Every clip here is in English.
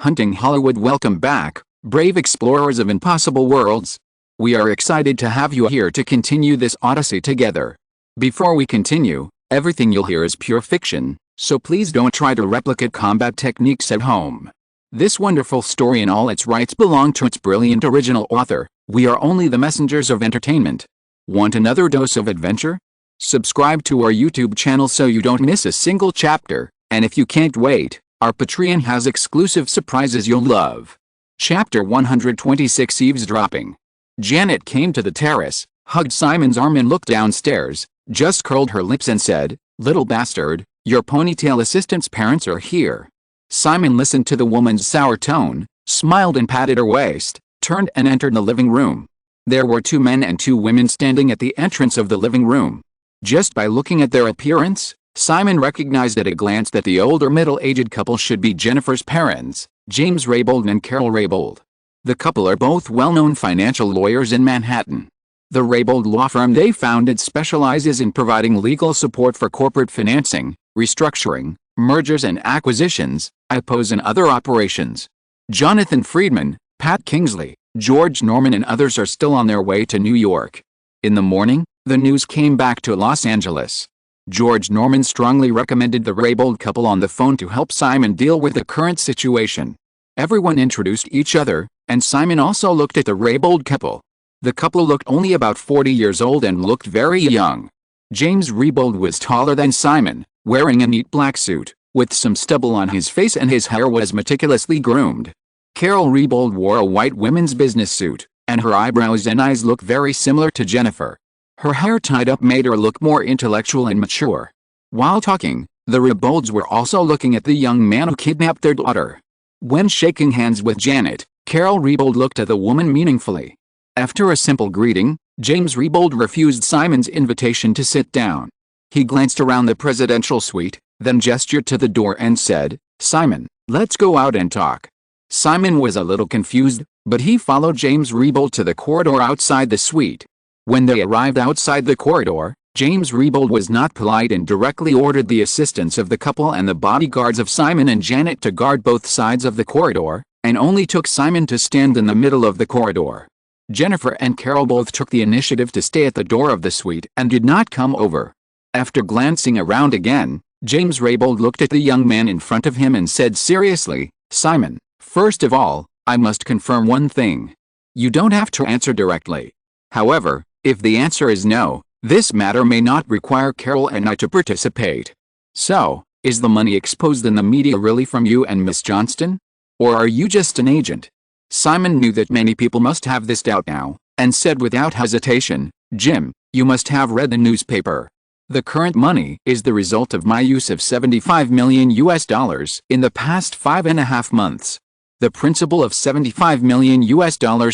Hunting Hollywood. Welcome back, brave explorers of impossible worlds. We are excited to have you here to continue this odyssey together. Before we continue, everything you'll hear is pure fiction, so please don't try to replicate combat techniques at home. This wonderful story in all its rights belong to its brilliant original author. We are only the messengers of entertainment. Want another dose of adventure? Subscribe to our YouTube channel so you don't miss a single chapter, and if you can't wait, our Patreon has exclusive surprises you'll love. Chapter 126 Eavesdropping. Janet came to the terrace, hugged Simon's arm and looked downstairs, just curled her lips and said, "Little bastard, your ponytail assistant's parents are here." Simon listened to the woman's sour tone, smiled and patted her waist, turned and entered the living room. There were 2 men and 2 women standing at the entrance of the living room. Just by looking at their appearance, Simon recognized at a glance that the older middle-aged couple should be Jennifer's parents, James Raybould and Carol Raybould. The couple are both well-known financial lawyers in Manhattan. The Raybould law firm they founded specializes in providing legal support for corporate financing, restructuring, mergers and acquisitions, IPOs and other operations. Jonathan Friedman, Pat Kingsley, George Norman and others are still on their way to New York. In the morning, the news came back to Los Angeles. George Norman strongly recommended the Raybould couple on the phone to help Simon deal with the current situation. Everyone introduced each other, and Simon also looked at the Raybould couple. The couple looked only about 40 years old and looked very young. James Raybould was taller than Simon, wearing a neat black suit, with some stubble on his face and his hair was meticulously groomed. Carol Raybould wore a white women's business suit, and her eyebrows and eyes looked very similar to Jennifer. Her hair tied up made her look more intellectual and mature. While talking, the Rayboulds were also looking at the young man who kidnapped their daughter. When shaking hands with Janet, Carol Raybould looked at the woman meaningfully. After a simple greeting, James Raybould refused Simon's invitation to sit down. He glanced around the presidential suite, then gestured to the door and said, "Simon, let's go out and talk." Simon was a little confused, but he followed James Raybould to the corridor outside the suite. When they arrived outside the corridor, James Raybould was not polite and directly ordered the assistants of the couple and the bodyguards of Simon and Janet to guard both sides of the corridor, and only took Simon to stand in the middle of the corridor. Jennifer and Carol both took the initiative to stay at the door of the suite and did not come over. After glancing around again, James Raybould looked at the young man in front of him and said seriously, "Simon, first of all, I must confirm one thing. You don't have to answer directly. However, if the answer is no, this matter may not require Carol and I to participate. So, is the money exposed in the media really from you and Miss Johnston? Or are you just an agent?" Simon knew that many people must have this doubt now, and said without hesitation, "Jim, you must have read the newspaper. The current money is the result of my use of $75 million in the past 5.5 months. The principal of $75 million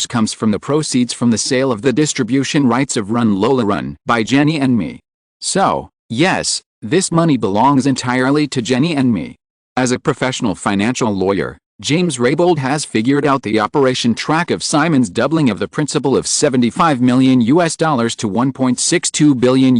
comes from the proceeds from the sale of the distribution rights of Lola Run by Jenny and me. So, yes, this money belongs entirely to Jenny and me." As a professional financial lawyer, James Raybould has figured out the operation track of Simon's doubling of the principal of $75 million to $1.62 billion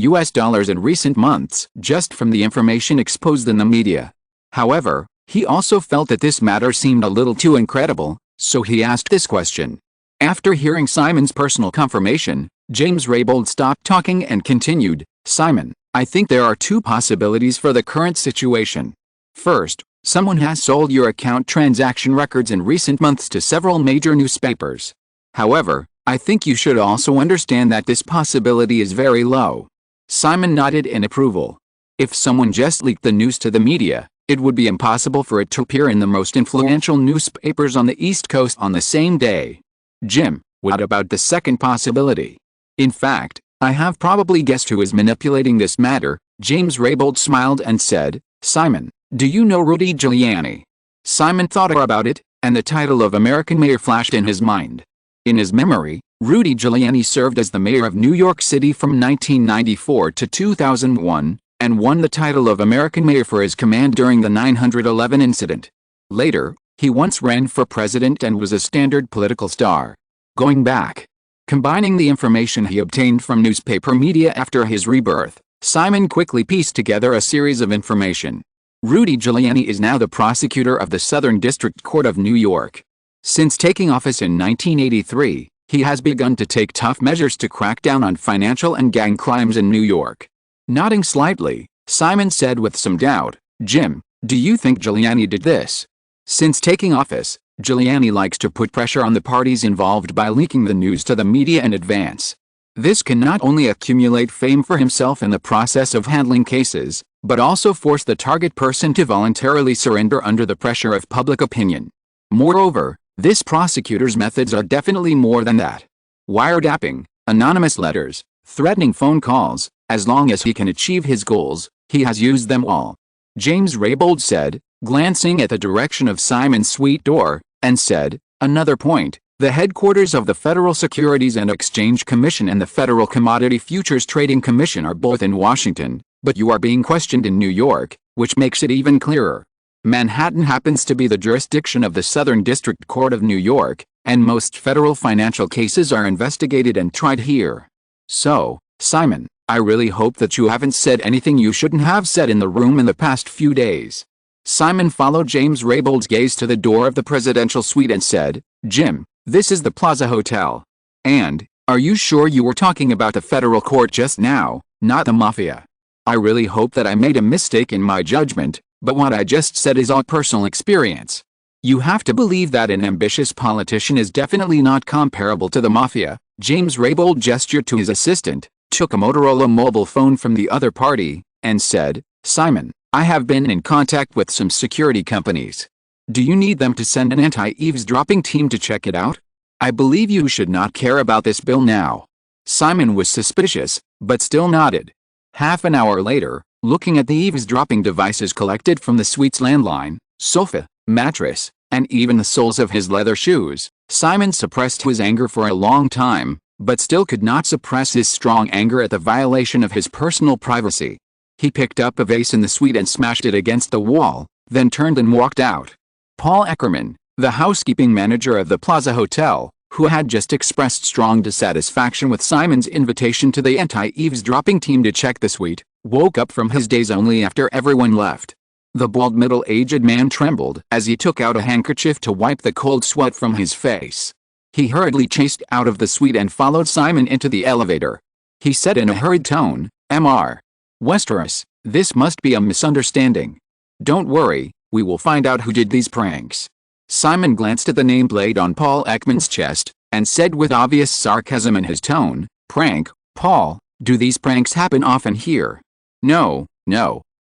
in recent months just from the information exposed in the media. However, he also felt that this matter seemed a little too incredible, so he asked this question. After hearing Simon's personal confirmation, James Raybould stopped talking and continued, "Simon, I think there are 2 possibilities for the current situation. First, someone has sold your account transaction records in recent months to several major newspapers. However, I think you should also understand that this possibility is very low." Simon nodded in approval. If someone just leaked the news to the media, it would be impossible for it to appear in the most influential newspapers on the East Coast on the same day. "Jim, what about the second possibility?" "In fact, I have probably guessed who is manipulating this matter." James Raybould smiled and said, "Simon, do you know Rudy Giuliani?" Simon thought about it, and the title of American mayor flashed in his mind. In his memory, Rudy Giuliani served as the mayor of New York City from 1994 to 2001, and won the title of American mayor for his command during the 9/11 incident. Later, he once ran for president and was a standard political star. Going back, combining the information he obtained from newspaper media after his rebirth, Simon quickly pieced together a series of information. Rudy Giuliani is now the prosecutor of the Southern District Court of New York. Since taking office in 1983, he has begun to take tough measures to crack down on financial and gang crimes in New York. Nodding slightly, Simon said with some doubt, "Jim, do you think Giuliani did this?" Since taking office, Giuliani likes to put pressure on the parties involved by leaking the news to the media in advance. This can not only accumulate fame for himself in the process of handling cases, but also force the target person to voluntarily surrender under the pressure of public opinion. Moreover, this prosecutor's methods are definitely more than that. Wiretapping, anonymous letters, threatening phone calls, as long as he can achieve his goals, he has used them all. James Raybould said, glancing at the direction of Simon's suite door, and said, "Another point, the headquarters of the Federal Securities and Exchange Commission and the Federal Commodity Futures Trading Commission are both in Washington, but you are being questioned in New York, which makes it even clearer. Manhattan happens to be the jurisdiction of the Southern District Court of New York, and most federal financial cases are investigated and tried here. So, Simon, I really hope that you haven't said anything you shouldn't have said in the room in the past few days." Simon followed James Raybould's gaze to the door of the presidential suite and said, "Jim, this is the Plaza Hotel. And, are you sure you were talking about the federal court just now, not the mafia? I really hope that I made a mistake in my judgment, but what I just said is all personal experience. You have to believe that an ambitious politician is definitely not comparable to the mafia." James Raybould gestured to his assistant, took a Motorola mobile phone from the other party, and said, "Simon, I have been in contact with some security companies. Do you need them to send an anti-eavesdropping team to check it out? I believe you should not care about this bill now." Simon was suspicious, but still nodded. Half an hour later, looking at the eavesdropping devices collected from the suite's landline, sofa, mattress, and even the soles of his leather shoes, Simon suppressed his anger for a long time, but still could not suppress his strong anger at the violation of his personal privacy. He picked up a vase in the suite and smashed it against the wall, then turned and walked out. Paul Eckerman, the housekeeping manager of the Plaza Hotel, who had just expressed strong dissatisfaction with Simon's invitation to the anti-eavesdropping team to check the suite, woke up from his daze only after everyone left. The bald middle-aged man trembled as he took out a handkerchief to wipe the cold sweat from his face. He hurriedly chased out of the suite and followed Simon into the elevator. He said in a hurried tone, "Mr. Westeros, this must be a misunderstanding. Don't worry, we will find out who did these pranks." Simon glanced at the nameplate on Paul Ekman's chest, and said with obvious sarcasm in his tone, "Prank, Paul, do these pranks happen often here?" No,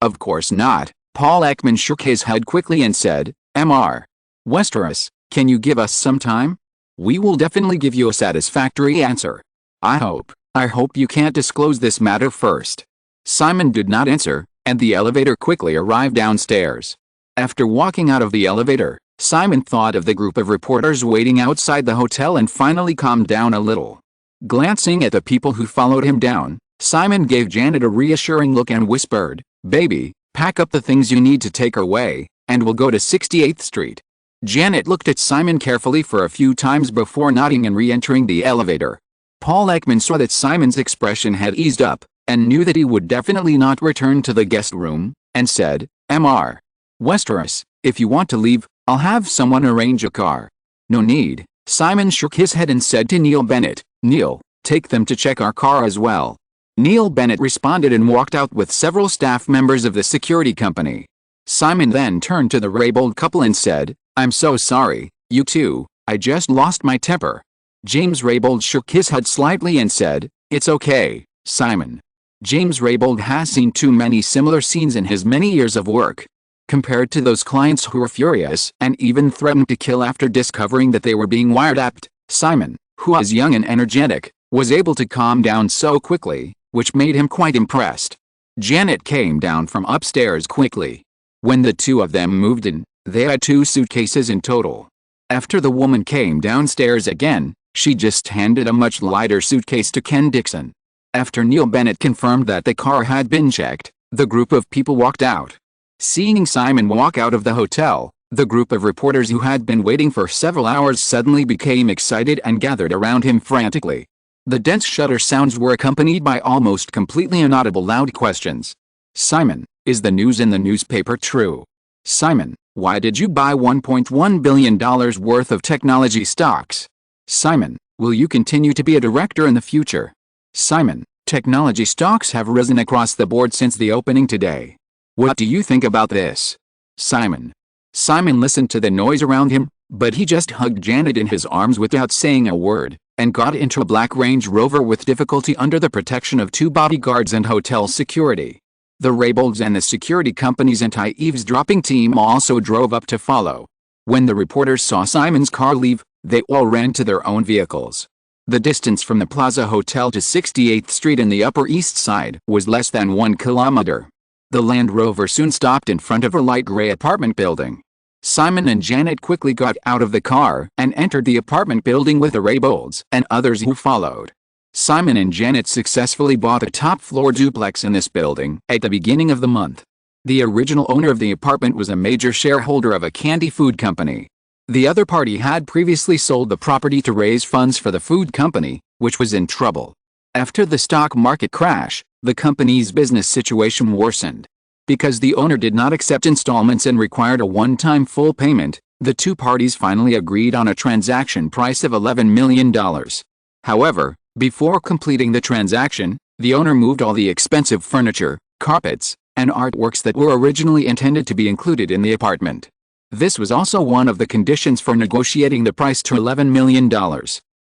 of course not." Paul Ekman shook his head quickly and said, "Mr. Westeros, can you give us some time? We will definitely give you a satisfactory answer. I hope you can't disclose this matter first." Simon did not answer, and the elevator quickly arrived downstairs. After walking out of the elevator, Simon thought of the group of reporters waiting outside the hotel and finally calmed down a little. Glancing at the people who followed him down, Simon gave Janet a reassuring look and whispered, "Baby, pack up the things you need to take away, and we'll go to 68th Street. Janet looked at Simon carefully for a few times before nodding and re-entering the elevator. Paul Ekman saw that Simon's expression had eased up, and knew that he would definitely not return to the guest room, and said, "Mr. Westeros, if you want to leave, I'll have someone arrange a car." "No need." Simon shook his head and said to Neil Bennett, "Neil, take them to check our car as well." Neil Bennett responded and walked out with several staff members of the security company. Simon then turned to the Raybould couple and said, "I'm so sorry, you two, I just lost my temper." James Raybould shook his head slightly and said, "It's okay, Simon." James Raybould has seen too many similar scenes in his many years of work. Compared to those clients who were furious and even threatened to kill after discovering that they were being wiretapped, Simon, who was young and energetic, was able to calm down so quickly, which made him quite impressed. Janet came down from upstairs quickly. When the two of them moved in, they had 2 suitcases in total. After the woman came downstairs again, she just handed a much lighter suitcase to Ken Dixon. After Neil Bennett confirmed that the car had been checked, the group of people walked out. Seeing Simon walk out of the hotel, the group of reporters who had been waiting for several hours suddenly became excited and gathered around him frantically. The dense shutter sounds were accompanied by almost completely inaudible loud questions. "Simon, Is the news in the newspaper true? Simon, why did you buy $1.1 billion worth of technology stocks? Simon, will you continue to be a director in the future? Simon, technology stocks have risen across the board since the opening today. What do you think about this? Simon. Simon listened to the noise around him, but he just hugged Janet in his arms without saying a word, and got into a black Range Rover with difficulty under the protection of 2 bodyguards and hotel security. The Raybolds and the security company's anti-eavesdropping team also drove up to follow. When the reporters saw Simon's car leave, they all ran to their own vehicles. The distance from the Plaza Hotel to 68th Street in the Upper East Side was less than 1 kilometer. The Land Rover soon stopped in front of a light gray apartment building. Simon and Janet quickly got out of the car and entered the apartment building with the Raybolds and others who followed. Simon and Janet successfully bought a top-floor duplex in this building at the beginning of the month. The original owner of the apartment was a major shareholder of a candy food company. The other party had previously sold the property to raise funds for the food company, which was in trouble. After the stock market crash, the company's business situation worsened. Because the owner did not accept installments and required a one-time full payment, the two parties finally agreed on a transaction price of $11 million. However, before completing the transaction, the owner moved all the expensive furniture, carpets, and artworks that were originally intended to be included in the apartment. This was also one of the conditions for negotiating the price to $11 million.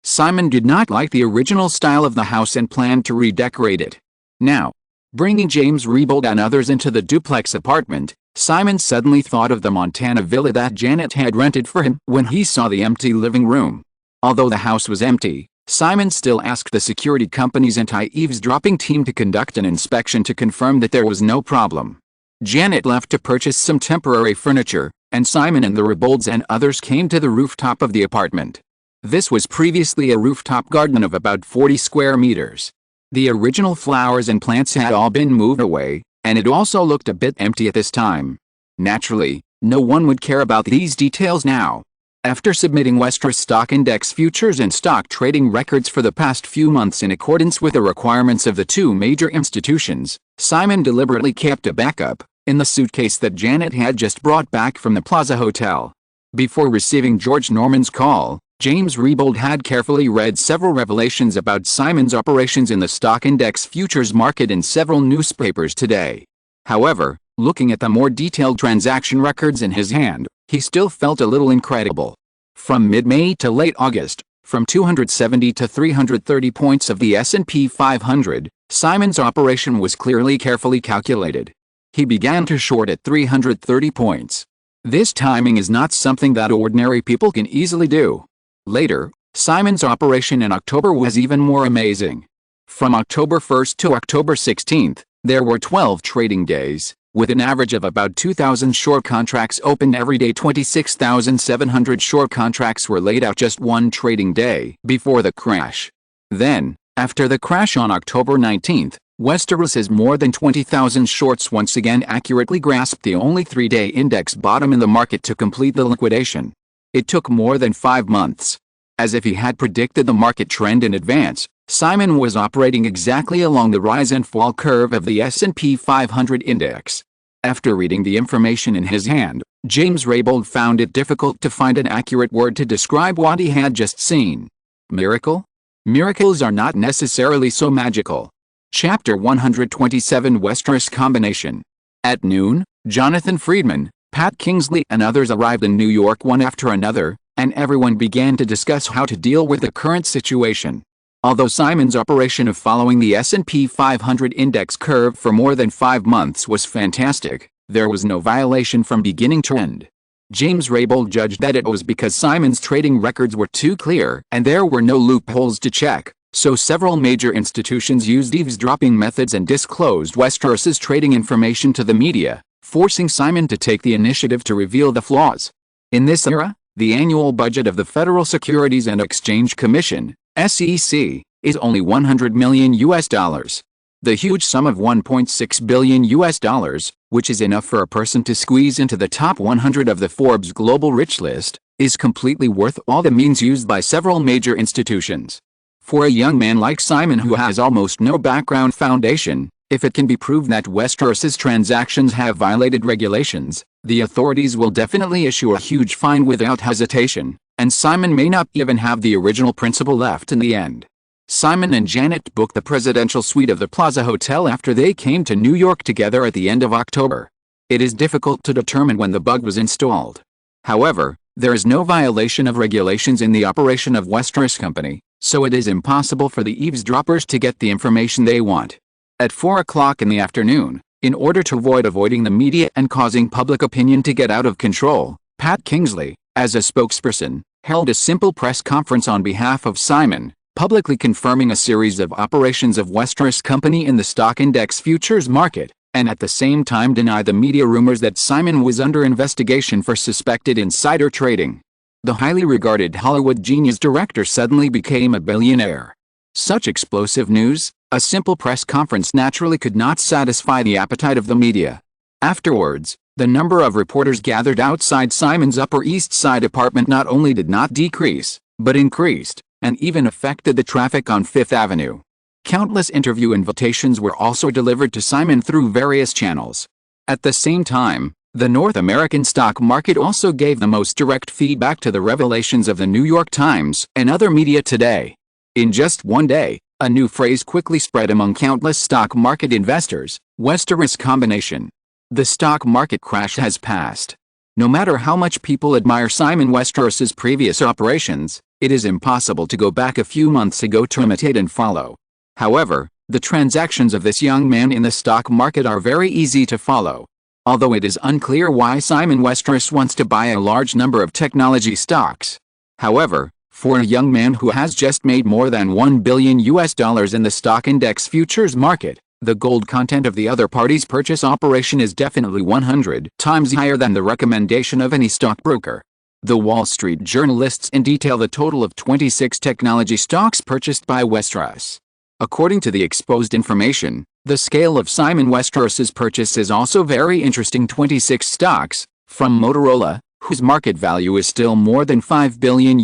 Simon did not like the original style of the house and planned to redecorate it. Now, bringing James Raybold and others into the duplex apartment, Simon suddenly thought of the Montana villa that Janet had rented for him when he saw the empty living room. Although the house was empty, Simon still asked the security company's anti-eavesdropping team to conduct an inspection to confirm that there was no problem. Janet left to purchase some temporary furniture, and Simon and the Raybolds and others came to the rooftop of the apartment. This was previously a rooftop garden of about 40 square meters. The original flowers and plants had all been moved away, and it also looked a bit empty at this time. Naturally, no one would care about these details now. After submitting Westeros stock index futures and stock trading records for the past few months in accordance with the requirements of the two major institutions, Simon deliberately kept a backup in the suitcase that Janet had just brought back from the Plaza Hotel. Before receiving George Norman's call, James Raybold had carefully read several revelations about Simon's operations in the stock index futures market in several newspapers today. However, looking at the more detailed transaction records in his hand, he still felt a little incredible. From mid-May to late August, from 270 to 330 points of the S&P 500, Simon's operation was clearly carefully calculated. He began to short at 330 points. This timing is not something that ordinary people can easily do. Later, Simon's operation in October was even more amazing. From October 1st to October 16th, there were 12 trading days, with an average of about 2,000 short contracts opened every day. 26,700 short contracts were laid out just one trading day before the crash. Then, after the crash on October 19th, Westeros has more than 20,000 shorts once again accurately grasped the only 3-day index bottom in the market to complete the liquidation. It took more than 5 months. As if he had predicted the market trend in advance, Simon was operating exactly along the rise and fall curve of the S&P 500 index. After reading the information in his hand, James Raybold found it difficult to find an accurate word to describe what he had just seen. Miracle? Miracles are not necessarily so magical. Chapter 127 Westeros Combination. At noon, Jonathan Friedman, Pat Kingsley and others arrived in New York one after another, and everyone began to discuss how to deal with the current situation. Although Simon's operation of following the S&P 500 index curve for more than 5 months was fantastic, there was no violation from beginning to end. James Raybold judged that it was because Simon's trading records were too clear and there were no loopholes to check, so several major institutions used eavesdropping methods and disclosed Westeros's trading information to the media, forcing Simon to take the initiative to reveal the flaws. In this era, the annual budget of the Federal Securities and Exchange Commission, SEC, is only $100 million. The huge sum of $1.6 billion, which is enough for a person to squeeze into the top 100 of the Forbes Global Rich list, is completely worth all the means used by several major institutions. For a young man like Simon who has almost no background foundation, If it can be proved that Westeros's transactions have violated regulations, the authorities will definitely issue a huge fine without hesitation, and Simon may not even have the original principal left in the end. Simon and Janet booked the presidential suite of the Plaza Hotel after they came to New York together at the end of October. It is difficult to determine when the bug was installed. However, there is no violation of regulations in the operation of Westeros Company, so it is impossible for the eavesdroppers to get the information they want. At 4 o'clock in the afternoon, in order to avoiding the media and causing public opinion to get out of control, Pat Kingsley, as a spokesperson, held a simple press conference on behalf of Simon, publicly confirming a series of operations of Westeros Company in the stock index futures market, and at the same time denied the media rumors that Simon was under investigation for suspected insider trading. The highly regarded Hollywood genius director suddenly became a billionaire. Such explosive news, a simple press conference naturally could not satisfy the appetite of the media. Afterwards, the number of reporters gathered outside Simon's Upper East Side apartment not only did not decrease, but increased, and even affected the traffic on Fifth Avenue. Countless interview invitations were also delivered to Simon through various channels. At the same time, the North American stock market also gave the most direct feedback to the revelations of the New York Times and other media today. In just one day, a new phrase quickly spread among countless stock market investors: Westeros combination. The stock market crash has passed. No matter how much people admire Simon Westeros's previous operations, it is impossible to go back a few months ago to imitate and follow. However, the transactions of this young man in the stock market are very easy to follow. Although it is unclear why Simon Westeros wants to buy a large number of technology stocks. However, for a young man who has just made more than $1 billion in the stock index futures market, the gold content of the other party's purchase operation is definitely 100 times higher than the recommendation of any stockbroker. The Wall Street Journal lists in detail the total of 26 technology stocks purchased by Westeros. According to the exposed information, the scale of Simon Westeros's purchase is also very interesting. 26 stocks, from Motorola, whose market value is still more than $5 billion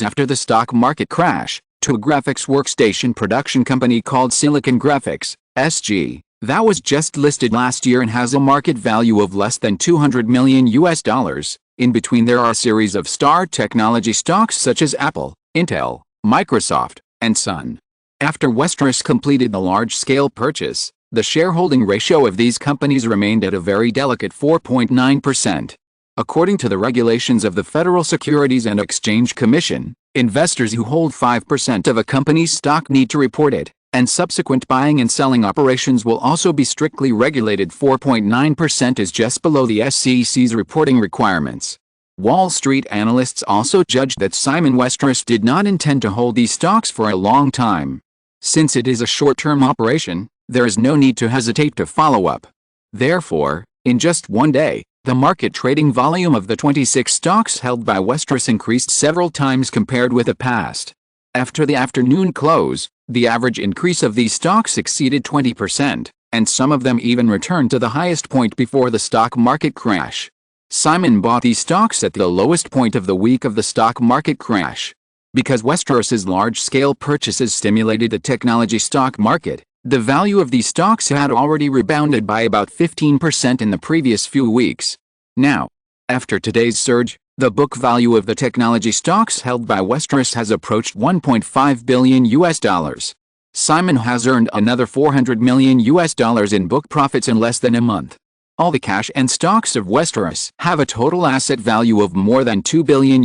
after the stock market crash, to a graphics workstation production company called Silicon Graphics, SG, that was just listed last year and has a market value of less than $200 million. In between there are a series of star technology stocks such as Apple, Intel, Microsoft, and Sun. After Westeros completed the large-scale purchase, the shareholding ratio of these companies remained at a very delicate 4.9%. According to the regulations of the Federal Securities and Exchange Commission, investors who hold 5% of a company's stock need to report it, and subsequent buying and selling operations will also be strictly regulated. 4.9% is just below the SEC's reporting requirements. Wall Street analysts also judged that Simon Westeros did not intend to hold these stocks for a long time. Since it is a short-term operation, there is no need to hesitate to follow up. Therefore, in just one day, the market trading volume of the 26 stocks held by Westeros increased several times compared with the past. After the afternoon close, the average increase of these stocks exceeded 20%, and some of them even returned to the highest point before the stock market crash. Simon bought these stocks at the lowest point of the week of the stock market crash. Because Westeros's large-scale purchases stimulated the technology stock market, the value of these stocks had already rebounded by about 15% in the previous few weeks. Now, after today's surge, the book value of the technology stocks held by Westeros has approached $1.5 billion. Simon has earned another $400 million in book profits in less than a month. All the cash and stocks of Westeros have a total asset value of more than $2 billion.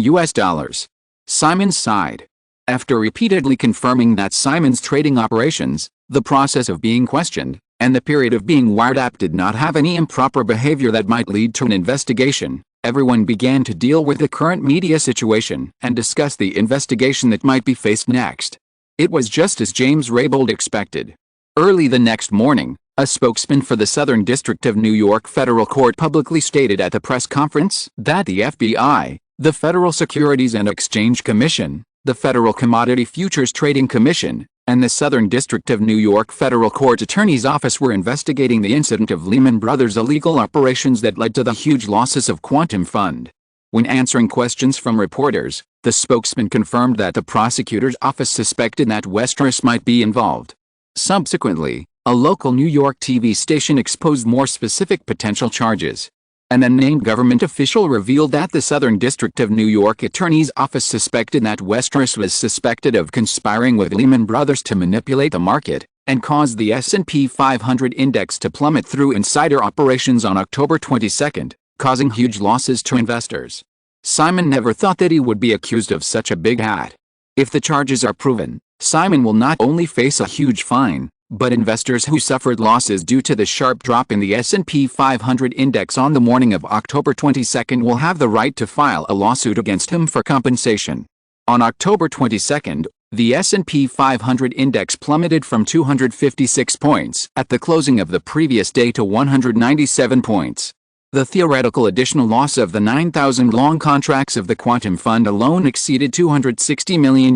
Simon sighed. After repeatedly confirming that Simon's trading operations, the process of being questioned, and the period of being wiretapped did not have any improper behavior that might lead to an investigation, everyone began to deal with the current media situation and discuss the investigation that might be faced next. It was just as James Raybould expected. Early the next morning, a spokesman for the Southern District of New York Federal Court publicly stated at the press conference that the FBI, the Federal Securities and Exchange Commission, the Federal Commodity Futures Trading Commission, and the Southern District of New York Federal Court Attorney's Office were investigating the incident of Lehman Brothers' illegal operations that led to the huge losses of Quantum Fund. When answering questions from reporters, the spokesman confirmed that the prosecutor's office suspected that Westeros might be involved. Subsequently, A local New York TV station exposed more specific potential charges. An unnamed government official revealed that the Southern District of New York Attorney's Office suspected that Westeros was suspected of conspiring with Lehman Brothers to manipulate the market and cause the S&P 500 index to plummet through insider operations on October 22, causing huge losses to investors. Simon never thought that he would be accused of such a big hat. If the charges are proven, Simon will not only face a huge fine, but investors who suffered losses due to the sharp drop in the S&P 500 index on the morning of October 22 will have the right to file a lawsuit against him for compensation. On October 22, the S&P 500 index plummeted from 256 points at the closing of the previous day to 197 points. The theoretical additional loss of the 9,000 long contracts of the quantum fund alone exceeded $260 million.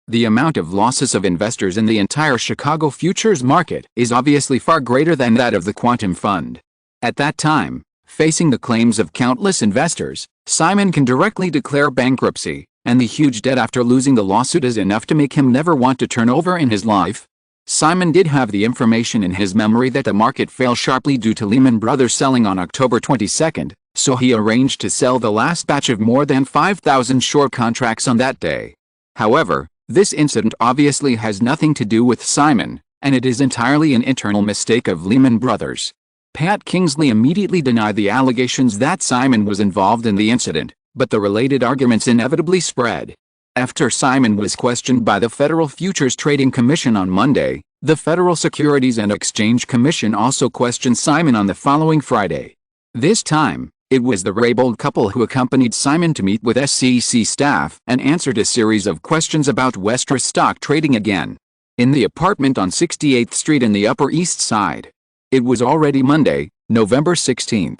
The amount of losses of investors in the entire Chicago futures market is obviously far greater than that of the quantum fund. At that time, facing the claims of countless investors, Simon can directly declare bankruptcy, and the huge debt after losing the lawsuit is enough to make him never want to turn over in his life. Simon did have the information in his memory that the market fell sharply due to Lehman Brothers selling on October 22, so he arranged to sell the last batch of more than 5,000 short contracts on that day. However, this incident obviously has nothing to do with Simon, and it is entirely an internal mistake of Lehman Brothers. Pat Kingsley immediately denied the allegations that Simon was involved in the incident, but the related arguments inevitably spread. After Simon was questioned by the Federal Futures Trading Commission on Monday, the Federal Securities and Exchange Commission also questioned Simon on the following Friday. This time, it was the Raybould couple who accompanied Simon to meet with SEC staff and answered a series of questions about Westeros stock trading again. In the apartment on 68th Street in the Upper East Side. It was already Monday, November 16.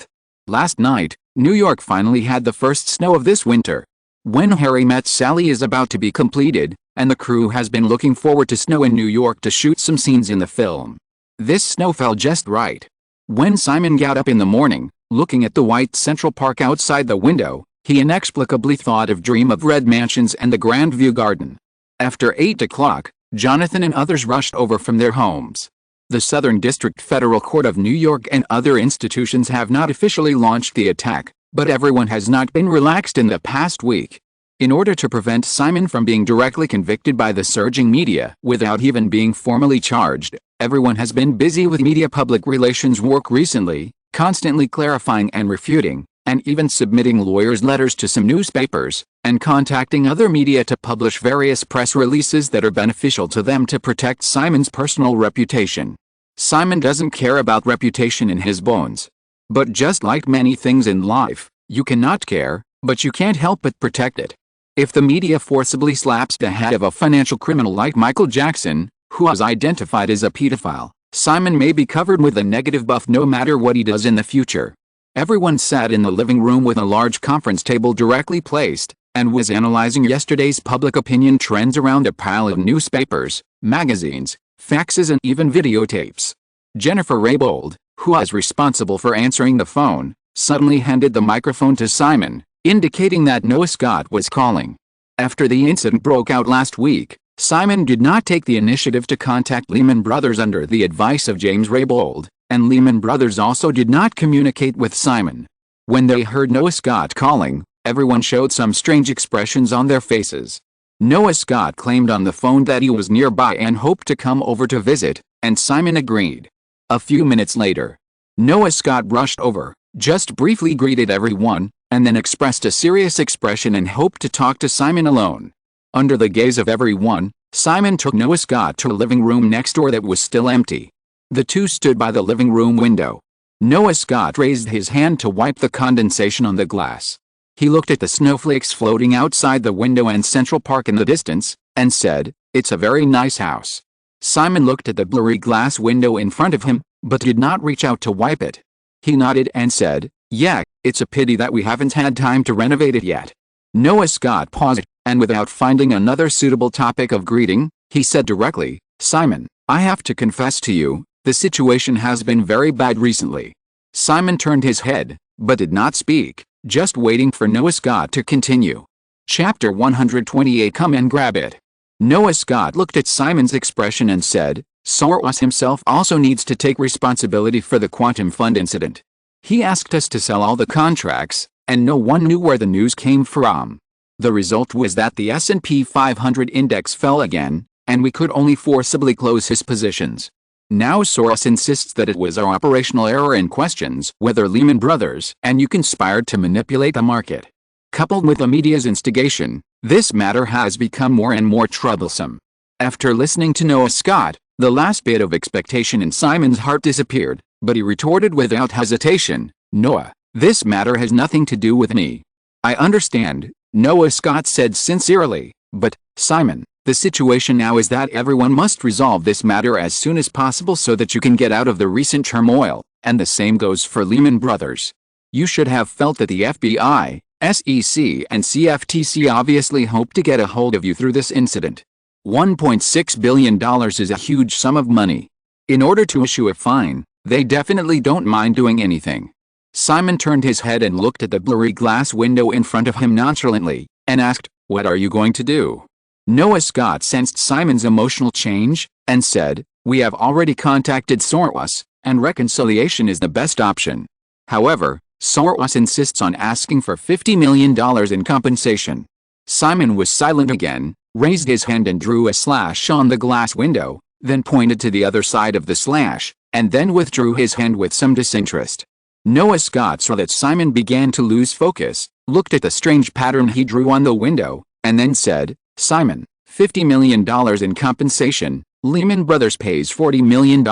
Last night, New York finally had the first snow of this winter. When Harry Met Sally is about to be completed, and the crew has been looking forward to snow in New York to shoot some scenes in the film. This snow fell just right. When Simon got up in the morning, looking at the white Central Park outside the window, he inexplicably thought of Dream of Red Mansions and the Grand View Garden. After 8 o'clock, Jonathan and others rushed over from their homes. The Southern District Federal Court of New York and other institutions have not officially launched the attack, but everyone has not been relaxed in the past week. In order to prevent Simon from being directly convicted by the surging media without even being formally charged, everyone has been busy with media public relations work recently, constantly clarifying and refuting, and even submitting lawyers' letters to some newspapers, and contacting other media to publish various press releases that are beneficial to them to protect Simon's personal reputation. Simon doesn't care about reputation in his bones. But just like many things in life, you cannot care, but you can't help but protect it. If the media forcibly slaps the head of a financial criminal like Michael Jackson, who was identified as a pedophile, Simon may be covered with a negative buff no matter what he does in the future. Everyone sat in the living room with a large conference table directly placed, and was analyzing yesterday's public opinion trends around a pile of newspapers, magazines, faxes and even videotapes. Jennifer Raybould, who was responsible for answering the phone, suddenly handed the microphone to Simon, indicating that Noah Scott was calling. After the incident broke out last week, Simon did not take the initiative to contact Lehman Brothers under the advice of James Raybould, and Lehman Brothers also did not communicate with Simon. When they heard Noah Scott calling, everyone showed some strange expressions on their faces. Noah Scott claimed on the phone that he was nearby and hoped to come over to visit, and Simon agreed. A few minutes later, Noah Scott rushed over, just briefly greeted everyone, and then expressed a serious expression and hoped to talk to Simon alone. Under the gaze of everyone, Simon took Noah Scott to a living room next door that was still empty. The two stood by the living room window. Noah Scott raised his hand to wipe the condensation on the glass. He looked at the snowflakes floating outside the window and Central Park in the distance, and said, "It's a very nice house." Simon looked at the blurry glass window in front of him, but did not reach out to wipe it. He nodded and said, "Yeah, it's a pity that we haven't had time to renovate it yet." Noah Scott paused, and without finding another suitable topic of greeting, he said directly, "Simon, I have to confess to you, the situation has been very bad recently." Simon turned his head, but did not speak, just waiting for Noah Scott to continue. Chapter 128. Come and grab it. Noah Scott looked at Simon's expression and said, Soros himself also needs to take responsibility for the quantum fund incident. He asked us to sell all the contracts, and no one knew where the news came from. The result was that the S&P 500 index fell again, and we could only forcibly close his positions. Now Soros insists that it was our operational error and questions whether Lehman Brothers and you conspired to manipulate the market. Coupled with the media's instigation, this matter has become more and more troublesome. After listening to Noah Scott, the last bit of expectation in Simon's heart disappeared, but he retorted without hesitation, "Noah, this matter has nothing to do with me." "I understand," Noah Scott said sincerely, "but, Simon, the situation now is that everyone must resolve this matter as soon as possible so that you can get out of the recent turmoil, and the same goes for Lehman Brothers. You should have felt that the FBI, SEC and CFTC obviously hope to get a hold of you through this incident. $1.6 billion is a huge sum of money. In order to issue a fine, they definitely don't mind doing anything." Simon turned his head and looked at the blurry glass window in front of him nonchalantly, and asked, "What are you going to do?" Noah Scott sensed Simon's emotional change, and said, "We have already contacted Soros, and reconciliation is the best option. However, Soros insists on asking for $50 million in compensation." Simon was silent again, raised his hand and drew a slash on the glass window, then pointed to the other side of the slash, and then withdrew his hand with some disinterest. Noah Scott saw that Simon began to lose focus, looked at the strange pattern he drew on the window, and then said, "Simon, $50 million in compensation, Lehman Brothers pays $40 million,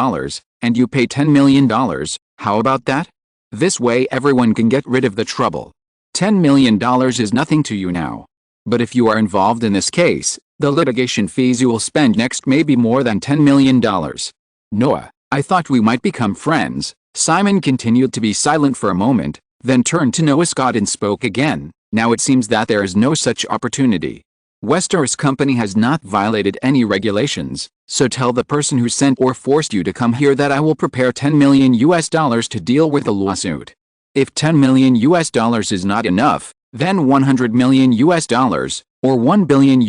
and you pay $10 million, how about that? This way everyone can get rid of the trouble. $10 million is nothing to you now. But if you are involved in this case, the litigation fees you will spend next may be more than $10 million. Noah, I thought we might become friends." Simon continued to be silent for a moment, then turned to Noah Scott and spoke again, "Now it seems that there is no such opportunity. Westeros Company has not violated any regulations, so tell the person who sent or forced you to come here that I will prepare $10 million to deal with the lawsuit. If $10 million is not enough, then $100 million or $1 billion.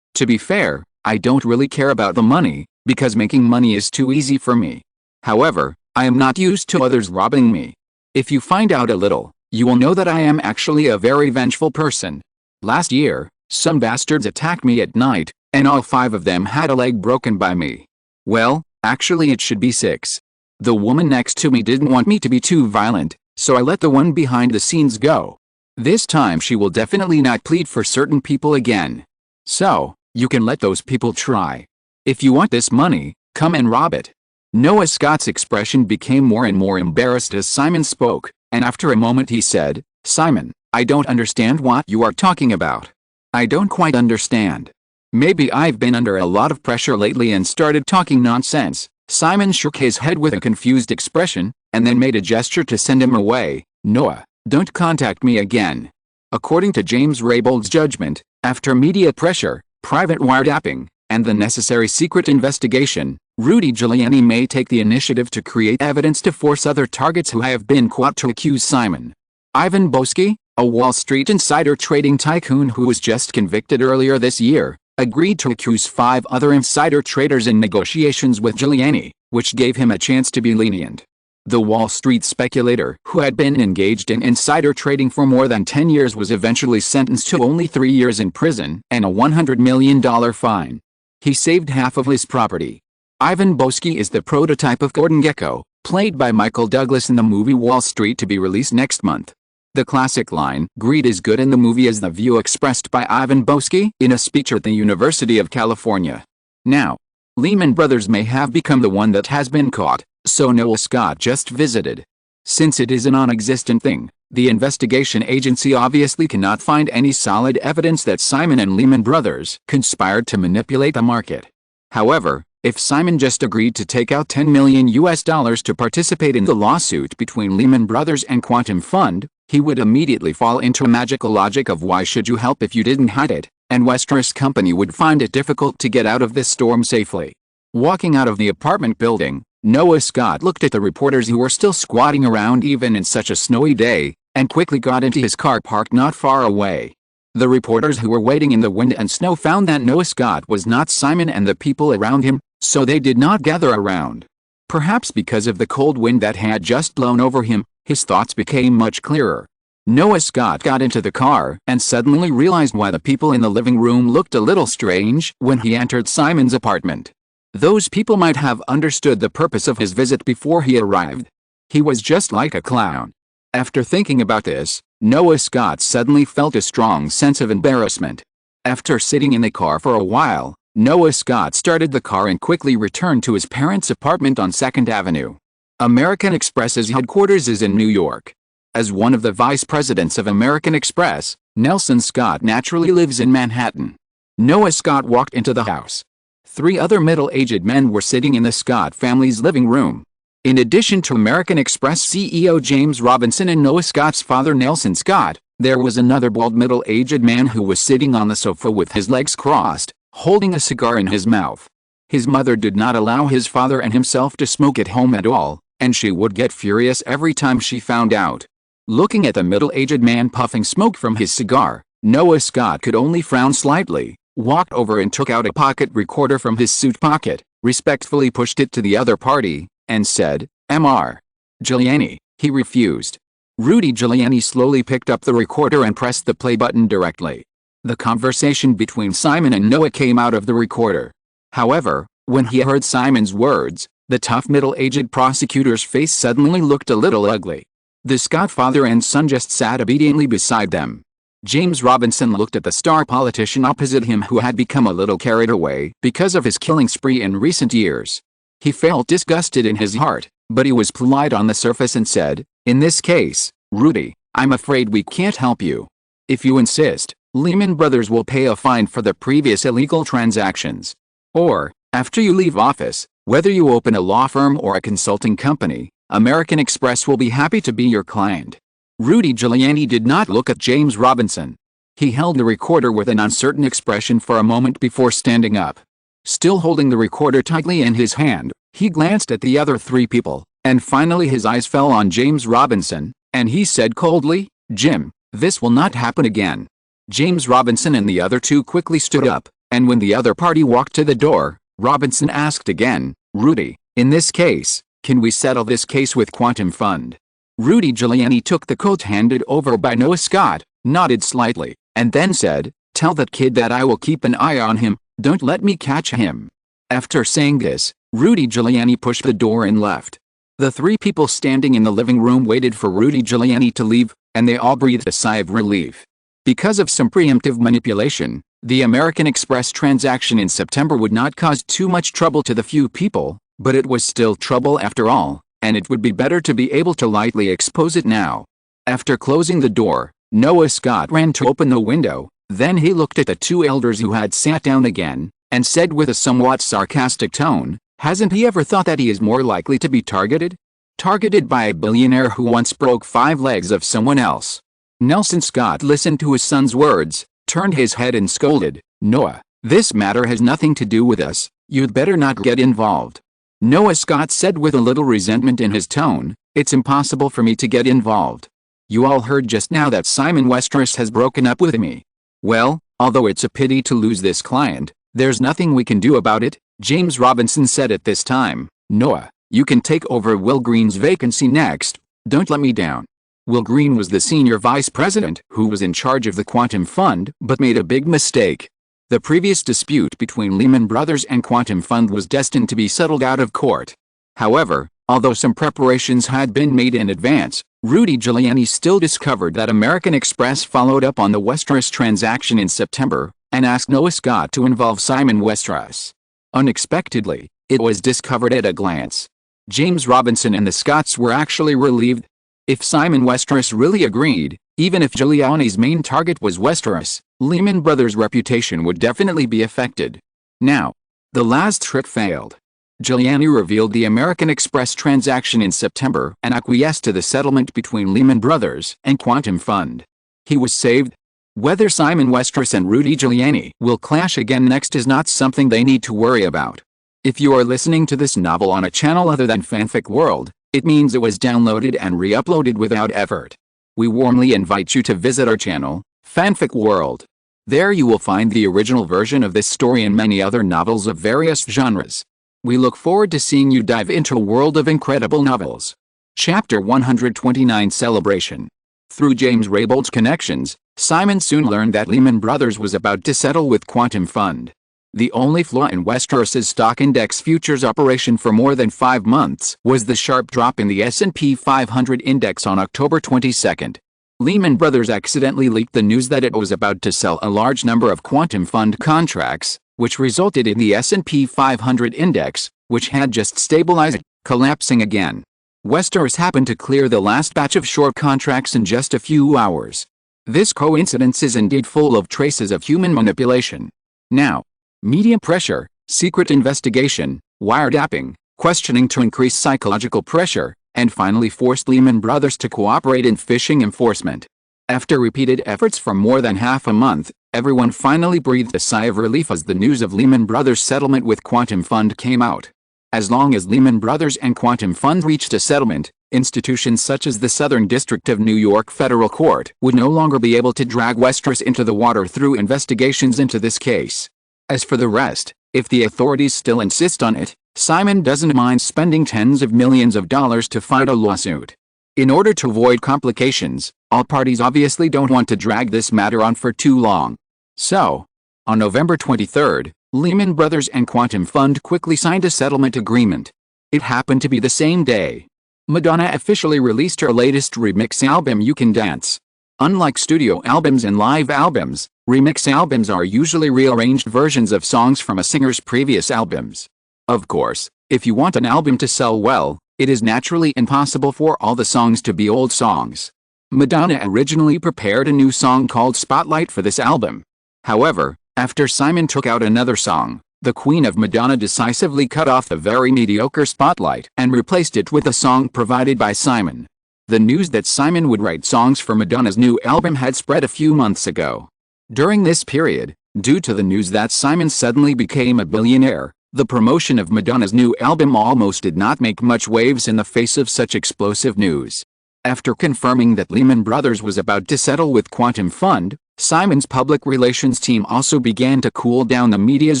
To be fair, I don't really care about the money, because making money is too easy for me. However, I am not used to others robbing me. If you find out a little, you will know that I am actually a very vengeful person. Last year, some bastards attacked me at night, and all 5 of them had a leg broken by me. Well, actually it should be 6. The woman next to me didn't want me to be too violent, so I let the one behind the scenes go. This time she will definitely not plead for certain people again. So, you can let those people try. If you want this money, come and rob it." Noah Scott's expression became more and more embarrassed as Simon spoke, and after a moment he said, "Simon, I don't understand what you are talking about. I don't quite understand. Maybe I've been under a lot of pressure lately and started talking nonsense." Simon shook his head with a confused expression, and then made a gesture to send him away. "Noah, don't contact me again." According to James Raybold's judgment, after media pressure, private wiretapping, and the necessary secret investigation, Rudy Giuliani may take the initiative to create evidence to force other targets who have been caught to accuse Simon. Ivan Boesky, a Wall Street insider trading tycoon who was just convicted earlier this year, agreed to accuse 5 other insider traders in negotiations with Giuliani, which gave him a chance to be lenient. The Wall Street speculator, who had been engaged in insider trading for more than 10 years, was eventually sentenced to only 3 years in prison and a $100 million fine. He saved half of his property. Ivan Boesky is the prototype of Gordon Gekko, played by Michael Douglas in the movie Wall Street, to be released next month. The classic line, "Greed is good in the movie," is the view expressed by Ivan Boesky in a speech at the University of California. Now, Lehman Brothers may have become the one that has been caught, so Noah Scott just visited. Since it is a non-existent thing, the investigation agency obviously cannot find any solid evidence that Simon and Lehman Brothers conspired to manipulate the market. However, if Simon just agreed to take out $10 million to participate in the lawsuit between Lehman Brothers and Quantum Fund, he would immediately fall into a magical logic of why should you help if you didn't hide it, and Westeros Company would find it difficult to get out of this storm safely. Walking out of the apartment building, Noah Scott looked at the reporters who were still squatting around even in such a snowy day, and quickly got into his car parked not far away. The reporters who were waiting in the wind and snow found that Noah Scott was not Simon and the people around him, so they did not gather around. Perhaps because of the cold wind that had just blown over him, his thoughts became much clearer. Noah Scott got into the car and suddenly realized why the people in the living room looked a little strange when he entered Simon's apartment. Those people might have understood the purpose of his visit before he arrived. He was just like a clown. After thinking about this, Noah Scott suddenly felt a strong sense of embarrassment. After sitting in the car for a while, Noah Scott started the car and quickly returned to his parents' apartment on 2nd Avenue. American Express's headquarters is in New York. As one of the vice presidents of American Express, Nelson Scott naturally lives in Manhattan. Noah Scott walked into the house. 3 other middle-aged men were sitting in the Scott family's living room. In addition to American Express CEO James Robinson and Noah Scott's father Nelson Scott, there was another bald middle-aged man who was sitting on the sofa with his legs crossed, holding a cigar in his mouth. His mother did not allow his father and himself to smoke at home at all, and she would get furious every time she found out. Looking at the middle-aged man puffing smoke from his cigar, Noah Scott could only frown slightly, walked over and took out a pocket recorder from his suit pocket, respectfully pushed it to the other party, and said, "Mr. Giuliani." He refused. Rudy Giuliani slowly picked up the recorder and pressed the play button directly. The conversation between Simon and Noah came out of the recorder. However, when he heard Simon's words, the tough middle-aged prosecutor's face suddenly looked a little ugly. The Scott father and son just sat obediently beside them. James Robinson looked at the star politician opposite him who had become a little carried away because of his killing spree in recent years. He felt disgusted in his heart, but he was polite on the surface and said, "In this case, Rudy, I'm afraid we can't help you. If you insist, Lehman Brothers will pay a fine for the previous illegal transactions. Or, after you leave office, whether you open a law firm or a consulting company, American Express will be happy to be your client." Rudy Giuliani did not look at James Robinson. He held the recorder with an uncertain expression for a moment before standing up. Still holding the recorder tightly in his hand, he glanced at the other 3 people, and finally his eyes fell on James Robinson, and he said coldly, "Jim, this will not happen again." James Robinson and the other 2 quickly stood up, and when the other party walked to the door, Robinson asked again, "Rudy, in this case, can we settle this case with Quantum Fund?" Rudy Giuliani took the coat handed over by Noah Scott, nodded slightly, and then said, "Tell that kid that I will keep an eye on him, don't let me catch him." After saying this, Rudy Giuliani pushed the door and left. The 3 people standing in the living room waited for Rudy Giuliani to leave, and they all breathed a sigh of relief. Because of some preemptive manipulation, the American Express transaction in September would not cause too much trouble to the few people, but it was still trouble after all, and it would be better to be able to lightly expose it now. After closing the door, Noah Scott ran to open the window, then he looked at the 2 elders who had sat down again, and said with a somewhat sarcastic tone, "Hasn't he ever thought that he is more likely to be targeted? Targeted by a billionaire who once broke 5 legs of someone else." Nelson Scott listened to his son's words, turned his head and scolded, "Noah, this matter has nothing to do with us, you'd better not get involved." Noah Scott said with a little resentment in his tone, "It's impossible for me to get involved. You all heard just now that Simon Westeros has broken up with me. Well, although it's a pity to lose this client, there's nothing we can do about it," James Robinson said at this time. "Noah, you can take over Will Green's vacancy next, don't let me down." Will Green was the senior vice president who was in charge of the Quantum Fund but made a big mistake. The previous dispute between Lehman Brothers and Quantum Fund was destined to be settled out of court. However, although some preparations had been made in advance, Rudy Giuliani still discovered that American Express followed up on the Westeros transaction in September and asked Noah Scott to involve Simon Westeros. Unexpectedly, it was discovered at a glance. James Robinson and the Scotts were actually relieved. If Simon Westeros really agreed, even if Giuliani's main target was Westeros, Lehman Brothers' reputation would definitely be affected. Now, the last trick failed. Giuliani revealed the American Express transaction in September and acquiesced to the settlement between Lehman Brothers and Quantum Fund. He was saved. Whether Simon Westeros and Rudy Giuliani will clash again next is not something they need to worry about. If you are listening to this novel on a channel other than Fanfic World, it means it was downloaded and re-uploaded without effort. We warmly invite you to visit our channel, Fanfic World. There you will find the original version of this story and many other novels of various genres. We look forward to seeing you dive into a world of incredible novels. Chapter 129 Celebration. Through James Raybold's connections, Simon soon learned that Lehman Brothers was about to settle with Quantum Fund. The only flaw in Westeros' stock index futures operation for more than 5 months was the sharp drop in the S&P 500 index on October 22. Lehman Brothers accidentally leaked the news that it was about to sell a large number of Quantum Fund contracts, which resulted in the S&P 500 index, which had just stabilized, collapsing again. Westeros happened to clear the last batch of short contracts in just a few hours. This coincidence is indeed full of traces of human manipulation. Now, media pressure, secret investigation, wiretapping, questioning to increase psychological pressure, and finally forced Lehman Brothers to cooperate in phishing enforcement. After repeated efforts for more than half a month, everyone finally breathed a sigh of relief as the news of Lehman Brothers' settlement with Quantum Fund came out. As long as Lehman Brothers and Quantum Fund reached a settlement, institutions such as the Southern District of New York Federal Court would no longer be able to drag Westeros into the water through investigations into this case. As for the rest, if the authorities still insist on it, Simon doesn't mind spending tens of millions of dollars to fight a lawsuit. In order to avoid complications, all parties obviously don't want to drag this matter on for too long. So, on November 23, Lehman Brothers and Quantum Fund quickly signed a settlement agreement. It happened to be the same day Madonna officially released her latest remix album You Can Dance. Unlike studio albums and live albums, remix albums are usually rearranged versions of songs from a singer's previous albums. Of course, if you want an album to sell well, it is naturally impossible for all the songs to be old songs. Madonna originally prepared a new song called Spotlight for this album. However, after Simon took out another song, the Queen of Madonna decisively cut off the very mediocre Spotlight and replaced it with a song provided by Simon. The news that Simon would write songs for Madonna's new album had spread a few months ago. During this period, due to the news that Simon suddenly became a billionaire, the promotion of Madonna's new album almost did not make much waves in the face of such explosive news. After confirming that Lehman Brothers was about to settle with Quantum Fund, Simon's public relations team also began to cool down the media's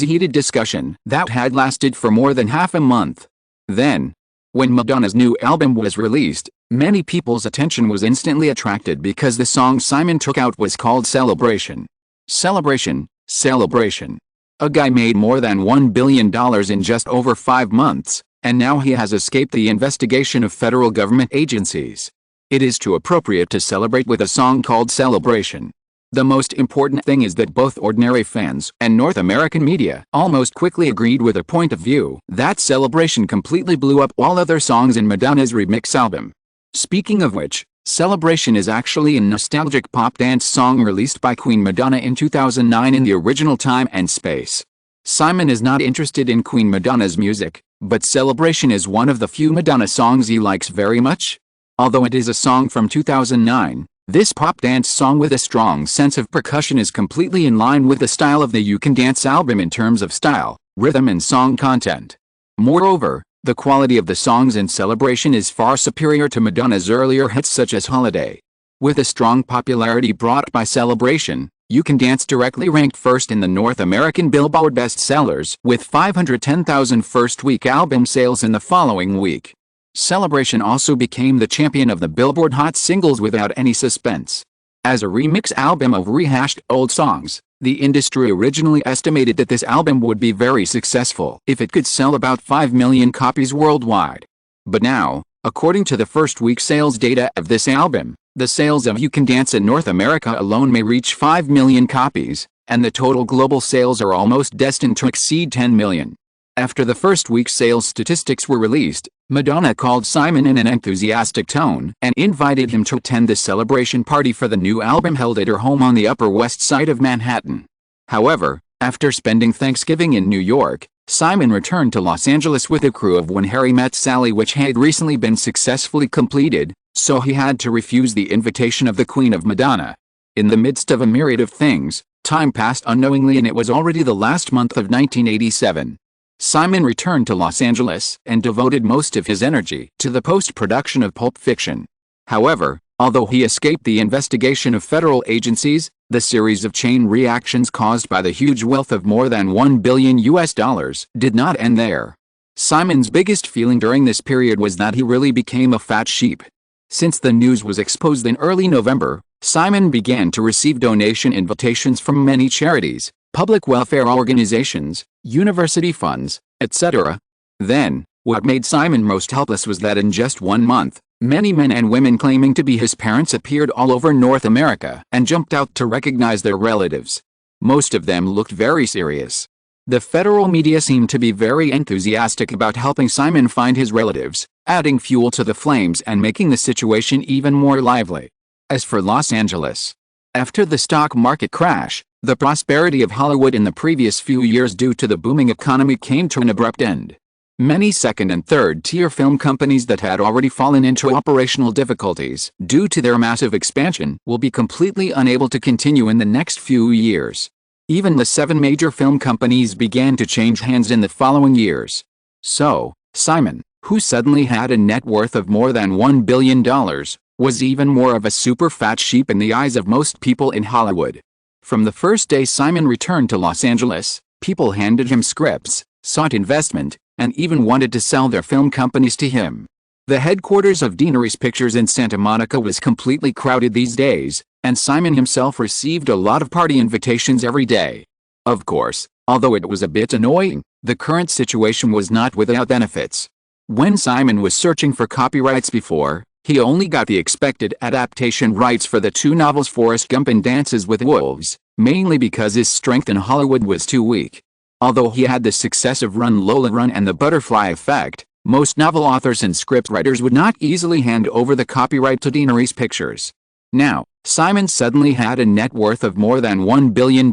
heated discussion that had lasted for more than half a month. Then, when Madonna's new album was released, many people's attention was instantly attracted because the song Simon took out was called Celebration. Celebration, celebration. A guy made more than $1 billion in just over 5 months, and now he has escaped the investigation of federal government agencies. It is too appropriate to celebrate with a song called Celebration. The most important thing is that both ordinary fans and North American media almost quickly agreed with a point of view that Celebration completely blew up all other songs in Madonna's remix album. Speaking of which, Celebration is actually a nostalgic pop dance song released by Queen Madonna in 2009 in the original time and space. Simon is not interested in Queen Madonna's music, but Celebration is one of the few Madonna songs he likes very much. Although it is a song from 2009, this pop dance song with a strong sense of percussion is completely in line with the style of the You Can Dance album in terms of style, rhythm and song content. Moreover, the quality of the songs in Celebration is far superior to Madonna's earlier hits such as Holiday. With a strong popularity brought by Celebration, You Can Dance directly ranked first in the North American Billboard bestsellers with 510,000 first-week album sales in the following week. Celebration also became the champion of the Billboard Hot Singles without any suspense. As a remix album of rehashed old songs, the industry originally estimated that this album would be very successful if it could sell about 5 million copies worldwide. But now, according to the first-week sales data of this album, the sales of You Can Dance in North America alone may reach 5 million copies, and the total global sales are almost destined to exceed 10 million. After the first week's sales statistics were released, Madonna called Simon in an enthusiastic tone and invited him to attend the celebration party for the new album held at her home on the Upper West Side of Manhattan. However, after spending Thanksgiving in New York, Simon returned to Los Angeles with a crew of When Harry Met Sally, which had recently been successfully completed, so he had to refuse the invitation of the Queen of Madonna. In the midst of a myriad of things, time passed unknowingly and it was already the last month of 1987. Simon returned to Los Angeles and devoted most of his energy to the post-production of Pulp Fiction. However, although he escaped the investigation of federal agencies, The series of chain reactions caused by the huge wealth of more than $1 billion did not end there. Simon's biggest feeling during this period was that he really became a fat sheep. Since the news was exposed in early November, Simon began to receive donation invitations from many charities, public welfare organizations, university funds, etc. Then, what made Simon most helpless was that in just 1 month, many men and women claiming to be his parents appeared all over North America and jumped out to recognize their relatives. Most of them looked very serious. The federal media seemed to be very enthusiastic about helping Simon find his relatives, adding fuel to the flames and making the situation even more lively. As for Los Angeles, after the stock market crash, the prosperity of Hollywood in the previous few years due to the booming economy came to an abrupt end. Many second and third-tier film companies that had already fallen into operational difficulties due to their massive expansion will be completely unable to continue in the next few years. Even the 7 major film companies began to change hands in the following years. So, Simon, who suddenly had a net worth of more than $1 billion, was even more of a super fat sheep in the eyes of most people in Hollywood. From the first day Simon returned to Los Angeles, people handed him scripts, sought investment, and even wanted to sell their film companies to him. The headquarters of Deaneries Pictures in Santa Monica was completely crowded these days, and Simon himself received a lot of party invitations every day. Of course, although it was a bit annoying, the current situation was not without benefits. When Simon was searching for copyrights before, he only got the expected adaptation rights for the 2 novels Forrest Gump and Dances with Wolves, mainly because his strength in Hollywood was too weak. Although he had the success of Lola Run and The Butterfly Effect, most novel authors and scriptwriters would not easily hand over the copyright to Deaneries Pictures. Now, Simon suddenly had a net worth of more than $1 billion,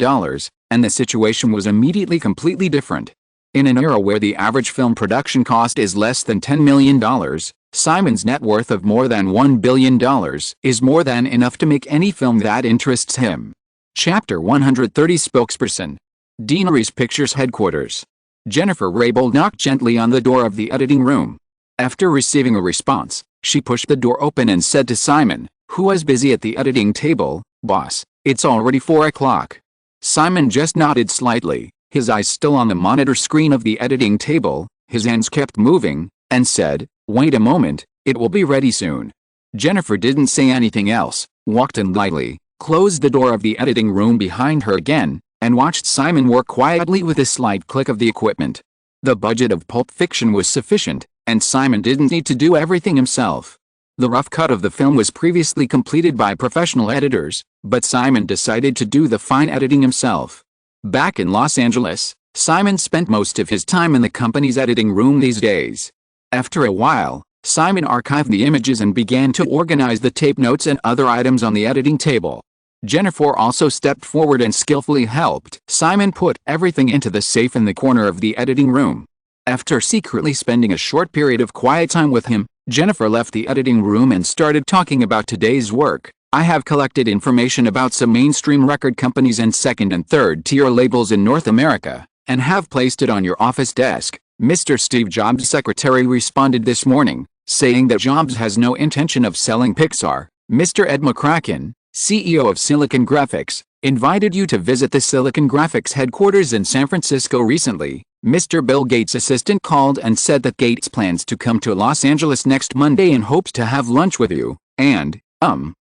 and the situation was immediately completely different. In an era where the average film production cost is less than $10 million, Simon's net worth of more than $1 billion is more than enough to make any film that interests him. Chapter 130 Spokesperson. Deaneries Pictures Headquarters. Jennifer Raybould knocked gently on the door of the editing room. After receiving a response, she pushed the door open and said to Simon, who was busy at the editing table, "Boss, it's already 4 o'clock." Simon just nodded slightly, his eyes still on the monitor screen of the editing table. His hands kept moving, and said, "Wait a moment, it will be ready soon." Jennifer didn't say anything else, walked in lightly, closed the door of the editing room behind her again, and watched Simon work quietly with a slight click of the equipment. The budget of Pulp Fiction was sufficient, and Simon didn't need to do everything himself. The rough cut of the film was previously completed by professional editors, but Simon decided to do the fine editing himself. Back in Los Angeles, Simon spent most of his time in the company's editing room these days. After a while, Simon archived the images and began to organize the tape notes and other items on the editing table. Jennifer also stepped forward and skillfully helped Simon put everything into the safe in the corner of the editing room. After secretly spending a short period of quiet time with him, Jennifer left the editing room and started talking about today's work. "I have collected information about some mainstream record companies and second and third tier labels in North America, and have placed it on your office desk," Mr. Steve Jobs' secretary responded this morning, saying that Jobs has no intention of selling Pixar. "Mr. Ed McCracken, CEO of Silicon Graphics, invited you to visit the Silicon Graphics headquarters in San Francisco recently." Mr. Bill Gates' assistant called and said that Gates plans to come to Los Angeles next Monday and hopes to have lunch with you, and,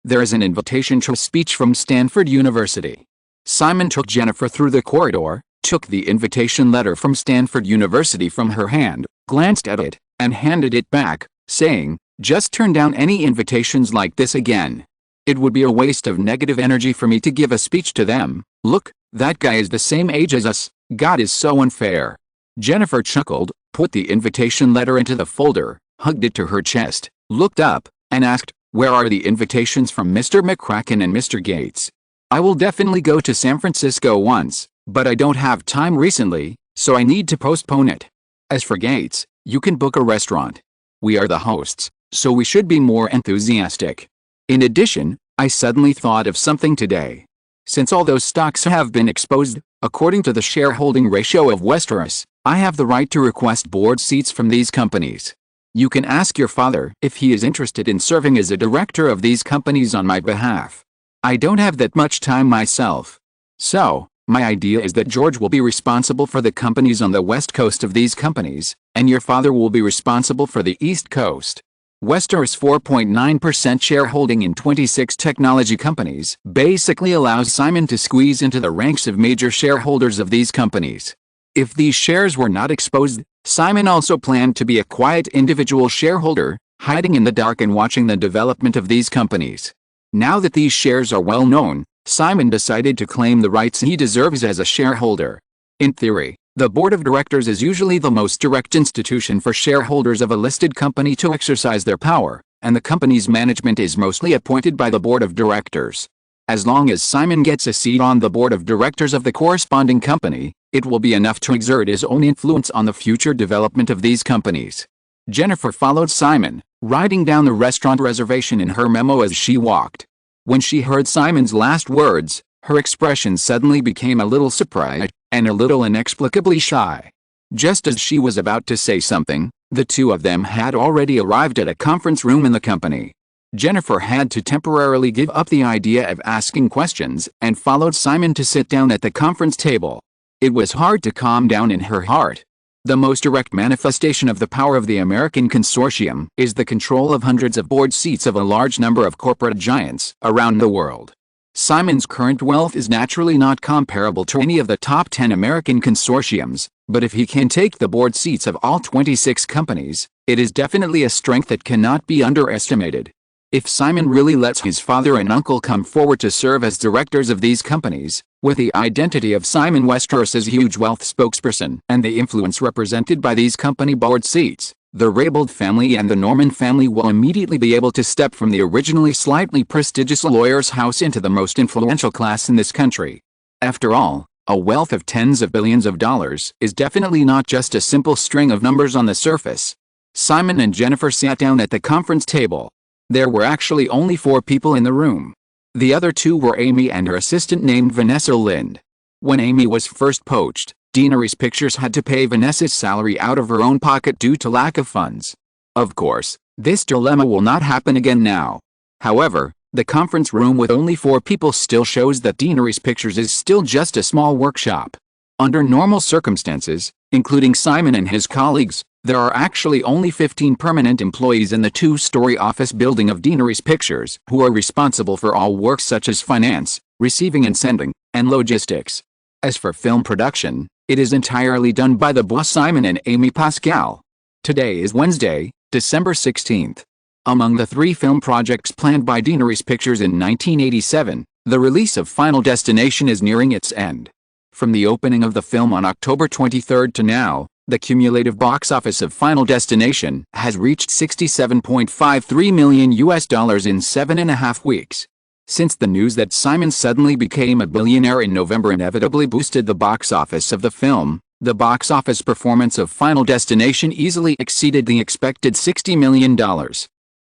there is an invitation to a speech from Stanford University. Simon took Jennifer through the corridor, took the invitation letter from Stanford University from her hand, glanced at it, and handed it back, saying, "Just turn down any invitations like this again. It would be a waste of negative energy for me to give a speech to them. Look, that guy is the same age as us. God is so unfair." Jennifer chuckled, put the invitation letter into the folder, hugged it to her chest, looked up, and asked, "Where are the invitations from Mr. McCracken and Mr. Gates? I will definitely go to San Francisco once, but I don't have time recently, so I need to postpone it. As for Gates, you can book a restaurant. We are the hosts, so we should be more enthusiastic. In addition, I suddenly thought of something today. Since all those stocks have been exposed, according to the shareholding ratio of Westeros, I have the right to request board seats from these companies. You can ask your father if he is interested in serving as a director of these companies on my behalf. I don't have that much time myself. So, my idea is that George will be responsible for the companies on the west coast of these companies, and your father will be responsible for the east coast. Westeros' 4.9% shareholding in 26 technology companies basically allows Simon to squeeze into the ranks of major shareholders of these companies. If these shares were not exposed, Simon also planned to be a quiet individual shareholder, hiding in the dark and watching the development of these companies. Now that these shares are well known, Simon decided to claim the rights he deserves as a shareholder. In theory, the board of directors is usually the most direct institution for shareholders of a listed company to exercise their power, and the company's management is mostly appointed by the board of directors. As long as Simon gets a seat on the board of directors of the corresponding company, it will be enough to exert his own influence on the future development of these companies. Jennifer followed Simon, writing down the restaurant reservation in her memo as she walked. When she heard Simon's last words, her expression suddenly became a little surprised, and a little inexplicably shy. Just as she was about to say something, the two of them had already arrived at a conference room in the company. Jennifer had to temporarily give up the idea of asking questions and followed Simon to sit down at the conference table. It was hard to calm down in her heart. The most direct manifestation of the power of the American consortium is the control of hundreds of board seats of a large number of corporate giants around the world. Simon's current wealth is naturally not comparable to any of the top 10 American consortiums, but if he can take the board seats of all 26 companies, it is definitely a strength that cannot be underestimated. If Simon really lets his father and uncle come forward to serve as directors of these companies, with the identity of Simon Westeros's huge wealth spokesperson and the influence represented by these company board seats, the Raybould family and the Norman family will immediately be able to step from the originally slightly prestigious lawyer's house into the most influential class in this country. After all, a wealth of tens of billions of dollars is definitely not just a simple string of numbers on the surface. Simon and Jennifer sat down at the conference table. There were actually only 4 people in the room. The other 2 were Amy and her assistant named Vanessa Lind. When Amy was first poached, Deanery's Pictures had to pay Vanessa's salary out of her own pocket due to lack of funds. Of course, this dilemma will not happen again now. However, the conference room with only 4 people still shows that Deanery's Pictures is still just a small workshop. Under normal circumstances, including Simon and his colleagues, there are actually only 15 permanent employees in the 2-story office building of Deanery's Pictures who are responsible for all work such as finance, receiving and sending, and logistics. As for film production, it is entirely done by the boss Simon and Amy Pascal. Today is Wednesday, December 16th. Among the 3 film projects planned by Deanery's Pictures in 1987, the release of Final Destination is nearing its end. From the opening of the film on October 23 to now, the cumulative box office of Final Destination has reached $67.53 million in 7.5 weeks. Since the news that Simon suddenly became a billionaire in November inevitably boosted the box office of the film, the box office performance of Final Destination easily exceeded the expected $60 million.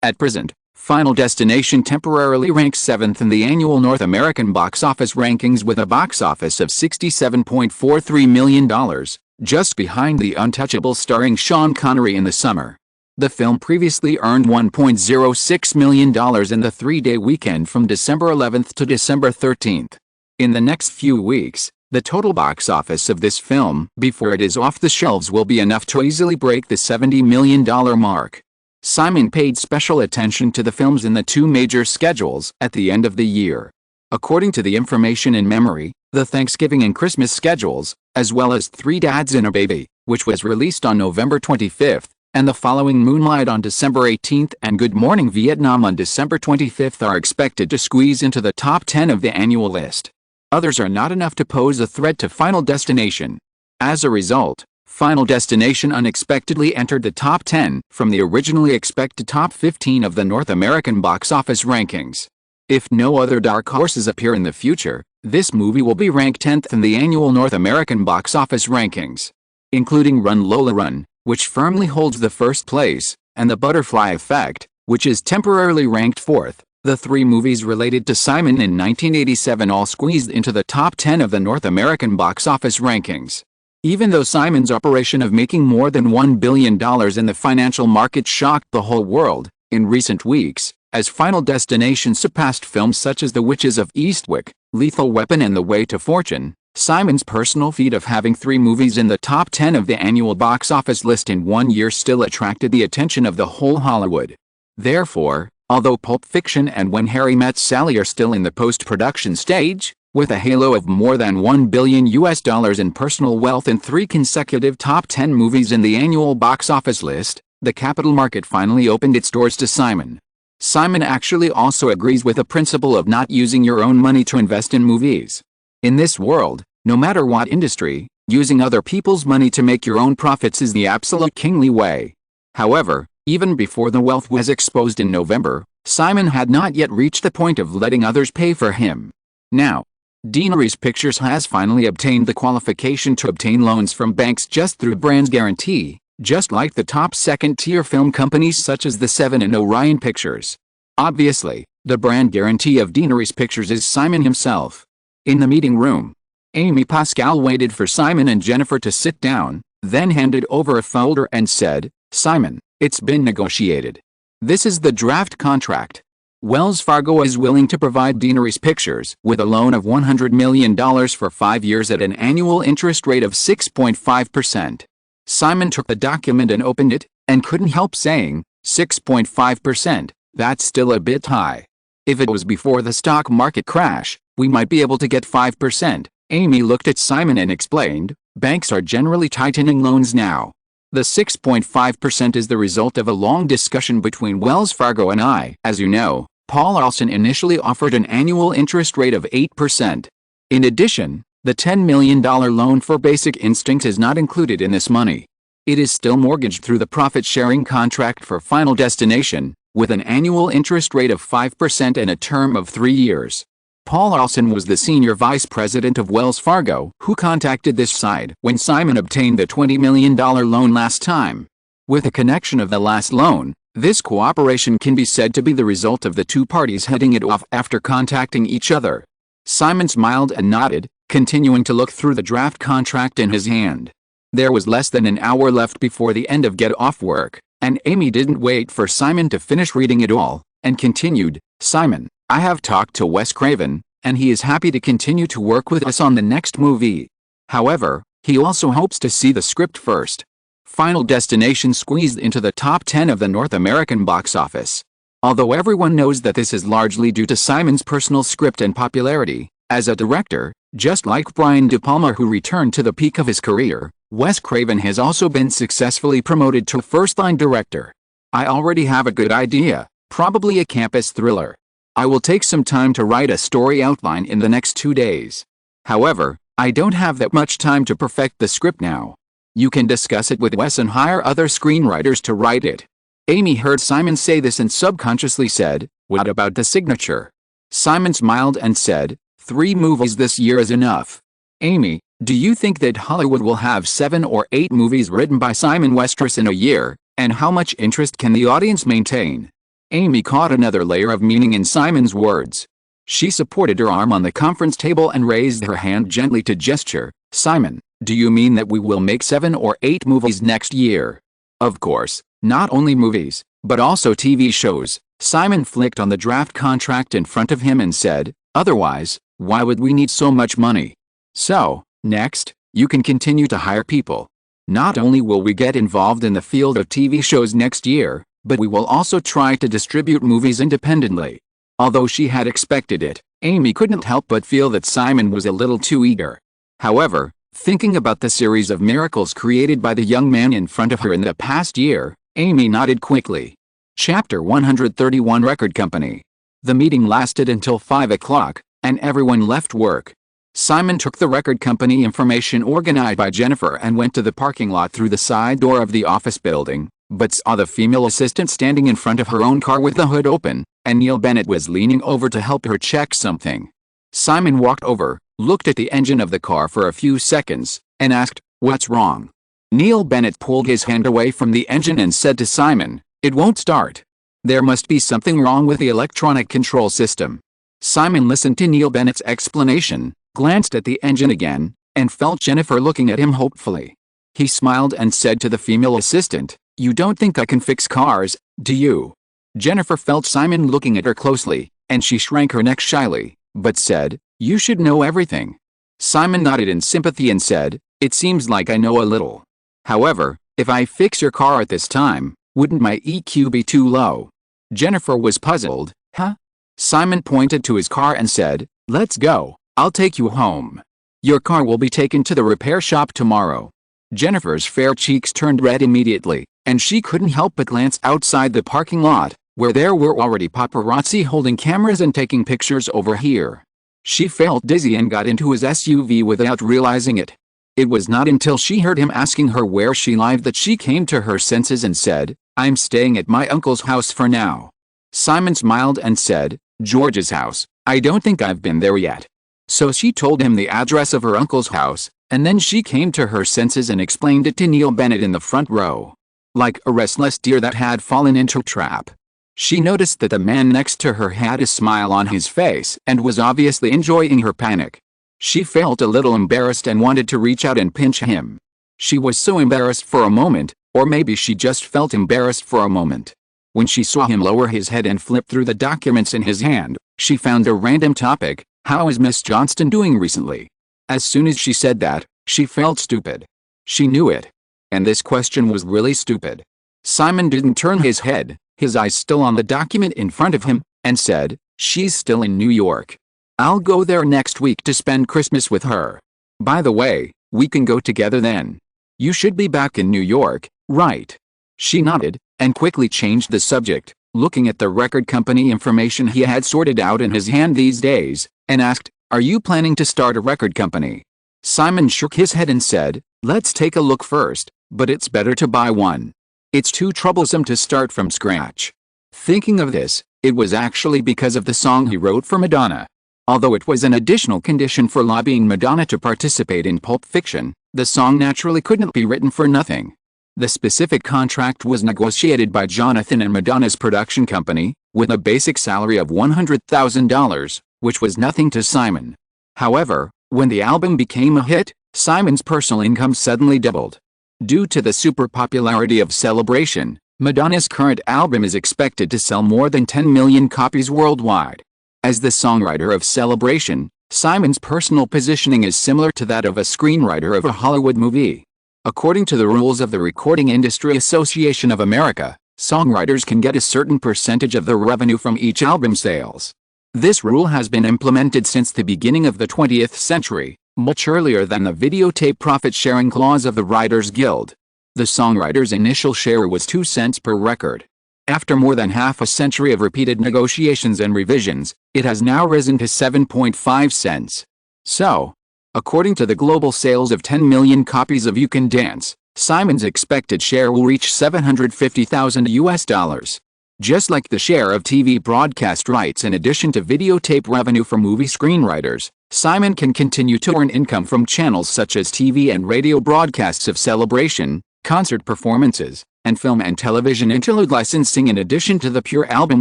At present, Final Destination temporarily ranks 7th in the annual North American box office rankings with a box office of $67.43 million, just behind The Untouchables starring Sean Connery in the summer. The film previously earned $1.06 million in the 3-day weekend from December 11th to December 13th. In the next few weeks, the total box office of this film, before it is off the shelves, will be enough to easily break the $70 million mark. Simon paid special attention to the films in the 2 major schedules at the end of the year. According to the information in memory, the Thanksgiving and Christmas schedules, as well as 3 Dads and a Baby, which was released on November 25th, and the following Moonlight on December 18th and Good Morning Vietnam on December 25th are expected to squeeze into the top 10 of the annual list. Others are not enough to pose a threat to Final Destination. As a result, Final Destination unexpectedly entered the top 10 from the originally expected top 15 of the North American box office rankings. If no other dark horses appear in the future, this movie will be ranked 10th in the annual North American box office rankings, including Run Lola Run, which firmly holds the first place, and The Butterfly Effect, which is temporarily ranked 4th. The 3 movies related to Simon in 1987 all squeezed into the top 10 of the North American box office rankings. Even though Simon's operation of making more than $1 billion in the financial market shocked the whole world, in recent weeks, As Final Destination surpassed films such as The Witches of Eastwick, Lethal Weapon and The Way to Fortune, Simon's personal feat of having 3 movies in the top 10 of the annual box office list in 1 year still attracted the attention of the whole Hollywood. Therefore, although Pulp Fiction and When Harry Met Sally are still in the post-production stage, with a halo of more than $1 billion in personal wealth and 3 consecutive top 10 movies in the annual box office list, the capital market finally opened its doors to Simon. Simon actually also agrees with the principle of not using your own money to invest in movies. In this world, no matter what industry, using other people's money to make your own profits is the absolute kingly way. However, even before the wealth was exposed in November, Simon had not yet reached the point of letting others pay for him. Now, Deaneries Pictures has finally obtained the qualification to obtain loans from banks just through brand's guarantee, just like the top second-tier film companies such as the Seven and Orion Pictures. Obviously, the brand guarantee of Deaneries Pictures is Simon himself. In the meeting room, Amy Pascal waited for Simon and Jennifer to sit down, then handed over a folder and said, "Simon, it's been negotiated. This is the draft contract. Wells Fargo is willing to provide Deaneries Pictures with a loan of $100 million for 5 years at an annual interest rate of 6.5%. Simon took the document and opened it, and couldn't help saying, 6.5%, that's still a bit high. If it was before the stock market crash, we might be able to get 5%. Amy looked at Simon and explained, banks are generally tightening loans now. The 6.5% is the result of a long discussion between Wells Fargo and I. As you know, Paul Olson initially offered an annual interest rate of 8%. In addition, the $10 million loan for Basic Instinct is not included in this money. It is still mortgaged through the profit-sharing contract for Final Destination, with an annual interest rate of 5% and a term of 3 years. Paul Olson was the senior vice president of Wells Fargo who contacted this side when Simon obtained the $20 million loan last time. With the connection of the last loan, this cooperation can be said to be the result of the 2 parties hitting it off after contacting each other. Simon smiled and nodded, continuing to look through the draft contract in his hand. There was less than an hour left before the end of Get Off Work, and Amy didn't wait for Simon to finish reading it all, and continued, "Simon, I have talked to Wes Craven, and he is happy to continue to work with us on the next movie. However, he also hopes to see the script first." Final Destination squeezed into the top 10 of the North American box office. Although everyone knows that this is largely due to Simon's personal script and popularity, as a director, just like Brian De Palma who returned to the peak of his career, Wes Craven has also been successfully promoted to first-line director. "I already have a good idea, probably a campus thriller. I will take some time to write a story outline in the next 2 days. However, I don't have that much time to perfect the script now. You can discuss it with Wes and hire other screenwriters to write it." Amy heard Simon say this and subconsciously said, "What about the signature?" Simon smiled and said, 3 movies this year is enough." "Amy, do you think that Hollywood will have 7 or 8 movies written by Simon Westeros in a year, and how much interest can the audience maintain?" Amy caught another layer of meaning in Simon's words. She supported her arm on the conference table and raised her hand gently to gesture, "Simon, do you mean that we will make 7 or 8 movies next year?" "Of course, not only movies, but also TV shows." Simon flicked on the draft contract in front of him and said, "Otherwise, why would we need so much money? So, next, you can continue to hire people. Not only will we get involved in the field of TV shows next year, but we will also try to distribute movies independently." Although she had expected it, Amy couldn't help but feel that Simon was a little too eager. However, thinking about the series of miracles created by the young man in front of her in the past year, Amy nodded quickly. Chapter 131 Record Company. The meeting lasted until 5 o'clock, and everyone left work. Simon took the record company information organized by Jennifer and went to the parking lot through the side door of the office building, but saw the female assistant standing in front of her own car with the hood open, and Neil Bennett was leaning over to help her check something. Simon walked over, looked at the engine of the car for a few seconds, and asked, "What's wrong?" Neil Bennett pulled his hand away from the engine and said to Simon, "It won't start. There must be something wrong with the electronic control system." Simon listened to Neil Bennett's explanation, glanced at the engine again, and felt Jennifer looking at him hopefully. He smiled and said to the female assistant, "You don't think I can fix cars, do you?" Jennifer felt Simon looking at her closely, and she shrank her neck shyly, but said, "You should know everything." Simon nodded in sympathy and said, "It seems like I know a little. However, if I fix your car at this time, wouldn't my EQ be too low?" Jennifer was puzzled. "Huh?" Simon pointed to his car and said, "Let's go, I'll take you home. Your car will be taken to the repair shop tomorrow." Jennifer's fair cheeks turned red immediately, and she couldn't help but glance outside the parking lot, where there were already paparazzi holding cameras and taking pictures over here. She felt dizzy and got into his SUV without realizing it. It was not until she heard him asking her where she lived that she came to her senses and said, "I'm staying at my uncle's house for now." Simon smiled and said, "George's house? I don't think I've been there yet." So she told him the address of her uncle's house, and then she came to her senses and explained it to Neil Bennett in the front row. Like a restless deer that had fallen into a trap. She noticed that the man next to her had a smile on his face and was obviously enjoying her panic. She felt a little embarrassed and wanted to reach out and pinch him. She was so embarrassed for a moment, or maybe she just felt embarrassed for a moment. When she saw him lower his head and flip through the documents in his hand, she found a random topic: "How is Miss Johnston doing recently?" As soon as she said that, she felt stupid. She knew it. And this question was really stupid. Simon didn't turn his head, his eyes still on the document in front of him, and said, "She's still in New York. I'll go there next week to spend Christmas with her. By the way, we can go together then. You should be back in New York, right?" She nodded, and quickly changed the subject, looking at the record company information he had sorted out in his hand these days, and asked, "Are you planning to start a record company?" Simon shook his head and said, "Let's take a look first, but it's better to buy one. It's too troublesome to start from scratch." Thinking of this, it was actually because of the song he wrote for Madonna. Although it was an additional condition for lobbying Madonna to participate in Pulp Fiction, the song naturally couldn't be written for nothing. The specific contract was negotiated by Jonathan and Madonna's production company, with a basic salary of $100,000, which was nothing to Simon. However, when the album became a hit, Simon's personal income suddenly doubled. Due to the super popularity of Celebration, Madonna's current album is expected to sell more than 10 million copies worldwide. As the songwriter of Celebration, Simon's personal positioning is similar to that of a screenwriter of a Hollywood movie. According to the rules of the Recording Industry Association of America, songwriters can get a certain percentage of the revenue from each album sales. This rule has been implemented since the beginning of the 20th century, much earlier than the videotape profit-sharing clause of the Writers Guild. The songwriter's initial share was 2 cents per record. After more than half a century of repeated negotiations and revisions, it has now risen to 7.5 cents. So, according to the global sales of 10 million copies of You Can Dance, Simon's expected share will reach $750,000. Just like the share of TV broadcast rights in addition to videotape revenue from movie screenwriters, Simon can continue to earn income from channels such as TV and radio broadcasts of Celebration, concert performances, and film and television interlude licensing in addition to the pure album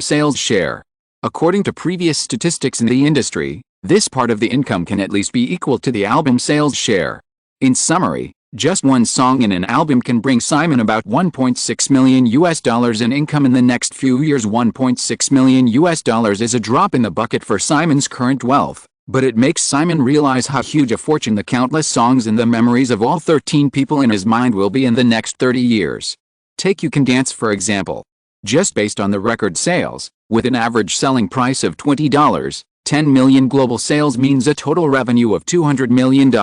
sales share. According to previous statistics in the industry, this part of the income can at least be equal to the album sales share. In summary, just one song in an album can bring Simon about $1.6 million in income in the next few years. $1.6 million is a drop in the bucket for Simon's current wealth, but it makes Simon realize how huge a fortune the countless songs in the memories of all 13 people in his mind will be in the next 30 years. Take You Can Dance for example. Just based on the record sales, with an average selling price of $20, 10 million global sales means a total revenue of $200 million.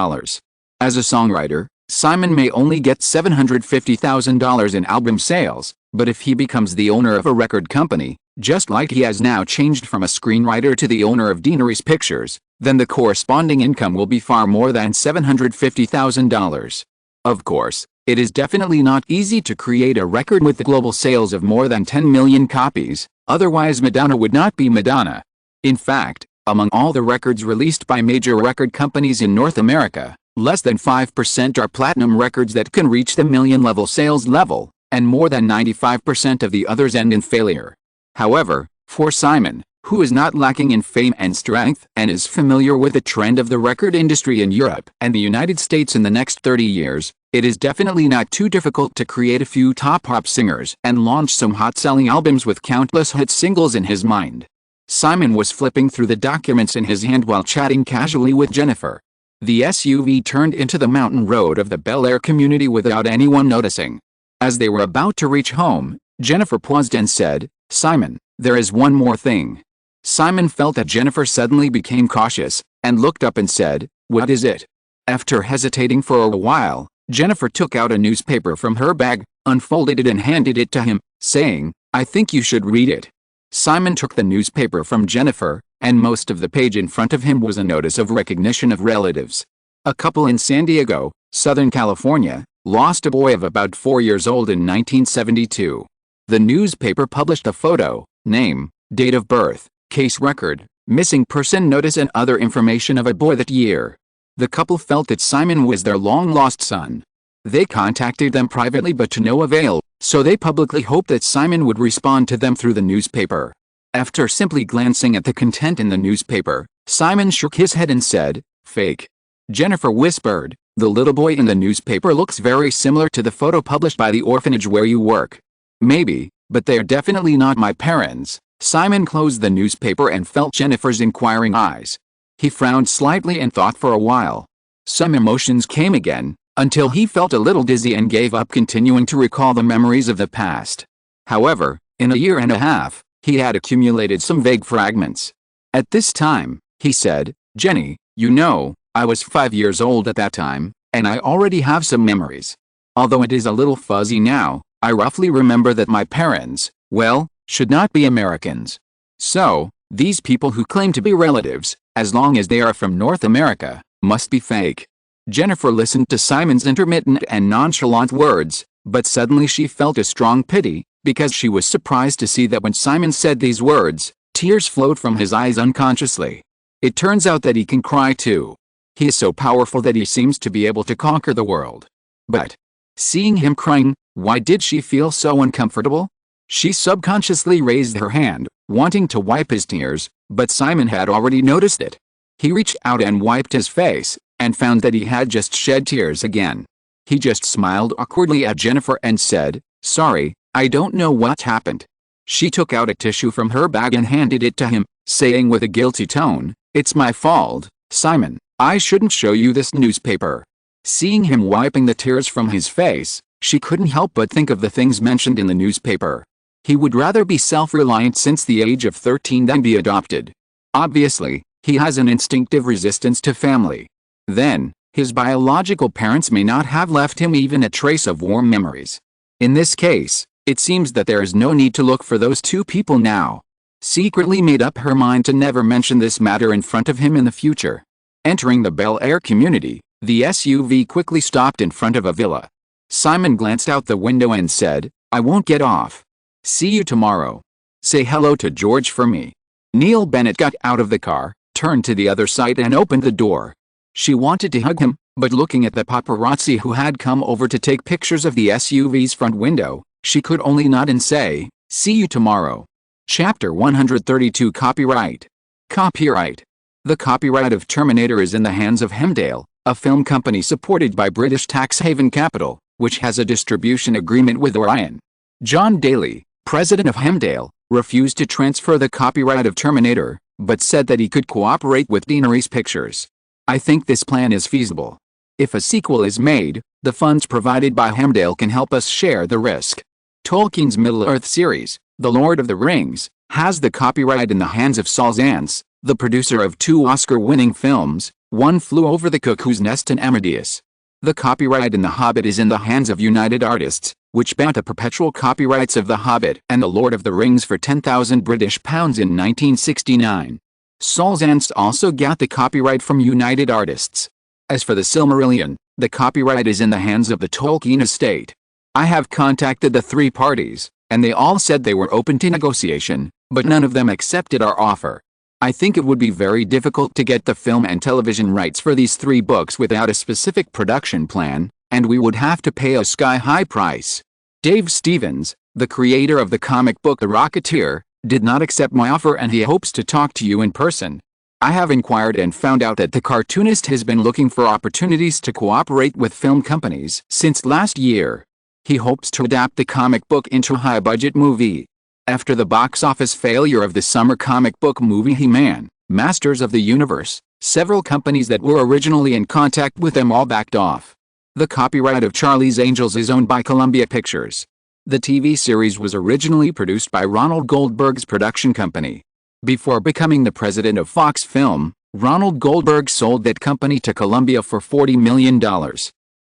As a songwriter, Simon may only get $750,000 in album sales, but if he becomes the owner of a record company, just like he has now changed from a screenwriter to the owner of Deanery's Pictures, then the corresponding income will be far more than $750,000. Of course, it is definitely not easy to create a record with the global sales of more than 10 million copies, otherwise Madonna would not be Madonna. In fact, among all the records released by major record companies in North America, less than 5% are platinum records that can reach the million-level sales level, and more than 95% of the others end in failure. However, for Simon, who is not lacking in fame and strength and is familiar with the trend of the record industry in Europe and the United States in the next 30 years, it is definitely not too difficult to create a few top pop singers and launch some hot-selling albums with countless hit singles in his mind. Simon was flipping through the documents in his hand while chatting casually with Jennifer. The SUV turned into the mountain road of the Bel Air community without anyone noticing. As they were about to reach home, Jennifer paused and said, "Simon, there is one more thing." Simon felt that Jennifer suddenly became cautious, and looked up and said, "What is it?" After hesitating for a while, Jennifer took out a newspaper from her bag, unfolded it and handed it to him, saying, "I think you should read it." Simon took the newspaper from Jennifer, and most of the page in front of him was a notice of recognition of relatives. A couple in San Diego, Southern California, lost a boy of about 4 years old in 1972. The newspaper published a photo, name, date of birth, case record, missing person notice and other information of a boy that year. The couple felt that Simon was their long-lost son. They contacted them privately but to no avail, so they publicly hoped that Simon would respond to them through the newspaper. After simply glancing at the content in the newspaper, Simon shook his head and said, "Fake." Jennifer whispered, "The little boy in the newspaper looks very similar to the photo published by the orphanage where you work." "Maybe, but they're definitely not my parents." Simon closed the newspaper and felt Jennifer's inquiring eyes. He frowned slightly and thought for a while. Some emotions came again, until he felt a little dizzy and gave up continuing to recall the memories of the past. However, in a year and a half, he had accumulated some vague fragments. At this time, he said, "Jenny, you know, I was 5 years old at that time, and I already have some memories. Although it is a little fuzzy now, I roughly remember that my parents, well, should not be Americans. So, these people who claim to be relatives, as long as they are from North America, must be fake." Jennifer listened to Simon's intermittent and nonchalant words, but suddenly she felt a strong pity, because she was surprised to see that when Simon said these words, tears flowed from his eyes unconsciously. It turns out that he can cry too. He is so powerful that he seems to be able to conquer the world. But, seeing him crying, why did she feel so uncomfortable? She subconsciously raised her hand, wanting to wipe his tears, but Simon had already noticed it. He reached out and wiped his face, and found that he had just shed tears again. He just smiled awkwardly at Jennifer and said, "Sorry, I don't know what happened." She took out a tissue from her bag and handed it to him, saying with a guilty tone, "It's my fault, Simon, I shouldn't show you this newspaper." Seeing him wiping the tears from his face, she couldn't help but think of the things mentioned in the newspaper. He would rather be self-reliant since the age of 13 than be adopted. Obviously, he has an instinctive resistance to family. Then, his biological parents may not have left him even a trace of warm memories. In this case, it seems that there is no need to look for those two people now. Secretly made up her mind to never mention this matter in front of him in the future. Entering the Bel Air community, the SUV quickly stopped in front of a villa. Simon glanced out the window and said, "I won't get off. See you tomorrow. Say hello to George for me." Neil Bennett got out of the car, turned to the other side and opened the door. She wanted to hug him, but looking at the paparazzi who had come over to take pictures of the SUV's front window, she could only nod and say, "See you tomorrow." Chapter 132 Copyright. Copyright. The copyright of Terminator is in the hands of Hemdale, a film company supported by British tax haven capital, which has a distribution agreement with Orion. John Daly, president of Hemdale, refused to transfer the copyright of Terminator, but said that he could cooperate with Deanery's Pictures. "I think this plan is feasible. If a sequel is made, the funds provided by Hemdale can help us share the risk." Tolkien's Middle-earth series, The Lord of the Rings, has the copyright in the hands of Saul Zaentz, the producer of 2 Oscar-winning films, One Flew Over the Cuckoo's Nest and Amadeus. The copyright in The Hobbit is in the hands of United Artists, which bought the perpetual copyrights of The Hobbit and The Lord of the Rings for £10,000 in 1969. Saul Zaentz also got the copyright from United Artists. As for the Silmarillion, the copyright is in the hands of the Tolkien estate. I have contacted the 3 parties, and they all said they were open to negotiation, but none of them accepted our offer. I think it would be very difficult to get the film and television rights for these 3 books without a specific production plan, and we would have to pay a sky-high price. Dave Stevens, the creator of the comic book The Rocketeer, did not accept my offer and he hopes to talk to you in person. I have inquired and found out that the cartoonist has been looking for opportunities to cooperate with film companies since last year. He hopes to adapt the comic book into a high-budget movie. After the box office failure of the summer comic book movie He-Man, Masters of the Universe, several companies that were originally in contact with them all backed off. The copyright of Charlie's Angels is owned by Columbia Pictures. The TV series was originally produced by Ronald Goldberg's production company. Before becoming the president of Fox Film, Ronald Goldberg sold that company to Columbia for $40 million.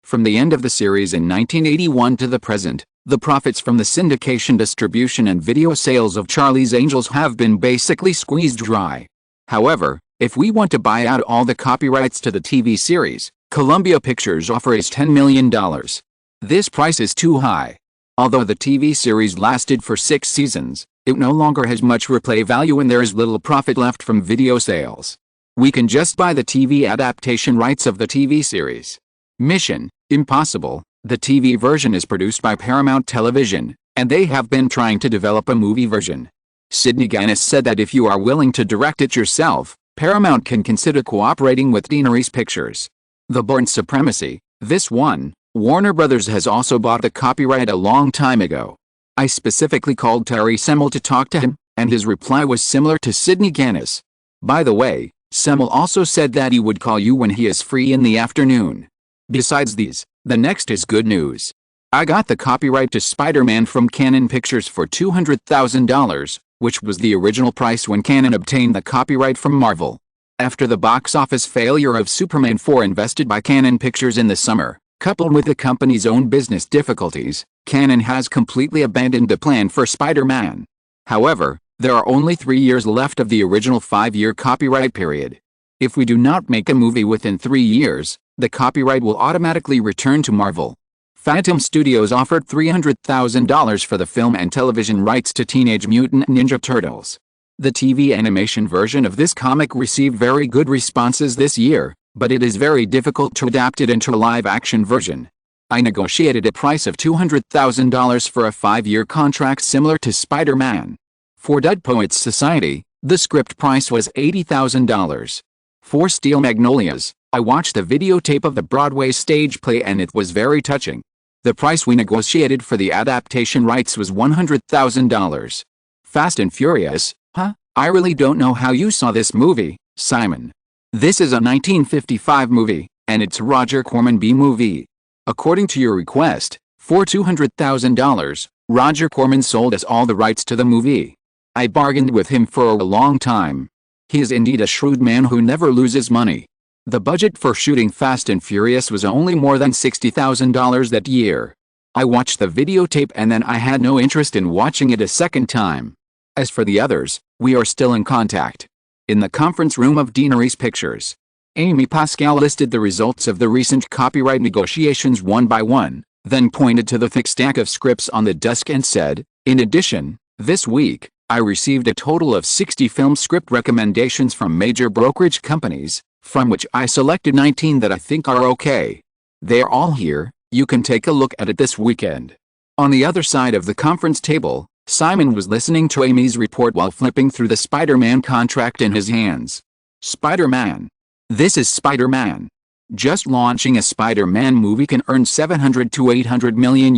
From the end of the series in 1981 to the present, the profits from the syndication, distribution and video sales of Charlie's Angels have been basically squeezed dry. However, if we want to buy out all the copyrights to the TV series, Columbia Pictures offers $10 million. This price is too high. Although the TV series lasted for 6 seasons, it no longer has much replay value and there is little profit left from video sales. We can just buy the TV adaptation rights of the TV series. Mission Impossible, the TV version is produced by Paramount Television, and they have been trying to develop a movie version. Sidney Gannis said that if you are willing to direct it yourself, Paramount can consider cooperating with Daenerys Pictures. The Bourne Supremacy, this one, Warner Brothers has also bought the copyright a long time ago. I specifically called Terry Semel to talk to him, and his reply was similar to Sidney Gannis. By the way, Semel also said that he would call you when he is free in the afternoon. Besides these, the next is good news. I got the copyright to Spider-Man from Canon Pictures for $200,000, which was the original price when Canon obtained the copyright from Marvel. After the box office failure of Superman 4 invested by Canon Pictures in the summer, coupled with the company's own business difficulties, Canon has completely abandoned the plan for Spider-Man. However, there are only 3 years left of the original 5-year copyright period. If we do not make a movie within 3 years, the copyright will automatically return to Marvel. Phantom Studios offered $300,000 for the film and television rights to Teenage Mutant Ninja Turtles. The TV animation version of this comic received very good responses this year, but it is very difficult to adapt it into a live-action version. I negotiated a price of $200,000 for a 5-year contract similar to Spider-Man. For Dead Poets Society, the script price was $80,000. For Steel Magnolias, I watched the videotape of the Broadway stage play and it was very touching. The price we negotiated for the adaptation rights was $100,000. Fast and Furious, huh? I really don't know how you saw this movie, Simon. This is a 1955 movie, and it's a Roger Corman B-movie. According to your request, for $200,000, Roger Corman sold us all the rights to the movie. I bargained with him for a long time. He is indeed a shrewd man who never loses money. The budget for shooting Fast and Furious was only more than $60,000 that year. I watched the videotape and then I had no interest in watching it a second time. As for the others, we are still in contact. In the conference room of Daenerys Pictures, Amy Pascal listed the results of the recent copyright negotiations one by one, then pointed to the thick stack of scripts on the desk and said, "In addition, this week, I received a total of 60 film script recommendations from major brokerage companies, from which I selected 19 that I think are okay. They are all here, you can take a look at it this weekend." On the other side of the conference table, Simon was listening to Amy's report while flipping through the Spider-Man contract in his hands. Spider-Man. This is Spider-Man. Just launching a Spider-Man movie can earn $700 to $800 million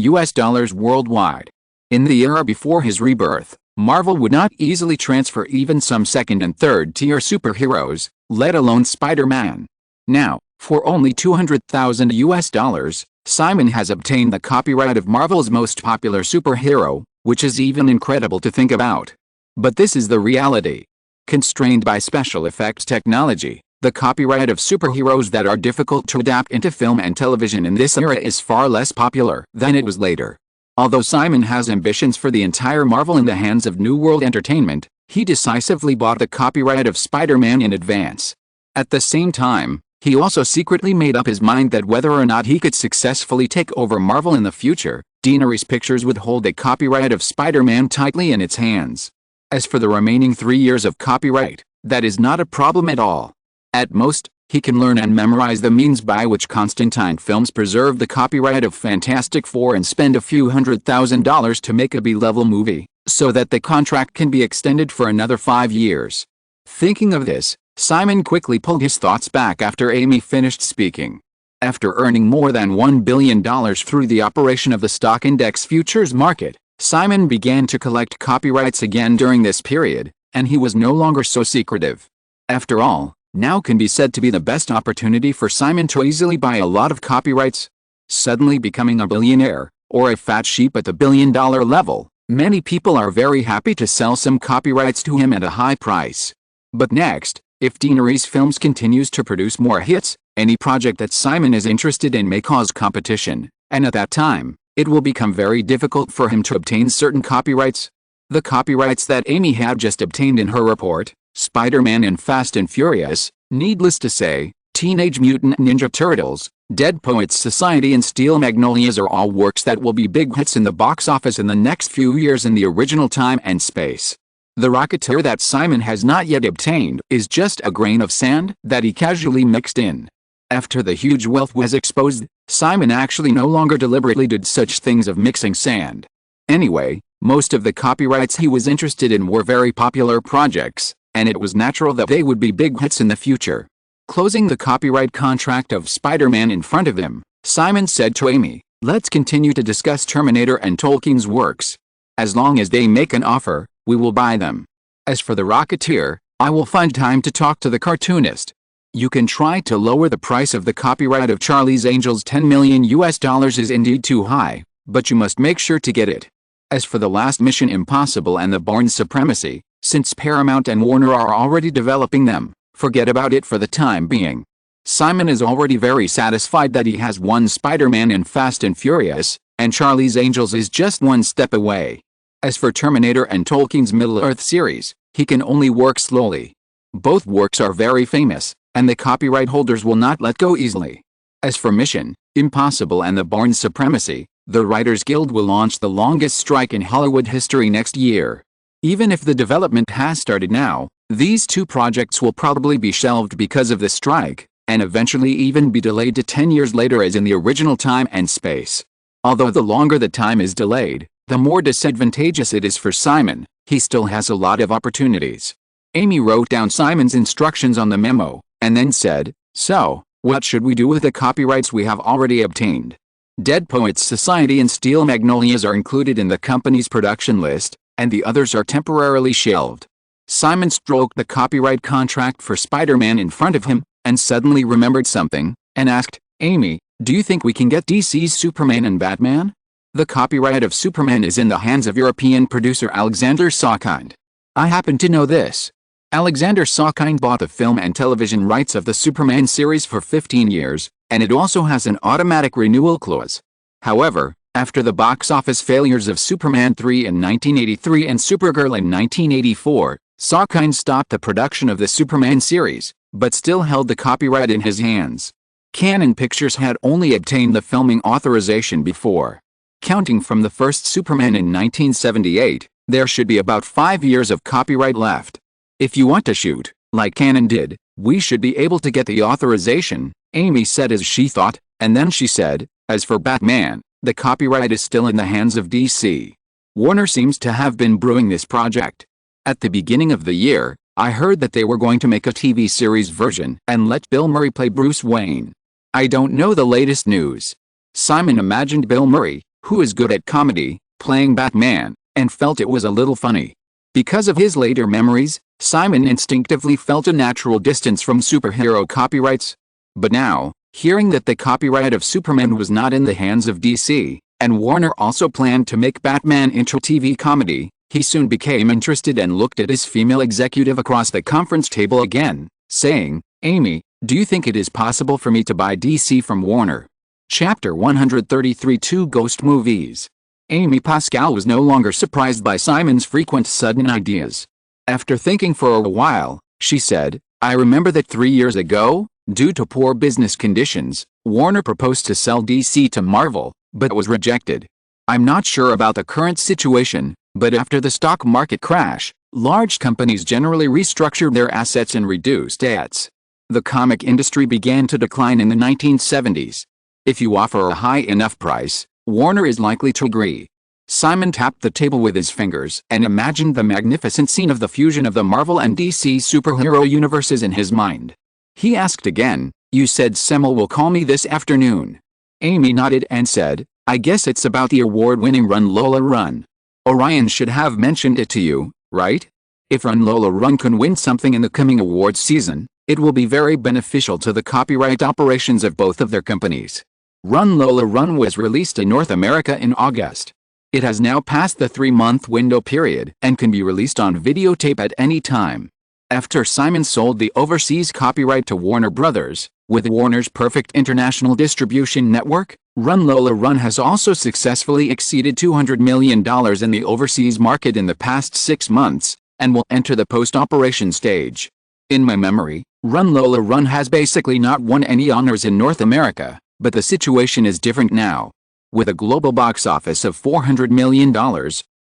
worldwide. In the era before his rebirth, Marvel would not easily transfer even some second and third tier superheroes, let alone Spider-Man. Now, for only $200,000, Simon has obtained the copyright of Marvel's most popular superhero, which is even incredible to think about. But this is the reality. Constrained by special effects technology, the copyright of superheroes that are difficult to adapt into film and television in this era is far less popular than it was later. Although Simon has ambitions for the entire Marvel in the hands of New World Entertainment, he decisively bought the copyright of Spider-Man in advance. At the same time, he also secretly made up his mind that whether or not he could successfully take over Marvel in the future, Daenerys Pictures would hold a copyright of Spider-Man tightly in its hands. As for the remaining 3 years of copyright, that is not a problem at all. At most, he can learn and memorize the means by which Constantine Films preserve the copyright of Fantastic Four and spend a few $100,000 to make a B-level movie, so that the contract can be extended for another 5 years. Thinking of this, Simon quickly pulled his thoughts back after Amy finished speaking. After earning more than $1 billion through the operation of the stock index futures market, Simon began to collect copyrights again during this period, and he was no longer so secretive. After all, now can be said to be the best opportunity for Simon to easily buy a lot of copyrights. Suddenly becoming a billionaire, or a fat sheep at the billion-dollar level, many people are very happy to sell some copyrights to him at a high price. But next, if Deanery's Films continues to produce more hits, any project that Simon is interested in may cause competition, and at that time, it will become very difficult for him to obtain certain copyrights. The copyrights that Amy had just obtained in her report, Spider-Man and Fast and Furious, needless to say, Teenage Mutant Ninja Turtles, Dead Poets Society and Steel Magnolias are all works that will be big hits in the box office in the next few years in the original time and space. The Rocketeer that Simon has not yet obtained is just a grain of sand that he casually mixed in. After the huge wealth was exposed, Simon actually no longer deliberately did such things of mixing sand. Anyway, most of the copyrights he was interested in were very popular projects, and it was natural that they would be big hits in the future. Closing the copyright contract of Spider-Man in front of him, Simon said to Amy, "Let's continue to discuss Terminator and Tolkien's works. As long as they make an offer, we will buy them. As for the Rocketeer, I will find time to talk to the cartoonist. You can try to lower the price of the copyright of Charlie's Angels. $10 million is indeed too high, but you must make sure to get it. As for the last Mission Impossible and the Bourne Supremacy, since Paramount and Warner are already developing them, forget about it for the time being." Simon is already very satisfied that he has one Spider-Man in Fast and Furious, and Charlie's Angels is just one step away. As for Terminator and Tolkien's Middle-earth series, he can only work slowly. Both works are very famous, and the copyright holders will not let go easily. As for Mission Impossible and the Bourne Supremacy, the Writers Guild will launch the longest strike in Hollywood history next year. Even if the development has started now, these two projects will probably be shelved because of the strike, and eventually even be delayed to 10 years later as in the original time and space. Although the longer the time is delayed, the more disadvantageous it is for Simon, he still has a lot of opportunities. Amy wrote down Simon's instructions on the memo, and then said, "So, what should we do with the copyrights we have already obtained?" Dead Poets Society and Steel Magnolias are included in the company's production list, and the others are temporarily shelved. Simon stroked the copyright contract for Spider-Man in front of him, and suddenly remembered something, and asked, "Amy, do you think we can get DC's Superman and Batman? The copyright of Superman is in the hands of European producer Alexander Saukind. I happen to know this. Alexander Saukind bought the film and television rights of the Superman series for 15 years, and it also has an automatic renewal clause. However, after the box office failures of Superman 3 in 1983 and Supergirl in 1984, Saukind stopped the production of the Superman series, but still held the copyright in his hands. Canon Pictures had only obtained the filming authorization before. Counting from the first Superman in 1978, there should be about 5 years of copyright left. If you want to shoot, like Canon did, we should be able to get the authorization, Amy said as she thought, and then she said, as for Batman, the copyright is still in the hands of DC. Warner seems to have been brewing this project. At the beginning of the year, I heard that they were going to make a TV series version and let Bill Murray play Bruce Wayne. I don't know the latest news. Simon imagined Bill Murray, who is good at comedy, playing Batman, and felt it was a little funny. Because of his later memories, Simon instinctively felt a natural distance from superhero copyrights. But now, hearing that the copyright of Superman was not in the hands of DC, and Warner also planned to make Batman into a TV comedy, he soon became interested and looked at his female executive across the conference table again, saying, "Amy, do you think it is possible for me to buy DC from Warner?" Chapter 133 Two Ghost Movies. Amy Pascal was no longer surprised by Simon's frequent sudden ideas. After thinking for a while, she said, "I remember that 3 years ago, due to poor business conditions, Warner proposed to sell DC to Marvel, but was rejected. I'm not sure about the current situation, but after the stock market crash, large companies generally restructured their assets and reduced debts. The comic industry began to decline in the 1970s. If you offer a high enough price, Warner is likely to agree." Simon tapped the table with his fingers and imagined the magnificent scene of the fusion of the Marvel and DC superhero universes in his mind. He asked again, "You said Semmel will call me this afternoon?" Amy nodded and said, "I guess it's about the award-winning Run Lola Run. Orion should have mentioned it to you, right? If Run Lola Run can win something in the coming awards season, it will be very beneficial to the copyright operations of both of their companies." Run Lola Run was released in North America in August. It has now passed the 3-month window period and can be released on videotape at any time. After Simon sold the overseas copyright to Warner Brothers, with Warner's perfect international distribution network, Run Lola Run has also successfully exceeded $200 million in the overseas market in the past 6 months, and will enter the post-operation stage. In my memory, Run Lola Run has basically not won any honors in North America, but the situation is different now. With a global box office of $400 million,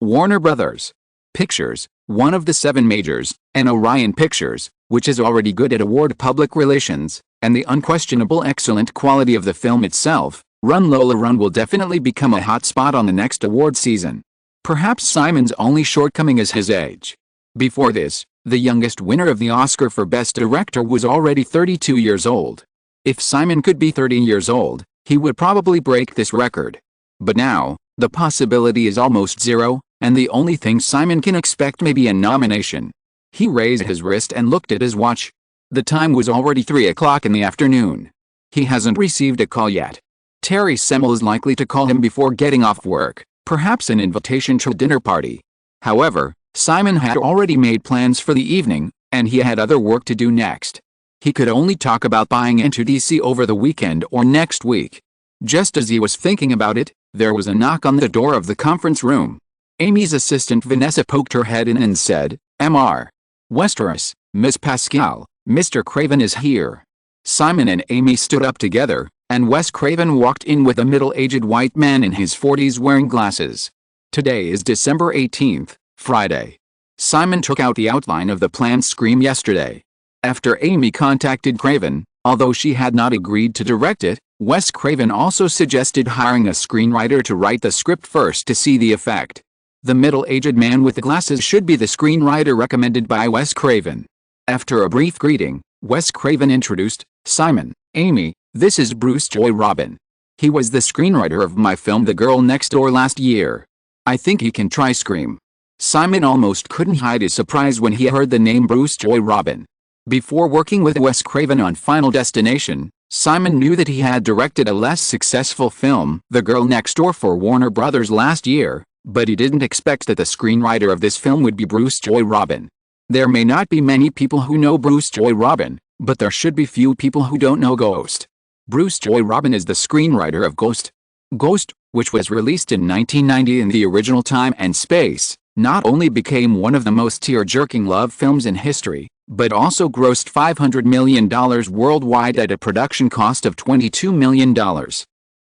Warner Brothers. Pictures, one of the 7 majors, and Orion Pictures, which is already good at award public relations, and the unquestionable excellent quality of the film itself, Run Lola Run will definitely become a hot spot on the next award season. Perhaps Simon's only shortcoming is his age. Before this, the youngest winner of the Oscar for Best Director was already 32 years old. If Simon could be 30 years old, he would probably break this record. But now, the possibility is almost zero, and the only thing Simon can expect may be a nomination. He raised his wrist and looked at his watch. The time was already 3 o'clock in the afternoon. He hasn't received a call yet. Terry Semmel is likely to call him before getting off work, perhaps an invitation to a dinner party. However, Simon had already made plans for the evening, and he had other work to do next. He could only talk about buying into DC over the weekend or next week. Just as he was thinking about it, there was a knock on the door of the conference room. Amy's assistant Vanessa poked her head in and said, "Mr. Westeros, Miss Pascal, Mr. Craven is here." Simon and Amy stood up together, and Wes Craven walked in with a middle-aged white man in his 40s wearing glasses. Today is December 18th, Friday. Simon took out the outline of the planned scream yesterday. After Amy contacted Craven, although she had not agreed to direct it, Wes Craven also suggested hiring a screenwriter to write the script first to see the effect. The middle-aged man with the glasses should be the screenwriter recommended by Wes Craven. After a brief greeting, Wes Craven introduced, "Simon, Amy, this is Bruce Joy Robin. He was the screenwriter of my film The Girl Next Door last year. I think he can try Scream." Simon almost couldn't hide his surprise when he heard the name Bruce Joy Robin. Before working with Wes Craven on Final Destination, Simon knew that he had directed a less successful film, The Girl Next Door, for Warner Brothers last year, but he didn't expect that the screenwriter of this film would be Bruce Joy Robin. There may not be many people who know Bruce Joy Robin, but there should be few people who don't know Ghost. Bruce Joy Robin is the screenwriter of Ghost. Ghost, which was released in 1990 in the original time and space, not only became one of the most tear-jerking love films in history, but also grossed $500 million worldwide at a production cost of $22 million.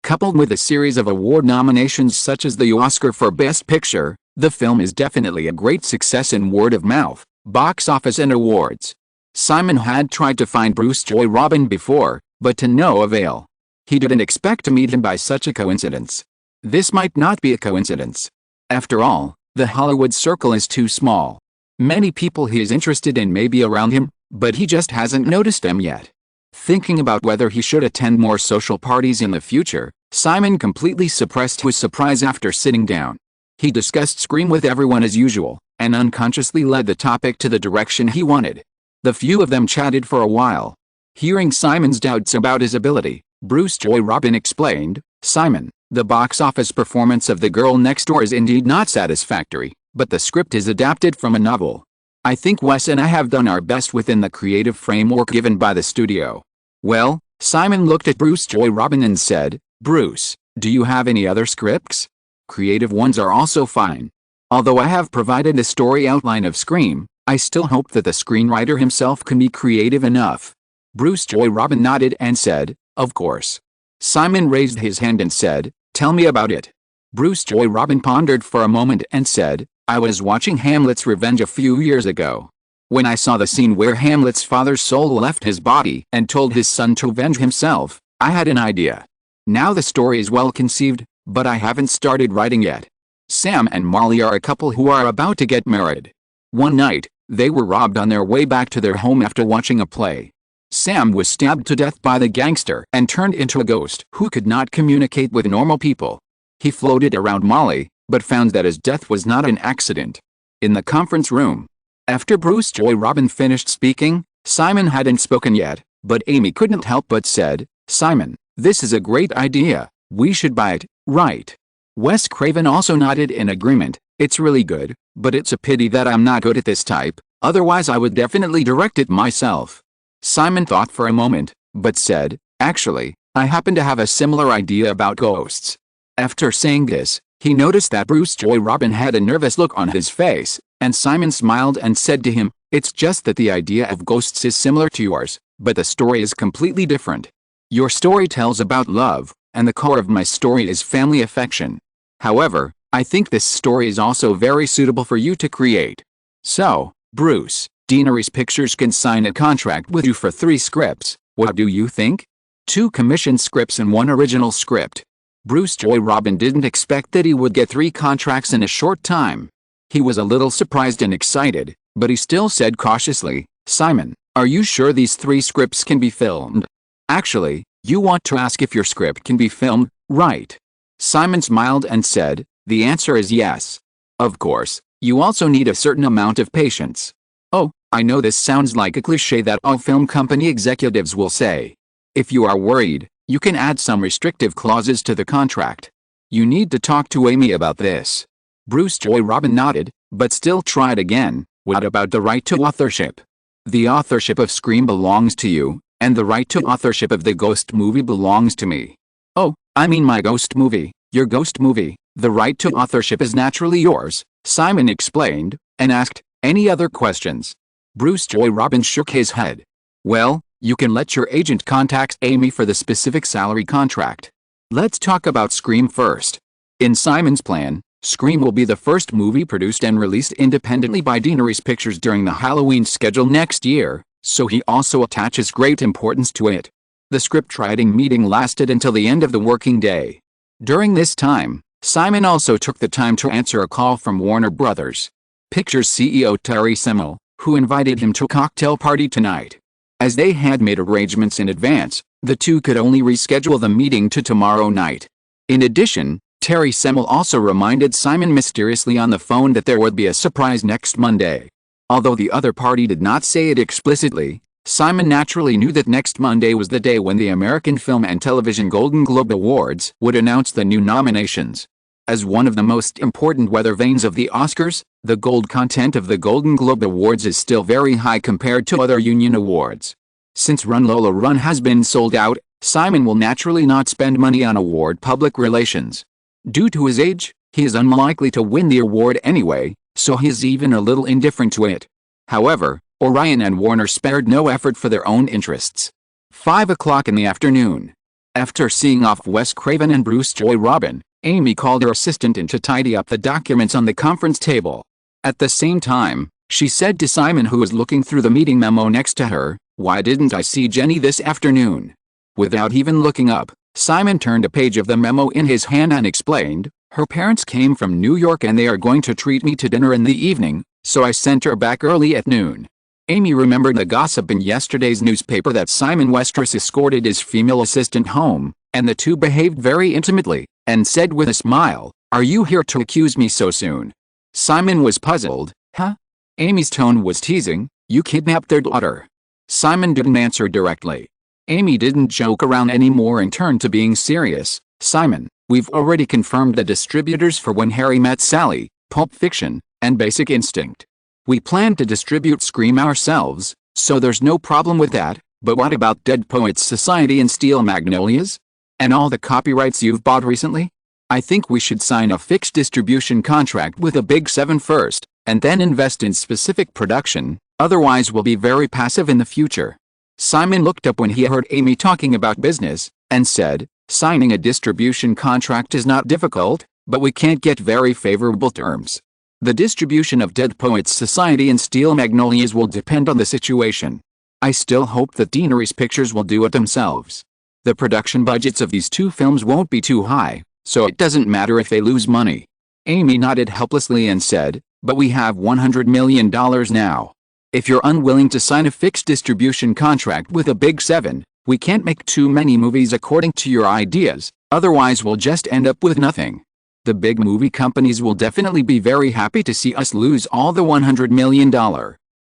Coupled with a series of award nominations such as the Oscar for Best Picture, the film is definitely a great success in word of mouth, box office and awards. Simon had tried to find Bruce Joy Robin before, but to no avail. He didn't expect to meet him by such a coincidence. This might not be a coincidence. After all, the Hollywood circle is too small. Many people he is interested in may be around him, but he just hasn't noticed them yet. Thinking about whether he should attend more social parties in the future, Simon completely suppressed his surprise after sitting down. He discussed Scream with everyone as usual, and unconsciously led the topic to the direction he wanted. The few of them chatted for a while. Hearing Simon's doubts about his ability, Bruce Joy Robin explained, "Simon, the box office performance of The Girl Next Door is indeed not satisfactory, but the script is adapted from a novel. I think Wes and I have done our best within the creative framework given by the studio." Well, Simon looked at Bruce Joy Robin and said, "Bruce, do you have any other scripts? Creative ones are also fine. Although I have provided the story outline of Scream, I still hope that the screenwriter himself can be creative enough." Bruce Joy Robin nodded and said, "Of course." Simon raised his hand and said, "Tell me about it." Bruce Joy Robin pondered for a moment and said, "I was watching Hamlet's Revenge a few years ago. When I saw the scene where Hamlet's father's soul left his body and told his son to avenge himself, I had an idea. Now the story is well conceived, but I haven't started writing yet. Sam and Molly are a couple who are about to get married. One night, they were robbed on their way back to their home after watching a play. Sam was stabbed to death by the gangster and turned into a ghost who could not communicate with normal people. He floated around Molly, but found that his death was not an accident. In the conference room, after Bruce Joy Robin finished speaking, Simon hadn't spoken yet, but Amy couldn't help but said, "Simon, this is a great idea. We should buy it, right?" Wes Craven also nodded in agreement. "It's really good, but it's a pity that I'm not good at this type, otherwise I would definitely direct it myself." Simon thought for a moment, but said, "Actually, I happen to have a similar idea about ghosts." After saying this, he noticed that Bruce Joy Robin had a nervous look on his face, and Simon smiled and said to him, "It's just that the idea of ghosts is similar to yours, but the story is completely different. Your story tells about love, and the core of my story is family affection. However, I think this story is also very suitable for you to create. So, Bruce, Deanery's Pictures can sign a contract with you for 3 scripts. What do you think? 2 commissioned scripts and 1 original script." Bruce Joy Robin didn't expect that he would get 3 contracts in a short time. He was a little surprised and excited, but he still said cautiously, "Simon, are you sure these 3 scripts can be filmed? Actually, you want to ask if your script can be filmed, right?" Simon smiled and said, "The answer is yes. Of course, you also need a certain amount of patience. Oh, I know this sounds like a cliché that all film company executives will say. If you are worried, you can add some restrictive clauses to the contract. You need to talk to Amy about this." Bruce Joy Robin nodded, but still tried again. "What about the right to authorship? The authorship of Scream belongs to you, and the right to authorship of the Ghost movie belongs to me." "Oh, I mean my Ghost movie, your Ghost movie, the right to authorship is naturally yours," Simon explained, and asked, "Any other questions?" Bruce Joy Robin shook his head. "Well, you can let your agent contact Amy for the specific salary contract. Let's talk about Scream first. In Simon's plan, Scream will be the first movie produced and released independently by Deanery's Pictures during the Halloween schedule next year, so he also attaches great importance to it. The scriptwriting meeting lasted until the end of the working day. During this time, Simon also took the time to answer a call from Warner Brothers Pictures CEO Terry Semel, who invited him to a cocktail party tonight. As they had made arrangements in advance, the two could only reschedule the meeting to tomorrow night. In addition, Terry Semel also reminded Simon mysteriously on the phone that there would be a surprise next Monday. Although the other party did not say it explicitly, Simon naturally knew that next Monday was the day when the American Film and Television Golden Globe Awards would announce the new nominations. As one of the most important weather vanes of the Oscars, the gold content of the Golden Globe Awards is still very high compared to other union awards. Since Lola Run has been sold out, Simon will naturally not spend money on award public relations. Due to his age, he is unlikely to win the award anyway, so he is even a little indifferent to it. However, Orion and Warner spared no effort for their own interests. 5 o'clock in the afternoon. After seeing off Wes Craven and Bruce Joy Robin, Amy called her assistant in to tidy up the documents on the conference table. At the same time, she said to Simon, who was looking through the meeting memo next to her, "Why didn't I see Jenny this afternoon?" Without even looking up, Simon turned a page of the memo in his hand and explained, "Her parents came from New York and they are going to treat me to dinner in the evening, so I sent her back early at noon." Amy remembered the gossip in yesterday's newspaper that Simon Westeros escorted his female assistant home, and the two behaved very intimately, and said with a smile, "Are you here to accuse me so soon?" Simon was puzzled. "Huh?" Amy's tone was teasing. "You kidnapped their daughter." Simon didn't answer directly. Amy didn't joke around anymore and turned to being serious. "Simon, we've already confirmed the distributors for When Harry Met Sally, Pulp Fiction, and Basic Instinct. We plan to distribute Scream ourselves, so there's no problem with that, but what about Dead Poets Society and Steel Magnolias? And all the copyrights you've bought recently? I think we should sign a fixed distribution contract with the Big Seven first, and then invest in specific production, otherwise we'll be very passive in the future." Simon looked up when he heard Amy talking about business, and said, "Signing a distribution contract is not difficult, but we can't get very favorable terms. The distribution of Dead Poets Society and Steel Magnolias will depend on the situation. I still hope that Deanery's Pictures will do it themselves. The production budgets of these 2 films won't be too high, so it doesn't matter if they lose money. Amy nodded helplessly and said, "But we have $100 million now. If you're unwilling to sign a fixed distribution contract with a Big Seven, we can't make too many movies according to your ideas, otherwise we'll just end up with nothing. The big movie companies will definitely be very happy to see us lose all the $100 million.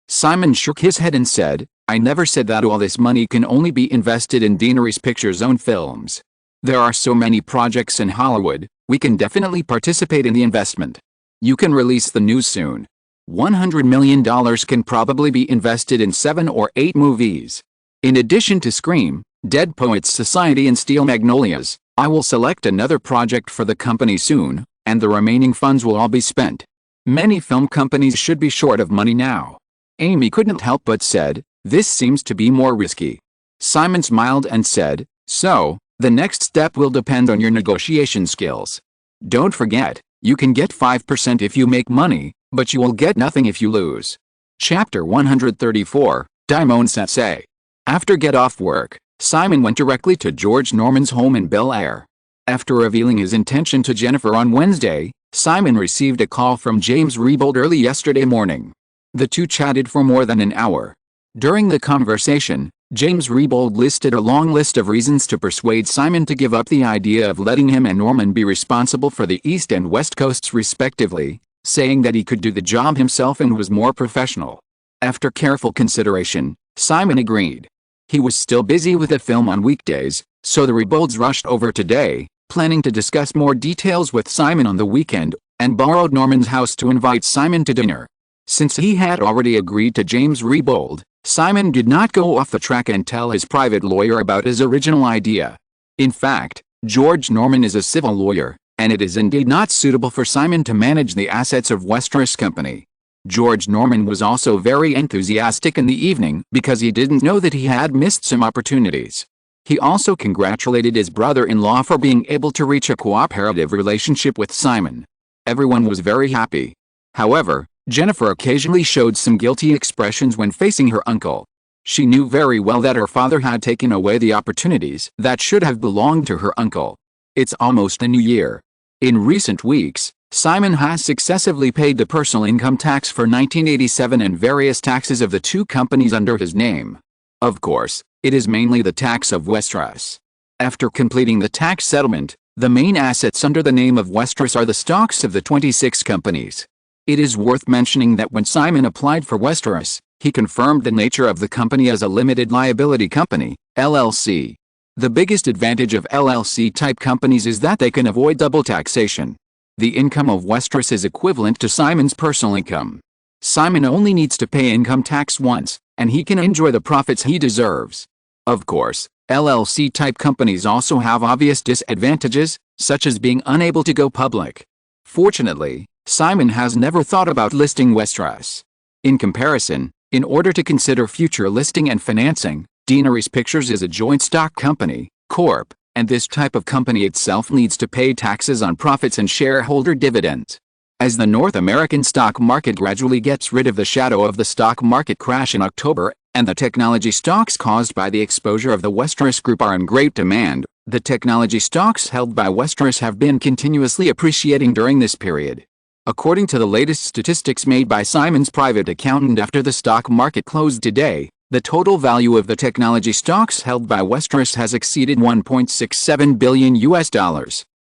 Simon shook his head and said, "I never said that all this money can only be invested in Deaneries Pictures' own films. There are so many projects in Hollywood, we can definitely participate in the investment. You can release the news soon. $100 million can probably be invested in 7 or 8 movies. In addition to Scream, Dead Poets Society and Steel Magnolias, I will select another project for the company soon, and the remaining funds will all be spent. Many film companies should be short of money now." Amy couldn't help but said, "This seems to be more risky." Simon smiled and said, "So, the next step will depend on your negotiation skills. Don't forget, you can get 5% if you make money, but you will get nothing if you lose." Chapter 134, Daimon Sensei. After get off work, Simon went directly to George Norman's home in Bel Air. After revealing his intention to Jennifer on Wednesday, Simon received a call from James Rebold early yesterday morning. The two chatted for more than an hour. During the conversation, James Rebold listed a long list of reasons to persuade Simon to give up the idea of letting him and Norman be responsible for the East and West Coasts respectively, saying that he could do the job himself and was more professional. After careful consideration, Simon agreed. He was still busy with the film on weekdays, so the Rebolds rushed over today, planning to discuss more details with Simon on the weekend, and borrowed Norman's house to invite Simon to dinner. Since he had already agreed to James Rebold, Simon did not go off the track and tell his private lawyer about his original idea. In fact, George Norman is a civil lawyer, and it is indeed not suitable for Simon to manage the assets of Westeros Company. George Norman was also very enthusiastic in the evening because he didn't know that he had missed some opportunities. He also congratulated his brother-in-law for being able to reach a cooperative relationship with Simon. Everyone was very happy. However, Jennifer occasionally showed some guilty expressions when facing her uncle. She knew very well that her father had taken away the opportunities that should have belonged to her uncle. It's almost a new year. In recent weeks, Simon has successively paid the personal income tax for 1987 and various taxes of the two companies under his name. Of course, it is mainly the tax of Westeros. After completing the tax settlement, the main assets under the name of Westeros are the stocks of the 26 companies. It is worth mentioning that when Simon applied for Westeros, he confirmed the nature of the company as a limited liability company, LLC. The biggest advantage of LLC-type companies is that they can avoid double taxation. The income of Westeros is equivalent to Simon's personal income. Simon only needs to pay income tax once, and he can enjoy the profits he deserves. Of course, LLC-type companies also have obvious disadvantages, such as being unable to go public. Fortunately, Simon has never thought about listing Westeros. In comparison, in order to consider future listing and financing, Deaneries Pictures is a joint stock company, Corp., and this type of company itself needs to pay taxes on profits and shareholder dividends. As the North American stock market gradually gets rid of the shadow of the stock market crash in October, and the technology stocks caused by the exposure of the Westeros Group are in great demand, the technology stocks held by Westeros have been continuously appreciating during this period. According to the latest statistics made by Simon's private accountant after the stock market closed today, the total value of the technology stocks held by Westeros has exceeded $1.67 billion.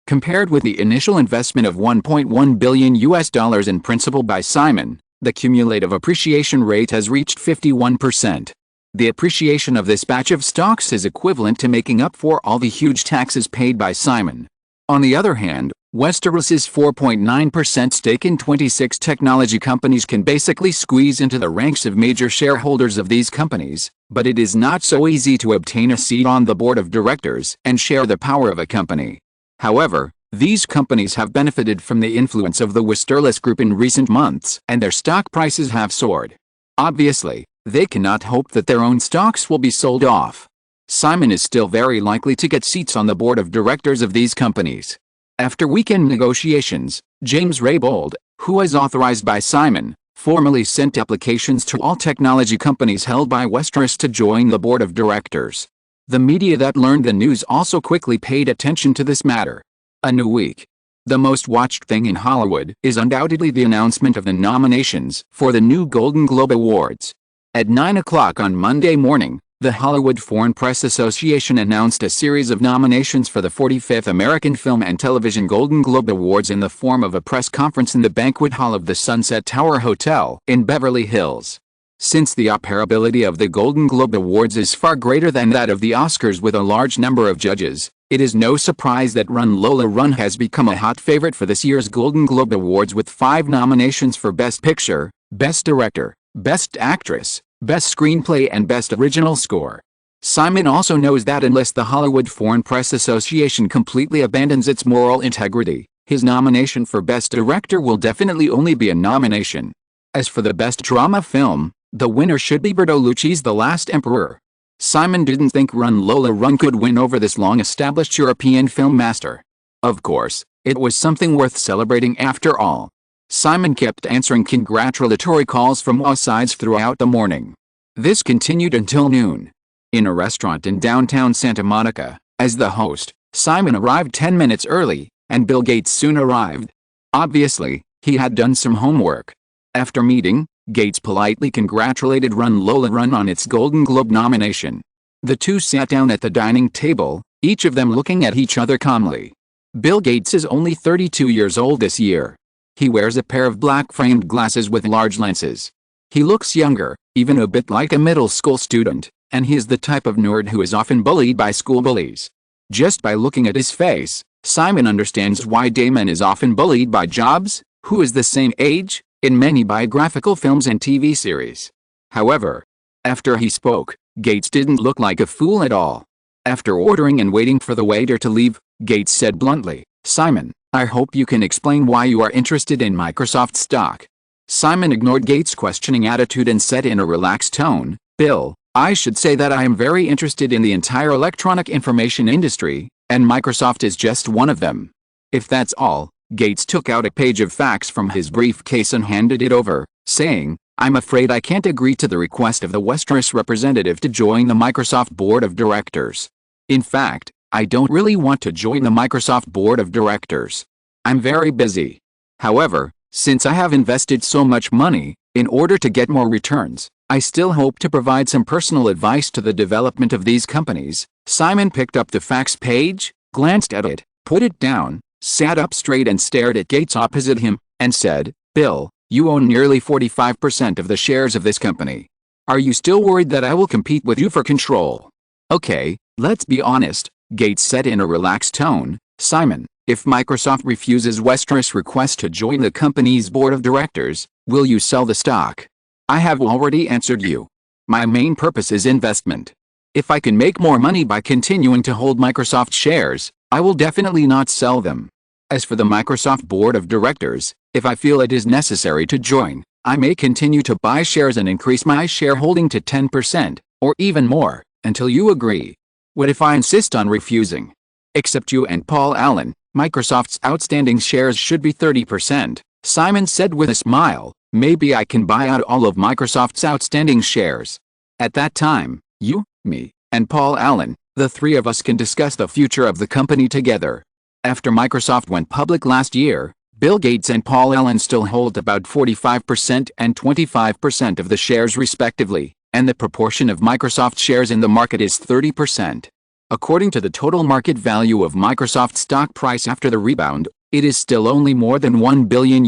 Compared with the initial investment of $1.1 billion in principal by Simon, the cumulative appreciation rate has reached 51%. The appreciation of this batch of stocks is equivalent to making up for all the huge taxes paid by Simon. On the other hand, Westeros's 4.9% stake in 26 technology companies can basically squeeze into the ranks of major shareholders of these companies, but it is not so easy to obtain a seat on the board of directors and share the power of a company. However, these companies have benefited from the influence of the Westeros Group in recent months, and their stock prices have soared. Obviously, they cannot hope that their own stocks will be sold off. Simon is still very likely to get seats on the board of directors of these companies. After weekend negotiations, James Rebold, who was authorized by Simon, formally sent applications to all technology companies held by Westeros to join the board of directors. The media that learned the news also quickly paid attention to this matter. A new week. The most watched thing in Hollywood is undoubtedly the announcement of the nominations for the new Golden Globe Awards. At 9 o'clock on Monday morning, the Hollywood Foreign Press Association announced a series of nominations for the 45th American Film and Television Golden Globe Awards in the form of a press conference in the banquet hall of the Sunset Tower Hotel in Beverly Hills. Since the operability of the Golden Globe Awards is far greater than that of the Oscars with a large number of judges, it is no surprise that Lola Run has become a hot favorite for this year's Golden Globe Awards with 5 nominations for Best Picture, Best Director, Best Actress, Best Screenplay and Best Original Score. Simon also knows that unless the Hollywood Foreign Press Association completely abandons its moral integrity, his nomination for Best Director will definitely only be a nomination. As for the Best Drama Film, the winner should be Bertolucci's The Last Emperor. Simon didn't think Lola Run could win over this long-established European film master. Of course, it was something worth celebrating after all. Simon kept answering congratulatory calls from all sides throughout the morning. This continued until noon. In a restaurant in downtown Santa Monica, as the host, Simon arrived 10 minutes early, and Bill Gates soon arrived. Obviously, he had done some homework. After meeting, Gates politely congratulated Lola Run on its Golden Globe nomination. The two sat down at the dining table, each of them looking at each other calmly. Bill Gates is only 32 years old this year. He wears a pair of black-framed glasses with large lenses. He looks younger, even a bit like a middle school student, and he is the type of nerd who is often bullied by school bullies. Just by looking at his face, Simon understands why Damon is often bullied by Jobs, who is the same age, in many biographical films and TV series. However, after he spoke, Gates didn't look like a fool at all. After ordering and waiting for the waiter to leave, Gates said bluntly, "Simon, I hope you can explain why you are interested in Microsoft stock." Simon ignored Gates' questioning attitude and said in a relaxed tone, "Bill, I should say that I am very interested in the entire electronic information industry, and Microsoft is just one of them." If that's all, Gates took out a page of facts from his briefcase and handed it over, saying, "I'm afraid I can't agree to the request of the Westeros representative to join the Microsoft Board of Directors. In fact, I don't really want to join the Microsoft Board of Directors. I'm very busy. However, since I have invested so much money, in order to get more returns, I still hope to provide some personal advice to the development of these companies." Simon picked up the facts page, glanced at it, put it down, sat up straight and stared at Gates opposite him, and said, "Bill, you own nearly 45% of the shares of this company. Are you still worried that I will compete with you for control?" "Okay, let's be honest," Gates said in a relaxed tone. "Simon, if Microsoft refuses Westeros' request to join the company's board of directors, will you sell the stock?" "I have already answered you. My main purpose is investment. If I can make more money by continuing to hold Microsoft shares, I will definitely not sell them. As for the Microsoft board of directors, if I feel it is necessary to join, I may continue to buy shares and increase my shareholding to 10%, or even more, until you agree. What if I insist on refusing? Except you and Paul Allen, Microsoft's outstanding shares should be 30%, Simon said with a smile. Maybe I can buy out all of Microsoft's outstanding shares. At that time, you, me, and Paul Allen, the three of us can discuss the future of the company together." After Microsoft went public last year, Bill Gates and Paul Allen still hold about 45% and 25% of the shares respectively, and the proportion of Microsoft shares in the market is 30%. According to the total market value of Microsoft's stock price after the rebound, it is still only more than $1 billion.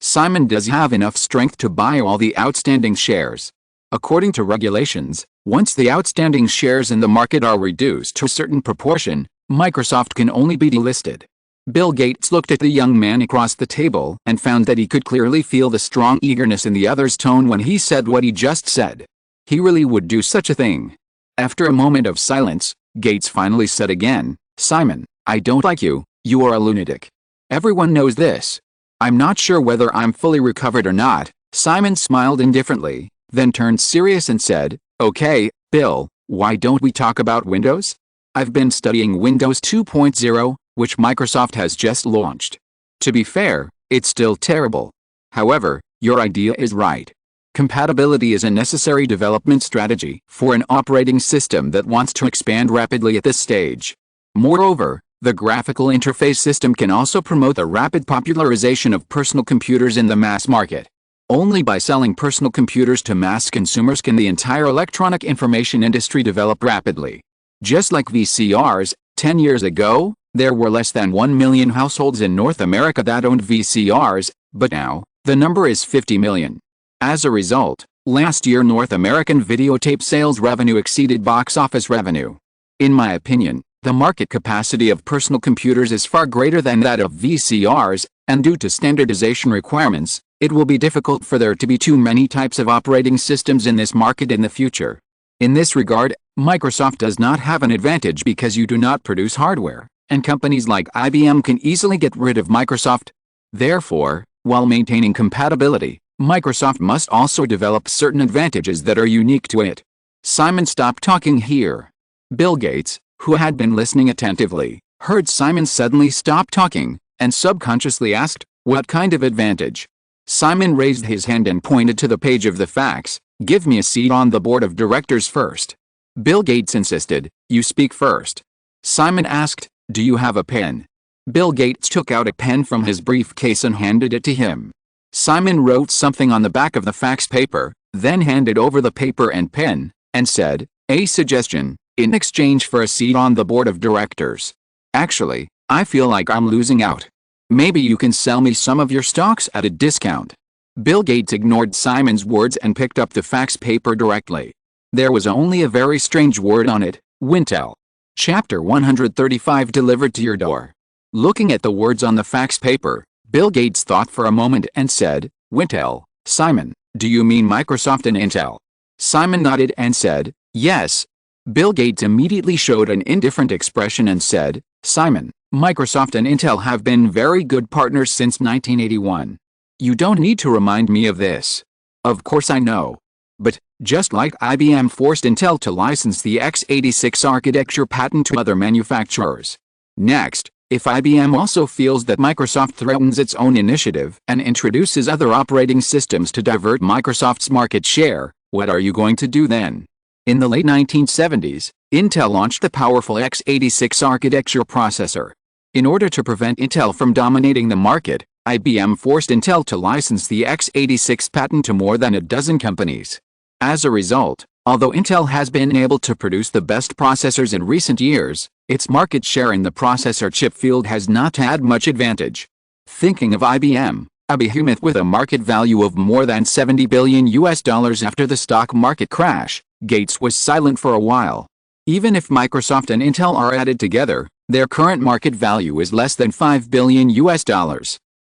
Simon does have enough strength to buy all the outstanding shares. According to regulations, once the outstanding shares in the market are reduced to a certain proportion, Microsoft can only be delisted. Bill Gates looked at the young man across the table and found that he could clearly feel the strong eagerness in the other's tone when he said what he just said. He really would do such a thing. After a moment of silence, Gates finally said again, "Simon, I don't like you, you are a lunatic. Everyone knows this. I'm not sure whether I'm fully recovered or not." Simon smiled indifferently, then turned serious and said, "Okay, Bill, why don't we talk about Windows? I've been studying Windows 2.0, which Microsoft has just launched. To be fair, it's still terrible. However, your idea is right. Compatibility is a necessary development strategy for an operating system that wants to expand rapidly at this stage. Moreover, The graphical interface system can also promote the rapid popularization of personal computers in the mass market. Only by selling personal computers to mass consumers can the entire electronic information industry develop rapidly. Just like VCRs, 10 years ago, there were less than 1 million households in North America that owned VCRs, but now, the number is 50 million. As a result, last year North American videotape sales revenue exceeded box office revenue. In my opinion, the market capacity of personal computers is far greater than that of VCRs, and due to standardization requirements, it will be difficult for there to be too many types of operating systems in this market in the future. In this regard, Microsoft does not have an advantage because you do not produce hardware, and companies like IBM can easily get rid of Microsoft. Therefore, while maintaining compatibility, Microsoft must also develop certain advantages that are unique to it. Simon stopped talking here. Bill Gates, who had been listening attentively, heard Simon suddenly stop talking, and subconsciously asked, "What kind of advantage?" Simon raised his hand and pointed to the page of the fax. "Give me a seat on the board of directors first." Bill Gates insisted, "You speak first." Simon asked, "Do you have a pen?" Bill Gates took out a pen from his briefcase and handed it to him. Simon wrote something on the back of the fax paper, then handed over the paper and pen, and said, "A suggestion, in exchange for a seat on the board of directors. Actually, I feel like I'm losing out. Maybe you can sell me some of your stocks at a discount." Bill Gates ignored Simon's words and picked up the fax paper directly. There was only a very strange word on it, Wintel. Chapter 135 delivered to your door. Looking at the words on the fax paper, Bill Gates thought for a moment and said, "Wintel, Simon, do you mean Microsoft and Intel?" Simon nodded and said, "Yes." Bill Gates immediately showed an indifferent expression and said, "Simon, Microsoft and Intel have been very good partners since 1981. You don't need to remind me of this. Of course I know. But, just like IBM forced Intel to license the x86 architecture patent to other manufacturers. Next, if IBM also feels that Microsoft threatens its own initiative and introduces other operating systems to divert Microsoft's market share, what are you going to do then?" In the late 1970s, Intel launched the powerful x86 architecture processor. In order to prevent Intel from dominating the market, IBM forced Intel to license the x86 patent to more than a dozen companies. As a result, although Intel has been able to produce the best processors in recent years, its market share in the processor chip field has not had much advantage. Thinking of IBM, a behemoth with a market value of more than $70 billion after the stock market crash, Gates was silent for a while. Even if Microsoft and Intel are added together, their current market value is less than $5 billion.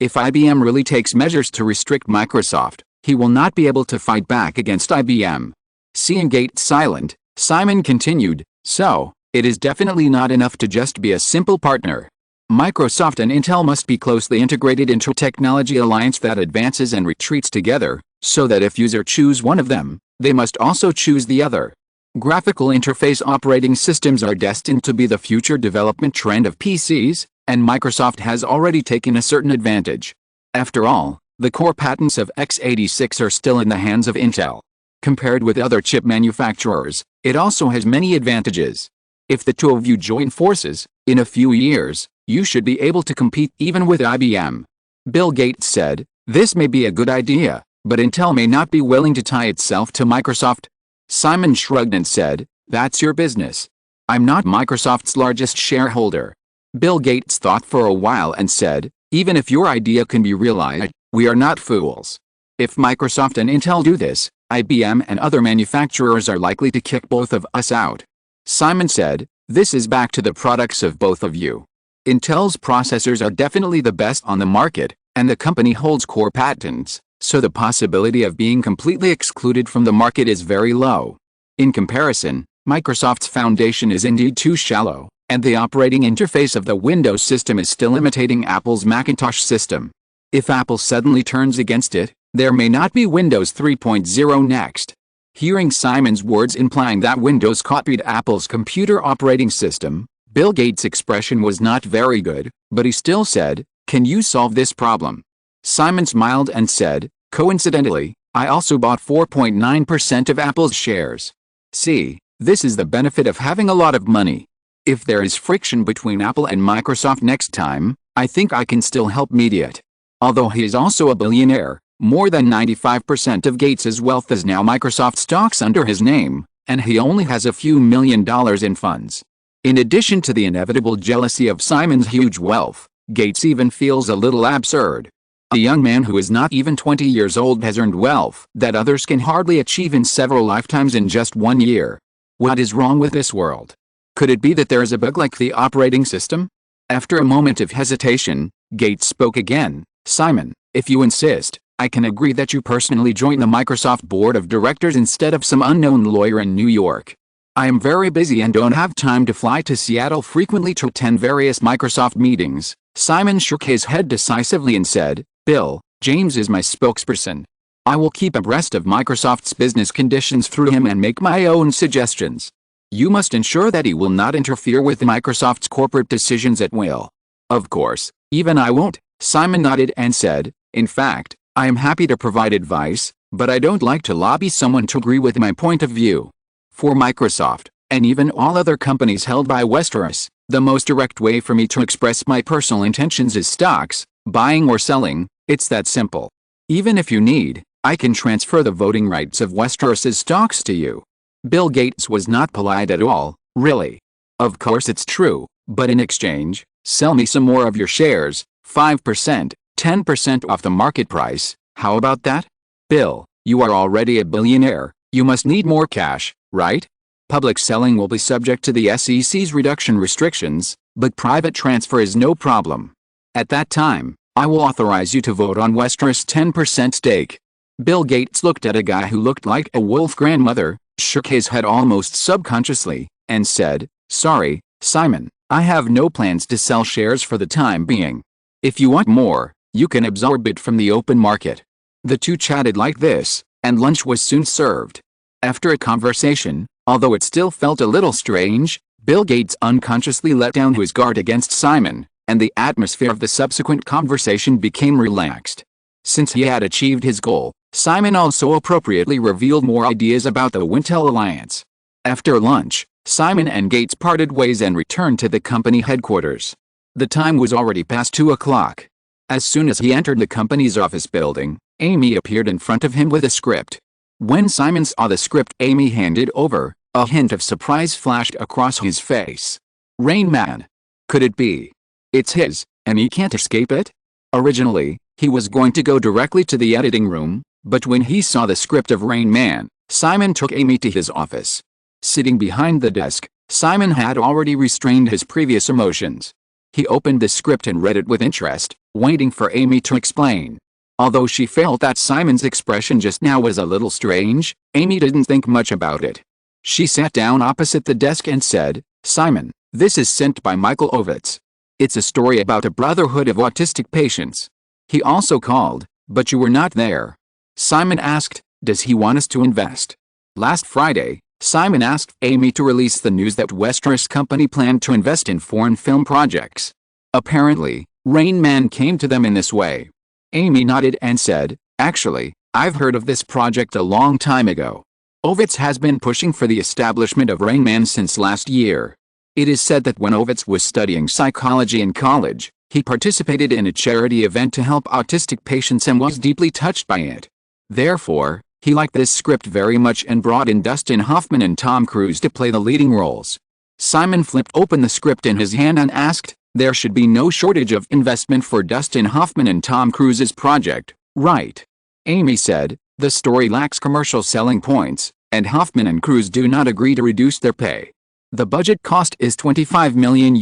If IBM really takes measures to restrict Microsoft, he will not be able to fight back against IBM. Seeing Gates silent, Simon continued, "So, it is definitely not enough to just be a simple partner. Microsoft and Intel must be closely integrated into a technology alliance that advances and retreats together, so that if users choose one of them, they must also choose the other. Graphical interface operating systems are destined to be the future development trend of PCs, and Microsoft has already taken a certain advantage. After all, the core patents of x86 are still in the hands of Intel. Compared with other chip manufacturers, it also has many advantages. If the two of you join forces, in a few years, you should be able to compete even with IBM." Bill Gates said, "This may be a good idea, but Intel may not be willing to tie itself to Microsoft." Simon shrugged and said, "That's your business. I'm not Microsoft's largest shareholder." Bill Gates thought for a while and said, "Even if your idea can be realized, we are not fools. If Microsoft and Intel do this, IBM and other manufacturers are likely to kick both of us out." Simon said, "This is back to the products of both of you. Intel's processors are definitely the best on the market, and the company holds core patents, so the possibility of being completely excluded from the market is very low. In comparison, Microsoft's foundation is indeed too shallow, and the operating interface of the Windows system is still imitating Apple's Macintosh system. If Apple suddenly turns against it, there may not be Windows 3.0 next." Hearing Simon's words implying that Windows copied Apple's computer operating system, Bill Gates' expression was not very good, but he still said, "Can you solve this problem?" Simon smiled and said, "Coincidentally, I also bought 4.9% of Apple's shares. See, this is the benefit of having a lot of money. If there is friction between Apple and Microsoft next time, I think I can still help mediate. Although he is also a billionaire, more than 95% of Gates's wealth is now Microsoft stocks under his name, and he only has a few $1 million in funds. In addition to the inevitable jealousy of Simon's huge wealth, Gates even feels a little absurd. A young man who is not even 20 years old has earned wealth that others can hardly achieve in several lifetimes in just 1 year. What is wrong with this world? Could it be that there is a bug like the operating system? After a moment of hesitation, Gates spoke again. Simon, if you insist, I can agree that you personally join the Microsoft board of directors instead of some unknown lawyer in New York. I am very busy and don't have time to fly to Seattle frequently to attend various Microsoft meetings. Simon shook his head decisively and said, Bill, James is my spokesperson. I will keep abreast of Microsoft's business conditions through him and make my own suggestions. You must ensure that he will not interfere with Microsoft's corporate decisions at will. Of course, even I won't, Simon nodded and said, in fact, I am happy to provide advice, but I don't like to lobby someone to agree with my point of view. For Microsoft, and even all other companies held by Westeros, the most direct way for me to express my personal intentions is stocks, buying or selling. It's that simple. Even if you need, I can transfer the voting rights of Westeros's stocks to you. Bill Gates was not polite at all, really. Of course it's true, but in exchange, sell me some more of your shares, 5%, 10% off the market price. How about that? Bill, you are already a billionaire, you must need more cash, right? Public selling will be subject to the SEC's reduction restrictions, but private transfer is no problem. At that time, I will authorize you to vote on Westeros' 10% stake. Bill Gates looked at a guy who looked like a wolf grandmother, shook his head almost subconsciously, and said, Sorry, Simon, I have no plans to sell shares for the time being. If you want more, you can absorb it from the open market. The two chatted like this, and lunch was soon served. After a conversation, although it still felt a little strange, Bill Gates unconsciously let down his guard against Simon, and the atmosphere of the subsequent conversation became relaxed. Since he had achieved his goal, Simon also appropriately revealed more ideas about the Wintel Alliance. After lunch, Simon and Gates parted ways and returned to the company headquarters. The time was already past 2 o'clock. As soon as he entered the company's office building, Amy appeared in front of him with a script. When Simon saw the script Amy handed over, a hint of surprise flashed across his face. Rain Man. Could it be? It's his, and he can't escape it? Originally, he was going to go directly to the editing room, but when he saw the script of Rain Man, Simon took Amy to his office. Sitting behind the desk, Simon had already restrained his previous emotions. He opened the script and read it with interest, waiting for Amy to explain. Although she felt that Simon's expression just now was a little strange, Amy didn't think much about it. She sat down opposite the desk and said, Simon, this is sent by Michael Ovitz. It's a story about a brotherhood of autistic patients. He also called, but you were not there. Simon asked, does he want us to invest? Last Friday, Simon asked Amy to release the news that Westeros Company planned to invest in foreign film projects. Apparently, Rain Man came to them in this way. Amy nodded and said, actually, I've heard of this project a long time ago. Ovitz has been pushing for the establishment of Rain Man since last year. It is said that when Ovitz was studying psychology in college, he participated in a charity event to help autistic patients and was deeply touched by it. Therefore, he liked this script very much and brought in Dustin Hoffman and Tom Cruise to play the leading roles. Simon flipped open the script in his hand and asked, there should be no shortage of investment for Dustin Hoffman and Tom Cruise's project, right? Amy said, the story lacks commercial selling points, and Hoffman and Cruise do not agree to reduce their pay. The budget cost is $25 million.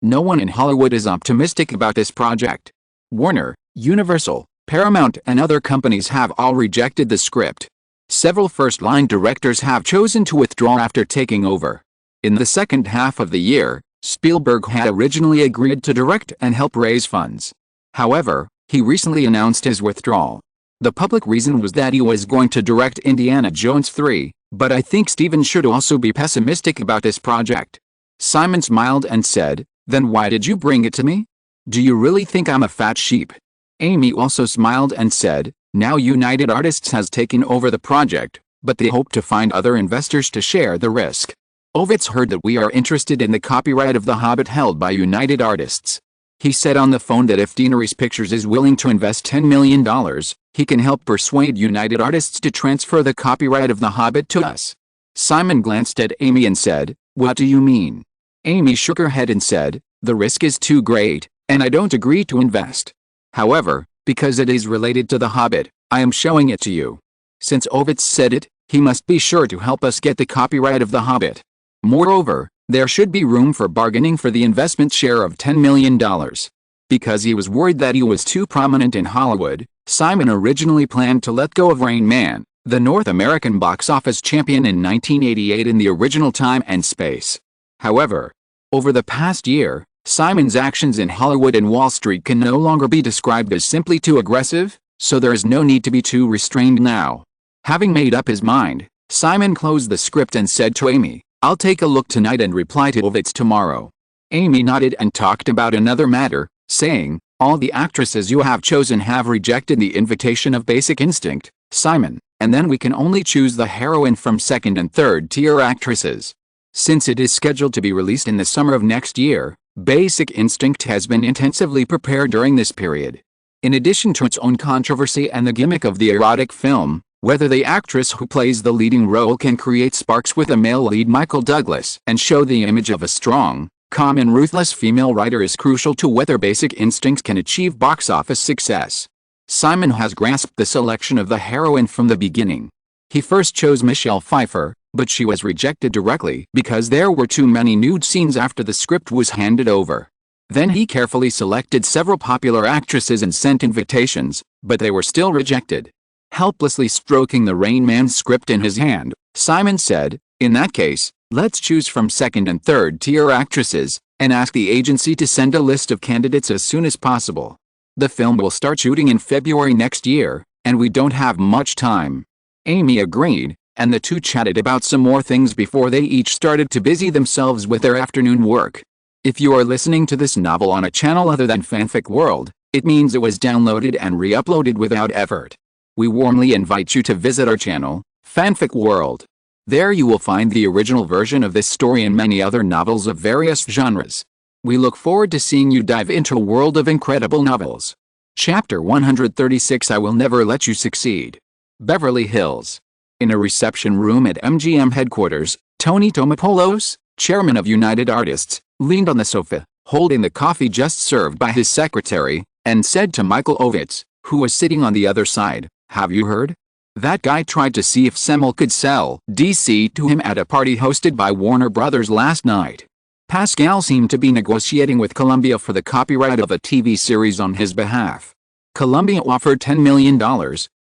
No one in Hollywood is optimistic about this project. Warner, Universal, Paramount and other companies have all rejected the script. Several first-line directors have chosen to withdraw after taking over. In the second half of the year, Spielberg had originally agreed to direct and help raise funds. However, he recently announced his withdrawal. The public reason was that he was going to direct Indiana Jones 3, but I think Steven should also be pessimistic about this project. Simon smiled and said, then why did you bring it to me? Do you really think I'm a fat sheep? Amy also smiled and said, now United Artists has taken over the project, but they hope to find other investors to share the risk. Ovitz heard that we are interested in the copyright of The Hobbit held by United Artists. He said on the phone that if Daenerys Pictures is willing to invest $10 million, he can help persuade United Artists to transfer the copyright of The Hobbit to us. Simon glanced at Amy and said, "What do you mean?" Amy shook her head and said, "The risk is too great, and I don't agree to invest. However, because it is related to The Hobbit, I am showing it to you. Since Ovitz said it, he must be sure to help us get the copyright of The Hobbit. Moreover, there should be room for bargaining for the investment share of $10 million. Because he was worried that he was too prominent in Hollywood, Simon originally planned to let go of Rain Man, the North American box office champion in 1988 in the original time and space. However, over the past year, Simon's actions in Hollywood and Wall Street can no longer be described as simply too aggressive, so there is no need to be too restrained now. Having made up his mind, Simon closed the script and said to Amy, "I'll take a look tonight and reply to Ovitz tomorrow." Amy nodded and talked about another matter, saying, "All the actresses you have chosen have rejected the invitation of Basic Instinct, Simon, and then we can only choose the heroine from second and third tier actresses. Since it is scheduled to be released in the summer of next year, Basic Instinct has been intensively prepared during this period. In addition to its own controversy and the gimmick of the erotic film, whether the actress who plays the leading role can create sparks with a male lead Michael Douglas and show the image of a strong, calm and ruthless female writer is crucial to whether Basic Instinct can achieve box office success. Simon has grasped the selection of the heroine from the beginning. He first chose Michelle Pfeiffer, but she was rejected directly because there were too many nude scenes after the script was handed over. Then he carefully selected several popular actresses and sent invitations, but they were still rejected. Helplessly stroking the Rain Man script in his hand, Simon said, "In that case, let's choose from second and third tier actresses, and ask the agency to send a list of candidates as soon as possible. The film will start shooting in February next year, and we don't have much time." Amy agreed, and the two chatted about some more things before they each started to busy themselves with their afternoon work. If you are listening to this novel on a channel other than Fanfic World, it means it was downloaded and re-uploaded without effort. We warmly invite you to visit our channel, Fanfic World. There you will find the original version of this story and many other novels of various genres. We look forward to seeing you dive into a world of incredible novels. Chapter 136 I Will Never Let You Succeed. Beverly Hills. In a reception room at MGM headquarters, Tony Tomopoulos, chairman of United Artists, leaned on the sofa, holding the coffee just served by his secretary, and said to Michael Ovitz, who was sitting on the other side, "Have you heard? That guy tried to see if Semmel could sell DC to him at a party hosted by Warner Brothers last night. Pascal seemed to be negotiating with Columbia for the copyright of a TV series on his behalf. Columbia offered $10 million,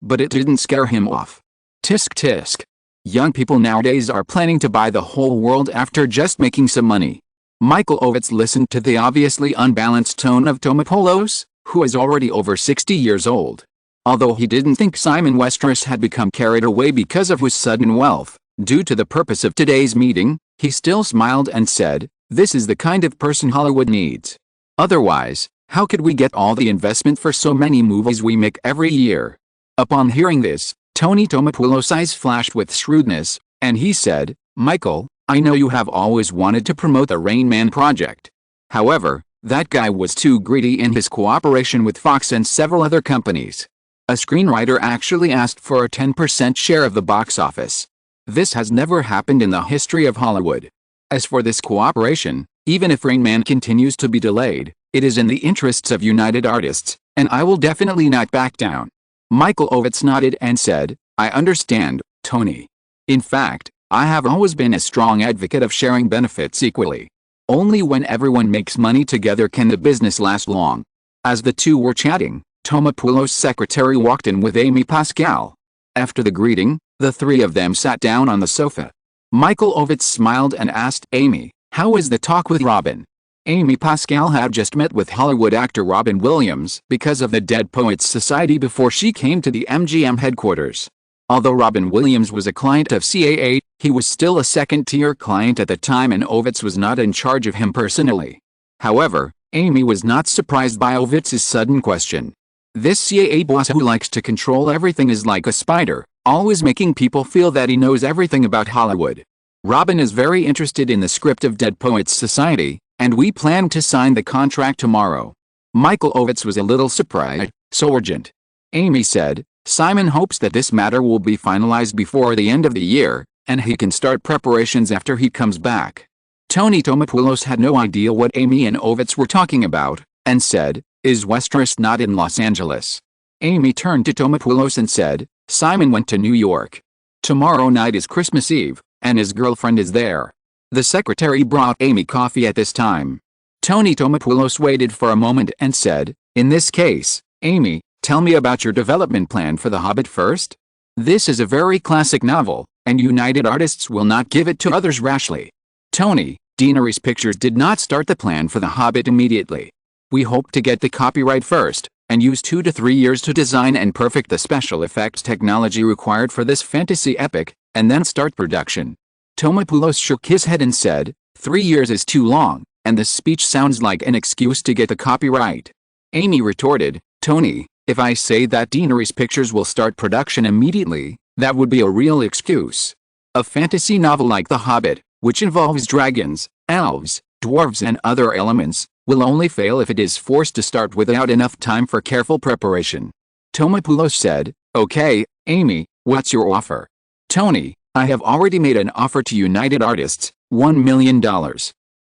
but it didn't scare him off. Tisk tisk. Young people nowadays are planning to buy the whole world after just making some money." Michael Ovitz listened to the obviously unbalanced tone of Tomopoulos, who is already over 60 years old. Although he didn't think Simon Westeros had become carried away because of his sudden wealth, due to the purpose of today's meeting, he still smiled and said, "This is the kind of person Hollywood needs. Otherwise, how could we get all the investment for so many movies we make every year?" Upon hearing this, Tony Tomopoulos' eyes flashed with shrewdness, and he said, "Michael, I know you have always wanted to promote the Rain Man project. However, that guy was too greedy in his cooperation with Fox and several other companies. A screenwriter actually asked for a 10% share of the box office. This has never happened in the history of Hollywood. As for this cooperation, even if Rain Man continues to be delayed, it is in the interests of United Artists, and I will definitely not back down." Michael Ovitz nodded and said, "I understand, Tony. In fact, I have always been a strong advocate of sharing benefits equally. Only when everyone makes money together can the business last long." As the two were chatting, Tomopoulos' secretary walked in with Amy Pascal. After the greeting, the three of them sat down on the sofa. Michael Ovitz smiled and asked Amy, "How is the talk with Robin?" Amy Pascal had just met with Hollywood actor Robin Williams because of the Dead Poets Society before she came to the MGM headquarters. Although Robin Williams was a client of CAA, he was still a second-tier client at the time and Ovitz was not in charge of him personally. However, Amy was not surprised by Ovitz's sudden question. This CAA boss who likes to control everything is like a spider, always making people feel that he knows everything about Hollywood. Robin is very interested in the script of Dead Poets Society, and we plan to sign the contract tomorrow. Michael Ovitz was a little surprised. So urgent. Amy said, Simon hopes that this matter will be finalized before the end of the year, and he can start preparations after he comes back. Tony Tomopoulos had no idea what Amy and Ovitz were talking about, and said, Is Westeros not in Los Angeles? Amy turned to Tomopoulos and said, Simon went to New York. Tomorrow night is Christmas Eve, and his girlfriend is there. The secretary brought Amy coffee at this time. Tony Tomopoulos waited for a moment and said, In this case, Amy, tell me about your development plan for The Hobbit first. This is a very classic novel, and United Artists will not give it to others rashly. Tony, Deanery's Pictures did not start the plan for The Hobbit immediately. We hope to get the copyright first, and use 2 to 3 years to design and perfect the special effects technology required for this fantasy epic, and then start production. Tomopoulos shook his head and said, 3 years is too long, and this speech sounds like an excuse to get the copyright. Amy retorted, Tony, if I say that Deanery's Pictures will start production immediately, that would be a real excuse. A fantasy novel like The Hobbit, which involves dragons, elves, dwarves and other elements, will only fail if it is forced to start without enough time for careful preparation. Tomopoulos said, Okay, Amy, what's your offer? Tony, I have already made an offer to United Artists, $1 million.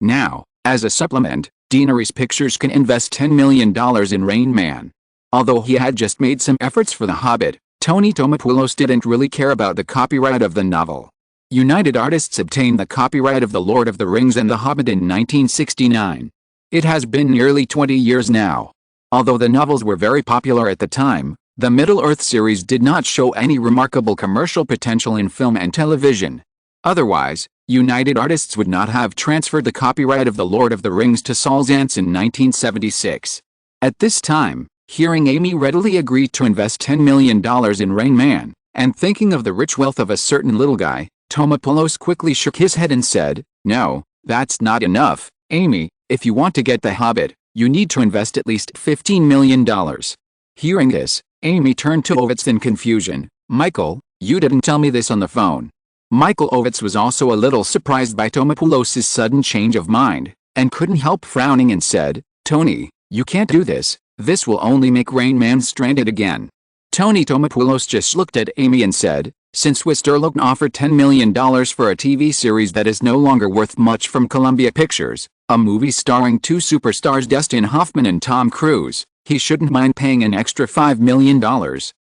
Now, as a supplement, Deanery's Pictures can invest $10 million in Rain Man. Although he had just made some efforts for The Hobbit, Tony Tomopoulos didn't really care about the copyright of the novel. United Artists obtained the copyright of The Lord of the Rings and The Hobbit in 1969. It has been nearly 20 years now. Although the novels were very popular at the time, the Middle-earth series did not show any remarkable commercial potential in film and television. Otherwise, United Artists would not have transferred the copyright of The Lord of the Rings to Saul Zaentz in 1976. At this time, hearing Amy readily agreed to invest $10 million in Rain Man, and thinking of the rich wealth of a certain little guy, Tomopoulos quickly shook his head and said, No, that's not enough, Amy, if you want to get The Hobbit, you need to invest at least $15 million. Hearing this, Amy turned to Ovitz in confusion, Michael, you didn't tell me this on the phone. Michael Ovitz was also a little surprised by Tomopoulos' sudden change of mind, and couldn't help frowning and said, Tony, you can't do this, this will only make Rain Man stranded again. Tony Tomopoulos just looked at Amy and said, Since Westeros offered $10 million for a TV series that is no longer worth much from Columbia Pictures, a movie starring 2 superstars Dustin Hoffman and Tom Cruise, he shouldn't mind paying an extra $5 million,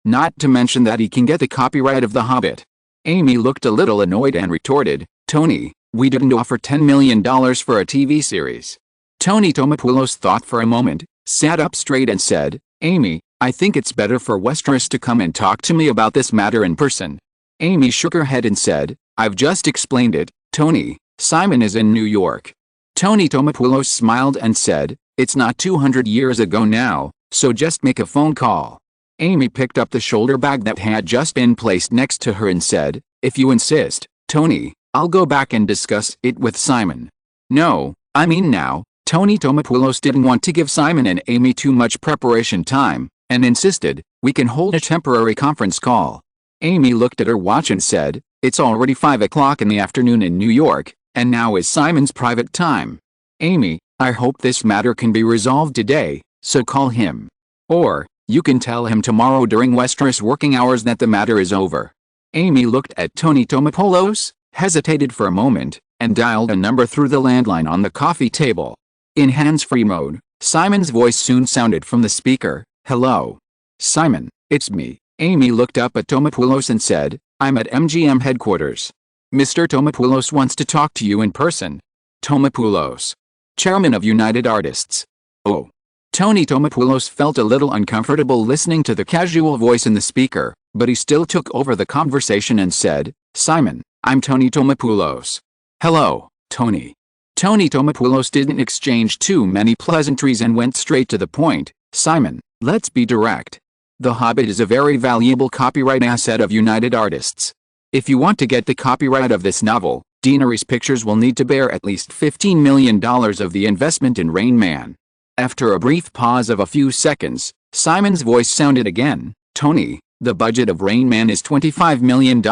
not to mention that he can get the copyright of The Hobbit. Amy looked a little annoyed and retorted, Tony, we didn't offer $10 million for a TV series. Tony Tomopoulos thought for a moment, sat up straight and said, Amy, I think it's better for Westeros to come and talk to me about this matter in person. Amy shook her head and said, I've just explained it, Tony, Simon is in New York. Tony Tomopoulos smiled and said, It's not 200 years ago now, so just make a phone call. Amy picked up the shoulder bag that had just been placed next to her and said, If you insist, Tony, I'll go back and discuss it with Simon. No, I mean now, Tony Tomopoulos didn't want to give Simon and Amy too much preparation time, and insisted, We can hold a temporary conference call. Amy looked at her watch and said, It's already 5 o'clock in the afternoon in New York, and now is Simon's private time. Amy, I hope this matter can be resolved today, so call him. Or, you can tell him tomorrow during Westeros working hours that the matter is over. Amy looked at Tony Tomopoulos, hesitated for a moment, and dialed a number through the landline on the coffee table. In hands-free mode, Simon's voice soon sounded from the speaker, Hello. Simon, it's me. Amy looked up at Tomopoulos and said, I'm at MGM headquarters. Mr. Tomopoulos wants to talk to you in person. Tomopoulos. Chairman of United Artists. Oh. Tony Tomopoulos felt a little uncomfortable listening to the casual voice in the speaker, but he still took over the conversation and said, Simon, I'm Tony Tomopoulos. Hello, Tony. Tony Tomopoulos didn't exchange too many pleasantries and went straight to the point, Simon, let's be direct. The Hobbit is a very valuable copyright asset of United Artists. If you want to get the copyright of this novel, Deanery's Pictures will need to bear at least $15 million of the investment in Rain Man. After a brief pause of a few seconds, Simon's voice sounded again, Tony, the budget of Rain Man is $25 million,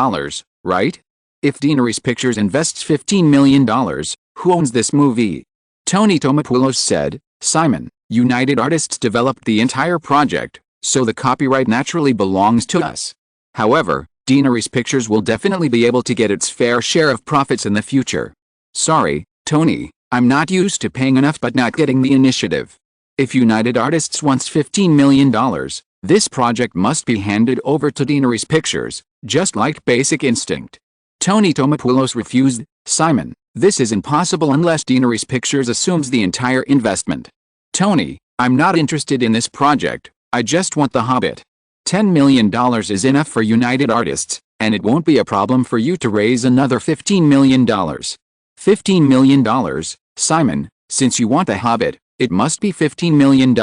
right? If Daenerys Pictures invests $15 million, who owns this movie? Tony Tomopoulos said, Simon, United Artists developed the entire project, so the copyright naturally belongs to us. However, Daenerys Pictures will definitely be able to get its fair share of profits in the future. Sorry, Tony, I'm not used to paying enough but not getting the initiative. If United Artists wants $15 million, this project must be handed over to Daenerys Pictures, just like Basic Instinct. Tony Tomopoulos refused, Simon, this is impossible unless Daenerys Pictures assumes the entire investment. Tony, I'm not interested in this project, I just want The Hobbit. $10 million is enough for United Artists, and it won't be a problem for you to raise another $15 million. $15 million, Simon, since you want The Hobbit, it must be $15 million.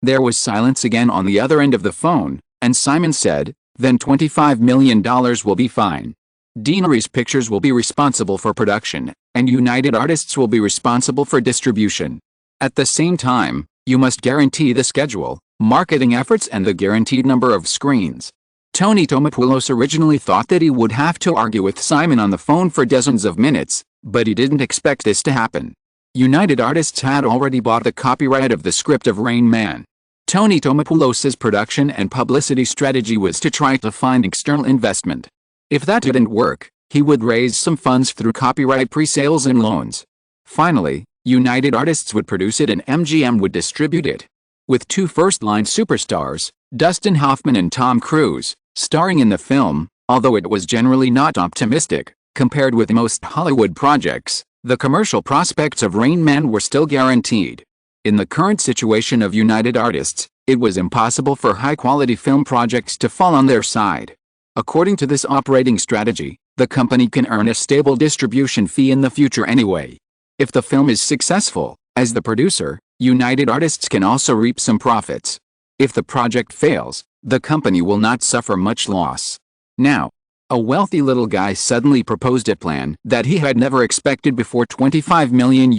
There was silence again on the other end of the phone, and Simon said, then $25 million will be fine. Daenerys Pictures will be responsible for production, and United Artists will be responsible for distribution. At the same time, you must guarantee the schedule, marketing efforts and the guaranteed number of screens. Tony Tomopoulos originally thought that he would have to argue with Simon on the phone for dozens of minutes, but he didn't expect this to happen. United Artists had already bought the copyright of the script of Rain Man. Tony Tomopoulos's production and publicity strategy was to try to find external investment. If that didn't work, he would raise some funds through copyright pre-sales and loans. Finally, United Artists would produce it and MGM would distribute it. With two first-line superstars, Dustin Hoffman and Tom Cruise, starring in the film, although it was generally not optimistic, compared with most Hollywood projects, the commercial prospects of Rain Man were still guaranteed. In the current situation of United Artists, it was impossible for high-quality film projects to fall on their side. According to this operating strategy, the company can earn a stable distribution fee in the future anyway. If the film is successful, as the producer, United Artists can also reap some profits. If the project fails, the company will not suffer much loss. Now, a wealthy little guy suddenly proposed a plan that he had never expected before. $25 million.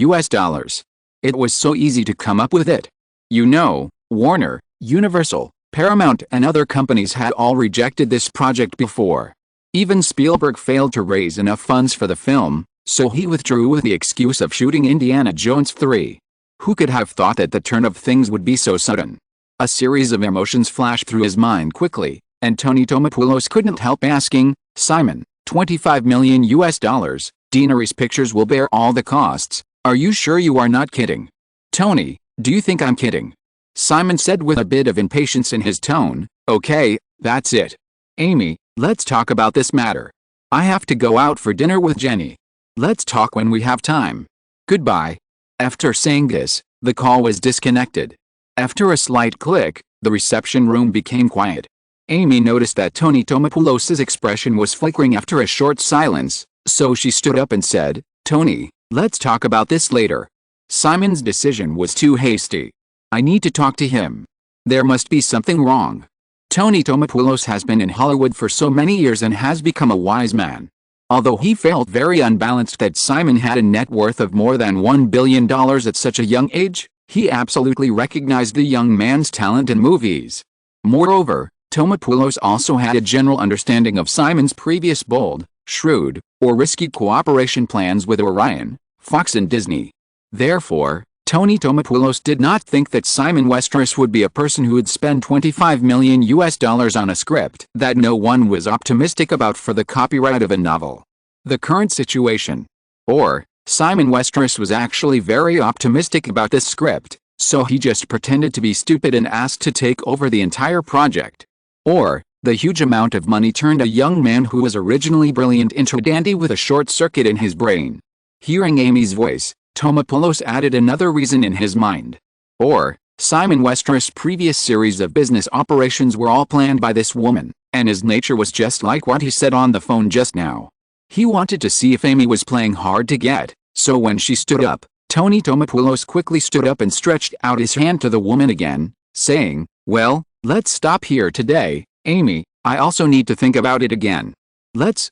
It was so easy to come up with it. You know, Warner, Universal, Paramount and other companies had all rejected this project before. Even Spielberg failed to raise enough funds for the film, so he withdrew with the excuse of shooting Indiana Jones 3. Who could have thought that the turn of things would be so sudden? A series of emotions flashed through his mind quickly, and Tony Tomopoulos couldn't help asking, Simon, $25 million. Daenerys Pictures will bear all the costs. Are you sure you are not kidding? Tony, do you think I'm kidding? Simon said with a bit of impatience in his tone, okay, that's it. Amy, let's talk about this matter. I have to go out for dinner with Jenny. Let's talk when we have time. Goodbye. After saying this, the call was disconnected. After a slight click, the reception room became quiet. Amy noticed that Tony Tomopoulos's expression was flickering after a short silence, so she stood up and said, Tony, let's talk about this later. Simon's decision was too hasty. I need to talk to him. There must be something wrong. Tony Tomopoulos has been in Hollywood for so many years and has become a wise man. Although he felt very unbalanced that Simon had a net worth of more than $1 billion at such a young age, he absolutely recognized the young man's talent in movies. Moreover, Tomopoulos also had a general understanding of Simon's previous bold, shrewd, or risky cooperation plans with Orion, Fox and Disney. Therefore, Tony Tomopoulos did not think that Simon Westeros would be a person who would spend $25 million on a script that no one was optimistic about for the copyright of a novel. The current situation. Or, Simon Westeros was actually very optimistic about this script, so he just pretended to be stupid and asked to take over the entire project. Or, the huge amount of money turned a young man who was originally brilliant into a dandy with a short circuit in his brain. Hearing Amy's voice, Tomopoulos added another reason in his mind. Or, Simon Westeros' previous series of business operations were all planned by this woman, and his nature was just like what he said on the phone just now. He wanted to see if Amy was playing hard to get, so when she stood up, Tony Tomopoulos quickly stood up and stretched out his hand to the woman again, saying, well, let's stop here today, Amy, I also need to think about it again. Let's,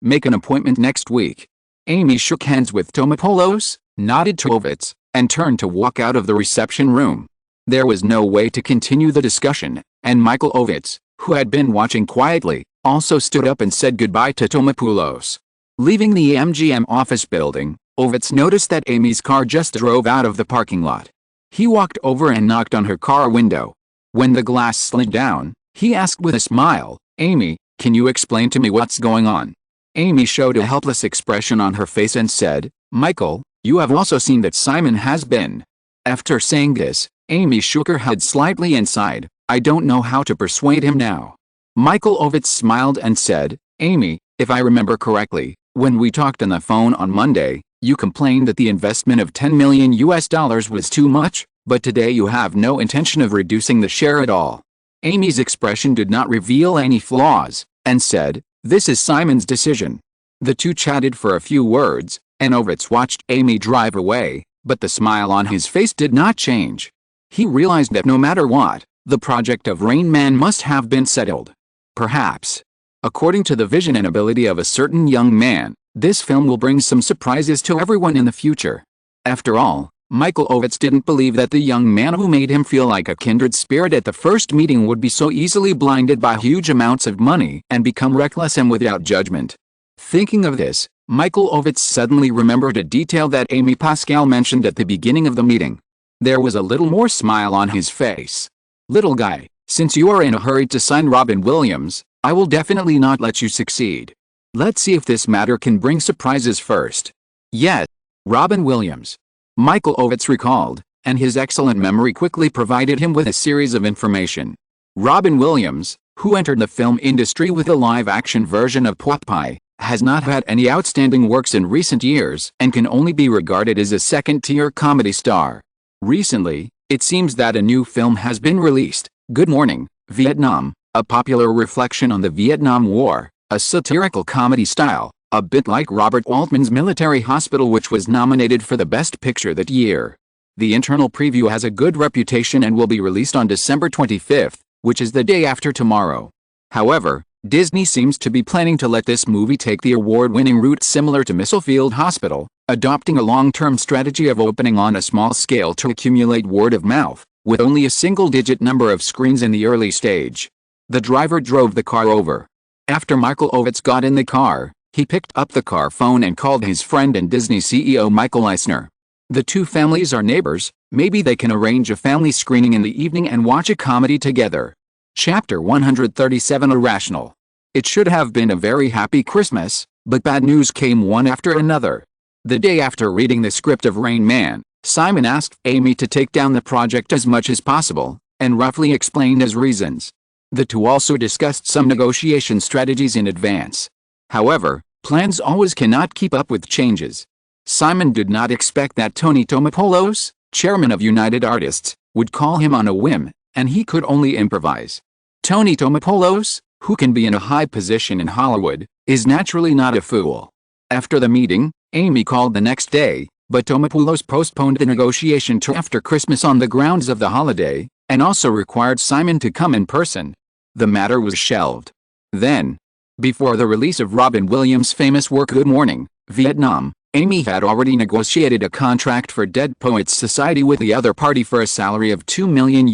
make an appointment next week. Amy shook hands with Tomopoulos, nodded to Ovitz, and turned to walk out of the reception room. There was no way to continue the discussion, and Michael Ovitz, who had been watching quietly, also stood up and said goodbye to Tomopoulos. Leaving the MGM office building, Ovitz noticed that Amy's car just drove out of the parking lot. He walked over and knocked on her car window. When the glass slid down, he asked with a smile, "Amy, can you explain to me what's going on?" Amy showed a helpless expression on her face and said, "Michael, you have also seen that Simon has been." After saying this, Amy shook her head slightly and sighed, "I don't know how to persuade him now." Michael Ovitz smiled and said, "Amy, if I remember correctly, when we talked on the phone on Monday, you complained that the investment of $10 million was too much, but today you have no intention of reducing the share at all." Amy's expression did not reveal any flaws, and said, "This is Simon's decision." The two chatted for a few words, and Ovitz watched Amy drive away, but the smile on his face did not change. He realized that no matter what, the project of Rain Man must have been settled. Perhaps, according to the vision and ability of a certain young man, this film will bring some surprises to everyone in the future. After all, Michael Ovitz didn't believe that the young man who made him feel like a kindred spirit at the first meeting would be so easily blinded by huge amounts of money and become reckless and without judgment. Thinking of this, Michael Ovitz suddenly remembered a detail that Amy Pascal mentioned at the beginning of the meeting. There was a little more smile on his face. "Little guy, since you are in a hurry to sign Robin Williams, I will definitely not let you succeed. Let's see if this matter can bring surprises first." "Yes, Robin Williams," Michael Ovitz recalled, and his excellent memory quickly provided him with a series of information. Robin Williams, who entered the film industry with a live-action version of Popeye, has not had any outstanding works in recent years and can only be regarded as a second-tier comedy star. Recently, it seems that a new film has been released, Good Morning, Vietnam, a popular reflection on the Vietnam War, a satirical comedy style, a bit like Robert Altman's Military Hospital, which was nominated for the Best Picture that year. The internal preview has a good reputation and will be released on December 25th, which is the day after tomorrow. However, Disney seems to be planning to let this movie take the award-winning route similar to Misslefield Hospital, adopting a long-term strategy of opening on a small scale to accumulate word of mouth, with only a single-digit number of screens in the early stage. The driver drove the car over. After Michael Ovitz got in the car, he picked up the car phone and called his friend and Disney CEO Michael Eisner. The two families are neighbors, maybe they can arrange a family screening in the evening and watch a comedy together. Chapter 137 Irrational. It should have been a very happy Christmas, but bad news came one after another. The day after reading the script of Rain Man, Simon asked Amy to take down the project as much as possible, and roughly explained his reasons. The two also discussed some negotiation strategies in advance. However, plans always cannot keep up with changes. Simon did not expect that Tony Tomopoulos, chairman of United Artists, would call him on a whim, and he could only improvise. Tony Tomopoulos, who can be in a high position in Hollywood, is naturally not a fool. After the meeting, Amy called the next day, but Tomopoulos postponed the negotiation to after Christmas on the grounds of the holiday, and also required Simon to come in person. The matter was shelved. Then, before the release of Robin Williams' famous work Good Morning, Vietnam, Amy had already negotiated a contract for Dead Poets Society with the other party for a salary of $2 million.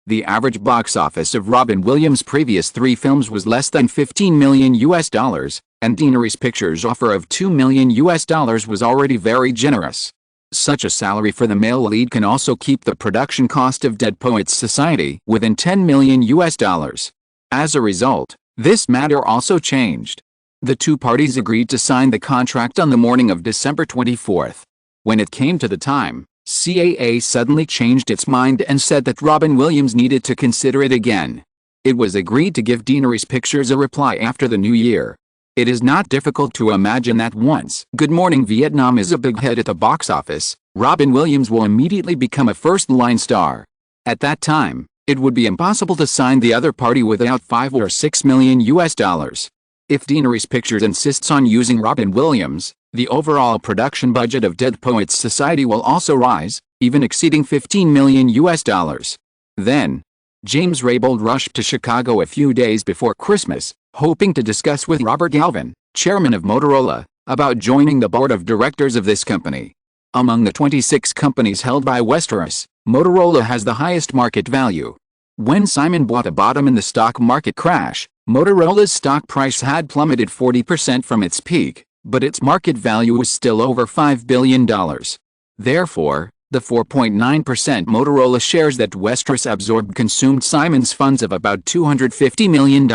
The average box office of Robin Williams' previous 3 films was less than $15 million, and Deaneries Pictures' offer of $2 million was already very generous. Such a salary for the male lead can also keep the production cost of Dead Poets Society within $10 million. As a result, this matter also changed. The two parties agreed to sign the contract on the morning of December 24th. When it came to the time, CAA suddenly changed its mind and said that Robin Williams needed to consider it again. It was agreed to give Deaneries Pictures a reply after the new year. It is not difficult to imagine that once Good Morning Vietnam is a big hit at the box office, Robin Williams will immediately become a first-line star. At that time, it would be impossible to sign the other party without $5 or $6 million. If Deaneries Pictures insists on using Robin Williams, the overall production budget of Dead Poets Society will also rise, even exceeding $15 million. Then, James Raybould rushed to Chicago a few days before Christmas, hoping to discuss with Robert Galvin, chairman of Motorola, about joining the board of directors of this company. Among the 26 companies held by Westeros, Motorola has the highest market value. When Simon bought a bottom in the stock market crash, Motorola's stock price had plummeted 40% from its peak, but its market value was still over $5 billion. Therefore, the 4.9% Motorola shares that Westeros absorbed consumed Simon's funds of about $250 million.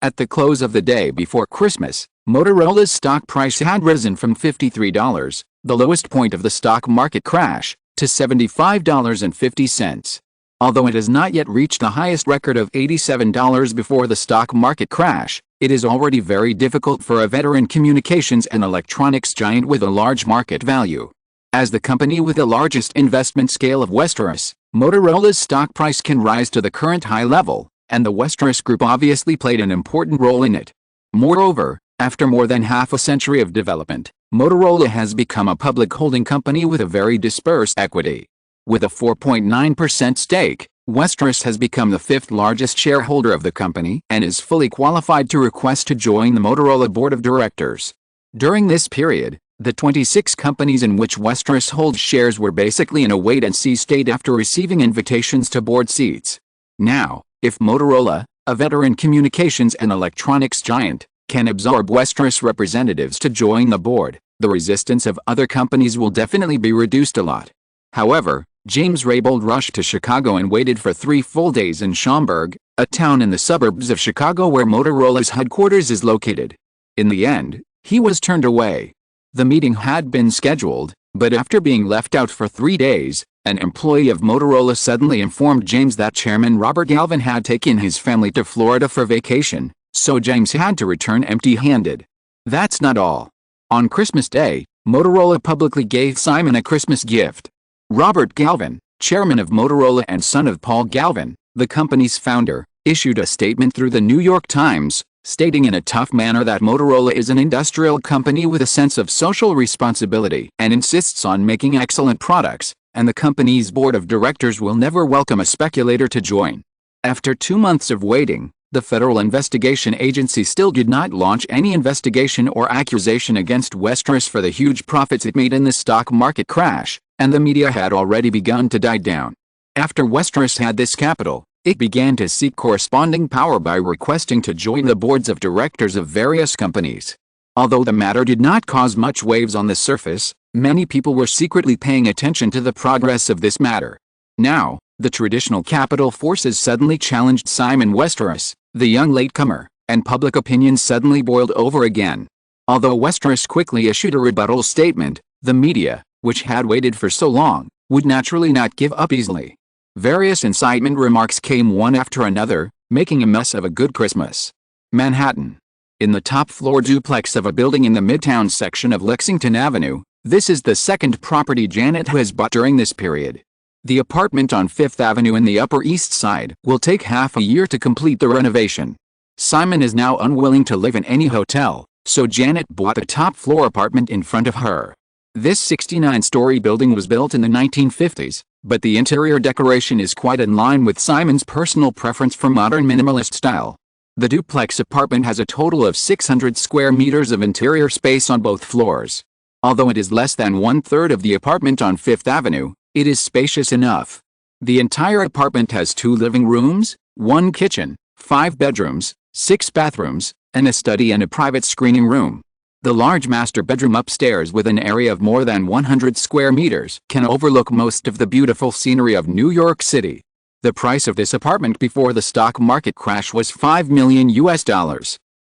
At the close of the day before Christmas, Motorola's stock price had risen from $53, the lowest point of the stock market crash, to $75.50. Although it has not yet reached the highest record of $87 before the stock market crash, it is already very difficult for a veteran communications and electronics giant with a large market value. As the company with the largest investment scale of Westeros, Motorola's stock price can rise to the current high level, and the Westeros Group obviously played an important role in it. Moreover, after more than half a century of development, Motorola has become a public holding company with a very dispersed equity. With a 4.9% stake, Westeros has become the fifth largest shareholder of the company and is fully qualified to request to join the Motorola board of directors. During this period, the 26 companies in which Westeros holds shares were basically in a wait-and-see state after receiving invitations to board seats. Now, if Motorola, a veteran communications and electronics giant, can absorb Westeros representatives to join the board, the resistance of other companies will definitely be reduced a lot. However, James Raybould rushed to Chicago and waited for 3 full days in Schaumburg, a town in the suburbs of Chicago where Motorola's headquarters is located. In the end, he was turned away. The meeting had been scheduled, but after being left out for 3 days, an employee of Motorola suddenly informed James that Chairman Robert Galvin had taken his family to Florida for vacation, so James had to return empty-handed. That's not all. On Christmas Day, Motorola publicly gave Simon a Christmas gift. Robert Galvin, chairman of Motorola and son of Paul Galvin, the company's founder, issued a statement through the New York Times, stating in a tough manner that Motorola is an industrial company with a sense of social responsibility and insists on making excellent products, and the company's board of directors will never welcome a speculator to join. After 2 months of waiting, the Federal Investigation Agency still did not launch any investigation or accusation against Westeros for the huge profits it made in the stock market crash, and the media had already begun to die down. After Westeros had this capital, it began to seek corresponding power by requesting to join the boards of directors of various companies. Although the matter did not cause much waves on the surface, many people were secretly paying attention to the progress of this matter. Now, the traditional capital forces suddenly challenged Simon Westeros, the young latecomer, and public opinion suddenly boiled over again. Although Westeros quickly issued a rebuttal statement, the media, which had waited for so long, would naturally not give up easily. Various incitement remarks came one after another, making a mess of a good Christmas. Manhattan. In the top-floor duplex of a building in the Midtown section of Lexington Avenue, this is the second property Janet has bought during this period. The apartment on Fifth Avenue in the Upper East Side will take half a year to complete the renovation. Simon is now unwilling to live in any hotel, so Janet bought a top-floor apartment in front of her. This 69-story building was built in the 1950s, but the interior decoration is quite in line with Simon's personal preference for modern minimalist style. The duplex apartment has a total of 600 square meters of interior space on both floors. Although it is less than 1/3 of the apartment on Fifth Avenue, it is spacious enough. The entire apartment has 2 living rooms, 1 kitchen, 5 bedrooms, 6 bathrooms, and a study and a private screening room. The large master bedroom upstairs, with an area of more than 100 square meters, can overlook most of the beautiful scenery of New York City. The price of this apartment before the stock market crash was $5 million.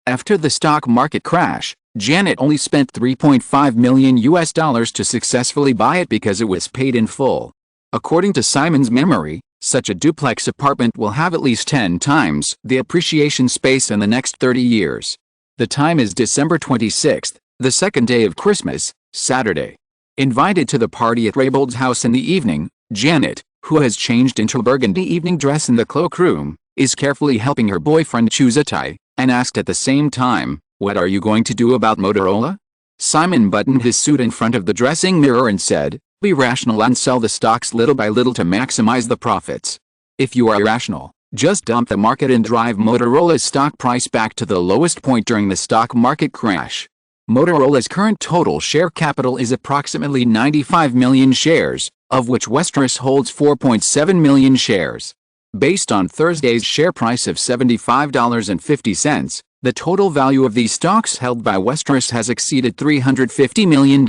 After the stock market crash, Janet only spent $3.5 million to successfully buy it because it was paid in full. According to Simon's memory, such a duplex apartment will have at least 10 times the appreciation space in the next 30 years. The time is December 26th, the second day of Christmas, Saturday. Invited to the party at Raybould's house in the evening, Janet, who has changed into a burgundy evening dress in the cloakroom, is carefully helping her boyfriend choose a tie, and asked at the same time, "What are you going to do about Motorola?" Simon buttoned his suit in front of the dressing mirror and said, "Be rational and sell the stocks little by little to maximize the profits. If you are irrational, just dump the market and drive Motorola's stock price back to the lowest point during the stock market crash." Motorola's current total share capital is approximately 95 million shares, of which Westeros holds 4.7 million shares. Based on Thursday's share price of $75.50, the total value of these stocks held by Westeros has exceeded $350 million.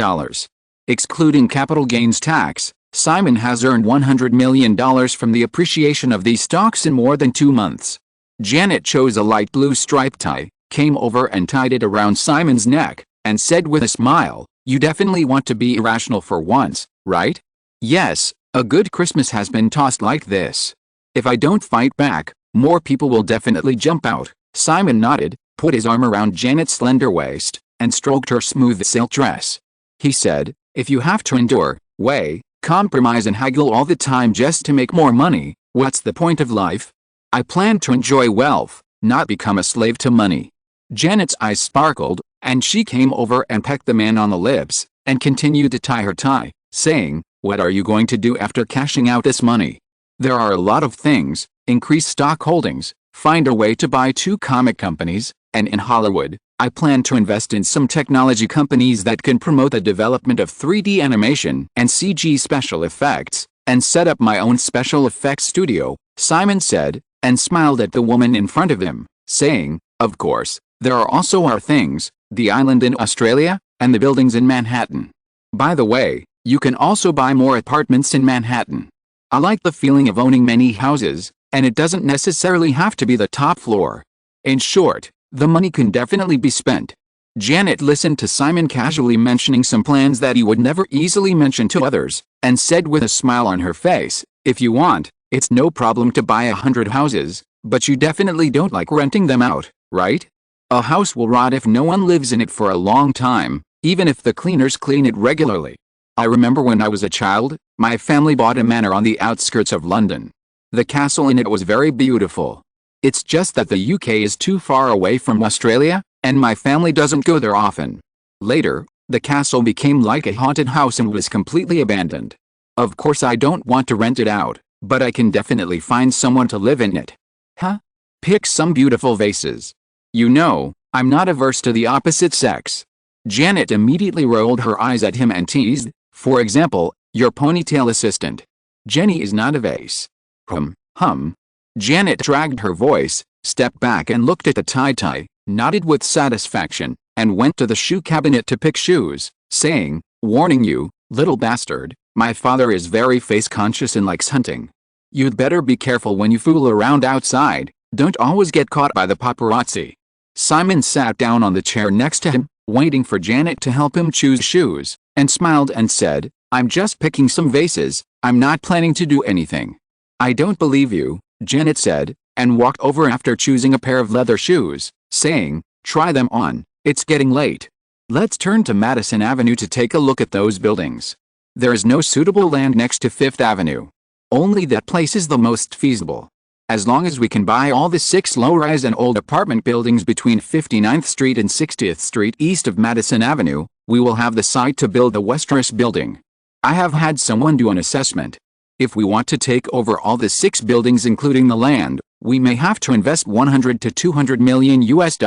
Excluding capital gains tax, Simon has earned $100 million from the appreciation of these stocks in more than 2 months. Janet chose a light blue striped tie, came over and tied it around Simon's neck, and said with a smile, "You definitely want to be irrational for once, right?" "Yes, a good Christmas has been tossed like this. If I don't fight back, more people will definitely jump out." Simon nodded, put his arm around Janet's slender waist, and stroked her smooth silk dress. He said, "If you have to endure, weigh, compromise and haggle all the time just to make more money, what's the point of life? I plan to enjoy wealth, not become a slave to money." Janet's eyes sparkled, and she came over and pecked the man on the lips, and continued to tie her tie, saying, "What are you going to do after cashing out this money?" "There are a lot of things: increase stock holdings, find a way to buy 2 comic companies, and in Hollywood, I plan to invest in some technology companies that can promote the development of 3D animation and CG special effects, and set up my own special effects studio," Simon said, and smiled at the woman in front of him, saying, "Of course, there are also our things, the island in Australia, and the buildings in Manhattan. By the way, you can also buy more apartments in Manhattan. I like the feeling of owning many houses, and it doesn't necessarily have to be the top floor. In short, the money can definitely be spent." Janet listened to Simon casually mentioning some plans that he would never easily mention to others, and said with a smile on her face, "If you want, it's no problem to buy 100 houses, but you definitely don't like renting them out, right? A house will rot if no one lives in it for a long time, even if the cleaners clean it regularly. I remember when I was a child, my family bought a manor on the outskirts of London. The castle in it was very beautiful. It's just that the UK is too far away from Australia, and my family doesn't go there often. Later, the castle became like a haunted house and was completely abandoned. Of course I don't want to rent it out, but I can definitely find someone to live in it." "Huh? Pick some beautiful vases. You know, I'm not averse to the opposite sex." Janet immediately rolled her eyes at him and teased, "For example, your ponytail assistant. Jenny is not a vase." Hum. Janet dragged her voice, stepped back and looked at the tie-tie, nodded with satisfaction, and went to the shoe cabinet to pick shoes, saying, "Warning you, little bastard, my father is very face-conscious and likes hunting. You'd better be careful when you fool around outside, don't always get caught by the paparazzi." Simon sat down on the chair next to him, waiting for Janet to help him choose shoes, and smiled and said, "I'm just picking some vases, I'm not planning to do anything." "I don't believe you," Janet said, and walked over after choosing a pair of leather shoes, saying, "Try them on, it's getting late. Let's turn to Madison Avenue to take a look at those buildings. There is no suitable land next to Fifth Avenue. Only that place is the most feasible. As long as we can buy all the 6 low-rise and old apartment buildings between 59th Street and 60th Street east of Madison Avenue, we will have the site to build the Westeros building. I have had someone do an assessment. If we want to take over all the 6 buildings including the land, we may have to invest $100 to $200 million US,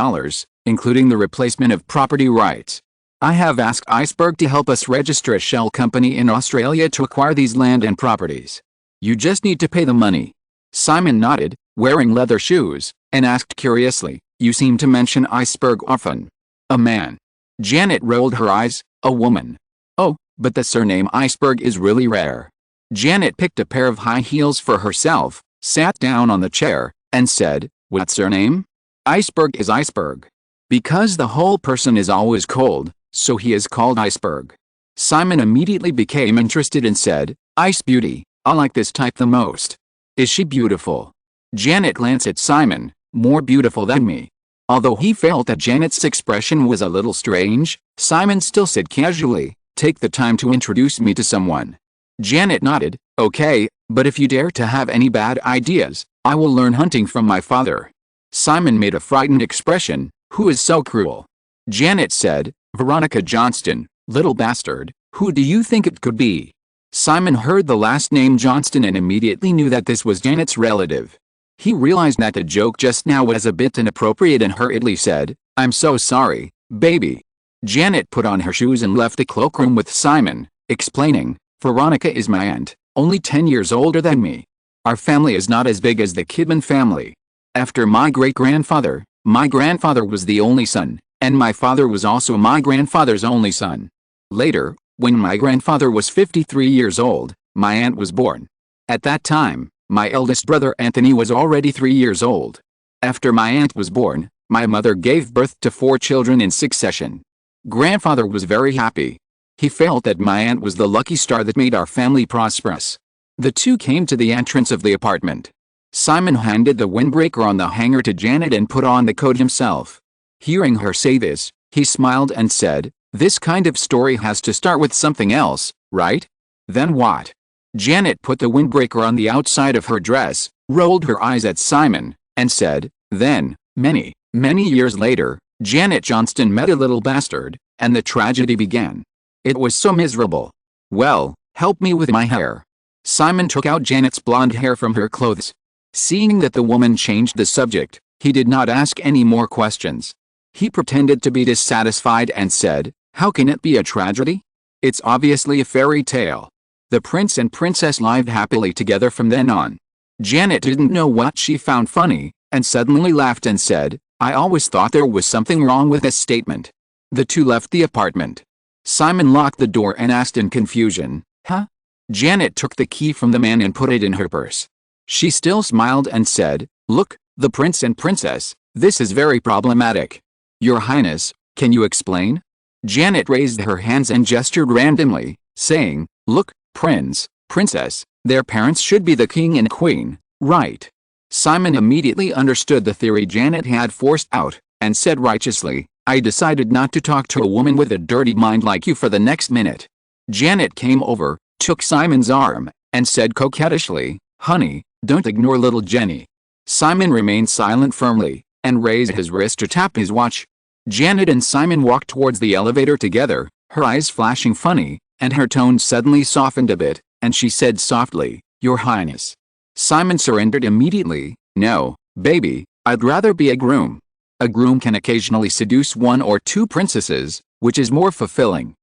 including the replacement of property rights. I have asked Iceberg to help us register a shell company in Australia to acquire these land and properties. You just need to pay the money." Simon nodded, wearing leather shoes, and asked curiously, "You seem to mention Iceberg often." "A man." Janet rolled her eyes, "A woman." "Oh, but the surname Iceberg is really rare." Janet picked a pair of high heels for herself, sat down on the chair, and said, "What surname?" "Iceberg is Iceberg. Because the whole person is always cold, so he is called Iceberg." Simon immediately became interested and said, "Ice Beauty, I like this type the most. Is she beautiful?" Janet glanced at Simon, "More beautiful than me." Although he felt that Janet's expression was a little strange, Simon still said casually, "Take the time to introduce me to someone." Janet nodded, "Okay, but if you dare to have any bad ideas, I will learn hunting from my father." Simon made a frightened expression, "Who is so cruel?" Janet said, "Veronica Johnston, little bastard, who do you think it could be?" Simon heard the last name Johnston and immediately knew that this was Janet's relative. He realized that the joke just now was a bit inappropriate and hurriedly said, "I'm so sorry, baby." Janet put on her shoes and left the cloakroom with Simon, explaining, "Veronica is my aunt, only 10 years older than me." Our family is not as big as the Kidman family. After my great-grandfather, my grandfather was the only son, and my father was also my grandfather's only son. Later, when my grandfather was 53 years old, my aunt was born. At that time, my eldest brother Anthony was already 3 years old. After my aunt was born, my mother gave birth to 4 children in succession. Grandfather was very happy. He felt that my aunt was the lucky star that made our family prosperous. The two came to the entrance of the apartment. Simon handed the windbreaker on the hanger to Janet and put on the coat himself. Hearing her say this, he smiled and said, "This kind of story has to start with something else, right?" "Then what?" Janet put the windbreaker on the outside of her dress, rolled her eyes at Simon, and said, "Then, many, many years later, Janet Johnston met a little bastard, and the tragedy began. It was so miserable. Well, help me with my hair." Simon took out Janet's blonde hair from her clothes. Seeing that the woman changed the subject, he did not ask any more questions. He pretended to be dissatisfied and said, "How can it be a tragedy? It's obviously a fairy tale." The prince and princess lived happily together from then on. Janet didn't know what she found funny, and suddenly laughed and said, "I always thought there was something wrong with this statement." The two left the apartment. Simon locked the door and asked in confusion, "Huh?" Janet took the key from the man and put it in her purse. She still smiled and said, "Look, the prince and princess, this is very problematic. Your Highness, can you explain?" Janet raised her hands and gestured randomly, saying, "Look, prince, princess, their parents should be the king and queen, right?" Simon immediately understood the theory Janet had forced out, and said righteously, "I decided not to talk to a woman with a dirty mind like you for the next minute." Janet came over, took Simon's arm, and said coquettishly, "Honey, don't ignore little Jenny." Simon remained silent firmly, and raised his wrist to tap his watch. Janet and Simon walked towards the elevator together, her eyes flashing funny, and her tone suddenly softened a bit, and she said softly, "Your Highness." Simon surrendered immediately, "No, baby, I'd rather be a groom. A groom can occasionally seduce 1 or 2 princesses, which is more fulfilling."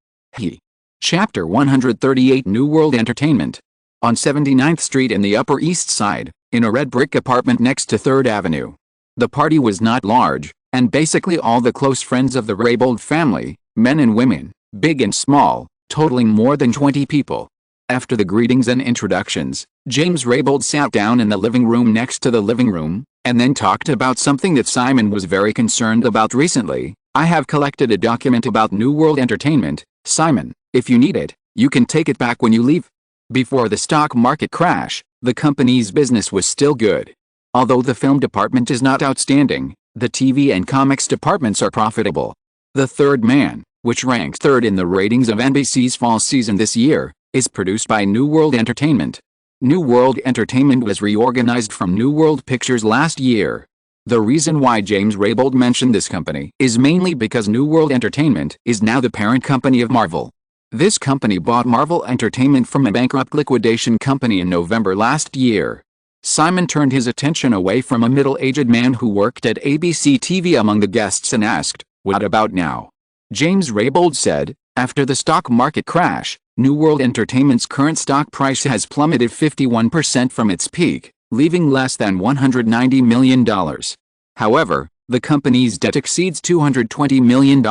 Chapter 138 New World Entertainment. On 79th Street in the Upper East Side, in a red brick apartment next to 3rd Avenue. The party was not large, and basically all the close friends of the Raybould family, men and women, big and small, totaling more than 20 people. After the greetings and introductions, James Raybould sat down in the living room next to the living room, and then talked about something that Simon was very concerned about recently. "I have collected a document about New World Entertainment, Simon. If you need it, you can take it back when you leave." Before the stock market crash, the company's business was still good. Although the film department is not outstanding, the TV and comics departments are profitable. The Third Man, which ranks 3rd in the ratings of NBC's fall season this year, is produced by New World Entertainment. New World Entertainment was reorganized from New World Pictures last year. The reason why James Raybould mentioned this company is mainly because New World Entertainment is now the parent company of Marvel. This company bought Marvel Entertainment from a bankrupt liquidation company in November last year. Simon turned his attention away from a middle-aged man who worked at ABC TV among the guests and asked, "What about now?" James Raybould said, "After the stock market crash, New World Entertainment's current stock price has plummeted 51% from its peak, leaving less than $190 million. However, the company's debt exceeds $220 million,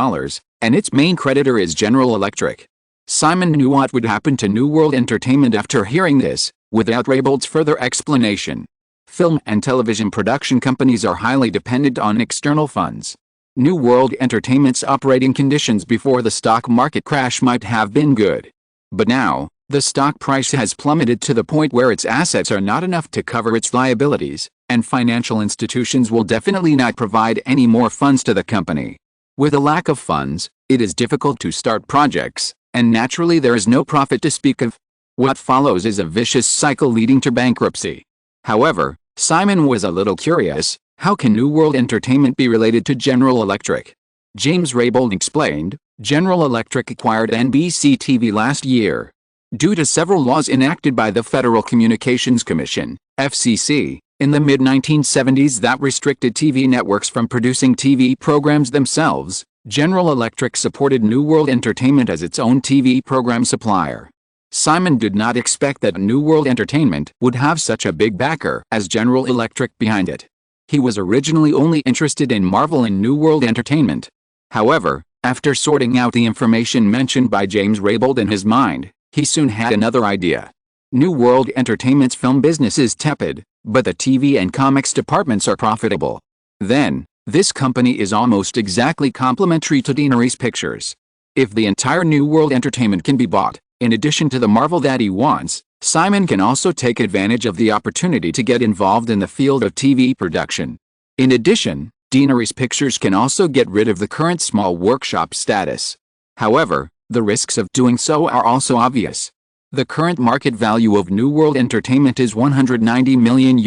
and its main creditor is General Electric." Simon knew what would happen to New World Entertainment after hearing this, without Raybould's further explanation. Film and television production companies are highly dependent on external funds. New World Entertainment's operating conditions before the stock market crash might have been good. But now, the stock price has plummeted to the point where its assets are not enough to cover its liabilities, and financial institutions will definitely not provide any more funds to the company. With a lack of funds, it is difficult to start projects, and naturally there is no profit to speak of. What follows is a vicious cycle leading to bankruptcy. However, Simon was a little curious, how can New World Entertainment be related to General Electric? James Raybould explained, General Electric acquired NBC TV last year. Due to several laws enacted by the Federal Communications Commission, FCC, in the mid-1970s that restricted TV networks from producing TV programs themselves, General Electric supported New World Entertainment as its own TV program supplier. Simon did not expect that New World Entertainment would have such a big backer as General Electric behind it. He was originally only interested in Marvel and New World Entertainment. However, after sorting out the information mentioned by James Raybould in his mind, he soon had another idea. New World Entertainment's film business is tepid, but the TV and comics departments are profitable. Then, this company is almost exactly complementary to Deanery's Pictures. If the entire New World Entertainment can be bought, in addition to the Marvel that he wants, Simon can also take advantage of the opportunity to get involved in the field of TV production. In addition, Deanery's Pictures can also get rid of the current small workshop status. However, the risks of doing so are also obvious. The current market value of New World Entertainment is $190 million.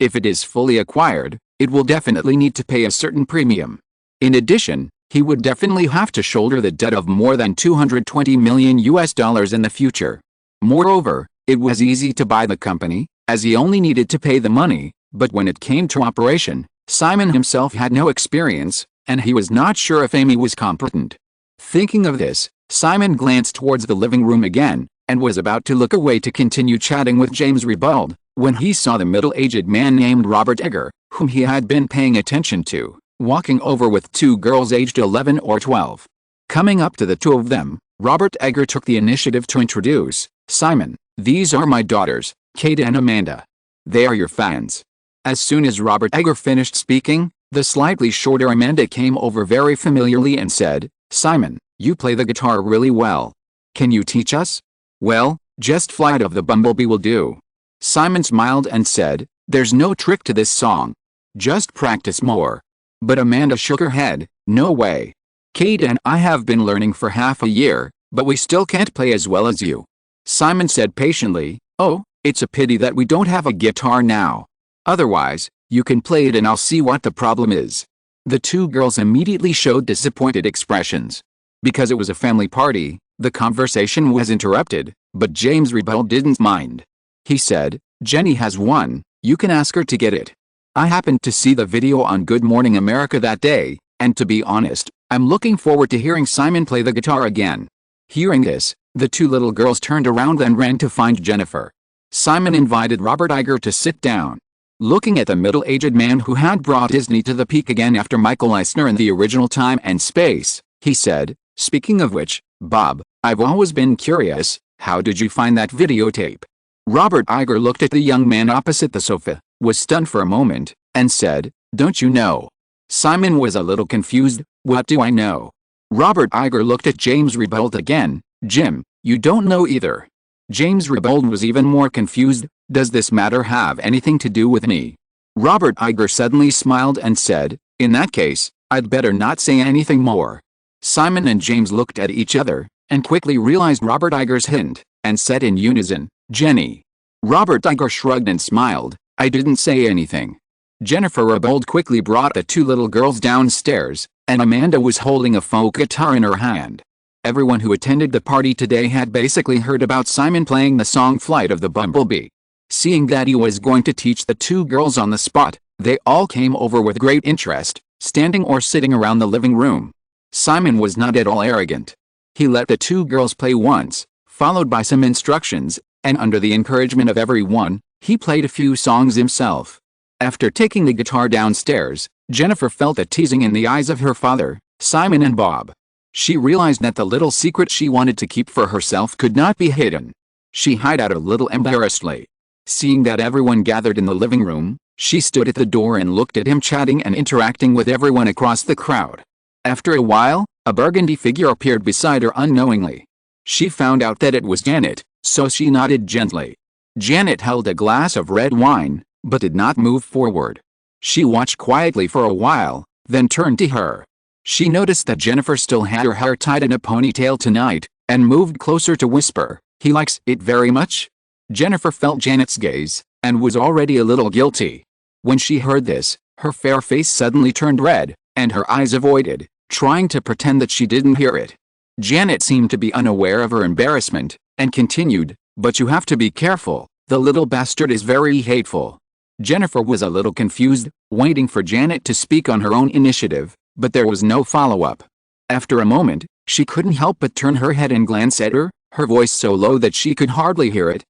If it is fully acquired, it will definitely need to pay a certain premium. In addition, he would definitely have to shoulder the debt of more than $220 million in the future. Moreover, it was easy to buy the company, as he only needed to pay the money, but when it came to operation, Simon himself had no experience, and he was not sure if Amy was competent. Thinking of this, Simon glanced towards the living room again, and was about to look away to continue chatting with James Raybould, when he saw the middle-aged man named Robert Egger, whom he had been paying attention to, walking over with two girls aged 11 or 12. Coming up to the two of them, Robert Egger took the initiative to introduce, "Simon, these are my daughters, Kate and Amanda. They are your fans." As soon as Robert Egger finished speaking, the slightly shorter Amanda came over very familiarly and said, "Simon, you play the guitar really well. Can you teach us?" "Well, just Flight of the Bumblebee will do." Simon smiled and said, "There's no trick to this song. Just practice more." But Amanda shook her head, "No way. Kate and I have been learning for half a year, but we still can't play as well as you." Simon said patiently, "Oh, it's a pity that we don't have a guitar now. Otherwise, you can play it and I'll see what the problem is." The two girls immediately showed disappointed expressions. Because it was a family party, the conversation was interrupted, but James Raybould didn't mind. He said, "Jenny has one, you can ask her to get it. I happened to see the video on Good Morning America that day, and to be honest, I'm looking forward to hearing Simon play the guitar again." Hearing this, the two little girls turned around and ran to find Jennifer. Simon invited Robert Iger to sit down. Looking at the middle-aged man who had brought Disney to the peak again after Michael Eisner in the original Time and Space, he said, "Speaking of which, Bob, I've always been curious, how did you find that videotape?" Robert Iger looked at the young man opposite the sofa, was stunned for a moment, and said, "Don't you know?" Simon was a little confused. "What do I know?" Robert Iger looked at James Raybould again. "Jim, you don't know either." James Raybould was even more confused. "Does this matter have anything to do with me?" Robert Iger suddenly smiled and said, "In that case, I'd better not say anything more." Simon and James looked at each other, and quickly realized Robert Iger's hint, and said in unison, "Jenny." Robert Iger shrugged and smiled. "I didn't say anything." Jennifer Raybould quickly brought the two little girls downstairs, and Amanda was holding a folk guitar in her hand. Everyone who attended the party today had basically heard about Simon playing the song Flight of the Bumblebee. Seeing that he was going to teach the two girls on the spot, they all came over with great interest, standing or sitting around the living room. Simon was not at all arrogant. He let the two girls play once, followed by some instructions, and under the encouragement of everyone, he played a few songs himself. After taking the guitar downstairs, Jennifer felt a teasing in the eyes of her father, Simon and Bob. She realized that the little secret she wanted to keep for herself could not be hidden. She hid out a little embarrassedly. Seeing that everyone gathered in the living room, she stood at the door and looked at him chatting and interacting with everyone across the crowd. After a while, a burgundy figure appeared beside her unknowingly. She found out that it was Janet, so she nodded gently. Janet held a glass of red wine, but did not move forward. She watched quietly for a while, then turned to her. She noticed that Jennifer still had her hair tied in a ponytail tonight, and moved closer to whisper, "He likes it very much?" Jennifer felt Janet's gaze, and was already a little guilty. When she heard this, her fair face suddenly turned red, and her eyes avoided, trying to pretend that she didn't hear it. Janet seemed to be unaware of her embarrassment, and continued, "But you have to be careful, the little bastard is very hateful." Jennifer was a little confused, waiting for Janet to speak on her own initiative, but there was no follow-up. After a moment, she couldn't help but turn her head and glance at her, her voice so low that she could hardly hear it.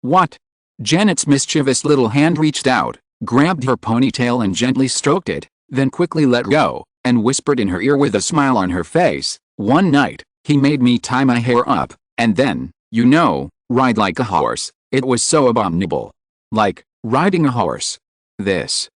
What? Janet's mischievous little hand reached out, grabbed her ponytail and gently stroked it, then quickly let go, and whispered in her ear with a smile on her face, "One night, he made me tie my hair up, and then, ride like a horse. It was so abominable. Like, riding a horse. This.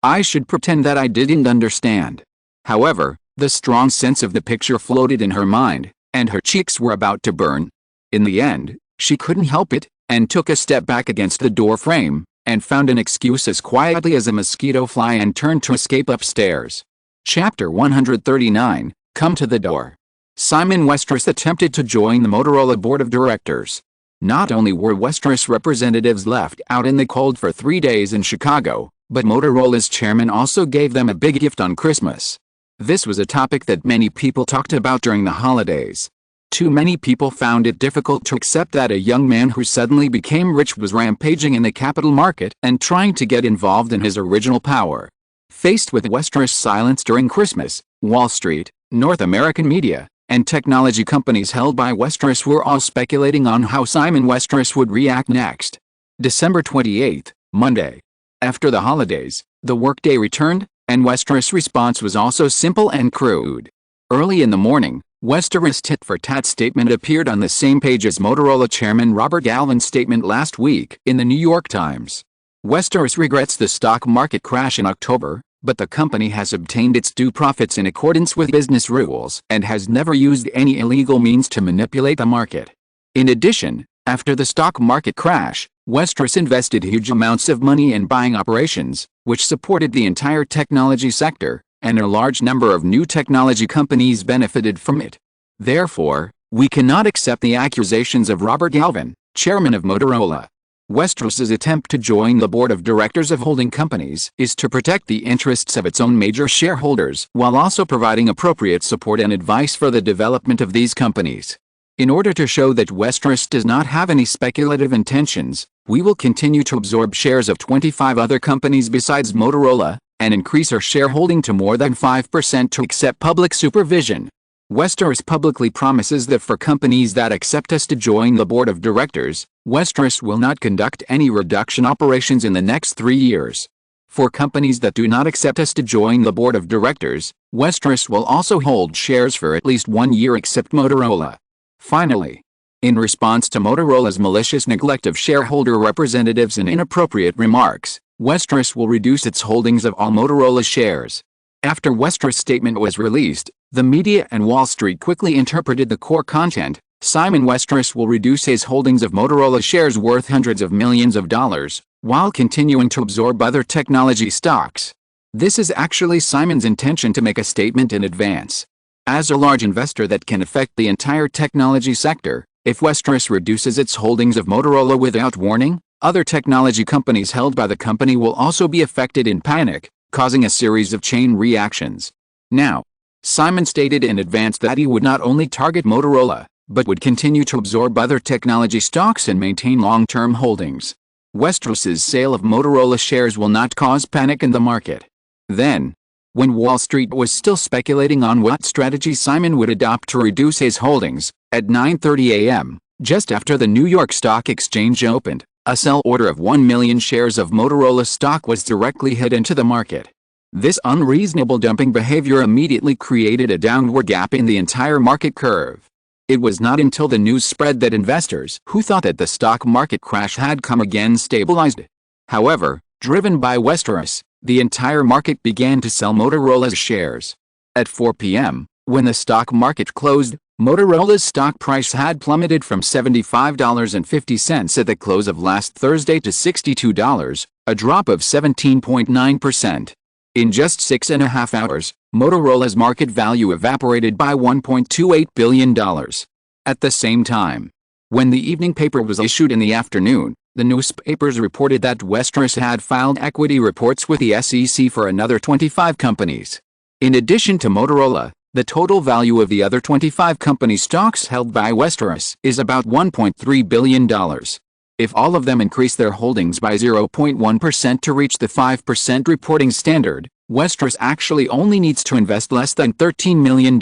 I should pretend that I didn't understand." However, the strong sense of the picture floated in her mind, and her cheeks were about to burn. In the end, she couldn't help it, and took a step back against the door frame, and found an excuse as quietly as a mosquito fly and turned to escape upstairs. Chapter 139, Come to the Door. Simon Westeros attempted to join the Motorola board of directors. Not only were Westeros representatives left out in the cold for 3 days in Chicago, but Motorola's chairman also gave them a big gift on Christmas. This was a topic that many people talked about during the holidays. Too many people found it difficult to accept that a young man who suddenly became rich was rampaging in the capital market and trying to get involved in his original power. Faced with Westeros' silence during Christmas, Wall Street, North American media, and technology companies held by Westeros were all speculating on how Simon Westeros would react next. December 28, Monday. After the holidays, the workday returned, and Westeros' response was also simple and crude. Early in the morning, Westeros' tit-for-tat statement appeared on the same page as Motorola chairman Robert Galvin's statement last week in the New York Times. Westeros regrets the stock market crash in October, but the company has obtained its due profits in accordance with business rules and has never used any illegal means to manipulate the market. In addition, after the stock market crash, Westeros invested huge amounts of money in buying operations, which supported the entire technology sector, and a large number of new technology companies benefited from it. Therefore, we cannot accept the accusations of Robert Galvin, chairman of Motorola. Westeros's attempt to join the board of directors of holding companies is to protect the interests of its own major shareholders while also providing appropriate support and advice for the development of these companies. In order to show that Westeros does not have any speculative intentions, we will continue to absorb shares of 25 other companies besides Motorola, and increase our shareholding to more than 5% to accept public supervision. Westeros publicly promises that for companies that accept us to join the board of directors, Westeros will not conduct any reduction operations in the next 3 years. For companies that do not accept us to join the board of directors, Westeros will also hold shares for at least 1 year except Motorola. Finally, in response to Motorola's malicious neglect of shareholder representatives and inappropriate remarks, Westeros will reduce its holdings of all Motorola shares. After Westeros' statement was released, the media and Wall Street quickly interpreted the core content. Simon Westeros will reduce his holdings of Motorola shares worth hundreds of millions of dollars, while continuing to absorb other technology stocks. This is actually Simon's intention to make a statement in advance. As a large investor that can affect the entire technology sector, if Westeros reduces its holdings of Motorola without warning, other technology companies held by the company will also be affected in panic, causing a series of chain reactions. Now, Simon stated in advance that he would not only target Motorola, but would continue to absorb other technology stocks and maintain long-term holdings. Westeros's sale of Motorola shares will not cause panic in the market. Then, when Wall Street was still speculating on what strategy Simon would adopt to reduce his holdings, at 9:30 a.m., just after the New York Stock Exchange opened, a sell order of 1 million shares of Motorola stock was directly hit into the market. This unreasonable dumping behavior immediately created a downward gap in the entire market curve. It was not until the news spread that investors who thought that the stock market crash had come again stabilized. However, driven by Westeros, the entire market began to sell Motorola's shares. At 4 p.m., when the stock market closed, Motorola's stock price had plummeted from $75.50 at the close of last Thursday to $62, a drop of 17.9%. In just 6.5 hours, Motorola's market value evaporated by $1.28 billion. At the same time, when the evening paper was issued in the afternoon, the newspapers reported that Westeros had filed equity reports with the SEC for another 25 companies. In addition to Motorola, the total value of the other 25 company stocks held by Westeros is about $1.3 billion. If all of them increase their holdings by 0.1% to reach the 5% reporting standard, Westeros actually only needs to invest less than $13 million.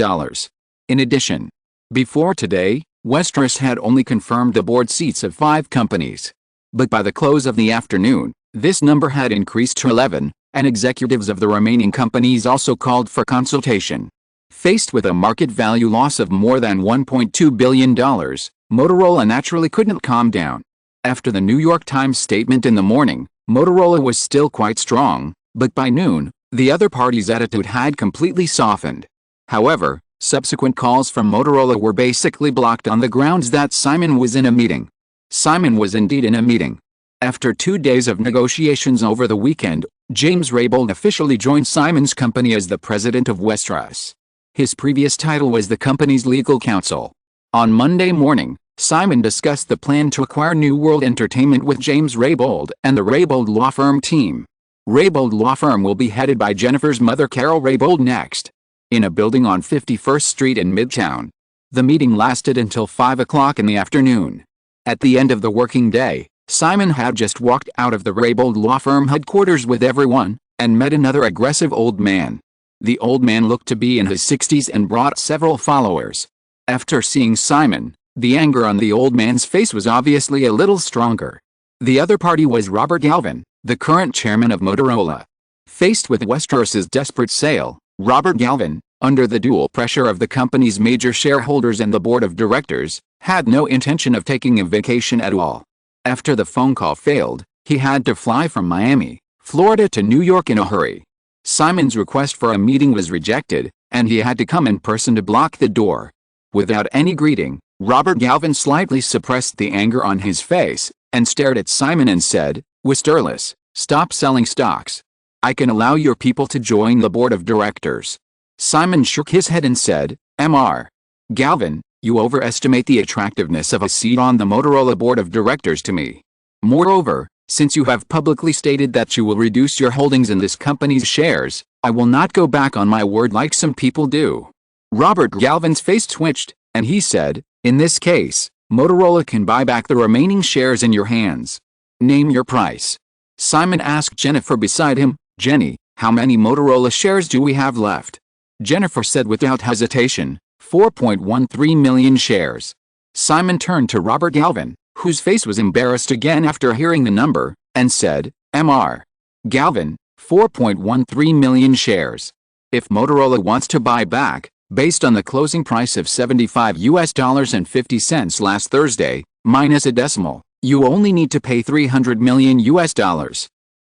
In addition, before today, Westeros had only confirmed the board seats of 5 companies. But by the close of the afternoon, this number had increased to 11, and executives of the remaining companies also called for consultation. Faced with a market value loss of more than $1.2 billion, Motorola naturally couldn't calm down. After the New York Times statement in the morning, Motorola was still quite strong, but by noon, the other party's attitude had completely softened. However, subsequent calls from Motorola were basically blocked on the grounds that Simon was in a meeting. Simon was indeed in a meeting. After 2 days of negotiations over the weekend, James Raybould officially joined Simon's company as the president of Westeros. His previous title was the company's legal counsel. On Monday morning, Simon discussed the plan to acquire New World Entertainment with James Raybould and the Raybould Law Firm team. Raybould Law Firm will be headed by Jennifer's mother Carol Raybould next. In a building on 51st Street in Midtown. The meeting lasted until 5 o'clock in the afternoon. At the end of the working day, Simon had just walked out of the Raybould Law Firm headquarters with everyone, and met another aggressive old man. The old man looked to be in his 60s and brought several followers. After seeing Simon, the anger on the old man's face was obviously a little stronger. The other party was Robert Galvin, the current chairman of Motorola. Faced with Westeros's desperate sale, Robert Galvin, under the dual pressure of the company's major shareholders and the board of directors, had no intention of taking a vacation at all. After the phone call failed, he had to fly from Miami, Florida to New York in a hurry. Simon's request for a meeting was rejected, and he had to come in person to block the door. Without any greeting, Robert Galvin slightly suppressed the anger on his face, and stared at Simon and said, "Westeros, stop selling stocks. I can allow your people to join the board of directors." Simon shook his head and said, "Mr. Galvin, you overestimate the attractiveness of a seat on the Motorola board of directors to me. Moreover, since you have publicly stated that you will reduce your holdings in this company's shares, I will not go back on my word like some people do." Robert Galvin's face twitched, and he said, "In this case, Motorola can buy back the remaining shares in your hands. Name your price." Simon asked Jennifer beside him, "Jenny, how many Motorola shares do we have left?" Jennifer said without hesitation, 4.13 million shares. Simon turned to Robert Galvin, whose face was embarrassed again after hearing the number, and said, "Mr. Galvin, 4.13 million shares. If Motorola wants to buy back, based on the closing price of $75.50 last Thursday, minus a decimal, you only need to pay $300 million.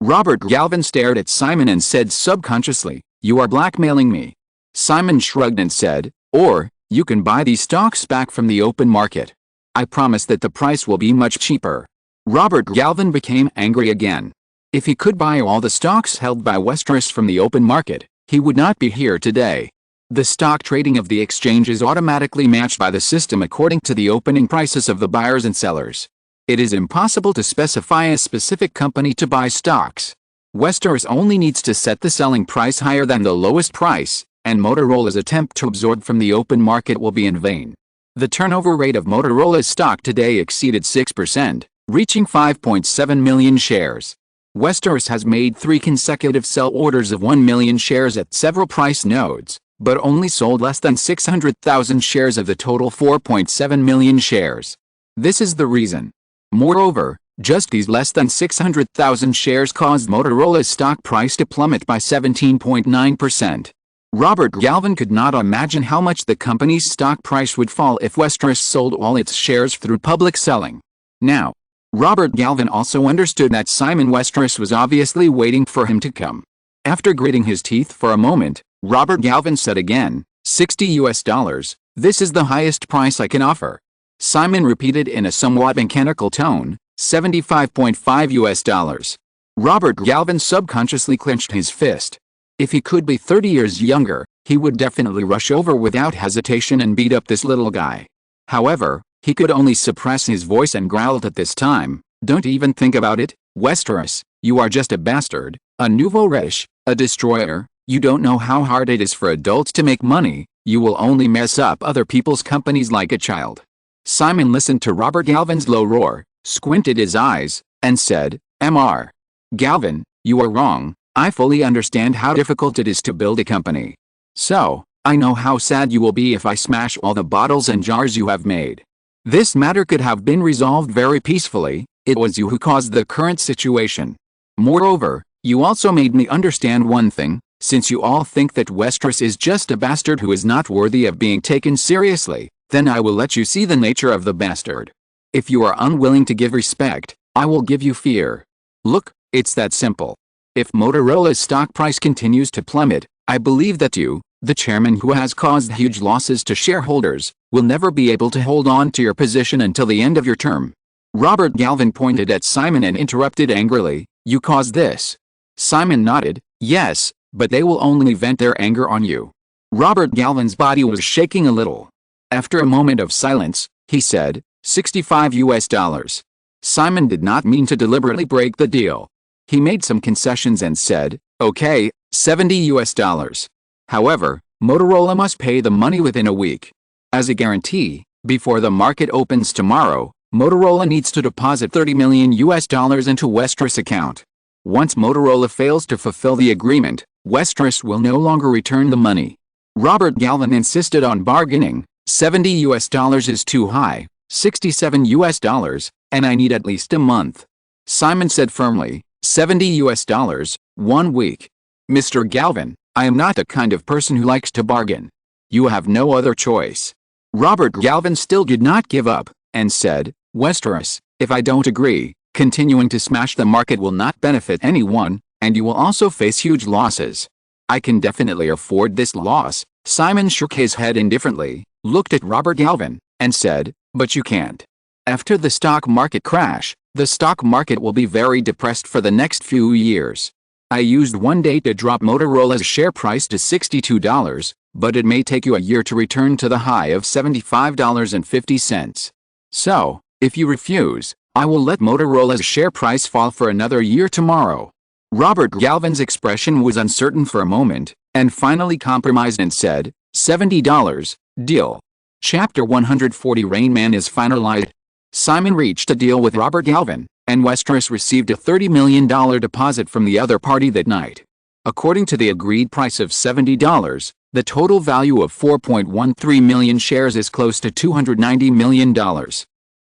Robert Galvin stared at Simon and said subconsciously, "You are blackmailing me." Simon shrugged and said, "Or, you can buy these stocks back from the open market. I promise that the price will be much cheaper." Robert Galvin became angry again. If he could buy all the stocks held by Westeros from the open market, he would not be here today. The stock trading of the exchange is automatically matched by the system according to the opening prices of the buyers and sellers. It is impossible to specify a specific company to buy stocks. Westeros only needs to set the selling price higher than the lowest price, and Motorola's attempt to absorb from the open market will be in vain. The turnover rate of Motorola's stock today exceeded 6%, reaching 5.7 million shares. Westeros has made 3 consecutive sell orders of 1 million shares at several price nodes, but only sold less than 600,000 shares of the total 4.7 million shares. This is the reason. Moreover, just these less than 600,000 shares caused Motorola's stock price to plummet by 17.9%. Robert Galvin could not imagine how much the company's stock price would fall if Westeros sold all its shares through public selling. Now, Robert Galvin also understood that Simon Westeros was obviously waiting for him to come. After gritting his teeth for a moment, Robert Galvin said again, $60. This is the highest price I can offer. Simon repeated in a somewhat mechanical tone, $75.5. Robert Galvin subconsciously clenched his fist. If he could be 30 years younger, he would definitely rush over without hesitation and beat up this little guy. However, he could only suppress his voice and growled at this time, "Don't even think about it, Westeros, you are just a bastard, a nouveau riche, a destroyer. You don't know how hard it is for adults to make money, you will only mess up other people's companies like a child." Simon listened to Robert Galvin's low roar, squinted his eyes, and said, "Mr. Galvin, you are wrong. I fully understand how difficult it is to build a company. So, I know how sad you will be if I smash all the bottles and jars you have made. This matter could have been resolved very peacefully. It was you who caused the current situation. Moreover, you also made me understand one thing, since you all think that Westeros is just a bastard who is not worthy of being taken seriously, then I will let you see the nature of the bastard. If you are unwilling to give respect, I will give you fear. Look, it's that simple. If Motorola's stock price continues to plummet, I believe that you, the chairman who has caused huge losses to shareholders, will never be able to hold on to your position until the end of your term. Robert Galvin pointed at Simon and interrupted angrily, "You caused this." Simon nodded, "Yes, but they will only vent their anger on you." Robert Galvin's body was shaking a little. After a moment of silence, he said, $65. Simon did not mean to deliberately break the deal. He made some concessions and said, "Okay, $70. However, Motorola must pay the money within a week. As a guarantee, before the market opens tomorrow, Motorola needs to deposit $30 million into Westeros account. Once Motorola fails to fulfill the agreement, Westeros will no longer return the money." Robert Galvin insisted on bargaining. $70 is too high, $67, and I need at least a month. Simon said firmly, $70, 1 week. Mr. Galvin, I am not the kind of person who likes to bargain. You have no other choice. Robert Galvin still did not give up, and said, Westeros, if I don't agree, continuing to smash the market will not benefit anyone, and you will also face huge losses. I can definitely afford this loss. Simon shook his head indifferently, looked at Robert Galvin, and said, but you can't. After the stock market crash, the stock market will be very depressed for the next few years. I used one day to drop Motorola's share price to $62, but it may take you a year to return to the high of $75.50. So, if you refuse, I will let Motorola's share price fall for another year tomorrow. Robert Galvin's expression was uncertain for a moment, and finally compromised and said, $70, deal. Chapter 140 Rain Man is finalized. Simon reached a deal with Robert Galvin, and Westeros received a $30 million deposit from the other party that night. According to the agreed price of $70, the total value of 4.13 million shares is close to $290 million.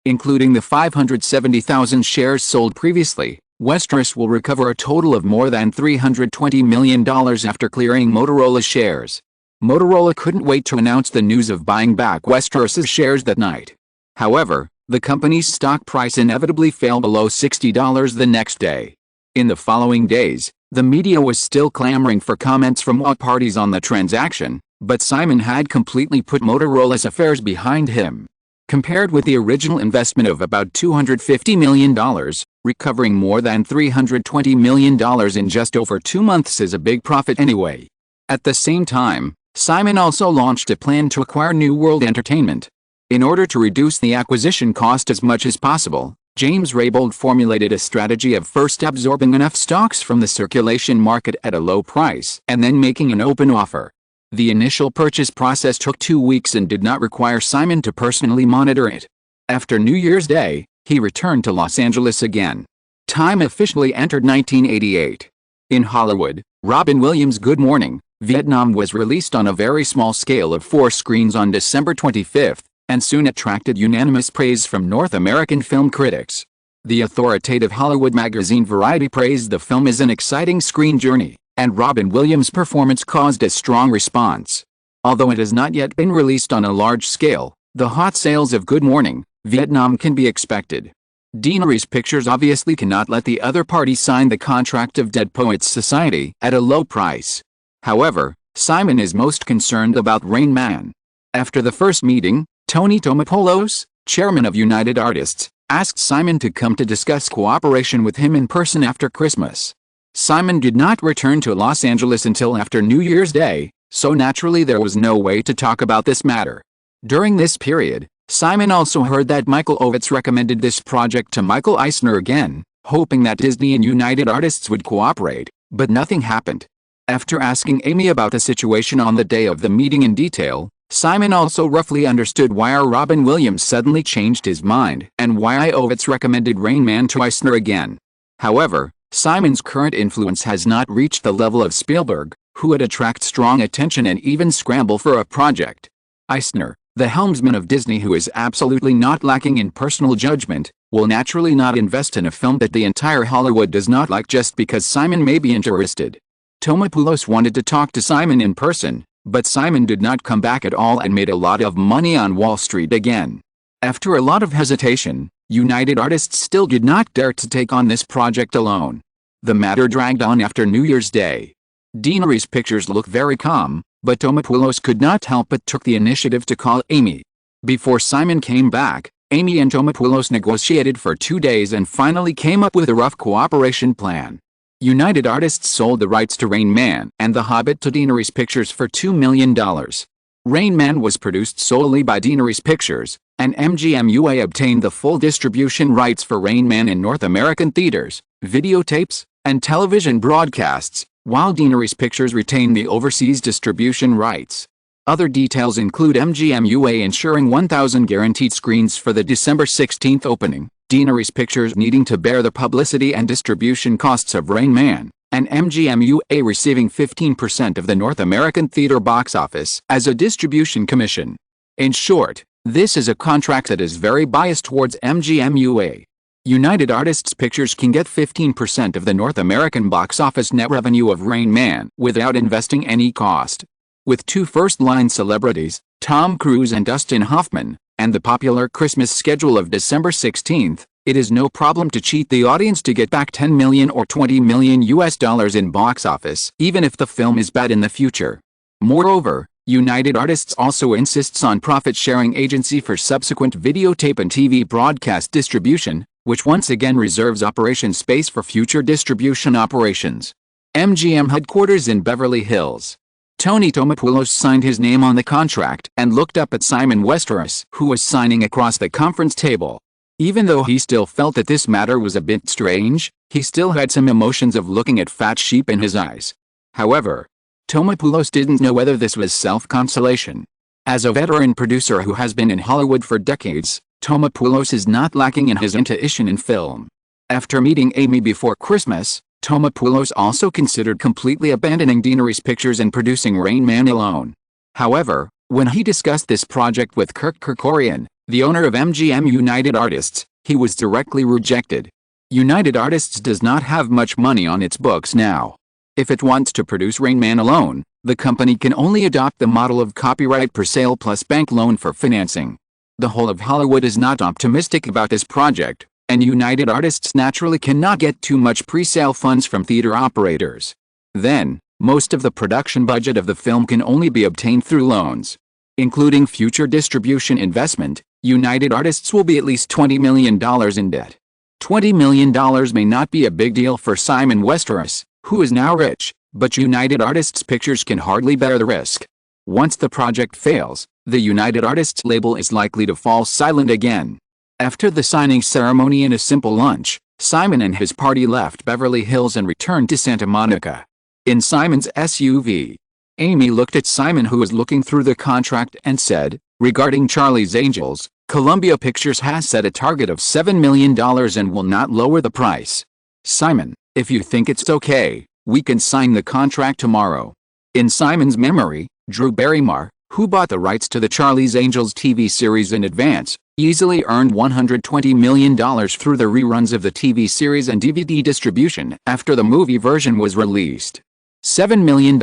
Including the 570,000 shares sold previously, Westeros will recover a total of more than $320 million after clearing Motorola's shares. Motorola couldn't wait to announce the news of buying back Westeros's shares that night. However, the company's stock price inevitably fell below $60 the next day. In the following days, the media was still clamoring for comments from all parties on the transaction, but Simon had completely put Motorola's affairs behind him. Compared with the original investment of about $250 million, recovering more than $320 million in just over 2 months is a big profit anyway. At the same time, Simon also launched a plan to acquire New World Entertainment. In order to reduce the acquisition cost as much as possible, James Raybould formulated a strategy of first absorbing enough stocks from the circulation market at a low price and then making an open offer. The initial purchase process took 2 weeks and did not require Simon to personally monitor it. After New Year's Day, he returned to Los Angeles again. Time officially entered 1988. In Hollywood, Robin Williams' Good Morning, Vietnam was released on a very small scale of 4 screens on December 25, and soon attracted unanimous praise from North American film critics. The authoritative Hollywood magazine Variety praised the film as an exciting screen journey, and Robin Williams' performance caused a strong response. Although it has not yet been released on a large scale, the hot sales of Good Morning, Vietnam can be expected. Deanery's Pictures obviously cannot let the other party sign the contract of Dead Poets Society at a low price. However, Simon is most concerned about Rain Man. After the first meeting, Tony Tomopoulos, chairman of United Artists, asked Simon to come to discuss cooperation with him in person after Christmas. Simon did not return to Los Angeles until after New Year's Day, so naturally there was no way to talk about this matter. During this period, Simon also heard that Michael Ovitz recommended this project to Michael Eisner again, hoping that Disney and United Artists would cooperate, but nothing happened. After asking Amy about the situation on the day of the meeting in detail, Simon also roughly understood why Robin Williams suddenly changed his mind and why Ovitz recommended Rain Man to Eisner again. However, Simon's current influence has not reached the level of Spielberg, who would attract strong attention and even scramble for a project. Eisner, The helmsman of Disney, who is absolutely not lacking in personal judgment, will naturally not invest in a film that the entire Hollywood does not like just because Simon may be interested. Tomopoulos wanted to talk to Simon in person, but Simon did not come back at all and made a lot of money on Wall Street again. After a lot of hesitation, United Artists still did not dare to take on this project alone. The matter dragged on after New Year's Day. Deanery's pictures look very calm, but Tomopoulos could not help but took the initiative to call Amy. Before Simon came back, Amy and Tomopoulos negotiated for 2 days and finally came up with a rough cooperation plan. United Artists sold the rights to Rain Man and The Hobbit to Deanery's Pictures for $2 million. Rain Man was produced solely by Deanery's Pictures, and MGM UA obtained the full distribution rights for Rain Man in North American theaters, videotapes, and television broadcasts, while Deanery's Pictures retained the overseas distribution rights. Other details include MGM UA ensuring 1,000 guaranteed screens for the December 16 opening, Deanery's Pictures needing to bear the publicity and distribution costs of Rain Man, and MGM UA receiving 15% of the North American theater box office as a distribution commission. In short, this is a contract that is very biased towards MGM UA. United Artists Pictures can get 15% of the North American box office net revenue of Rain Man without investing any cost. With 2 first-line celebrities, Tom Cruise and Dustin Hoffman, and the popular Christmas schedule of December 16, it is no problem to cheat the audience to get back $10 million or $20 million in box office, even if the film is bad in the future. Moreover, United Artists also insists on profit-sharing agency for subsequent videotape and TV broadcast distribution, which once again reserves operation space for future distribution operations. MGM headquarters in Beverly Hills. Tony Tomopoulos signed his name on the contract and looked up at Simon Westeros, who was signing across the conference table. Even though he still felt that this matter was a bit strange, he still had some emotions of looking at fat sheep in his eyes. However, Tomopoulos didn't know whether this was self-consolation. As a veteran producer who has been in Hollywood for decades, Tomopoulos is not lacking in his intuition in film. After meeting Amy before Christmas, Tomopoulos also considered completely abandoning Deanery's Pictures and producing Rain Man alone. However, when he discussed this project with Kirk Kerkorian, the owner of MGM United Artists, he was directly rejected. United Artists does not have much money on its books now. If it wants to produce Rain Man alone, the company can only adopt the model of copyright per sale plus bank loan for financing. The whole of Hollywood is not optimistic about this project, and United Artists naturally cannot get too much pre-sale funds from theater operators. Then, most of the production budget of the film can only be obtained through loans. Including future distribution investment, United Artists will be at least $20 million in debt. $20 million may not be a big deal for Simon Westeros, who is now rich, but United Artists Pictures can hardly bear the risk. Once the project fails, the United Artists label is likely to fall silent again. After the signing ceremony and a simple lunch, Simon and his party left Beverly Hills and returned to Santa Monica. In Simon's SUV, Amy looked at Simon, who was looking through the contract, and said, "Regarding Charlie's Angels, Columbia Pictures has set a target of $7 million and will not lower the price. Simon, if you think it's okay, we can sign the contract tomorrow." In Simon's memory, Drew Barrymore, who bought the rights to the Charlie's Angels TV series in advance, easily earned $120 million through the reruns of the TV series and DVD distribution after the movie version was released. $7 million,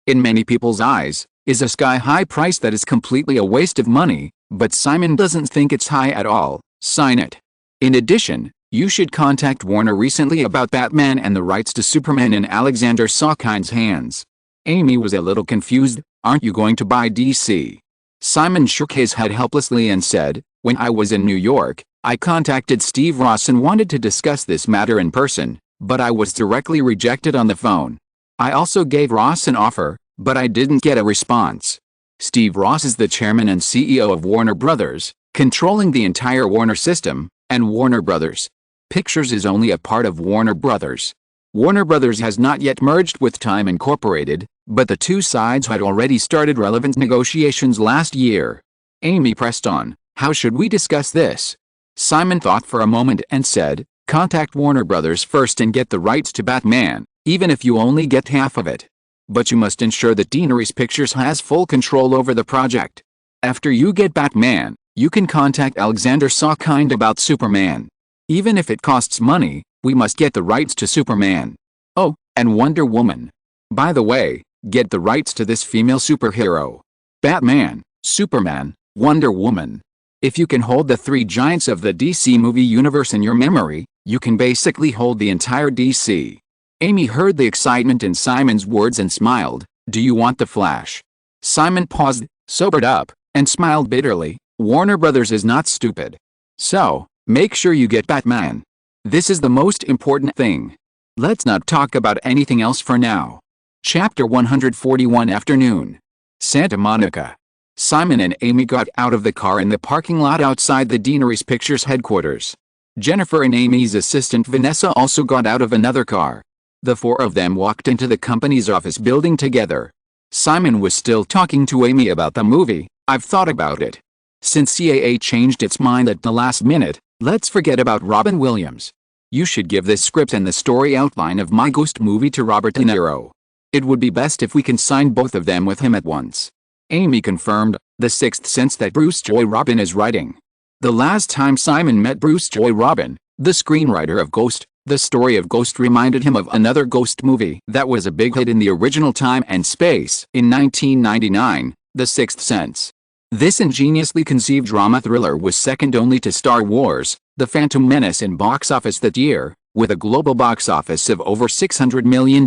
in many people's eyes, is a sky-high price that is completely a waste of money, but Simon doesn't think it's high at all. Sign it. In addition, you should contact Warner recently about Batman and the rights to Superman in Alexander Sokine's hands. Amy was a little confused. "Aren't you going to buy DC?" Simon shook his head helplessly and said, "When I was in New York, I contacted Steve Ross and wanted to discuss this matter in person, but I was directly rejected on the phone. I also gave Ross an offer, but I didn't get a response." Steve Ross is the chairman and CEO of Warner Brothers, controlling the entire Warner system, and Warner Brothers Pictures is only a part of Warner Brothers. Warner Brothers has not yet merged with Time Incorporated, but the two sides had already started relevant negotiations last year. Amy pressed on, "How should we discuss this?" Simon thought for a moment and said, "Contact Warner Brothers first and get the rights to Batman, even if you only get half of it. But you must ensure that Deanery's Pictures has full control over the project." After you get Batman, you can contact Alexander Salkind about Superman. Even if it costs money, we must get the rights to Superman. Oh, and Wonder Woman. By the way, get the rights to this female superhero. Batman, Superman, Wonder Woman. If you can hold the three giants of the DC movie universe in your memory, you can basically hold the entire DC. Amy heard the excitement in Simon's words and smiled. Do you want the Flash? Simon paused, sobered up, and smiled bitterly. Warner Brothers is not stupid. So, make sure you get Batman. This is the most important thing. Let's not talk about anything else for now. Chapter 141 Afternoon. Santa Monica. Simon and Amy got out of the car in the parking lot outside the Deanery's Pictures headquarters. Jennifer and Amy's assistant Vanessa also got out of another car. The four of them walked into the company's office building together. Simon was still talking to Amy about the movie. I've thought about it. Since CAA changed its mind at the last minute, let's forget about Robin Williams. You should give this script and the story outline of my ghost movie to Robert De Niro. It would be best if we can sign both of them with him at once. Amy confirmed, The Sixth Sense, that Bruce Joy Robin is writing. The last time Simon met Bruce Joy Robin, the screenwriter of Ghost, the story of Ghost reminded him of another ghost movie that was a big hit in the original time and space in 1999, The Sixth Sense. This ingeniously conceived drama thriller was second only to Star Wars, The Phantom Menace in box office that year, with a global box office of over $600 million,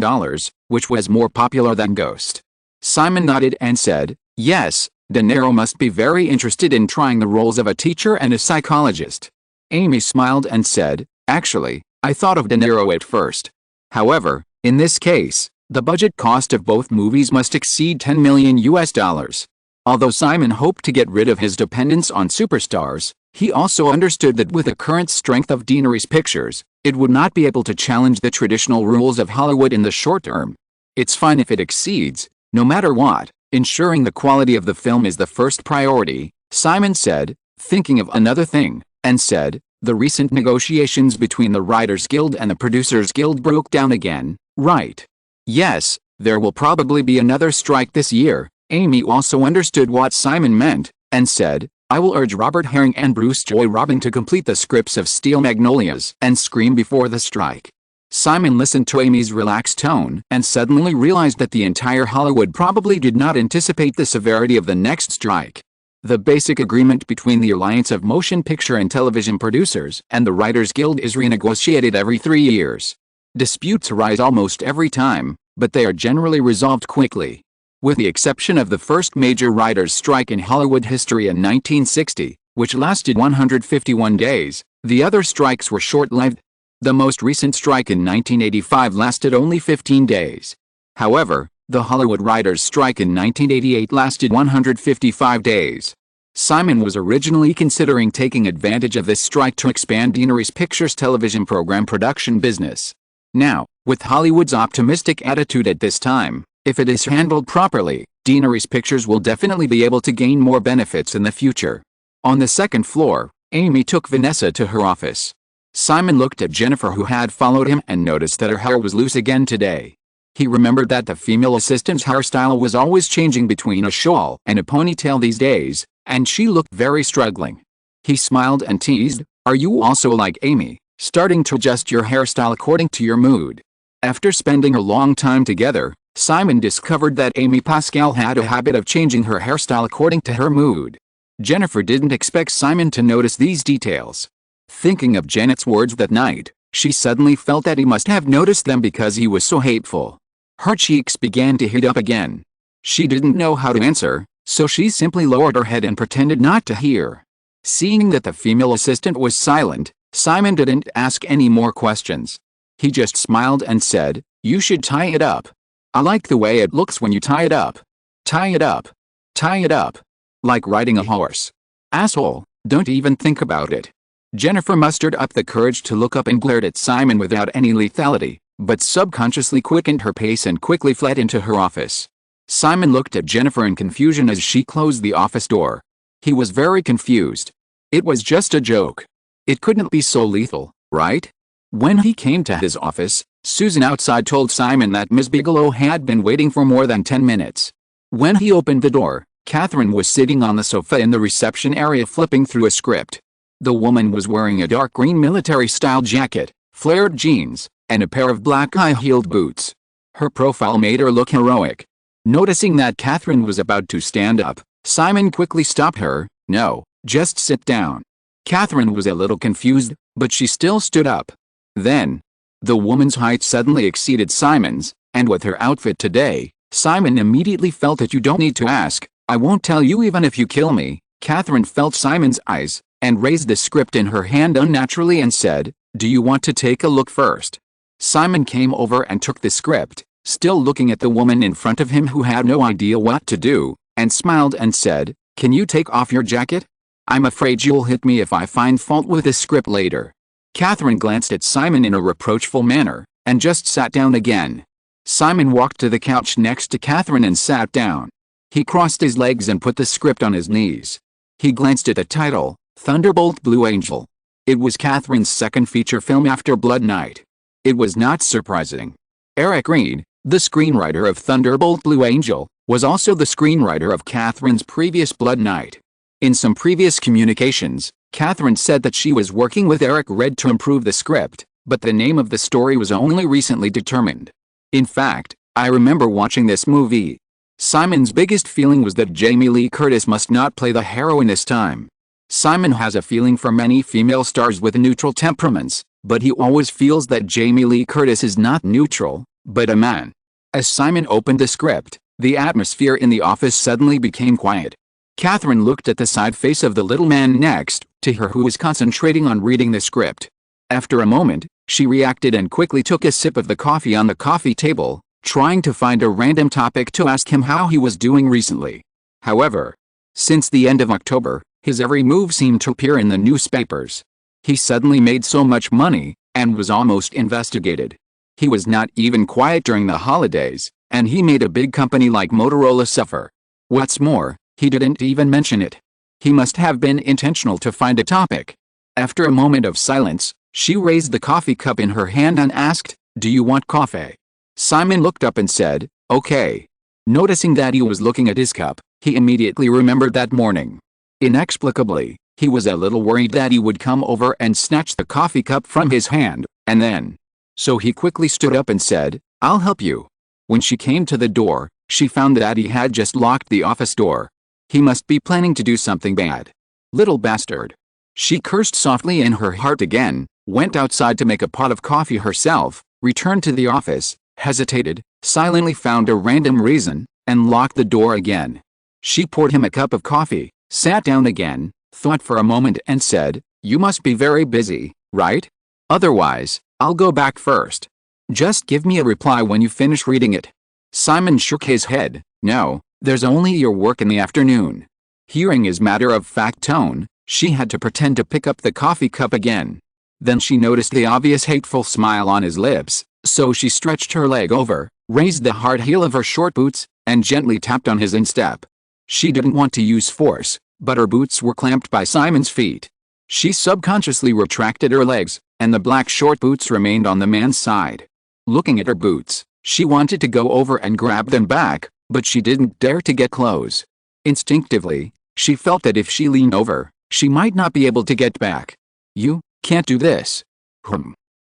which was more popular than Ghost. Simon nodded and said, yes, De Niro must be very interested in trying the roles of a teacher and a psychologist. Amy smiled and said, actually, I thought of De Niro at first. However, in this case, the budget cost of both movies must exceed $10 million US. Although Simon hoped to get rid of his dependence on superstars, he also understood that with the current strength of Deanery's Pictures, it would not be able to challenge the traditional rules of Hollywood in the short term. It's fine if it exceeds, no matter what. Ensuring the quality of the film is the first priority, Simon said, thinking of another thing, and said, the recent negotiations between the Writers Guild and the Producers Guild broke down again, right? Yes, there will probably be another strike this year. Amy also understood what Simon meant, and said, I will urge Robert Herring and Bruce Joy Robin to complete the scripts of Steel Magnolias and Scream before the strike. Simon listened to Amy's relaxed tone and suddenly realized that the entire Hollywood probably did not anticipate the severity of the next strike. The basic agreement between the Alliance of Motion Picture and Television Producers and the Writers Guild is renegotiated every 3 years. Disputes arise almost every time, but they are generally resolved quickly. With the exception of the first major writers' strike in Hollywood history in 1960, which lasted 151 days, the other strikes were short-lived. The most recent strike in 1985 lasted only 15 days. However, the Hollywood writers' strike in 1988 lasted 155 days. Simon was originally considering taking advantage of this strike to expand Deanery's Pictures television program production business. Now, with Hollywood's optimistic attitude at this time, if it is handled properly, Deanery's Pictures will definitely be able to gain more benefits in the future. On the second floor, Amy took Vanessa to her office. Simon looked at Jennifer, who had followed him, and noticed that her hair was loose again today. He remembered that the female assistant's hairstyle was always changing between a shawl and a ponytail these days, and she looked very struggling. He smiled and teased, are you also like Amy, starting to adjust your hairstyle according to your mood? After spending a long time together, Simon discovered that Amy Pascal had a habit of changing her hairstyle according to her mood. Jennifer didn't expect Simon to notice these details. Thinking of Janet's words that night, she suddenly felt that he must have noticed them because he was so hateful. Her cheeks began to heat up again. She didn't know how to answer, so she simply lowered her head and pretended not to hear. Seeing that the female assistant was silent, Simon didn't ask any more questions. He just smiled and said, you should tie it up. I like the way it looks when you tie it up. Tie it up. Tie it up. Like riding a horse. Asshole, don't even think about it. Jennifer mustered up the courage to look up and glared at Simon without any lethality, but subconsciously quickened her pace and quickly fled into her office. Simon looked at Jennifer in confusion as she closed the office door. He was very confused. It was just a joke. It couldn't be so lethal, right? When he came to his office, Susan outside told Simon that Ms. Bigelow had been waiting for more than 10 minutes. When he opened the door, Kathryn was sitting on the sofa in the reception area flipping through a script. The woman was wearing a dark green military-style jacket, flared jeans, and a pair of black high-heeled boots. Her profile made her look heroic. Noticing that Kathryn was about to stand up, Simon quickly stopped her. "No, just sit down." Kathryn was a little confused, but she still stood up. Then, the woman's height suddenly exceeded Simon's, and with her outfit today, Simon immediately felt that "You don't need to ask, I won't tell you even if you kill me." Kathryn felt Simon's eyes, and raised the script in her hand unnaturally and said, "Do you want to take a look first?" Simon came over and took the script, still looking at the woman in front of him who had no idea what to do, and smiled and said, "Can you take off your jacket? I'm afraid you'll hit me if I find fault with the script later." Kathryn glanced at Simon in a reproachful manner, and just sat down again. Simon walked to the couch next to Kathryn and sat down. He crossed his legs and put the script on his knees. He glanced at the title, Thunderbolt Blue Angel. It was Kathryn's second feature film after Blood Night. It was not surprising. Eric Reed, the screenwriter of Thunderbolt Blue Angel, was also the screenwriter of Kathryn's previous Blood Night. In some previous communications, Kathryn said that she was working with Eric Reed to improve the script, but the name of the story was only recently determined. In fact, I remember watching this movie. Simon's biggest feeling was that Jamie Lee Curtis must not play the heroine this time. Simon has a feeling for many female stars with neutral temperaments, but he always feels that Jamie Lee Curtis is not neutral, but a man. As Simon opened the script, the atmosphere in the office suddenly became quiet. Kathryn looked at the side face of the little man next to her who was concentrating on reading the script. After a moment, she reacted and quickly took a sip of the coffee on the coffee table, trying to find a random topic to ask him how he was doing recently. However, since the end of October, his every move seemed to appear in the newspapers. He suddenly made so much money, and was almost investigated. He was not even quiet during the holidays, and he made a big company like Motorola suffer. What's more, he didn't even mention it. He must have been intentional to find a topic. After a moment of silence, she raised the coffee cup in her hand and asked, "Do you want coffee?" Simon looked up and said, "Okay." Noticing that he was looking at his cup, he immediately remembered that morning. Inexplicably, he was a little worried that he would come over and snatch the coffee cup from his hand, and then. So he quickly stood up and said, "I'll help you." When she came to the door, she found that he had just locked the office door. He must be planning to do something bad. Little bastard. She cursed softly in her heart again, went outside to make a pot of coffee herself, returned to the office, hesitated, silently found a random reason, and locked the door again. She poured him a cup of coffee, sat down again, thought for a moment and said, "You must be very busy, right? Otherwise, I'll go back first. Just give me a reply when you finish reading it." Simon shook his head. "No, there's only your work in the afternoon." Hearing his matter-of-fact tone, she had to pretend to pick up the coffee cup again. Then she noticed the obvious hateful smile on his lips, so she stretched her leg over, raised the hard heel of her short boots, and gently tapped on his instep. She didn't want to use force, but her boots were clamped by Simon's feet. She subconsciously retracted her legs, and the black short boots remained on the man's side. Looking at her boots, she wanted to go over and grab them back, but she didn't dare to get close. Instinctively, she felt that if she leaned over, she might not be able to get back. "You can't do this."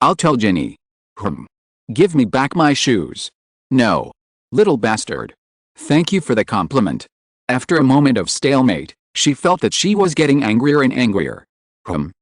"I'll tell Jenny." "Give me back my shoes." "No." "Little bastard." "Thank you for the compliment." After a moment of stalemate, she felt that she was getting angrier and angrier.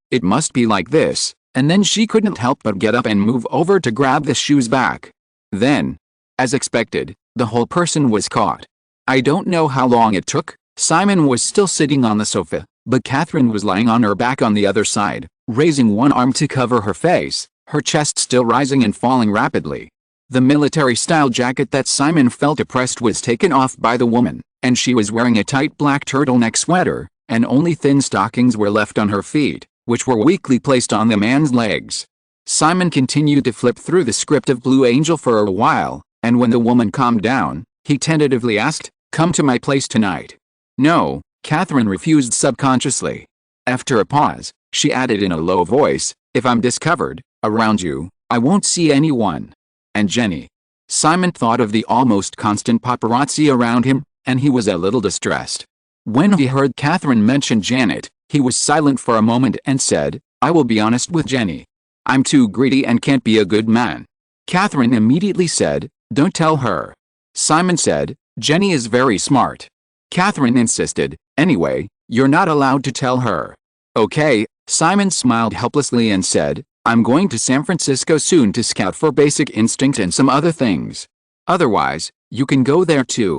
It must be like this, and then she couldn't help but get up and move over to grab the shoes back. Then, as expected, the whole person was caught. I don't know how long it took. Simon was still sitting on the sofa, but Kathryn was lying on her back on the other side, raising one arm to cover her face, her chest still rising and falling rapidly. The military-style jacket that Simon felt oppressed was taken off by the woman, and she was wearing a tight black turtleneck sweater, and only thin stockings were left on her feet, which were weakly placed on the man's legs. Simon continued to flip through the script of Blue Angel for a while, and when the woman calmed down, he tentatively asked, "Come to my place tonight." "No," Kathryn refused subconsciously. After a pause, she added in a low voice, "If I'm discovered around you, I won't see anyone." "And Jenny?" Simon thought of the almost constant paparazzi around him, and he was a little distressed. When he heard Kathryn mention Janet, he was silent for a moment and said, "I will be honest with Jenny. I'm too greedy and can't be a good man." Kathryn immediately said, "Don't tell her." Simon said, "Jenny is very smart." Kathryn insisted, "Anyway, you're not allowed to tell her." "Okay." Simon smiled helplessly and said, "I'm going to San Francisco soon to scout for basic instinct and some other things. Otherwise, you can go there too.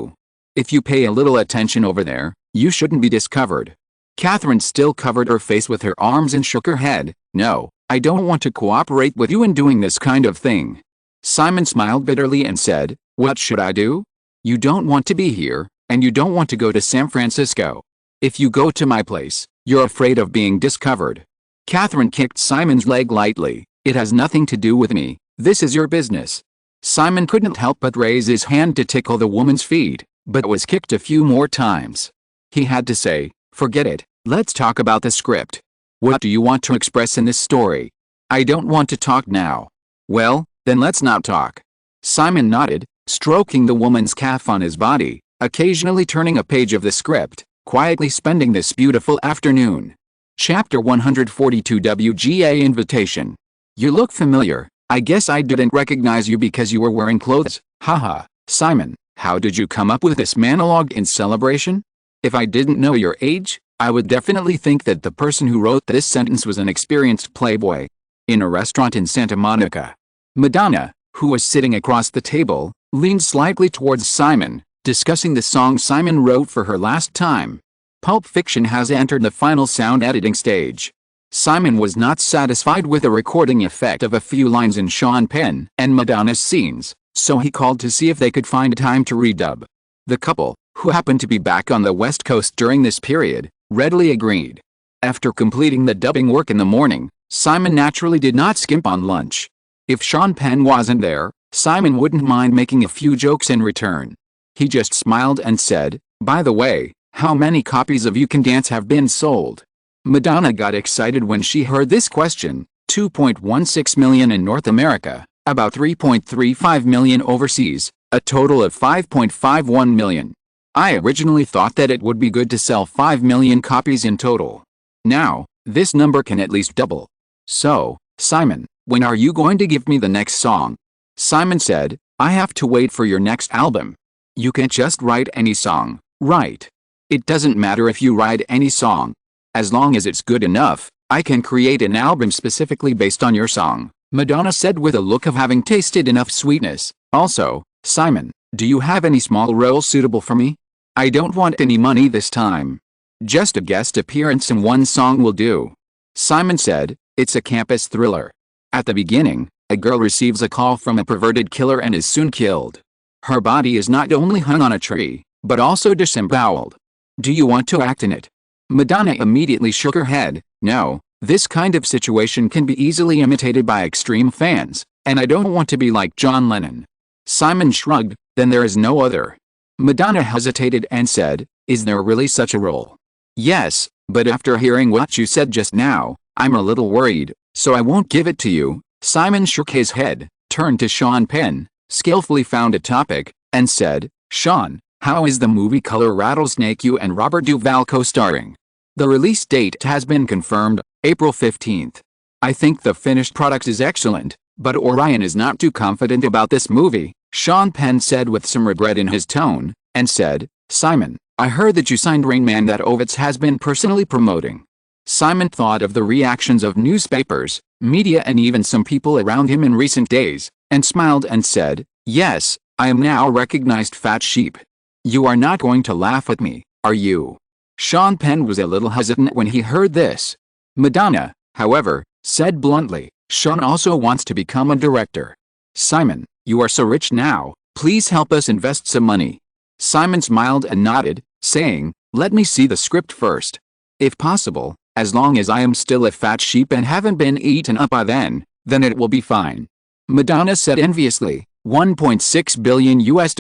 If you pay a little attention over there, you shouldn't be discovered." Kathryn still covered her face with her arms and shook her head. "No, I don't want to cooperate with you in doing this kind of thing." Simon smiled bitterly and said, "What should I do? You don't want to be here, and you don't want to go to San Francisco. If you go to my place, you're afraid of being discovered." Kathryn kicked Simon's leg lightly. "It has nothing to do with me. This is your business." Simon couldn't help but raise his hand to tickle the woman's feet, but was kicked a few more times. He had to say, "Forget it, let's talk about the script. What do you want to express in this story?" "I don't want to talk now." "Well, then let's not talk." Simon nodded, stroking the woman's calf on his body, occasionally turning a page of the script, quietly spending this beautiful afternoon. Chapter 142 WGA Invitation. "You look familiar. I guess I didn't recognize you because you were wearing clothes. Haha, Simon, how did you come up with this monologue in celebration? If I didn't know your age, I would definitely think that the person who wrote this sentence was an experienced playboy." In a restaurant in Santa Monica, Madonna, who was sitting across the table, leaned slightly towards Simon, discussing the song Simon wrote for her last time. Pulp Fiction has entered the final sound editing stage. Simon was not satisfied with the recording effect of a few lines in Sean Penn and Madonna's scenes, so he called to see if they could find time to redub. The couple, who happened to be back on the West Coast during this period, readily agreed. After completing the dubbing work in the morning, Simon naturally did not skimp on lunch. If Sean Penn wasn't there, Simon wouldn't mind making a few jokes in return. He just smiled and said, "By the way, how many copies of You Can Dance have been sold?" Madonna got excited when she heard this question. 2.16 million in North America, about 3.35 million overseas, a total of 5.51 million. "I originally thought that it would be good to sell 5 million copies in total. Now, this number can at least double. So, Simon, when are you going to give me the next song?" Simon said, "I have to wait for your next album. You can't just write any song, right? It doesn't matter if you write any song. As long as it's good enough, I can create an album specifically based on your song," Madonna said with a look of having tasted enough sweetness. "Also, Simon, do you have any small roles suitable for me? I don't want any money this time. Just a guest appearance in one song will do." Simon said, "It's a campus thriller. At the beginning, a girl receives a call from a perverted killer and is soon killed. Her body is not only hung on a tree, but also disemboweled. Do you want to act in it?" Madonna immediately shook her head. "No, this kind of situation can be easily imitated by extreme fans, and I don't want to be like John Lennon." Simon shrugged. "Then there is no other." Madonna hesitated and said, "Is there really such a role?" "Yes, but after hearing what you said just now, I'm a little worried, so I won't give it to you." Simon shook his head, turned to Sean Penn, skillfully found a topic, and said, "Sean, how is the movie Color Rattlesnake you and Robert Duvall co-starring?" "The release date has been confirmed, April 15th. I think the finished product is excellent, but Orion is not too confident about this movie," Sean Penn said with some regret in his tone, and said, "Simon, I heard that you signed Rain Man that Ovitz has been personally promoting." Simon thought of the reactions of newspapers, media and even some people around him in recent days, and smiled and said, "Yes, I am now a recognized fat sheep. You are not going to laugh at me, are you?" Sean Penn was a little hesitant when he heard this. Madonna, however, said bluntly, "Sean also wants to become a director. Simon, you are so rich now, please help us invest some money." Simon smiled and nodded, saying, "Let me see the script first. If possible, as long as I am still a fat sheep and haven't been eaten up by then it will be fine." Madonna said enviously, $1.6 billion US.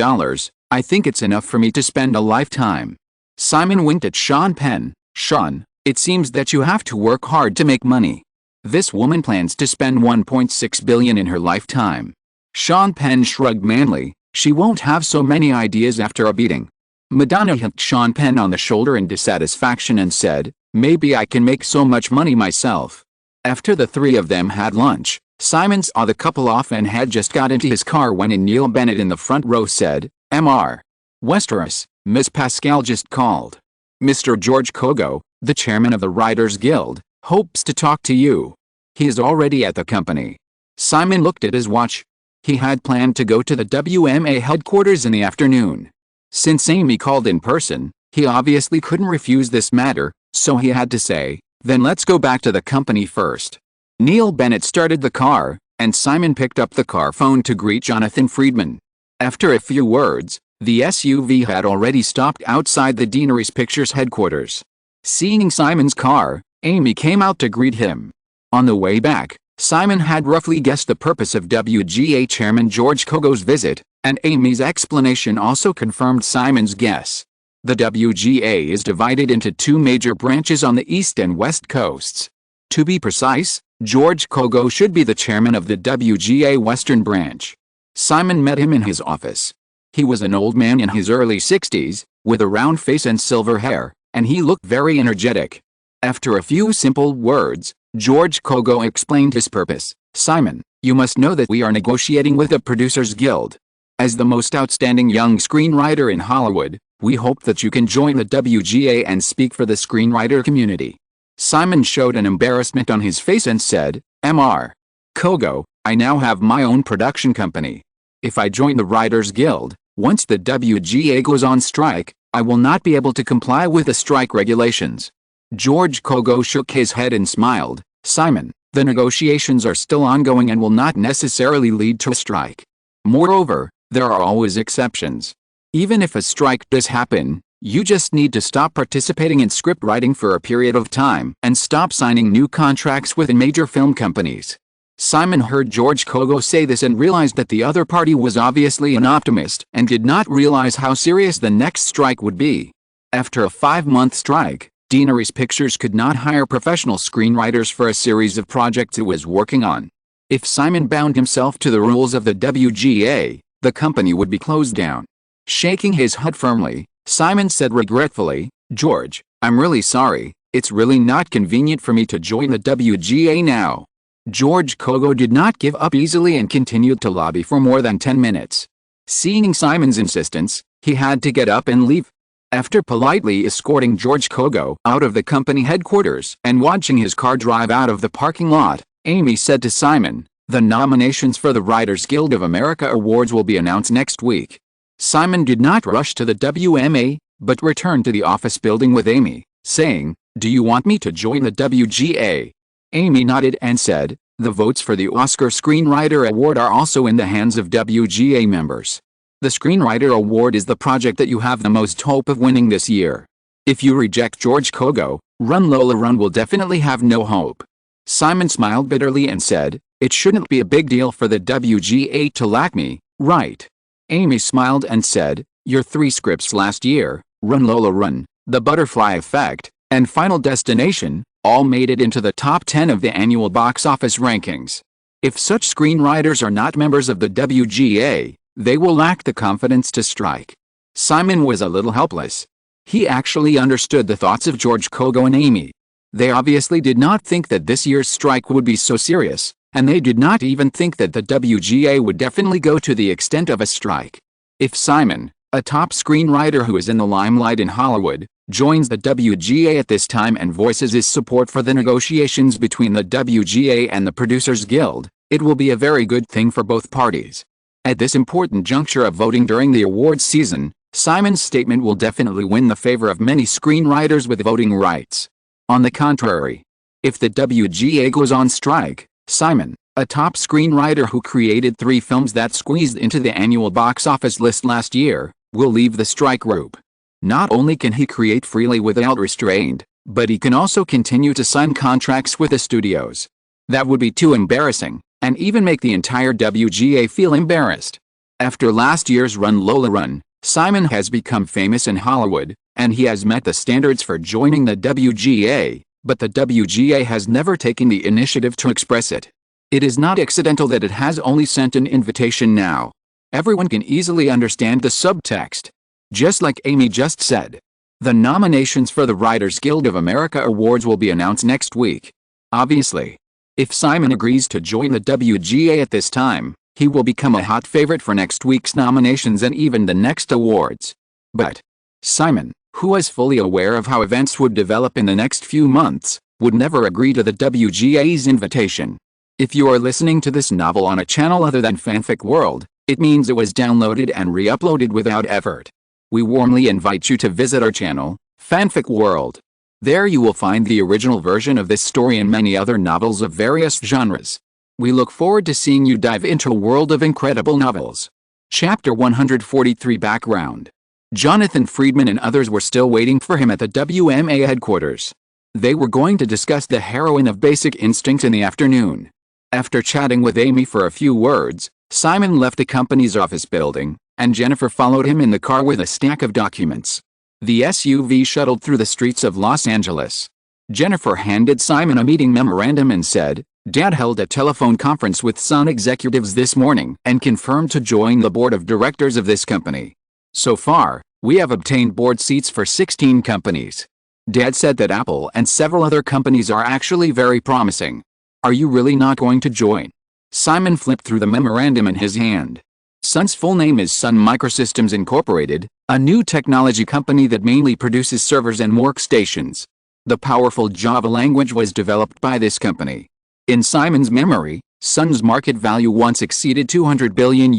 "I think it's enough for me to spend a lifetime." Simon winked at Sean Penn. "Sean, it seems that you have to work hard to make money. This woman plans to spend $1.6 billion in her lifetime." Sean Penn shrugged manly. "She won't have so many ideas after a beating." Madonna hit Sean Penn on the shoulder in dissatisfaction and said, "Maybe I can make so much money myself." After the three of them had lunch, Simon saw the couple off and had just got into his car when Neil Bennett in the front row said, "Mr. Westeros, Miss Pascal just called. Mr. George Kogo, the chairman of the Writers Guild, hopes to talk to you. He is already at the company." Simon looked at his watch. He had planned to go to the WMA headquarters in the afternoon. Since Amy called in person, he obviously couldn't refuse this matter, so he had to say, "Then let's go back to the company first." Neil Bennett started the car, and Simon picked up the car phone to greet Jonathan Friedman. After a few words, the SUV had already stopped outside the Deanery's Pictures headquarters. Seeing Simon's car, Amy came out to greet him. On the way back, Simon had roughly guessed the purpose of WGA Chairman George Kogo's visit, and Amy's explanation also confirmed Simon's guess. The WGA is divided into two major branches on the east and west coasts. To be precise, George Kogo should be the chairman of the WGA Western Branch. Simon met him in his office. He was an old man in his early 60s, with a round face and silver hair, and he looked very energetic. After a few simple words, George Kogo explained his purpose. "Simon, you must know that we are negotiating with the Producers Guild. As the most outstanding young screenwriter in Hollywood, we hope that you can join the WGA and speak for the screenwriter community." Simon showed an embarrassment on his face and said, "Mr. Kogo, I now have my own production company. If I join the Writers Guild, once the WGA goes on strike, I will not be able to comply with the strike regulations." George Kogo shook his head and smiled. "Simon, the negotiations are still ongoing and will not necessarily lead to a strike. Moreover, there are always exceptions. Even if a strike does happen, you just need to stop participating in script writing for a period of time and stop signing new contracts with major film companies." Simon heard George Kogo say this and realized that the other party was obviously an optimist and did not realize how serious the next strike would be. After a 5-month strike, Deanery's Pictures could not hire professional screenwriters for a series of projects it was working on. If Simon bound himself to the rules of the WGA, the company would be closed down. Shaking his head firmly, Simon said regretfully, "George, I'm really sorry, it's really not convenient for me to join the WGA now." George Kogo did not give up easily and continued to lobby for more than 10 minutes. Seeing Simon's insistence, he had to get up and leave. After politely escorting George Kogo out of the company headquarters and watching his car drive out of the parking lot, Amy said to Simon, "The nominations for the Writers Guild of America Awards will be announced next week." Simon did not rush to the WMA, but returned to the office building with Amy, saying, "Do you want me to join the WGA?" Amy nodded and said, "The votes for the Oscar Screenwriter Award are also in the hands of WGA members. The Screenwriter Award is the project that you have the most hope of winning this year. If you reject George Kogo, Lola Run will definitely have no hope." Simon smiled bitterly and said, "It shouldn't be a big deal for the WGA to lack me, right?" Amy smiled and said, "Your 3 scripts last year, Lola Run, The Butterfly Effect, and Final Destination, all made it into the top 10 of the annual box office rankings. If such screenwriters are not members of the WGA, they will lack the confidence to strike." Simon was a little helpless. He actually understood the thoughts of George Kogo and Amy. They obviously did not think that this year's strike would be so serious, and they did not even think that the WGA would definitely go to the extent of a strike. If Simon, a top screenwriter who is in the limelight in Hollywood, joins the WGA at this time and voices his support for the negotiations between the WGA and the Producers Guild, it will be a very good thing for both parties. At this important juncture of voting during the awards season, Simon's statement will definitely win the favor of many screenwriters with voting rights. On the contrary, if the WGA goes on strike, Simon, a top screenwriter who created 3 films that squeezed into the annual box office list last year, will leave the strike group. Not only can he create freely without restraint, but he can also continue to sign contracts with the studios. That would be too embarrassing, and even make the entire WGA feel embarrassed. After last year's Lola Run, Simon has become famous in Hollywood, and he has met the standards for joining the WGA, but the WGA has never taken the initiative to express it. It is not accidental that it has only sent an invitation now. Everyone can easily understand the subtext. Just like Amy just said. The nominations for the Writers Guild of America Awards will be announced next week. Obviously, if Simon agrees to join the WGA at this time, he will become a hot favorite for next week's nominations and even the next awards. But Simon, who was fully aware of how events would develop in the next few months, would never agree to the WGA's invitation. If you are listening to this novel on a channel other than Fanfic World, it means it was downloaded and re-uploaded without effort. We warmly invite you to visit our channel, Fanfic World. There you will find the original version of this story and many other novels of various genres. We look forward to seeing you dive into a world of incredible novels. Chapter 143 Background. Jonathan Friedman and others were still waiting for him at the WMA headquarters. They were going to discuss the heroine of Basic Instinct in the afternoon. After chatting with Amy for a few words, Simon left the company's office building, and Jennifer followed him in the car with a stack of documents. The SUV shuttled through the streets of Los Angeles. Jennifer handed Simon a meeting memorandum and said, "Dad held a telephone conference with Sun executives this morning and confirmed to join the board of directors of this company. So far, we have obtained board seats for 16 companies. Dad said that Apple and several other companies are actually very promising. Are you really not going to join?" Simon flipped through the memorandum in his hand. Sun's full name is Sun Microsystems Incorporated, a new technology company that mainly produces servers and workstations. The powerful Java language was developed by this company. In Simon's memory, Sun's market value once exceeded $200 billion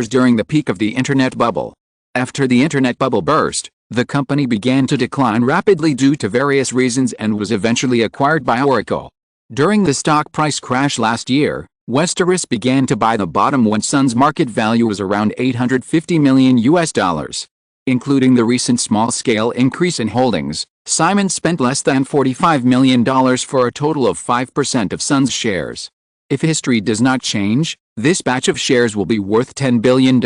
during the peak of the Internet bubble. After the Internet bubble burst, the company began to decline rapidly due to various reasons and was eventually acquired by Oracle. During the stock price crash last year, Westeros began to buy the bottom when Sun's market value was around $850 million. Including the recent small-scale increase in holdings, Simon spent less than $45 million for a total of 5% of Sun's shares. If history does not change, this batch of shares will be worth $10 billion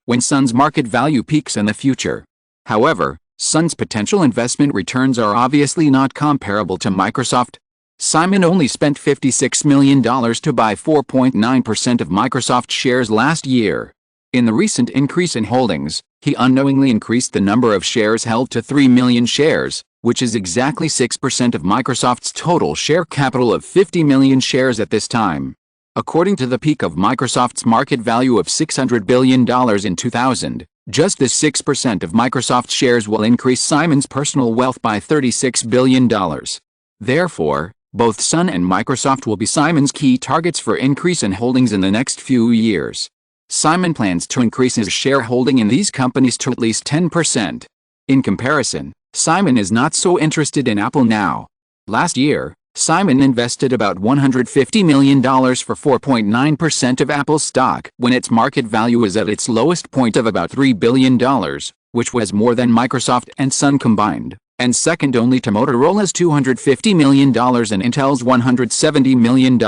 when Sun's market value peaks in the future. However, Sun's potential investment returns are obviously not comparable to Microsoft. Simon only spent $56 million to buy 4.9% of Microsoft shares last year. In the recent increase in holdings, he unknowingly increased the number of shares held to 3 million shares, which is exactly 6% of Microsoft's total share capital of 50 million shares at this time. According to the peak of Microsoft's market value of $600 billion in 2000, just this 6% of Microsoft shares will increase Simon's personal wealth by $36 billion. Therefore, both Sun and Microsoft will be Simon's key targets for increase in holdings in the next few years. Simon plans to increase his shareholding in these companies to at least 10%. In comparison, Simon is not so interested in Apple now. Last year, Simon invested about $150 million for 4.9% of Apple's stock when its market value was at its lowest point of about $3 billion, which was more than Microsoft and Sun combined, and second only to Motorola's $250 million and Intel's $170 million.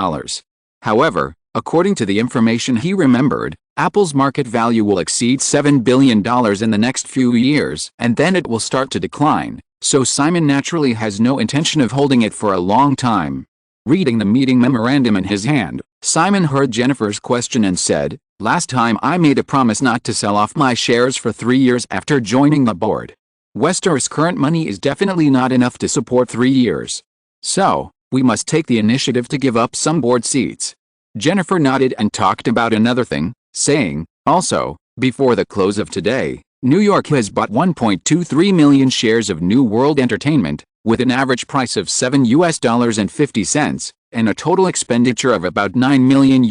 However, according to the information he remembered, Apple's market value will exceed $7 billion in the next few years, and then it will start to decline, so Simon naturally has no intention of holding it for a long time. Reading the meeting memorandum in his hand, Simon heard Jennifer's question and said, "Last time I made a promise not to sell off my shares for 3 years after joining the board. Westeros' current money is definitely not enough to support 3 years. So, we must take the initiative to give up some board seats." Jennifer nodded and talked about another thing, saying, "Also, before the close of today, New York has bought 1.23 million shares of New World Entertainment, with an average price of $7.50, and a total expenditure of about $9 million.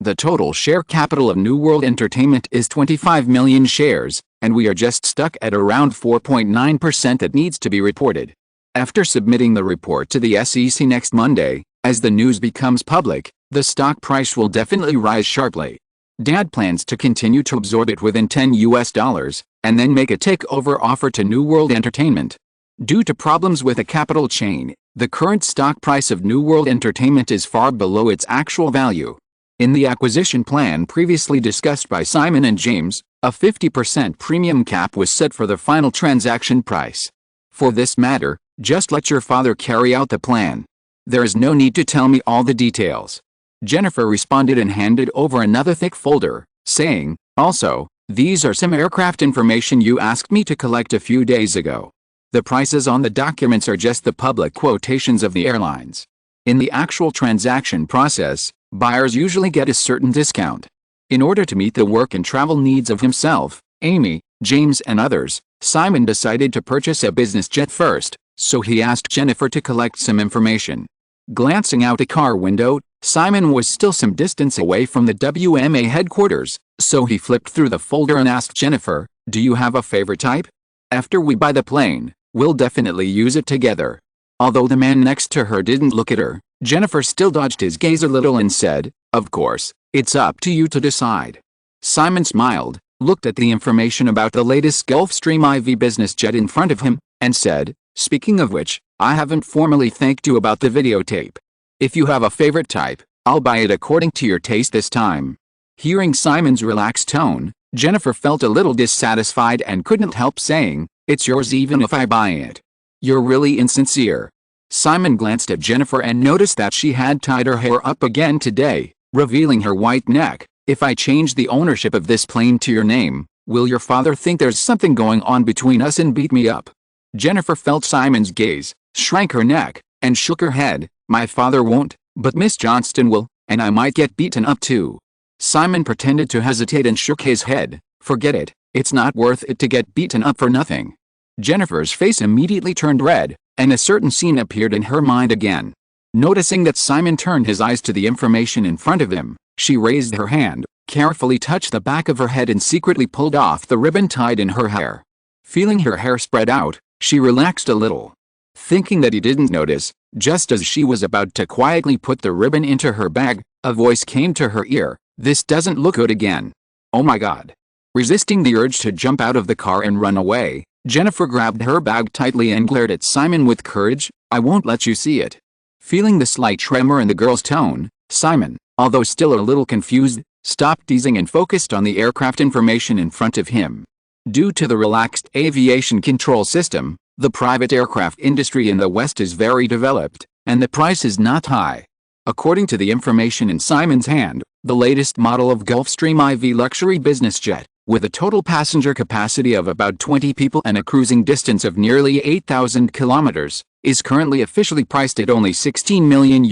The total share capital of New World Entertainment is 25 million shares, and we are just stuck at around 4.9% that needs to be reported. After submitting the report to the SEC next Monday, as the news becomes public, the stock price will definitely rise sharply. Dad plans to continue to absorb it within $10, and then make a takeover offer to New World Entertainment. Due to problems with a capital chain, the current stock price of New World Entertainment is far below its actual value. In the acquisition plan previously discussed by Simon and James, a 50% premium cap was set for the final transaction price. For this matter, just let your father carry out the plan. There is no need to tell me all the details. Jennifer responded and handed over another thick folder, saying, "Also, These are some aircraft information you asked me to collect a few days ago. The prices on the documents are just the public quotations of the airlines. In the actual transaction process, buyers usually get a certain discount. In order to meet the work and travel needs of himself, Amy, James and others, Simon decided to purchase a business jet first, so he asked Jennifer to collect some information. Glancing out a car window, Simon was still some distance away from the WMA headquarters, so he flipped through the folder and asked Jennifer, "Do you have a favorite type? After we buy the plane, we'll definitely use it together." Although the man next to her didn't look at her, Jennifer still dodged his gaze a little and said, "Of course, it's up to you to decide." Simon smiled, looked at the information about the latest Gulfstream IV business jet in front of him, and said, "Speaking of which, I haven't formally thanked you about the videotape. If you have a favorite type, I'll buy it according to your taste this time." Hearing Simon's relaxed tone, Jennifer felt a little dissatisfied and couldn't help saying, "It's yours even if I buy it. You're really insincere." Simon glanced at Jennifer and noticed that she had tied her hair up again today, revealing her white neck. "If I change the ownership of this plane to your name, will your father think there's something going on between us and beat me up?" Jennifer felt Simon's gaze, shrank her neck, and shook her head. "My father won't, but Miss Johnston will, and I might get beaten up too." Simon pretended to hesitate and shook his head. "Forget it, it's not worth it to get beaten up for nothing." Jennifer's face immediately turned red, and a certain scene appeared in her mind again. Noticing that Simon turned his eyes to the information in front of him, she raised her hand, carefully touched the back of her head and secretly pulled off the ribbon tied in her hair. Feeling her hair spread out, she relaxed a little. Thinking that he didn't notice, just as she was about to quietly put the ribbon into her bag, a voice came to her ear, "This doesn't look good again. Oh my God." Resisting the urge to jump out of the car and run away, Jennifer grabbed her bag tightly and glared at Simon with courage. "I won't let you see it." Feeling the slight tremor in the girl's tone, Simon, although still a little confused, stopped teasing and focused on the aircraft information in front of him. Due to the relaxed aviation control system, the private aircraft industry in the West is very developed, and the price is not high. According to the information in Simon's hand, the latest model of Gulfstream IV luxury business jet, with a total passenger capacity of about 20 people and a cruising distance of nearly 8,000 kilometers, is currently officially priced at only $16 million.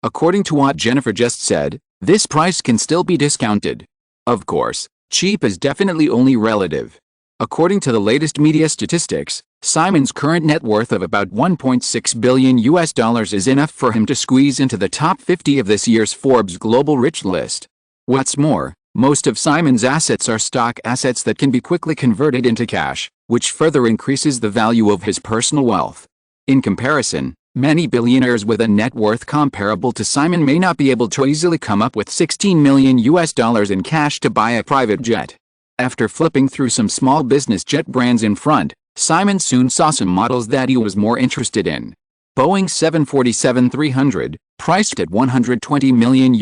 According to what Jennifer just said, this price can still be discounted. Of course, cheap is definitely only relative. According to the latest media statistics, Simon's current net worth of about $1.6 billion is enough for him to squeeze into the top 50 of this year's Forbes Global Rich list. What's more, most of Simon's assets are stock assets that can be quickly converted into cash, which further increases the value of his personal wealth. In comparison, many billionaires with a net worth comparable to Simon may not be able to easily come up with $16 million in cash to buy a private jet. After flipping through some small business jet brands in front, Simon soon saw some models that he was more interested in. Boeing 747-300, priced at $120 million.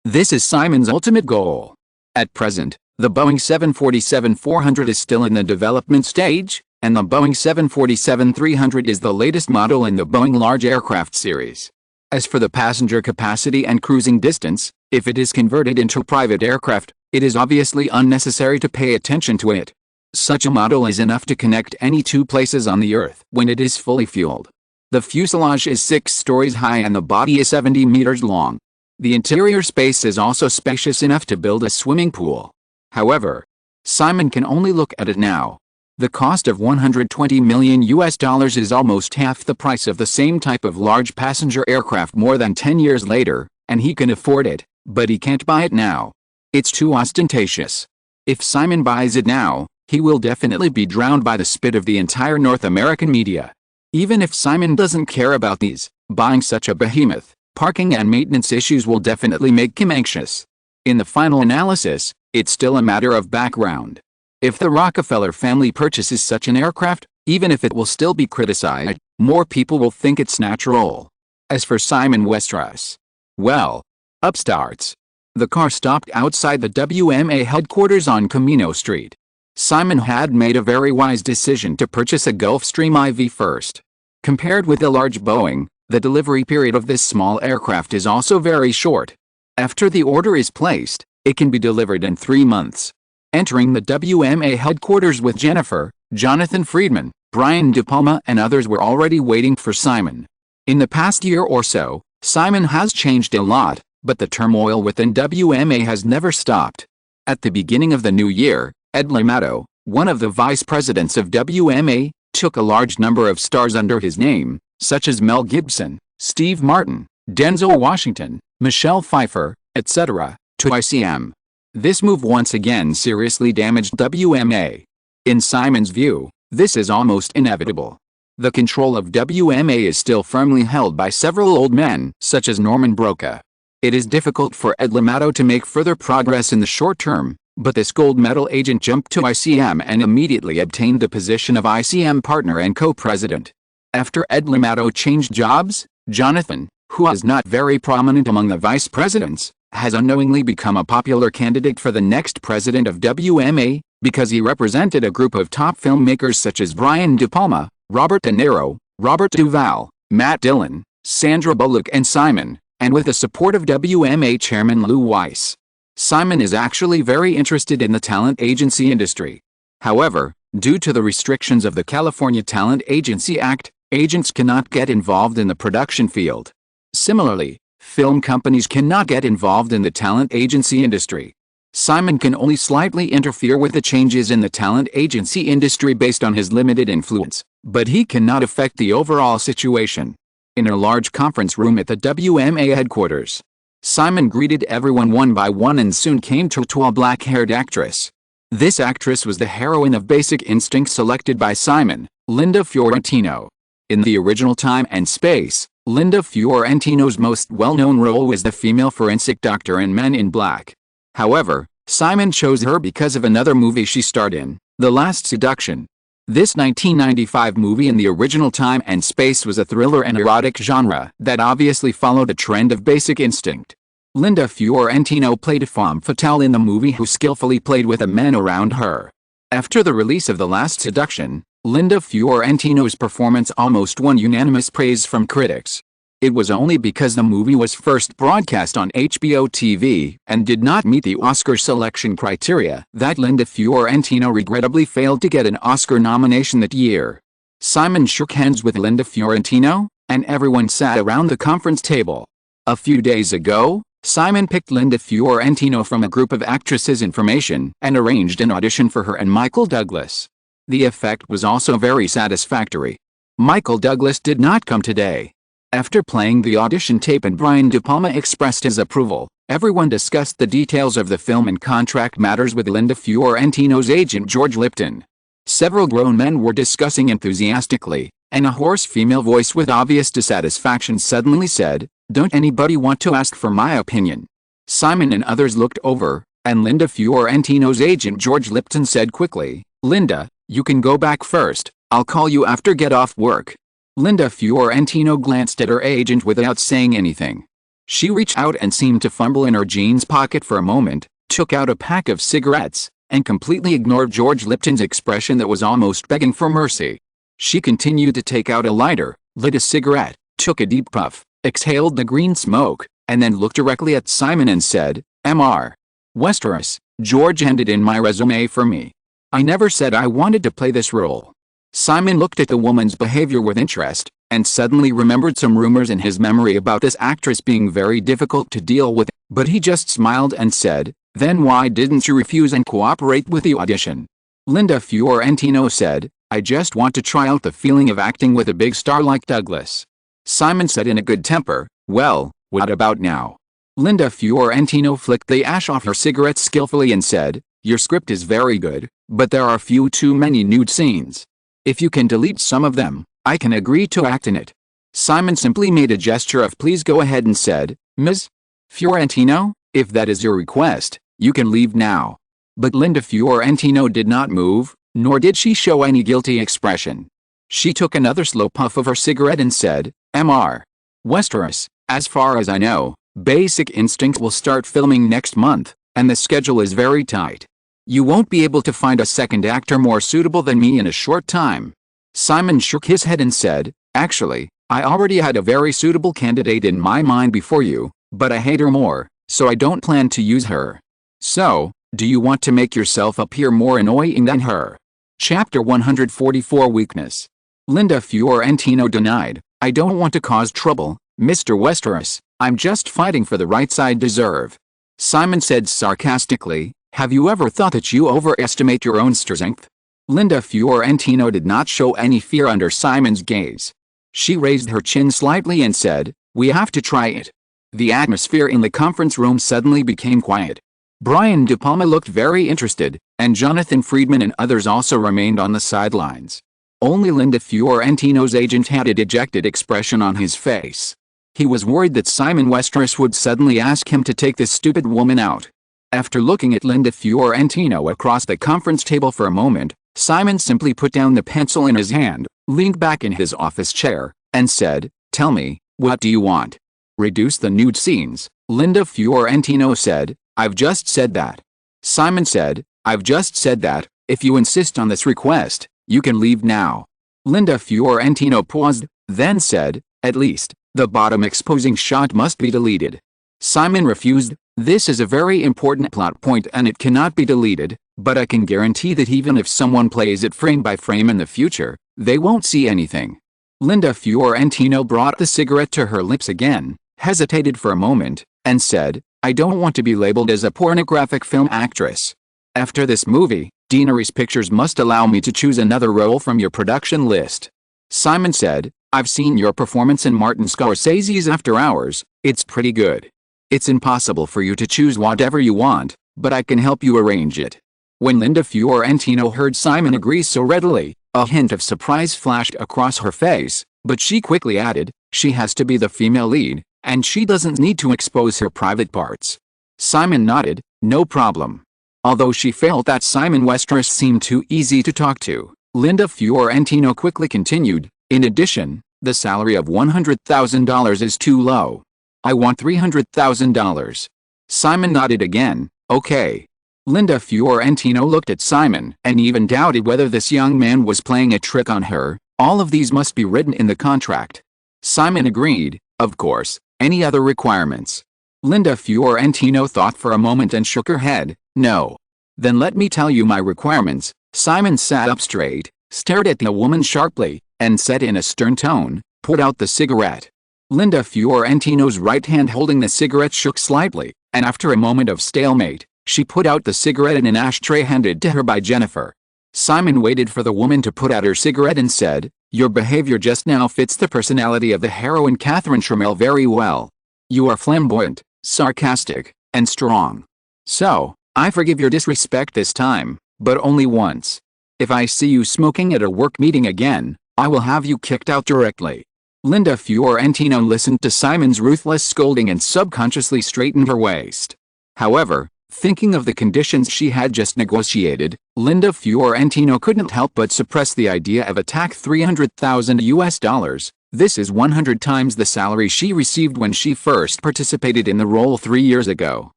This is Simon's ultimate goal. At present, the Boeing 747-400 is still in the development stage, and the Boeing 747-300 is the latest model in the Boeing large aircraft series. As for the passenger capacity and cruising distance, if it is converted into private aircraft, it is obviously unnecessary to pay attention to it. Such a model is enough to connect any two places on the Earth when it is fully fueled. The fuselage is 6 stories high and the body is 70 meters long. The interior space is also spacious enough to build a swimming pool. However, Simon can only look at it now. The cost of $120 million is almost half the price of the same type of large passenger aircraft more than 10 years later, and he can afford it, but he can't buy it now. It's too ostentatious. If Simon buys it now, he will definitely be drowned by the spit of the entire North American media. Even if Simon doesn't care about these, buying such a behemoth, parking and maintenance issues will definitely make him anxious. In the final analysis, it's still a matter of background. If the Rockefeller family purchases such an aircraft, even if it will still be criticized, more people will think it's natural. As for Simon Westeros, well, upstarts. The car stopped outside the WMA headquarters on Camino Street. Simon had made a very wise decision to purchase a Gulfstream IV first. Compared with the large Boeing, the delivery period of this small aircraft is also very short. After the order is placed, It can be delivered in 3 months. Entering the WMA headquarters with Jennifer, Jonathan Friedman, Brian De Palma and others were already waiting for Simon. In the past year or so, Simon has changed a lot, but the turmoil within WMA has never stopped. At the beginning of the new year, Ed Limato, one of the vice presidents of WMA, took a large number of stars under his name, such as Mel Gibson, Steve Martin, Denzel Washington, Michelle Pfeiffer, etc., to ICM. This move once again seriously damaged WMA. In Simon's view, this is almost inevitable. The control of WMA is still firmly held by several old men, such as Norman Broca. It is difficult for Ed Limato to make further progress in the short term, but this gold medal agent jumped to ICM and immediately obtained the position of ICM partner and co-president. After Ed Limato changed jobs, Jonathan, who is not very prominent among the vice presidents, has unknowingly become a popular candidate for the next president of WMA, because he represented a group of top filmmakers such as Brian De Palma, Robert De Niro, Robert Duvall, Matt Dillon, Sandra Bullock and Simon, and with the support of WMA chairman Lou Weiss. Simon is actually very interested in the talent agency industry. However, due to the restrictions of the California Talent Agency Act, agents cannot get involved in the production field. Similarly, film companies cannot get involved in the talent agency industry. Simon can only slightly interfere with the changes in the talent agency industry based on his limited influence, but he cannot affect the overall situation. In a large conference room at the WMA headquarters, Simon greeted everyone one by one and soon came to a tall black-haired actress. This actress was the heroine of Basic Instinct selected by Simon, Linda Fiorentino. In the original Time and Space, Linda Fiorentino's most well-known role was the female forensic doctor in Men in Black. However, Simon chose her because of another movie she starred in, The Last Seduction. This 1995 movie in the original Time and Space was a thriller and erotic genre that obviously followed a trend of Basic Instinct. Linda Fiorentino played a femme fatale in the movie who skillfully played with the men around her. After the release of The Last Seduction, Linda Fiorentino's performance almost won unanimous praise from critics. It was only because the movie was first broadcast on HBO TV and did not meet the Oscar selection criteria that Linda Fiorentino regrettably failed to get an Oscar nomination that year. Simon shook hands with Linda Fiorentino, and everyone sat around the conference table. A few days ago, Simon picked Linda Fiorentino from a group of actresses' information and arranged an audition for her and Michael Douglas. The effect was also very satisfactory. Michael Douglas did not come today. After playing the audition tape and Brian De Palma expressed his approval, everyone discussed the details of the film and contract matters with Linda Fiorentino's agent George Lipton. Several grown men were discussing enthusiastically, and a hoarse female voice with obvious dissatisfaction suddenly said, "Don't anybody want to ask for my opinion?" Simon and others looked over, and Linda Fiorentino's agent George Lipton said quickly, "Linda, you can go back first, I'll call you after get off work." Linda Fiorentino glanced at her agent without saying anything. She reached out and seemed to fumble in her jeans pocket for a moment, took out a pack of cigarettes, and completely ignored George Lipton's expression that was almost begging for mercy. She continued to take out a lighter, lit a cigarette, took a deep puff, exhaled the green smoke, and then looked directly at Simon and said, "Mr. Westeros, George handed in my resume for me. I never said I wanted to play this role." Simon looked at the woman's behavior with interest, and suddenly remembered some rumors in his memory about this actress being very difficult to deal with, but he just smiled and said, "Then why didn't you refuse and cooperate with the audition?" Linda Fiorentino said, "I just want to try out the feeling of acting with a big star like Douglas." Simon said in a good temper, "Well, what about now?" Linda Fiorentino flicked the ash off her cigarette skillfully and said, "Your script is very good, but there are too many nude scenes. If you can delete some of them, I can agree to act in it." Simon simply made a gesture of please go ahead and said, "Ms. Fiorentino, if that is your request, you can leave now." But Linda Fiorentino did not move, nor did she show any guilty expression. She took another slow puff of her cigarette and said, "Mr. Westeros, as far as I know, Basic Instinct will start filming next month, and the schedule is very tight. You won't be able to find a second actor more suitable than me in a short time." Simon shook his head and said, "Actually, I already had a very suitable candidate in my mind before you, but I hate her more, so I don't plan to use her." So, do you want to make yourself appear more annoying than her? Chapter 144 Weakness. Linda Fiorentino denied, "I don't want to cause trouble, Mr. Westeros, I'm just fighting for the rights I deserve." Simon said sarcastically, "Have you ever thought that you overestimate your own strength?" Linda Fiorentino did not show any fear under Simon's gaze. She raised her chin slightly and said, "We have to try it." The atmosphere in the conference room suddenly became quiet. Brian De Palma looked very interested, and Jonathan Friedman and others also remained on the sidelines. Only Linda Fiorentino's agent had a dejected expression on his face. He was worried that Simon Westeros would suddenly ask him to take this stupid woman out. After looking at Linda Fiorentino across the conference table for a moment, Simon simply put down the pencil in his hand, leaned back in his office chair, and said, "Tell me, what do you want?" "Reduce the nude scenes," Linda Fiorentino said. "I've just said that." Simon said, "I've just said that. If you insist on this request, you can leave now." Linda Fiorentino paused, then said, "At least, the bottom exposing shot must be deleted." Simon refused. "This is a very important plot point and it cannot be deleted, but I can guarantee that even if someone plays it frame by frame in the future, they won't see anything." Linda Fiorentino brought the cigarette to her lips again, hesitated for a moment, and said, "I don't want to be labeled as a pornographic film actress. After this movie, Deaneries Pictures must allow me to choose another role from your production list." Simon said, "I've seen your performance in Martin Scorsese's After Hours, it's pretty good. It's impossible for you to choose whatever you want, but I can help you arrange it." When Linda Fiorentino heard Simon agree so readily, a hint of surprise flashed across her face, but she quickly added, "She has to be the female lead, and she doesn't need to expose her private parts." Simon nodded, "No problem." Although she felt that Simon Westeros seemed too easy to talk to, Linda Fiorentino quickly continued, "In addition, the salary of $100,000 is too low. I want $300,000. Simon nodded again, "Okay." Linda Fiorentino looked at Simon and even doubted whether this young man was playing a trick on her. All of these must be written in the contract. Simon agreed, "Of course. Any other requirements?" Linda Fiorentino thought for a moment and shook her head, "No." "Then let me tell you my requirements." Simon sat up straight, stared at the woman sharply, and said in a stern tone, "Put out the cigarette." Linda Fiorentino's right hand holding the cigarette shook slightly, and after a moment of stalemate, she put out the cigarette in an ashtray handed to her by Jennifer. Simon waited for the woman to put out her cigarette and said, "Your behavior just now fits the personality of the heroine Kathryn Bigelow very well. You are flamboyant, sarcastic, and strong. So, I forgive your disrespect this time, but only once. If I see you smoking at a work meeting again, I will have you kicked out directly." Linda Fiorentino listened to Simon's ruthless scolding and subconsciously straightened her waist. However, thinking of the conditions she had just negotiated, Linda Fiorentino couldn't help but suppress the idea of a tack $300,000. This is 100 times the salary she received when she first participated in the role 3 years ago.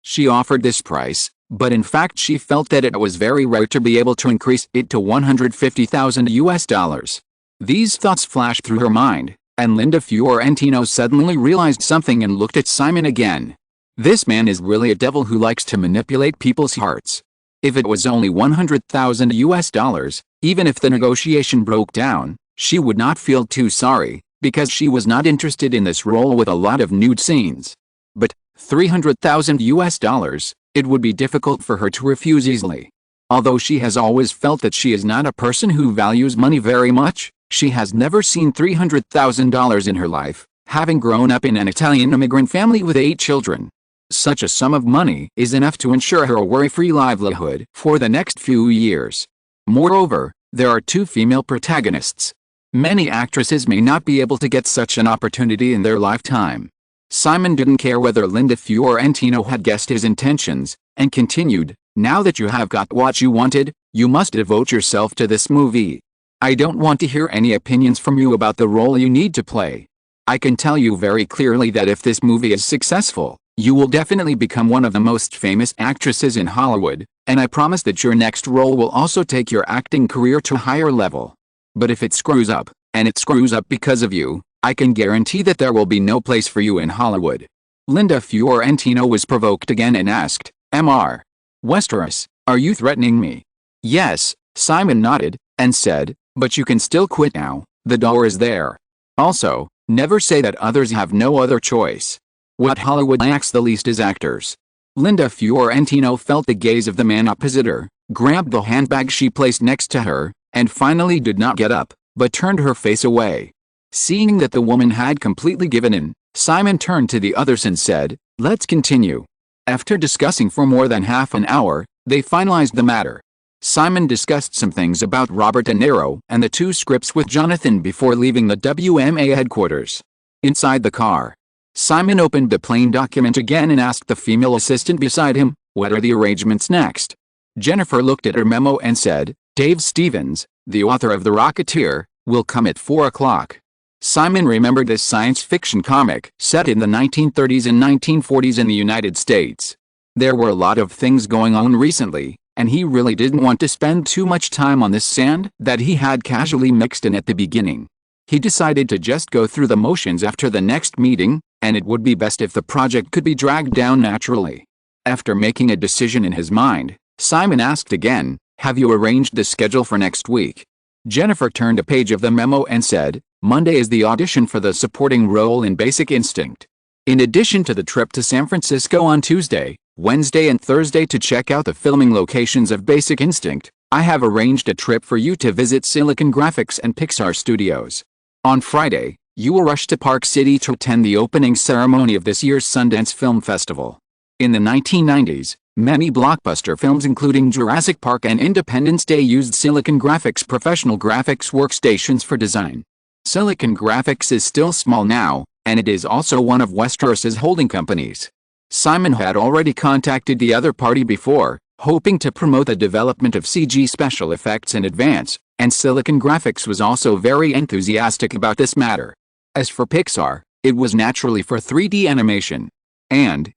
She offered this price, but in fact she felt that it was very rare to be able to increase it to $150,000. These thoughts flashed through her mind, and Linda Fiorentino suddenly realized something and looked at Simon again. This man is really a devil who likes to manipulate people's hearts. If it was only $100,000, even if the negotiation broke down, she would not feel too sorry, because she was not interested in this role with a lot of nude scenes. But $300,000, it would be difficult for her to refuse easily. Although she has always felt that she is not a person who values money very much, she has never seen $300,000 in her life, having grown up in an Italian immigrant family with 8 children. Such a sum of money is enough to ensure her a worry-free livelihood for the next few years. Moreover, there are 2 female protagonists. Many actresses may not be able to get such an opportunity in their lifetime. Simon didn't care whether Linda Fiorentino had guessed his intentions, and continued, "Now that you have got what you wanted, you must devote yourself to this movie. I don't want to hear any opinions from you about the role you need to play. I can tell you very clearly that if this movie is successful, you will definitely become one of the most famous actresses in Hollywood, and I promise that your next role will also take your acting career to a higher level. But if it screws up, and it screws up because of you, I can guarantee that there will be no place for you in Hollywood." Linda Fiorentino was provoked again and asked, Mr. Westeros, are you threatening me? Yes, Simon nodded, and said, but you can still quit now, the door is there. Also, never say that others have no other choice. What Hollywood lacks the least is actors. Linda Fiorentino felt the gaze of the man opposite her, grabbed the handbag she placed next to her, and finally did not get up, but turned her face away. Seeing that the woman had completely given in, Simon turned to the others and said, let's continue. After discussing for more than half an hour, they finalized the matter. Simon discussed some things about Robert De Niro and the two scripts with Jonathan before leaving the WMA headquarters. Inside the car, Simon opened the plane document again and asked the female assistant beside him, what are the arrangements next? Jennifer looked at her memo and said, Dave Stevens, the author of The Rocketeer, will come at 4 o'clock. Simon remembered this science fiction comic set in the 1930s and 1940s in the United States. There were a lot of things going on recently, and he really didn't want to spend too much time on this sand that he had casually mixed in at the beginning. He decided to just go through the motions after the next meeting, and it would be best if the project could be dragged down naturally. After making a decision in his mind, Simon asked again, have you arranged the schedule for next week? Jennifer turned a page of the memo and said, Monday is the audition for the supporting role in Basic Instinct. In addition to the trip to San Francisco on Tuesday, Wednesday and Thursday to check out the filming locations of Basic Instinct, I have arranged a trip for you to visit Silicon Graphics and Pixar Studios. On Friday, you will rush to Park City to attend the opening ceremony of this year's Sundance Film Festival. In the 1990s, many blockbuster films including Jurassic Park and Independence Day used Silicon Graphics professional graphics workstations for design. Silicon Graphics is still small now, and it is also one of Westeros's holding companies. Simon had already contacted the other party before, hoping to promote the development of CG special effects in advance, and Silicon Graphics was also very enthusiastic about this matter. As for Pixar, it was naturally for 3D animation. And,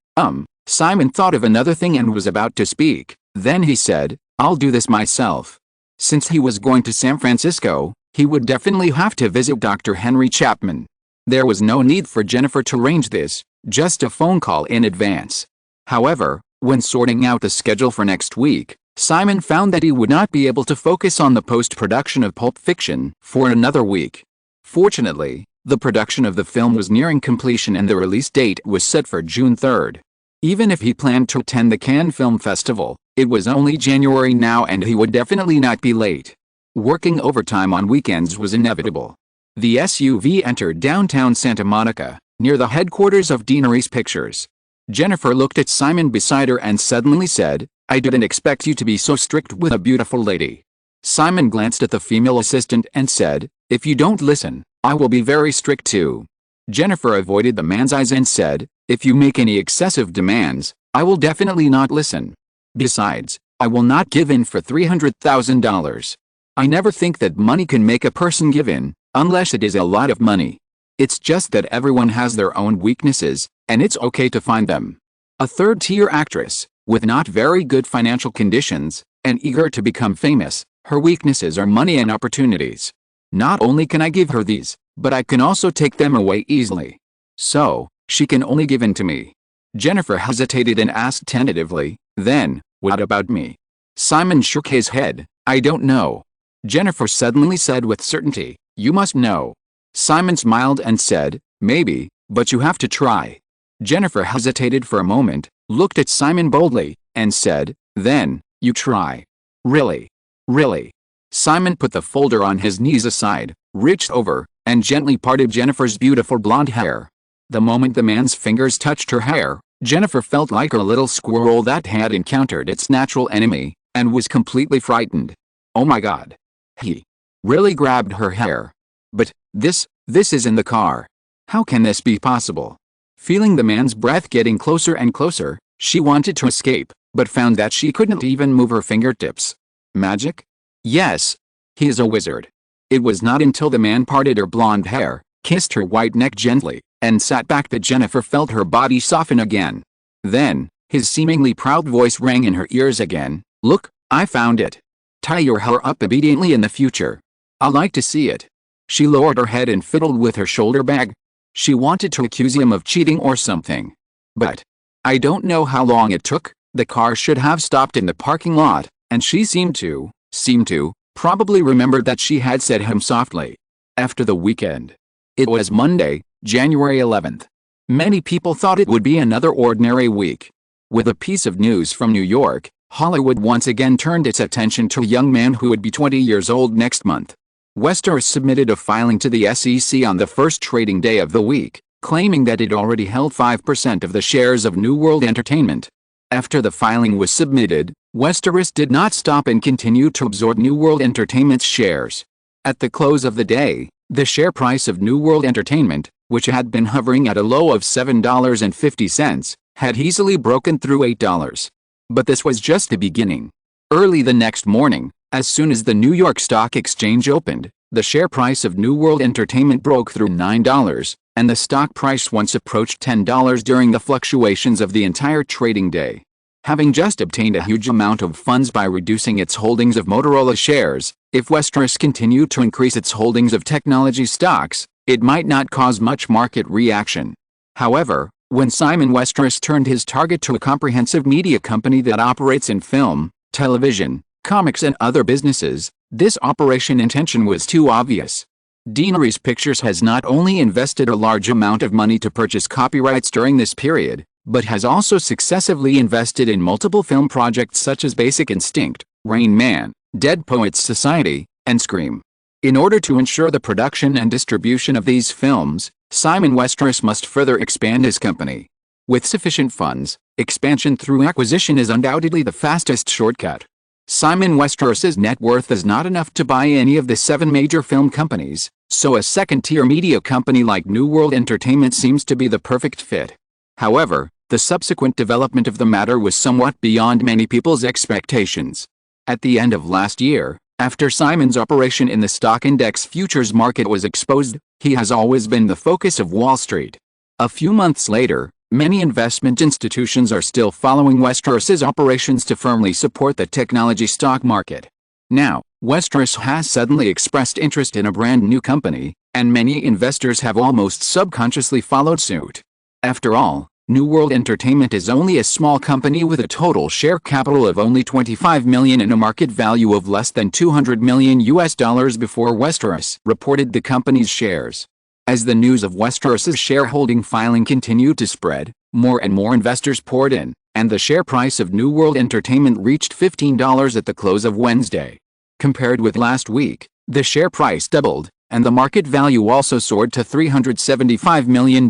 Simon thought of another thing and was about to speak. Then he said, I'll do this myself. Since he was going to San Francisco, he would definitely have to visit Dr. Henry Chapman. There was no need for Jennifer to arrange this, just a phone call in advance. However, when sorting out the schedule for next week, Simon found that he would not be able to focus on the post-production of Pulp Fiction for another week. Fortunately, the production of the film was nearing completion and the release date was set for June 3rd. Even if he planned to attend the Cannes Film Festival, it was only January now and he would definitely not be late. Working overtime on weekends was inevitable. The SUV entered downtown Santa Monica, near the headquarters of Deaneries Pictures. Jennifer looked at Simon beside her and suddenly said, I didn't expect you to be so strict with a beautiful lady. Simon glanced at the female assistant and said, if you don't listen, I will be very strict too. Jennifer avoided the man's eyes and said, if you make any excessive demands, I will definitely not listen. Besides, I will not give in for $300,000. I never think that money can make a person give in, unless it is a lot of money. It's just that everyone has their own weaknesses, and it's okay to find them. A third-tier actress, with not very good financial conditions, and eager to become famous, her weaknesses are money and opportunities. Not only can I give her these, but I can also take them away easily. So, she can only give in to me. Jennifer hesitated and asked tentatively, then, what about me? Simon shook his head, I don't know. Jennifer suddenly said with certainty, you must know. Simon smiled and said, maybe, but you have to try. Jennifer hesitated for a moment, looked at Simon boldly, and said, then, you try. Really? Really? Simon put the folder on his knees aside, reached over, and gently parted Jennifer's beautiful blonde hair. The moment the man's fingers touched her hair, Jennifer felt like a little squirrel that had encountered its natural enemy, and was completely frightened. Oh my God. He really grabbed her hair. But, this is in the car. How can this be possible? Feeling the man's breath getting closer and closer, she wanted to escape, but found that she couldn't even move her fingertips. Magic? Yes. He is a wizard. It was not until the man parted her blonde hair, kissed her white neck gently, and sat back that Jennifer felt her body soften again. Then, his seemingly proud voice rang in her ears again, look, I found it. Tie your hair up obediently in the future. I'd like to see it. She lowered her head and fiddled with her shoulder bag. She wanted to accuse him of cheating or something. But I don't know how long it took, The car should have stopped in the parking lot, and she seemed to, probably remembered that she had said him softly. After the weekend. It was Monday, January 11th. Many people thought it would be another ordinary week. With a piece of news from New York, Hollywood once again turned its attention to a young man who would be 20 years old next month. Westeros submitted a filing to the SEC on the first trading day of the week, claiming that it already held 5% of the shares of New World Entertainment. After the filing was submitted, Westeros did not stop and continued to absorb New World Entertainment's shares. At the close of the day, the share price of New World Entertainment, which had been hovering at a low of $7.50, had easily broken through $8. But this was just the beginning. Early the next morning, as soon as the New York Stock Exchange opened, the share price of New World Entertainment broke through $9, and the stock price once approached $10 during the fluctuations of the entire trading day. Having just obtained a huge amount of funds by reducing its holdings of Motorola shares, if Westeros continued to increase its holdings of technology stocks, it might not cause much market reaction. However, when Simon Westeros turned his target to a comprehensive media company that operates in film, television, comics and other businesses, this operation intention was too obvious. Deaneries Pictures has not only invested a large amount of money to purchase copyrights during this period, but has also successively invested in multiple film projects such as Basic Instinct, Rain Man, Dead Poets Society, and Scream. In order to ensure the production and distribution of these films, Simon Westeros must further expand his company. With sufficient funds, expansion through acquisition is undoubtedly the fastest shortcut. Simon Westeros's net worth is not enough to buy any of the 7 major film companies, so a second-tier media company like New World Entertainment seems to be the perfect fit. However, the subsequent development of the matter was somewhat beyond many people's expectations. At the end of last year, after Simon's operation in the stock index futures market was exposed, he has always been the focus of Wall Street. A few months later, many investment institutions are still following Westeros's operations to firmly support the technology stock market. Now, Westeros has suddenly expressed interest in a brand new company, and many investors have almost subconsciously followed suit. After all, New World Entertainment is only a small company with a total share capital of only $25 million and a market value of less than $200 million before Westeros reported the company's shares. As the news of Westeros's shareholding filing continued to spread, more and more investors poured in, and the share price of New World Entertainment reached $15 at the close of Wednesday. Compared with last week, the share price doubled, and the market value also soared to $375 million.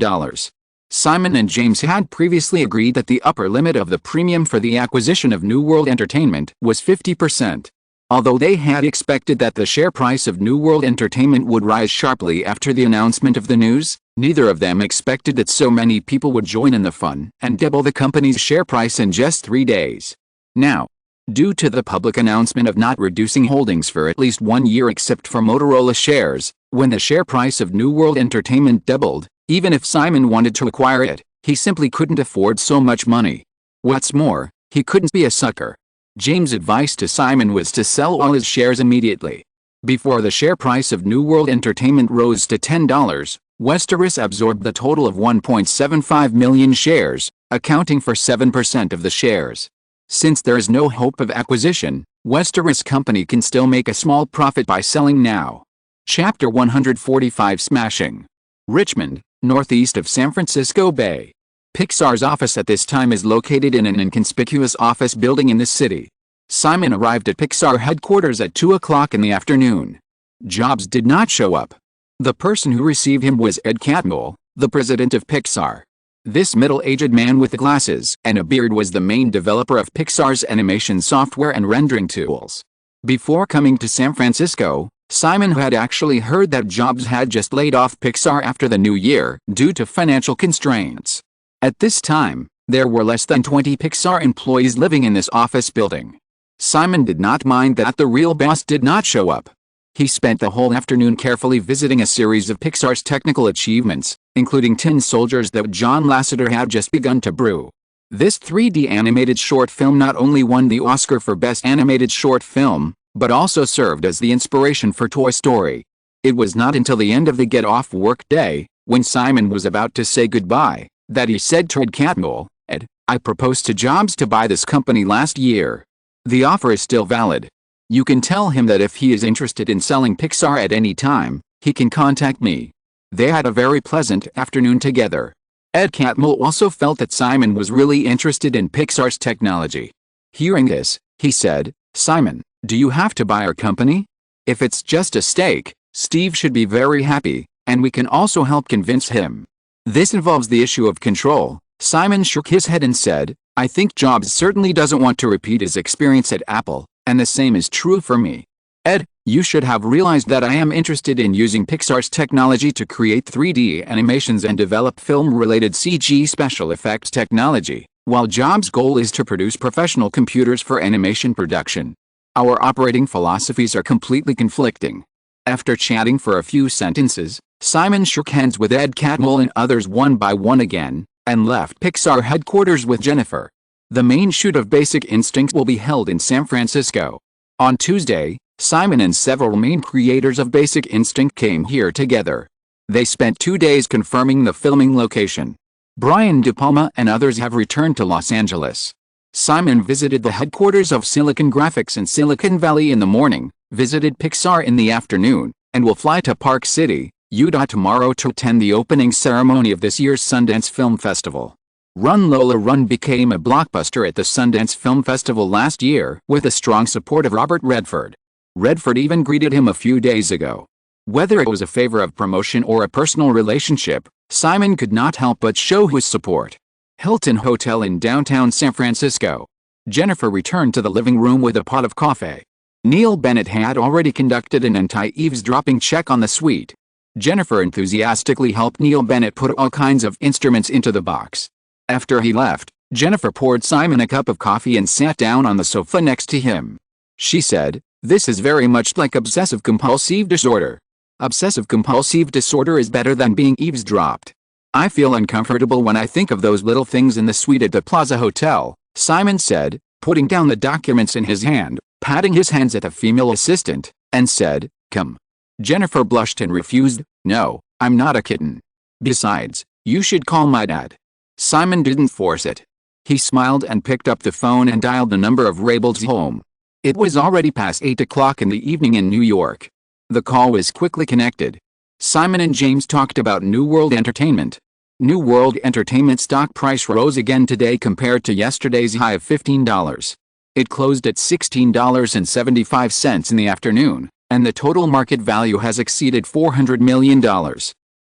Simon and James had previously agreed that the upper limit of the premium for the acquisition of New World Entertainment was 50%. Although they had expected that the share price of New World Entertainment would rise sharply after the announcement of the news, neither of them expected that so many people would join in the fun and double the company's share price in just 3 days. Now, due to the public announcement of not reducing holdings for at least 1 year except for Motorola shares, when the share price of New World Entertainment doubled, even if Simon wanted to acquire it, he simply couldn't afford so much money. What's more, he couldn't be a sucker. James' advice to Simon was to sell all his shares immediately. Before the share price of New World Entertainment rose to $10, Westeros absorbed the total of 1.75 million shares, accounting for 7% of the shares. Since there is no hope of acquisition, Westeros Company can still make a small profit by selling now. Chapter 145 Smashing. Richmond, northeast of San Francisco Bay. Pixar's office at this time is located in an inconspicuous office building in the city. Simon arrived at Pixar headquarters at 2 o'clock in the afternoon. Jobs did not show up. The person who received him was Ed Catmull, the president of Pixar. This middle-aged man with glasses and a beard was the main developer of Pixar's animation software and rendering tools. Before coming to San Francisco, Simon had actually heard that Jobs had just laid off Pixar after the new year due to financial constraints. At this time, there were less than 20 Pixar employees living in this office building. Simon did not mind that the real boss did not show up. He spent the whole afternoon carefully visiting a series of Pixar's technical achievements, including Tin Soldiers that John Lasseter had just begun to brew. This 3D animated short film not only won the Oscar for Best Animated Short Film, but also served as the inspiration for Toy Story. It was not until the end of the get-off-work day, when Simon was about to say goodbye, that he said to Ed Catmull, "Ed, I proposed to Jobs to buy this company last year. The offer is still valid. You can tell him that if he is interested in selling Pixar at any time, he can contact me. They had a very pleasant afternoon together. Ed Catmull also felt that Simon was really interested in Pixar's technology. Hearing this, he said, "Simon, do you have to buy our company? If it's just a stake, Steve should be very happy, and we can also help convince him. This involves the issue of control." Simon shook his head and said, "I think Jobs certainly doesn't want to repeat his experience at Apple, and the same is true for me. Ed, you should have realized that I am interested in using Pixar's technology to create 3D animations and develop film-related CG special effects technology, while Jobs' goal is to produce professional computers for animation production. Our operating philosophies are completely conflicting." After chatting for a few sentences, Simon shook hands with Ed Catmull and others one by one again, and left Pixar headquarters with Jennifer. The main shoot of Basic Instinct will be held in San Francisco. On Tuesday, Simon and several main creators of Basic Instinct came here together. They spent 2 days confirming the filming location. Brian De Palma and others have returned to Los Angeles. Simon visited the headquarters of Silicon Graphics in Silicon Valley in the morning, visited Pixar in the afternoon, and will fly to Park City, Utah tomorrow to attend the opening ceremony of this year's Sundance Film Festival. Run Lola Run became a blockbuster at the Sundance Film Festival last year with the strong support of Robert Redford. Redford even greeted him a few days ago. Whether it was a favor of promotion or a personal relationship, Simon could not help but show his support. Hilton Hotel in downtown San Francisco. Jennifer returned to the living room with a pot of coffee. Neil Bennett had already conducted an anti-eavesdropping check on the suite. Jennifer enthusiastically helped Neil Bennett put all kinds of instruments into the box. After he left, Jennifer poured Simon a cup of coffee and sat down on the sofa next to him. She said, "This is very much like obsessive-compulsive disorder. Obsessive-compulsive disorder is better than being eavesdropped. I feel uncomfortable when I think of those little things in the suite at the Plaza Hotel," Simon said, putting down the documents in his hand, patting his hands at the female assistant, and said, "Come." Jennifer blushed and refused, "No, I'm not a kitten. Besides, you should call my dad." Simon didn't force it. He smiled and picked up the phone and dialed the number of Rabel's home. It was already past 8 o'clock in the evening in New York. The call was quickly connected. Simon and James talked about New World Entertainment. New World Entertainment stock price rose again today compared to yesterday's high of $15. It closed at $16.75 in the afternoon, and the total market value has exceeded $400 million.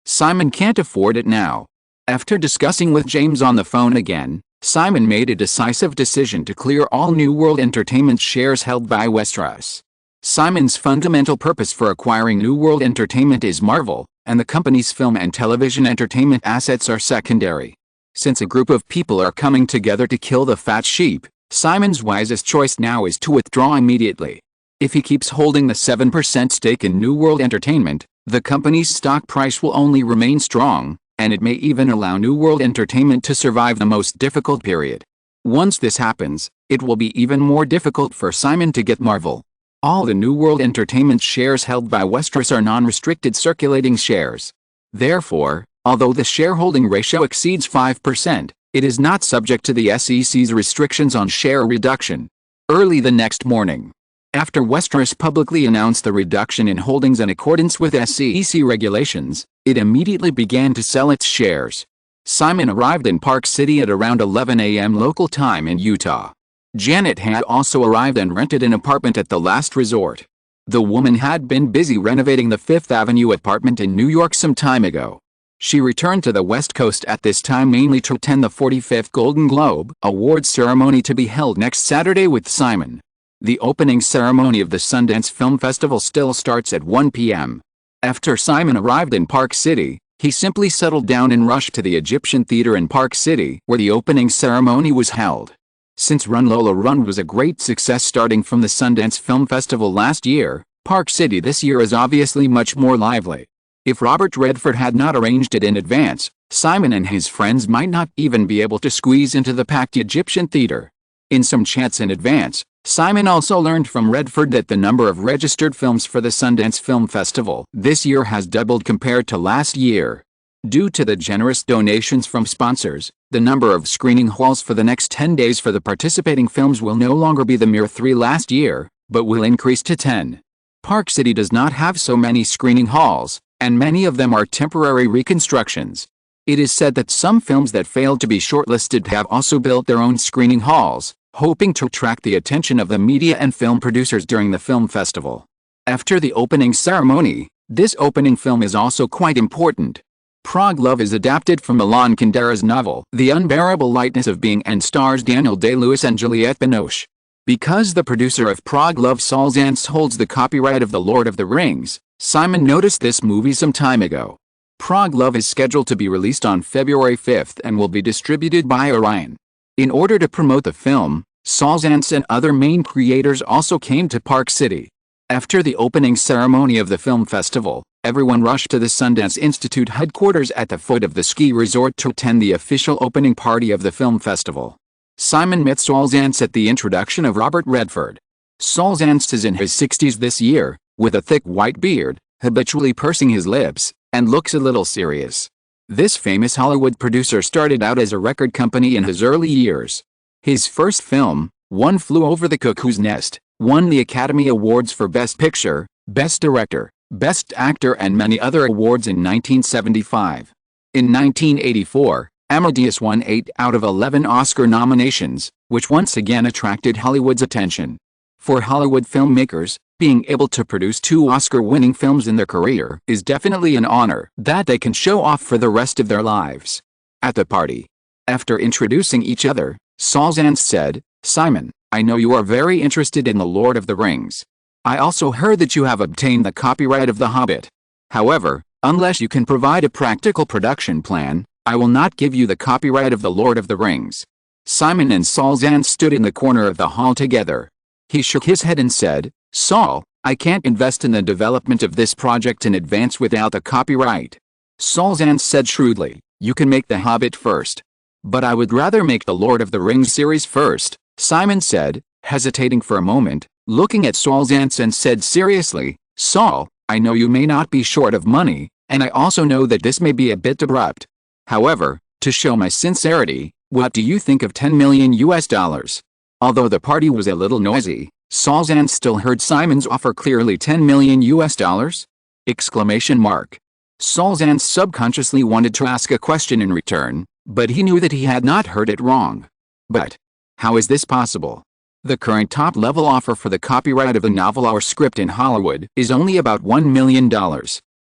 Simon can't afford it now. After discussing with James on the phone again, Simon made a decisive decision to clear all New World Entertainment shares held by Westeros. Simon's fundamental purpose for acquiring New World Entertainment is Marvel, and the company's film and television entertainment assets are secondary. Since a group of people are coming together to kill the fat sheep, Simon's wisest choice now is to withdraw immediately. If he keeps holding the 7% stake in New World Entertainment, the company's stock price will only remain strong, and it may even allow New World Entertainment to survive the most difficult period. Once this happens, it will be even more difficult for Simon to get Marvel. All the New World Entertainment shares held by Westeros are non-restricted circulating shares. Therefore, although the shareholding ratio exceeds 5%, it is not subject to the SEC's restrictions on share reduction. Early the next morning, after Westeros publicly announced the reduction in holdings in accordance with SEC regulations, it immediately began to sell its shares. Simon arrived in Park City at around 11 a.m. local time in Utah. Janet had also arrived and rented an apartment at the last resort. The woman had been busy renovating the Fifth Avenue apartment in New York some time ago. She returned to the West Coast at this time mainly to attend the 45th Golden Globe Awards ceremony to be held next Saturday with Simon. The opening ceremony of the Sundance Film Festival still starts at 1 p.m. After Simon arrived in Park City, he simply settled down and rushed to the Egyptian Theater in Park City, where the opening ceremony was held. Since Run Lola Run was a great success starting from the Sundance Film Festival last year, Park City this year is obviously much more lively. If Robert Redford had not arranged it in advance, Simon and his friends might not even be able to squeeze into the packed Egyptian Theater. In some chats in advance, Simon also learned from Redford that the number of registered films for the Sundance Film Festival this year has doubled compared to last year. Due to the generous donations from sponsors, the number of screening halls for the next 10 days for the participating films will no longer be the mere 3 last year, but will increase to 10. Park City does not have so many screening halls, and many of them are temporary reconstructions. It is said that some films that failed to be shortlisted have also built their own screening halls, hoping to attract the attention of the media and film producers during the film festival. After the opening ceremony, this opening film is also quite important. Prague Love is adapted from Milan Kundera's novel The Unbearable Lightness of Being and stars Daniel Day-Lewis and Juliette Binoche. Because the producer of Prague Love, Saul Zaentz, holds the copyright of The Lord of the Rings, Simon noticed this movie some time ago. Prague Love is scheduled to be released on February 5th and will be distributed by Orion. In order to promote the film, Saul Zaentz and other main creators also came to Park City. After the opening ceremony of the film festival, everyone rushed to the Sundance Institute headquarters at the foot of the ski resort to attend the official opening party of the film festival. Simon met Saul Zaentz at the introduction of Robert Redford. Saul Zaentz is in his 60s this year, with a thick white beard, habitually pursing his lips, and looks a little serious. This famous Hollywood producer started out as a record company in his early years. His first film, One Flew Over the Cuckoo's Nest, won the Academy Awards for Best Picture, Best Director, Best Actor and many other awards in 1975. In 1984, Amadeus won 8 out of 11 Oscar nominations, which once again attracted Hollywood's attention. For Hollywood filmmakers, being able to produce 2 Oscar-winning films in their career is definitely an honor that they can show off for the rest of their lives. At the party, after introducing each other, Saul Zaentz said, "Simon, I know you are very interested in The Lord of the Rings. I also heard that you have obtained the copyright of The Hobbit. However, unless you can provide a practical production plan, I will not give you the copyright of The Lord of the Rings." Simon and Saul Zaentz stood in the corner of the hall together. He shook his head and said, "Saul, I can't invest in the development of this project in advance without the copyright." Saul Zaentz said shrewdly, "You can make The Hobbit first. But I would rather make the Lord of the Rings series first," Simon said, hesitating for a moment, looking at Saul Zaentz and said seriously, "Saul, I know you may not be short of money, and I also know that this may be a bit abrupt. However, to show my sincerity, what do you think of $10 million US?" Although the party was a little noisy, Saul Zaentz still heard Simon's offer clearly. $10 million US? Exclamation mark. Saul Zaentz subconsciously wanted to ask a question in return, but he knew that he had not heard it wrong. But how is this possible? The current top-level offer for the copyright of the novel or script in Hollywood is only about $1 million.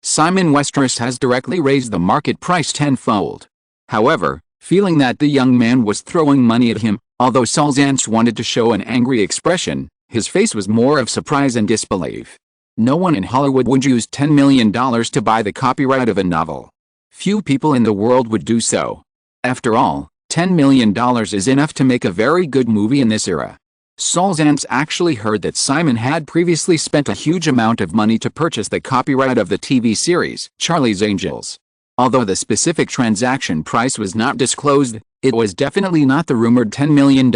Simon Westeros has directly raised the market price tenfold. However, feeling that the young man was throwing money at him, although Saul Zaentz wanted to show an angry expression, his face was more of surprise and disbelief. No one in Hollywood would use $10 million to buy the copyright of a novel. Few people in the world would do so. After all, $10 million is enough to make a very good movie in this era. Saul Zaentz actually heard that Simon had previously spent a huge amount of money to purchase the copyright of the TV series, Charlie's Angels. Although the specific transaction price was not disclosed, it was definitely not the rumored $10 million.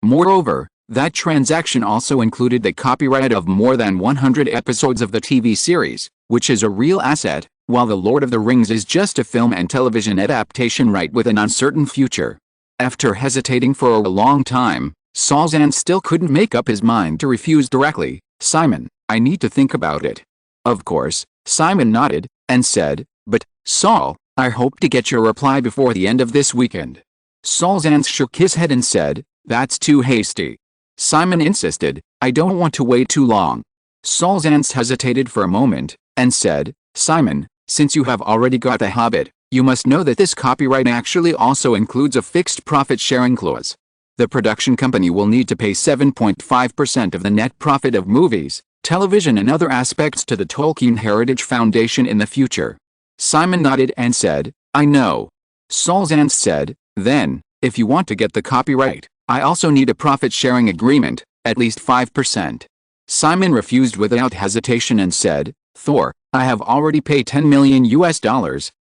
Moreover, that transaction also included the copyright of more than 100 episodes of the TV series, which is a real asset, while The Lord of the Rings is just a film and television adaptation right with an uncertain future. After hesitating for a long time, Saul Zaentz still couldn't make up his mind to refuse directly. "Simon, I need to think about it." Of course, Simon nodded, and said, "But, Saul, I hope to get your reply before the end of this weekend." Saul Zaentz shook his head and said, "That's too hasty." Simon insisted, "I don't want to wait too long." Saul Zaentz hesitated for a moment, and said, "Simon, since you have already got The Hobbit, you must know that this copyright actually also includes a fixed profit-sharing clause. The production company will need to pay 7.5% of the net profit of movies, television and other aspects to the Tolkien Heritage Foundation in the future." Simon nodded and said, "I know." Saul Zaentz said, "Then, if you want to get the copyright, I also need a profit-sharing agreement, at least 5%. Simon refused without hesitation and said, "Thor, I have already paid $10 million US,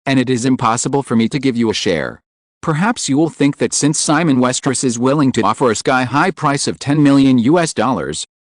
and it is impossible for me to give you a share." Perhaps you will think that since Simon Westeros is willing to offer a sky-high price of $10 million US,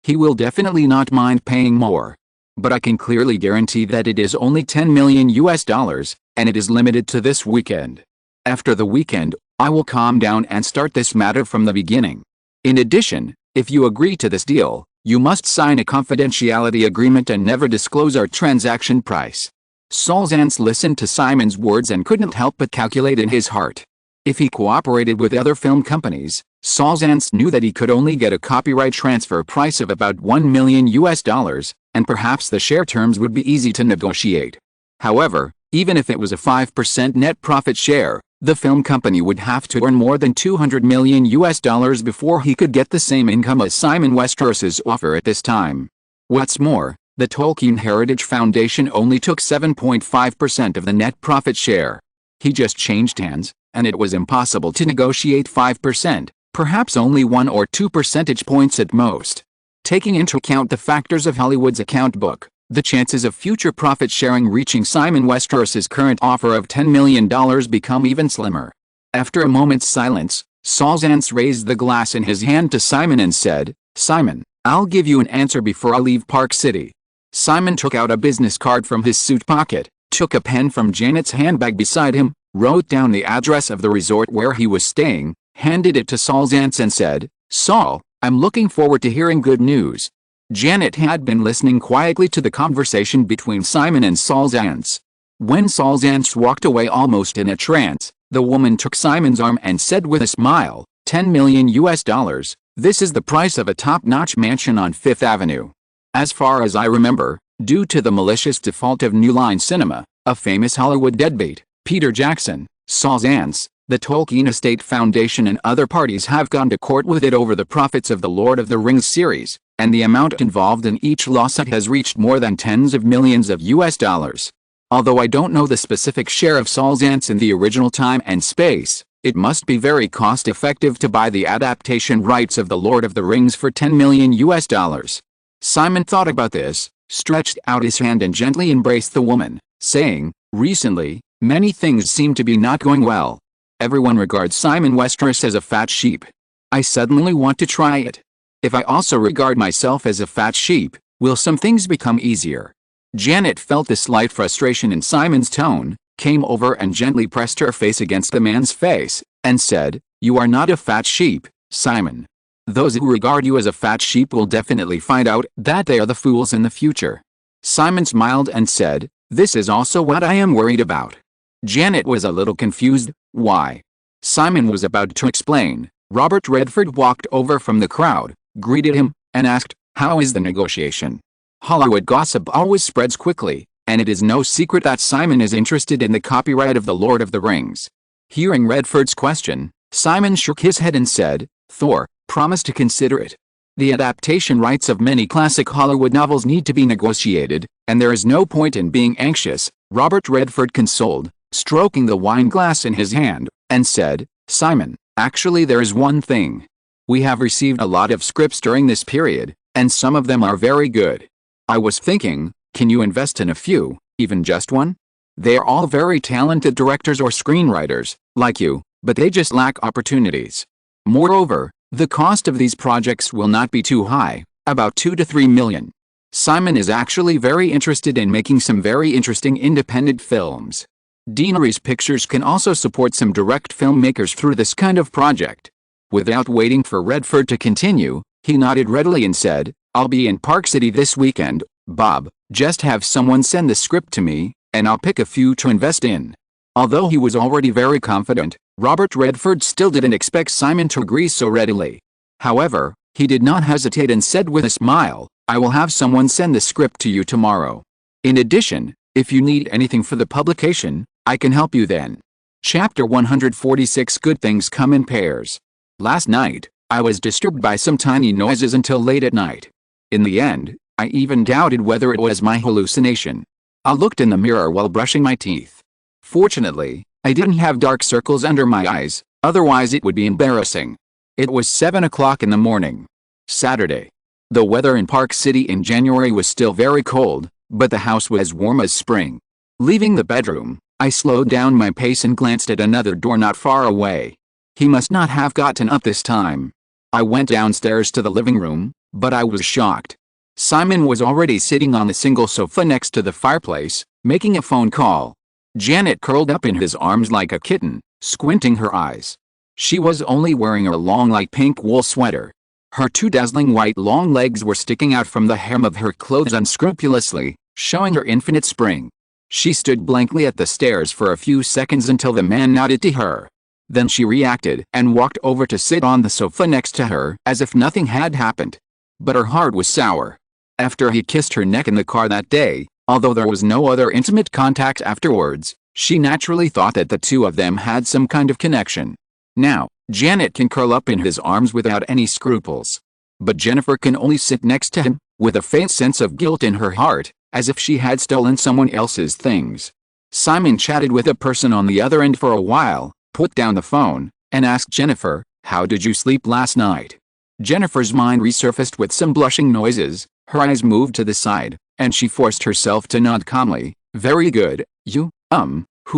he will definitely not mind paying more. but I can clearly guarantee that it is only 10 million US dollars, and it is limited to this weekend. After the weekend, I will calm down and start this matter from the beginning. In addition, if you agree to this deal, you must sign a confidentiality agreement and never disclose our transaction price." Saul Zaentz listened to Simon's words and couldn't help but calculate in his heart. If he cooperated with other film companies, Saul Zaentz knew that he could only get a copyright transfer price of about 1 million US dollars, and perhaps the share terms would be easy to negotiate. However, even if it was a 5% net profit share, the film company would have to earn more than 200 million US dollars before he could get the same income as Simon Westeros's offer at this time. What's more, the Tolkien Heritage Foundation only took 7.5% of the net profit share. He just changed hands, and it was impossible to negotiate 5%, perhaps only 1 or 2 percentage points at most. Taking into account the factors of Hollywood's account book, the chances of future profit sharing reaching Simon Westeros's current offer of $10 million become even slimmer. After a moment's silence, Saul Zaentz raised the glass in his hand to Simon and said, "Simon, I'll give you an answer before I leave Park City." Simon took out a business card from his suit pocket, took a pen from Janet's handbag beside him, wrote down the address of the resort where he was staying, handed it to Saul Zaentz and said, "Saul, I'm looking forward to hearing good news." Janet had been listening quietly to the conversation between Simon and Saul Zaentz. When Saul Zaentz walked away almost in a trance, the woman took Simon's arm and said with a smile, 10 million US dollars, this is the price of a top-notch mansion on Fifth Avenue. As far as I remember, due to the malicious default of New Line Cinema, a famous Hollywood deadbeat, Peter Jackson, Saul Zaentz, the Tolkien Estate Foundation and other parties have gone to court with it over the profits of the Lord of the Rings series, and the amount involved in each lawsuit has reached more than tens of millions of US dollars. Although I don't know the specific share of Saul Zaentz in the original time and space, it must be very cost-effective to buy the adaptation rights of the Lord of the Rings for 10 million US dollars. Simon thought about this, stretched out his hand and gently embraced the woman, saying, "Recently, many things seem to be not going well. Everyone regards Simon Westeros as a fat sheep. I suddenly want to try it. If I also regard myself as a fat sheep, will some things become easier?" Janet felt the slight frustration in Simon's tone, came over and gently pressed her face against the man's face, and said, "You are not a fat sheep, Simon. Those who regard you as a fat sheep will definitely find out that they are the fools in the future." Simon smiled and said, "This is also what I am worried about." Janet was a little confused. Why? Simon was about to explain. Robert Redford walked over from the crowd, greeted him, and asked, "How is the negotiation?" Hollywood gossip always spreads quickly, and it is no secret that Simon is interested in the copyright of The Lord of the Rings. Hearing Redford's question, Simon shook his head and said, "Thor, promise to consider it. The adaptation rights of many classic Hollywood novels need to be negotiated, and there is no point in being anxious," Robert Redford consoled, stroking the wine glass in his hand, and said, "Simon, actually there is one thing. We have received a lot of scripts during this period, and some of them are very good. I was thinking, can you invest in a few, even just one? They are all very talented directors or screenwriters, like you, but they just lack opportunities. Moreover, the cost of these projects will not be too high, about 2 to 3 million. Simon is actually very interested in making some very interesting independent films. Deaneries Pictures can also support some direct filmmakers through this kind of project." Without waiting for Redford to continue, he nodded readily and said, "I'll be in Park City this weekend, Bob. Just have someone send the script to me, and I'll pick a few to invest in." Although he was already very confident, Robert Redford still didn't expect Simon to agree so readily. However, he did not hesitate and said with a smile, "I will have someone send the script to you tomorrow. In addition, if you need anything for the publication, I can help you then." Chapter 146 Good Things Come in Pairs. Last night, I was disturbed by some tiny noises until late at night. In the end, I even doubted whether it was my hallucination. I looked in the mirror while brushing my teeth. Fortunately, I didn't have dark circles under my eyes, otherwise it would be embarrassing. It was 7 o'clock in the morning. Saturday. The weather in Park City in January was still very cold, but the house was warm as spring. Leaving the bedroom, I slowed down my pace and glanced at another door not far away. He must not have gotten up this time. I went downstairs to the living room, but I was shocked. Simon was already sitting on the single sofa next to the fireplace, making a phone call. Janet curled up in his arms like a kitten, squinting her eyes. She was only wearing a long light pink wool sweater. Her two dazzling white long legs were sticking out from the hem of her clothes unscrupulously, showing her infinite spring. She stood blankly at the stairs for a few seconds until the man nodded to her. Then she reacted and walked over to sit on the sofa next to her as if nothing had happened. But her heart was sour. After he kissed her neck in the car that day, although there was no other intimate contact afterwards, she naturally thought that the two of them had some kind of connection. Now, Janet can curl up in his arms without any scruples. But Jennifer can only sit next to him, with a faint sense of guilt in her heart, as if she had stolen someone else's things. Simon chatted with a person on the other end for a while, put down the phone, and asked Jennifer, "How did you sleep last night?" Jennifer's mind resurfaced with some blushing noises, her eyes moved to the side, and she forced herself to nod calmly. "Very good. Who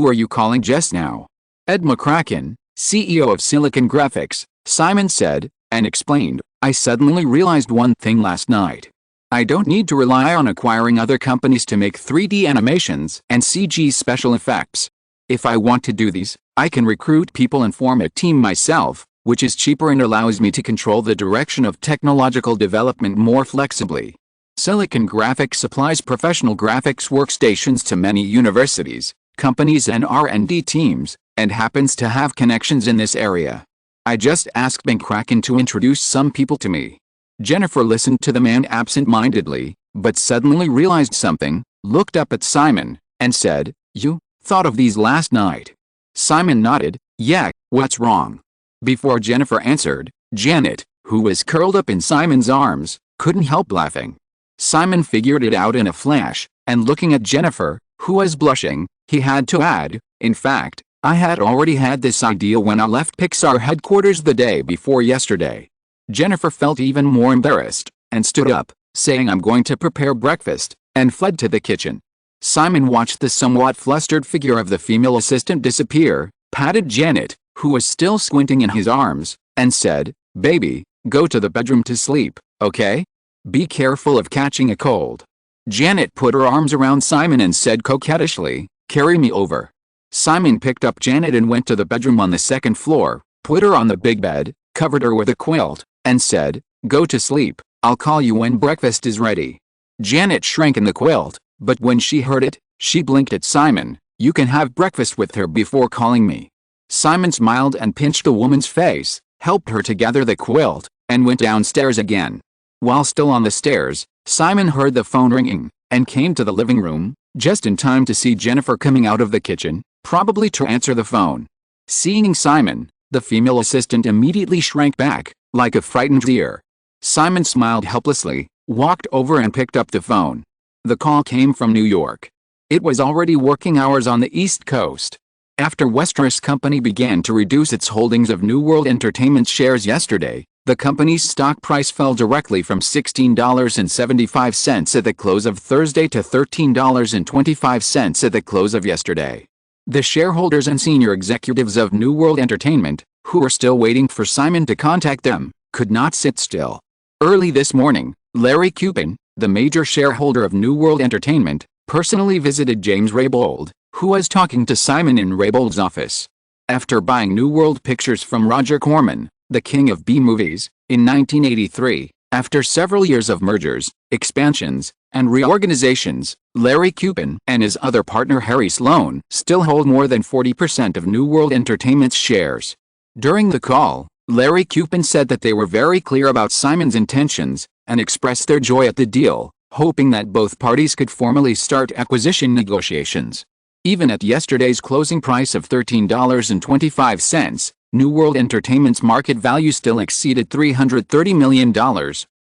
are you calling just now?" "Ed McCracken, CEO of Silicon Graphics," Simon said, and explained, "I suddenly realized one thing last night. I don't need to rely on acquiring other companies to make 3D animations and CG special effects. If I want to do these, I can recruit people and form a team myself, which is cheaper and allows me to control the direction of technological development more flexibly. Silicon Graphics supplies professional graphics workstations to many universities, companies and R&D teams, and happens to have connections in this area. I just asked McCracken to introduce some people to me." Jennifer listened to the man absent-mindedly, but suddenly realized something, looked up at Simon, and said, "You thought of these last night?" Simon nodded. "Yeah, what's wrong?" Before Jennifer answered, Janet, who was curled up in Simon's arms, couldn't help laughing. Simon figured it out in a flash, and looking at Jennifer, who was blushing, he had to add, "In fact, I had already had this idea when I left Pixar headquarters the day before yesterday." Jennifer felt even more embarrassed, and stood up, saying, "I'm going to prepare breakfast," and fled to the kitchen. Simon watched the somewhat flustered figure of the female assistant disappear, patted Janet, who was still squinting in his arms, and said, "Baby, go to the bedroom to sleep, okay? Be careful of catching a cold." Janet put her arms around Simon and said coquettishly, "Carry me over." Simon picked up Janet and went to the bedroom on the second floor, put her on the big bed, covered her with a quilt, and said, "Go to sleep, I'll call you when breakfast is ready." Janet shrank in the quilt, but when she heard it, she blinked at Simon. "You can have breakfast with her before calling me." Simon smiled and pinched the woman's face, helped her to gather the quilt, and went downstairs again. While still on the stairs, Simon heard the phone ringing, and came to the living room, just in time to see Jennifer coming out of the kitchen, probably to answer the phone. Seeing Simon, the female assistant immediately shrank back, like a frightened deer. Simon smiled helplessly, walked over and picked up the phone. The call came from New York. It was already working hours on the East Coast. After Westeros Company began to reduce its holdings of New World Entertainment shares yesterday, the company's stock price fell directly from $16.75 at the close of Thursday to $13.25 at the close of yesterday. The shareholders and senior executives of New World Entertainment, who were still waiting for Simon to contact them, could not sit still. Early this morning, Larry Cupan, the major shareholder of New World Entertainment, personally visited James Raybould, who was talking to Simon in Raybould's office. After buying New World Pictures from Roger Corman, the king of B-movies, in 1983, after several years of mergers, expansions, and reorganizations, Larry Cupan and his other partner Harry Sloan still hold more than 40% of New World Entertainment's shares. During the call, Larry Cupan said that they were very clear about Simon's intentions, and expressed their joy at the deal, hoping that both parties could formally start acquisition negotiations. Even at yesterday's closing price of $13.25, New World Entertainment's market value still exceeded $330 million,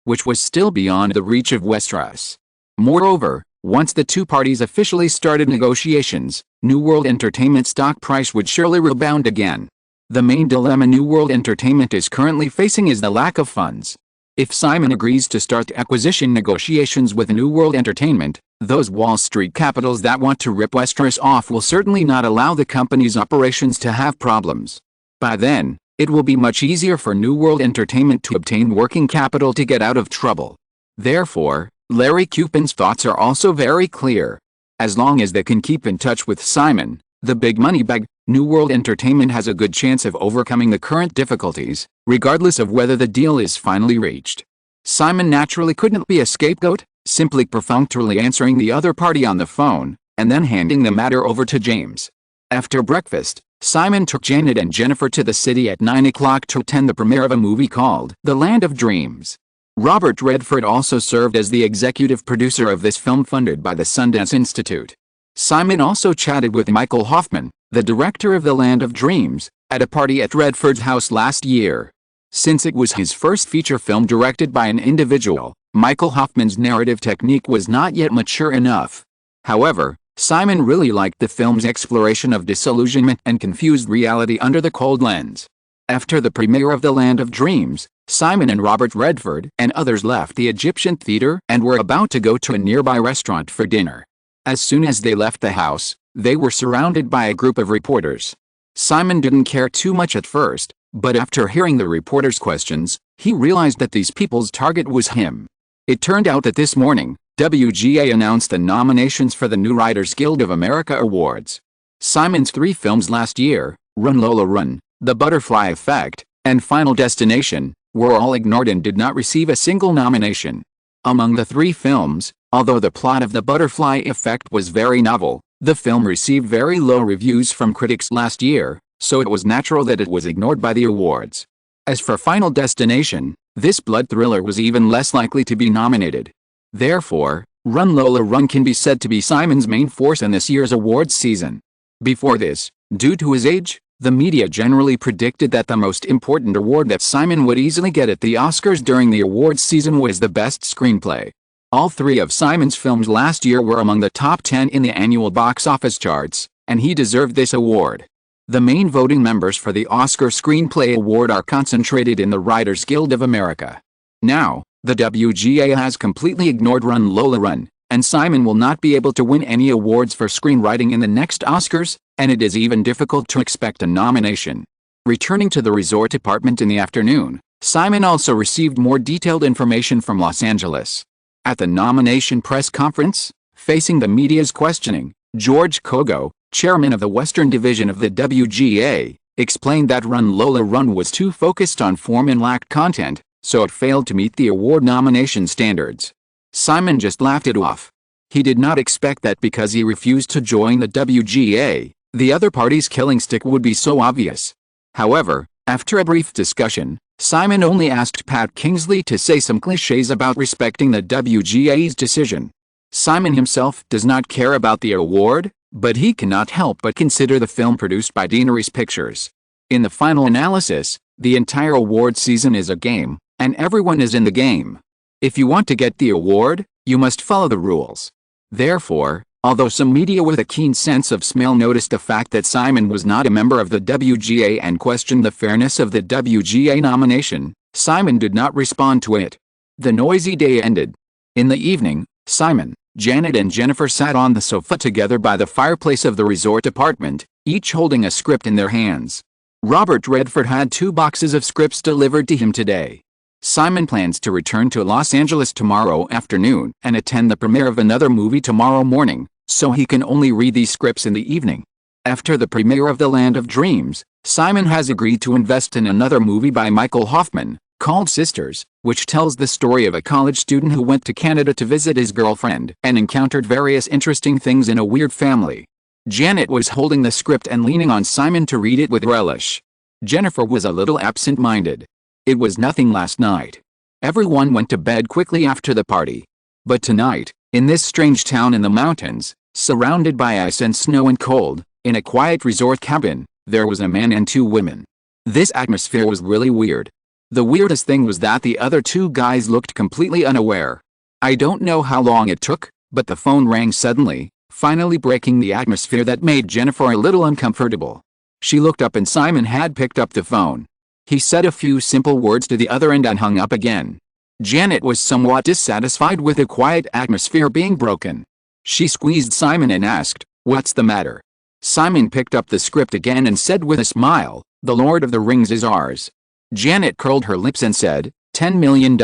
which was still beyond the reach of Westeros. Moreover, once the two parties officially started negotiations, New World Entertainment stock price would surely rebound again. The main dilemma New World Entertainment is currently facing is the lack of funds. If Simon agrees to start acquisition negotiations with New World Entertainment, those Wall Street capitals that want to rip Westeros off will certainly not allow the company's operations to have problems. By then, it will be much easier for New World Entertainment to obtain working capital to get out of trouble. Therefore, Larry Cupin's thoughts are also very clear. As long as they can keep in touch with Simon, the big money bag, New World Entertainment has a good chance of overcoming the current difficulties, regardless of whether the deal is finally reached. Simon naturally couldn't be a scapegoat, simply perfunctorily answering the other party on the phone, and then handing the matter over to James. After breakfast, Simon took Janet and Jennifer to the city at 9 o'clock to attend the premiere of a movie called The Land of Dreams. Robert Redford also served as the executive producer of this film funded by the Sundance Institute. Simon also chatted with Michael Hoffman, the director of The Land of Dreams, at a party at Redford's house last year. Since it was his first feature film directed by an individual, Michael Hoffman's narrative technique was not yet mature enough. However, Simon really liked the film's exploration of disillusionment and confused reality under the cold lens. After the premiere of The Land of Dreams, Simon and Robert Redford and others left the Egyptian theater and were about to go to a nearby restaurant for dinner. As soon as they left the house, they were surrounded by a group of reporters. Simon didn't care too much at first, but after hearing the reporters' questions, he realized that these people's target was him. It turned out that this morning, WGA announced the nominations for the New Writers Guild of America Awards. Simon's 3 films last year, Run Lola Run, The Butterfly Effect, and Final Destination, were all ignored and did not receive a single nomination. Among the 3 films, although the plot of The Butterfly Effect was very novel, the film received very low reviews from critics last year, so it was natural that it was ignored by the awards. As for Final Destination, this blood thriller was even less likely to be nominated. Therefore, Run Lola Run can be said to be Simon's main force in this year's awards season. Before this, due to his age, the media generally predicted that the most important award that Simon would easily get at the Oscars during the awards season was the Best Screenplay. All 3 of Simon's films last year were among the top 10 in the annual box office charts, and he deserved this award. The main voting members for the Oscar Screenplay Award are concentrated in the Writers Guild of America. Now, the WGA has completely ignored Run Lola Run, and Simon will not be able to win any awards for screenwriting in the next Oscars, and it is even difficult to expect a nomination. Returning to the resort apartment in the afternoon, Simon also received more detailed information from Los Angeles. At the nomination press conference, facing the media's questioning, George Kogo, chairman of the Western Division of the WGA, explained that Run Lola Run was too focused on form and lacked content, so it failed to meet the award nomination standards. Simon just laughed it off. He did not expect that because he refused to join the WGA, the other party's killing stick would be so obvious. However, after a brief discussion, Simon only asked Pat Kingsley to say some clichés about respecting the WGA's decision. Simon himself does not care about the award, but he cannot help but consider the film produced by Deaneries Pictures. In the final analysis, the entire award season is a game, and everyone is in the game. If you want to get the award, you must follow the rules. Therefore, although some media with a keen sense of smell noticed the fact that Simon was not a member of the WGA and questioned the fairness of the WGA nomination, Simon did not respond to it. The noisy day ended. In the evening, Simon, Janet and Jennifer sat on the sofa together by the fireplace of the resort apartment, each holding a script in their hands. Robert Redford had 2 boxes of scripts delivered to him today. Simon plans to return to Los Angeles tomorrow afternoon and attend the premiere of another movie tomorrow morning, so he can only read these scripts in the evening. After the premiere of The Land of Dreams, Simon has agreed to invest in another movie by Michael Hoffman, called Sisters, which tells the story of a college student who went to Canada to visit his girlfriend and encountered various interesting things in a weird family. Janet was holding the script and leaning on Simon to read it with relish. Jennifer was a little absent-minded. It was nothing last night. Everyone went to bed quickly after the party. But tonight, in this strange town in the mountains, surrounded by ice and snow and cold, in a quiet resort cabin, there was a man and 2 women. This atmosphere was really weird. The weirdest thing was that the other 2 guys looked completely unaware. I don't know how long it took, but the phone rang suddenly, finally breaking the atmosphere that made Jennifer a little uncomfortable. She looked up and Simon had picked up the phone. He said a few simple words to the other end and hung up again. Janet was somewhat dissatisfied with the quiet atmosphere being broken. She squeezed Simon and asked, "What's the matter?" Simon picked up the script again and said with a smile, "The Lord of the Rings is ours." Janet curled her lips and said, $10 million.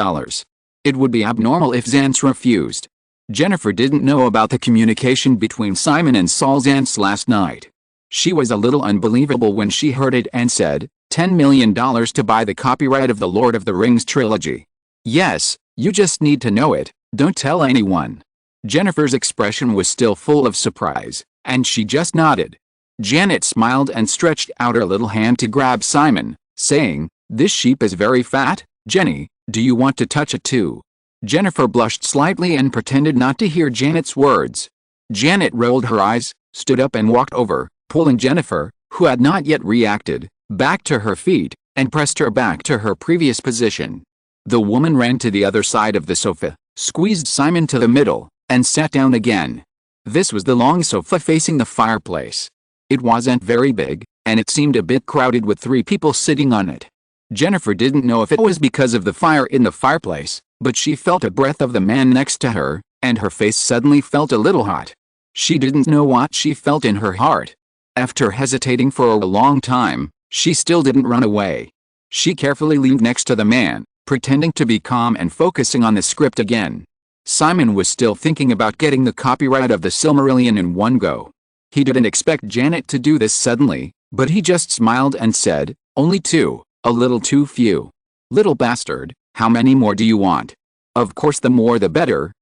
It would be abnormal if Xantz refused. Jennifer didn't know about the communication between Simon and Saul Xantz last night. She was a little unbelievable when she heard it and said, $10 million to buy the copyright of the Lord of the Rings trilogy. Yes, you just need to know it, don't tell anyone. Jennifer's expression was still full of surprise, and she just nodded. Janet smiled and stretched out her little hand to grab Simon, saying, "This sheep is very fat, Jenny, do you want to touch it too?" Jennifer blushed slightly and pretended not to hear Janet's words. Janet rolled her eyes, stood up and walked over, pulling Jennifer, who had not yet reacted, back to her feet, and pressed her back to her previous position. The woman ran to the other side of the sofa, squeezed Simon to the middle, and sat down again. This was the long sofa facing the fireplace. It wasn't very big, and it seemed a bit crowded with 3 people sitting on it. Jennifer didn't know if it was because of the fire in the fireplace, but she felt a breath of the man next to her, and her face suddenly felt a little hot. She didn't know what she felt in her heart. After hesitating for a long time, she still didn't run away. She carefully leaned next to the man, pretending to be calm and focusing on the script again. Simon was still thinking about getting the copyright of the Silmarillion in one go. He didn't expect Janet to do this suddenly, but he just smiled and said, "Only 2, a little too few. Little bastard, how many more do you want? Of course the more the better,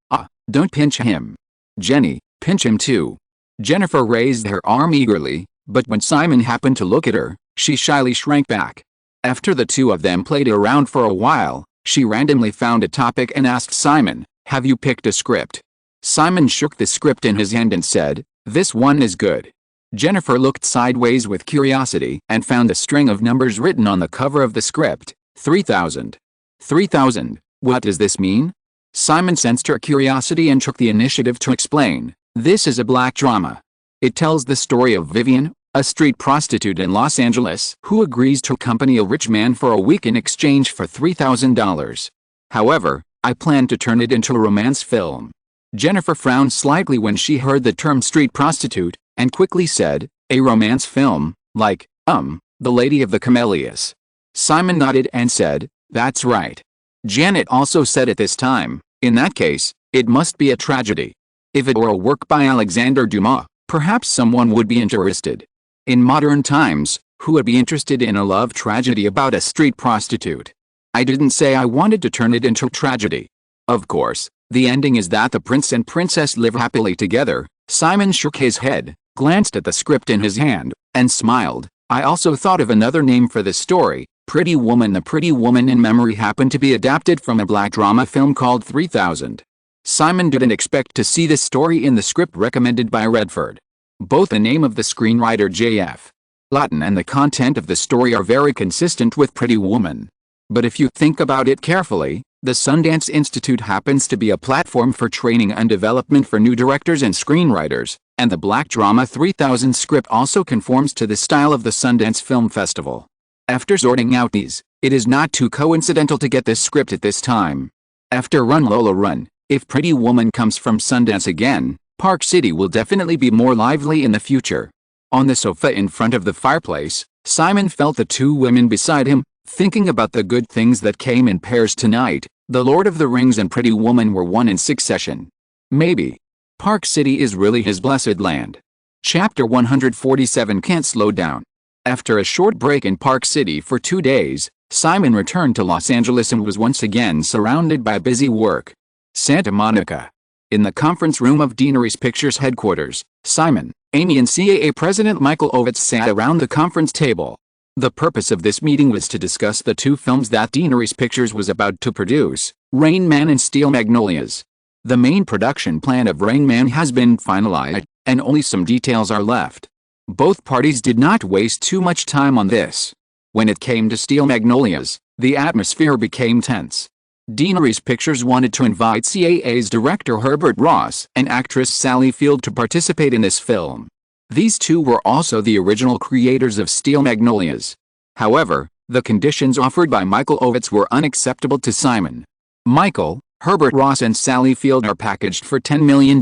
don't pinch him. Jenny, pinch him too." Jennifer raised her arm eagerly, but when Simon happened to look at her, she shyly shrank back. After the 2 of them played around for a while, she randomly found a topic and asked Simon, "Have you picked a script?" Simon shook the script in his hand and said, "This one is good." Jennifer looked sideways with curiosity and found a string of numbers written on the cover of the script, 3000. 3000, what does this mean? Simon sensed her curiosity and took the initiative to explain, "This is a black drama. It tells the story of Vivian, a street prostitute in Los Angeles who agrees to accompany a rich man for a week in exchange for $3,000. However, I plan to turn it into a romance film." Jennifer frowned slightly when she heard the term street prostitute, and quickly said, "A romance film, like, The Lady of the Camellias." Simon nodded and said, "That's right." Janet also said at this time, "In that case, it must be a tragedy. If it were a work by Alexander Dumas, perhaps someone would be interested. In modern times, who would be interested in a love tragedy about a street prostitute? I didn't say I wanted to turn it into a tragedy. Of course, the ending is that the prince and princess live happily together." Simon shook his head, glanced at the script in his hand, and smiled. "I also thought of another name for this story, Pretty Woman." The Pretty Woman in memory happened to be adapted from a black drama film called 3000. Simon didn't expect to see this story in the script recommended by Redford. Both the name of the screenwriter J.F. Lawton and the content of the story are very consistent with Pretty Woman. But if you think about it carefully, the Sundance Institute happens to be a platform for training and development for new directors and screenwriters, and the black drama 3000 script also conforms to the style of the Sundance Film Festival. After sorting out these, it is not too coincidental to get this script at this time. After Run Lola Run, if Pretty Woman comes from Sundance again, Park City will definitely be more lively in the future. On the sofa in front of the fireplace, Simon felt the 2 women beside him, thinking about the good things that came in pairs tonight. The Lord of the Rings and Pretty Woman were one in succession. Maybe Park City is really his blessed land. Chapter 147 Can't Slow Down. After a short break in Park City for 2 days, Simon returned to Los Angeles and was once again surrounded by busy work. Santa Monica. In the conference room of Deaneries Pictures headquarters, Simon, Amy and CAA President Michael Ovitz sat around the conference table. The purpose of this meeting was to discuss the 2 films that Deaneries Pictures was about to produce, Rain Man and Steel Magnolias. The main production plan of Rain Man has been finalized, and only some details are left. Both parties did not waste too much time on this. When it came to Steel Magnolias, the atmosphere became tense. Deaneries Pictures wanted to invite CAA's director Herbert Ross and actress Sally Field to participate in this film. These 2 were also the original creators of Steel Magnolias. However, the conditions offered by Michael Ovitz were unacceptable to Simon. Michael, Herbert Ross and Sally Field are packaged for $10 million,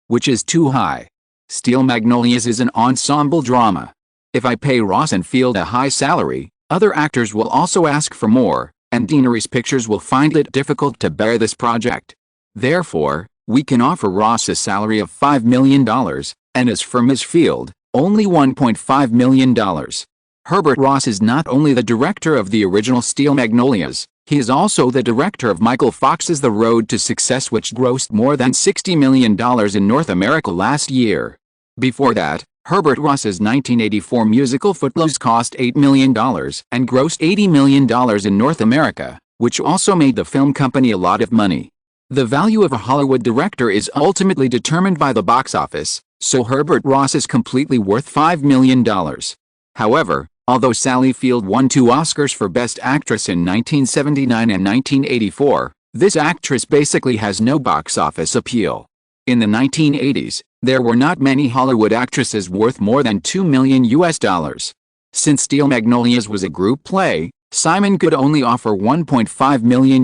which is too high. Steel Magnolias is an ensemble drama. If I pay Ross and Field a high salary, other actors will also ask for more, and Deanery's Pictures will find it difficult to bear this project. Therefore, we can offer Ross a salary of $5 million, and as for Ms. Field, only $1.5 million. Herbert Ross is not only the director of the original Steel Magnolias, he is also the director of Michael Fox's The Road to Success, which grossed more than $60 million in North America last year. Before that, Herbert Ross's 1984 musical Footloose cost $8 million and grossed $80 million in North America, which also made the film company a lot of money. The value of a Hollywood director is ultimately determined by the box office, so Herbert Ross is completely worth $5 million. However, although Sally Field won 2 Oscars for Best Actress in 1979 and 1984, this actress basically has no box office appeal. In the 1980s, there were not many Hollywood actresses worth more than $2 million. Since Steel Magnolias was a group play, Simon could only offer $1.5 million.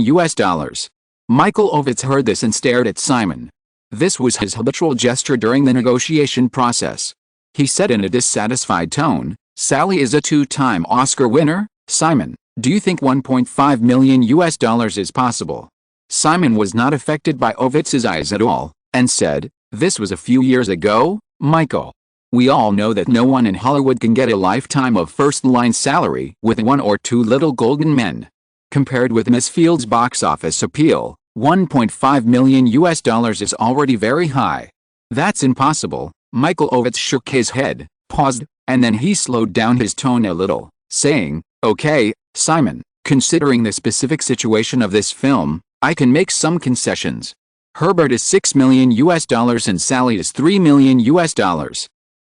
Michael Ovitz heard this and stared at Simon. This was his habitual gesture during the negotiation process. He said in a dissatisfied tone, "Sally is a 2-time Oscar winner, Simon. Do you think $1.5 million is possible?" Simon was not affected by Ovitz's eyes at all, and said, "This was a few years ago, Michael. We all know that no one in Hollywood can get a lifetime of first-line salary with 1 or 2 little golden men. Compared with Miss Field's box office appeal, $1.5 million is already very high. That's impossible." Michael Ovitz shook his head, paused, and then he slowed down his tone a little, saying, "Okay, Simon, considering the specific situation of this film, I can make some concessions. Herbert is $6 million and Sally is $3 million.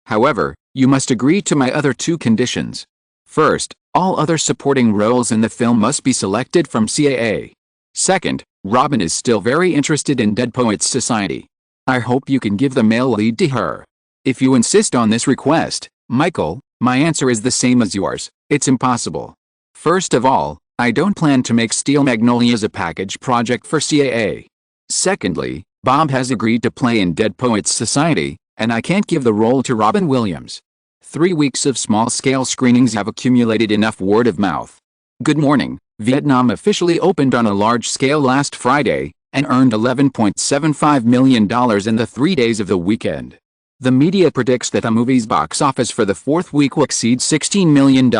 However, you must agree to my other 2 conditions. First, all other supporting roles in the film must be selected from CAA. Second, Robin is still very interested in Dead Poets Society. I hope you can give the male lead to her. If you insist on this request, Michael, my answer is the same as yours. It's impossible. First of all, I don't plan to make Steel Magnolias a package project for CAA. Secondly, Bob has agreed to play in Dead Poets Society, and I can't give the role to Robin Williams. 3 weeks of small-scale screenings have accumulated enough word of mouth. Good Morning, Vietnam officially opened on a large scale last Friday, and earned $11.75 million in the 3 days of the weekend. The media predicts that the movie's box office for the 4th week will exceed $16 million.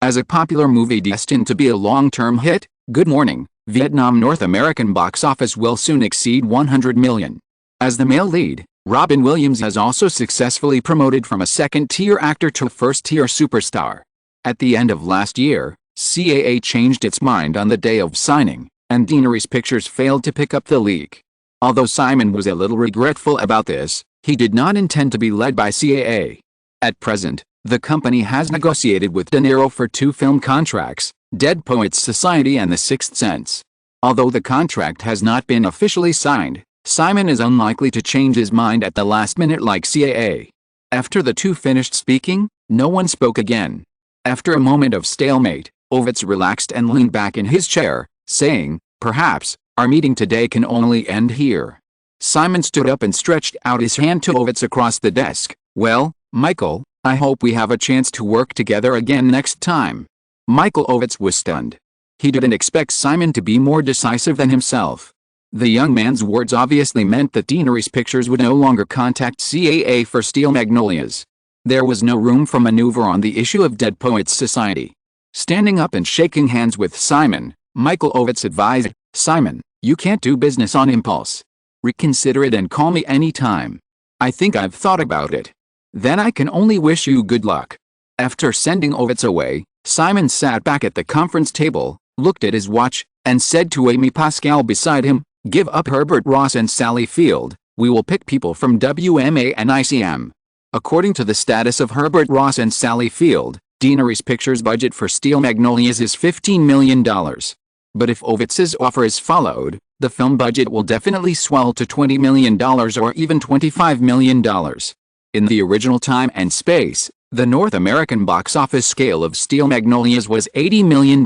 As a popular movie destined to be a long-term hit, Good Morning, Vietnam North American box office will soon exceed $100 million. As the male lead, Robin Williams has also successfully promoted from a second-tier actor to a first-tier superstar. At the end of last year, CAA changed its mind on the day of signing, and Deanery's Pictures failed to pick up the leak. Although Simon was a little regretful about this, he did not intend to be led by CAA. At present, the company has negotiated with De Niro for 2 film contracts, Dead Poets Society and The Sixth Sense. Although the contract has not been officially signed, Simon is unlikely to change his mind at the last minute like CAA. After the 2 finished speaking, no one spoke again. After a moment of stalemate, Ovitz relaxed and leaned back in his chair, saying, "Perhaps, our meeting today can only end here." Simon stood up and stretched out his hand to Ovitz across the desk. "Well, Michael, I hope we have a chance to work together again next time." Michael Ovitz was stunned. He didn't expect Simon to be more decisive than himself. The young man's words obviously meant that Deanery's Pictures would no longer contact CAA for Steel Magnolias. There was no room for maneuver on the issue of Dead Poets Society. Standing up and shaking hands with Simon, Michael Ovitz advised, "Simon, you can't do business on impulse. Reconsider it and call me anytime. I think I've thought about it. Then I can only wish you good luck." After sending Ovitz away, Simon sat back at the conference table, looked at his watch, and said to Amy Pascal beside him, "Give up Herbert Ross and Sally Field. We will pick people from WMA and ICM." According to the status of Herbert Ross and Sally Field, Deanery's Pictures' budget for Steel Magnolias is $15 million. But if Ovitz's offer is followed, the film budget will definitely swell to $20 million or even $25 million. In the original time and space, the North American box office scale of Steel Magnolias was $80 million.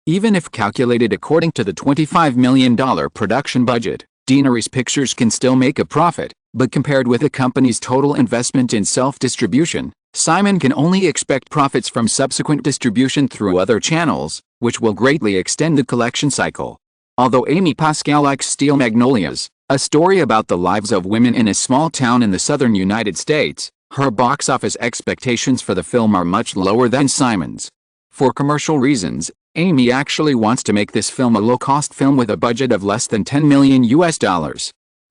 Even if calculated according to the $25 million production budget, Deanery's Pictures can still make a profit, but compared with the company's total investment in self-distribution, Simon can only expect profits from subsequent distribution through other channels, which will greatly extend the collection cycle. Although Amy Pascal likes Steel Magnolias, a story about the lives of women in a small town in the southern United States, her box office expectations for the film are much lower than Simon's. For commercial reasons, Amy actually wants to make this film a low-cost film with a budget of less than $10 million.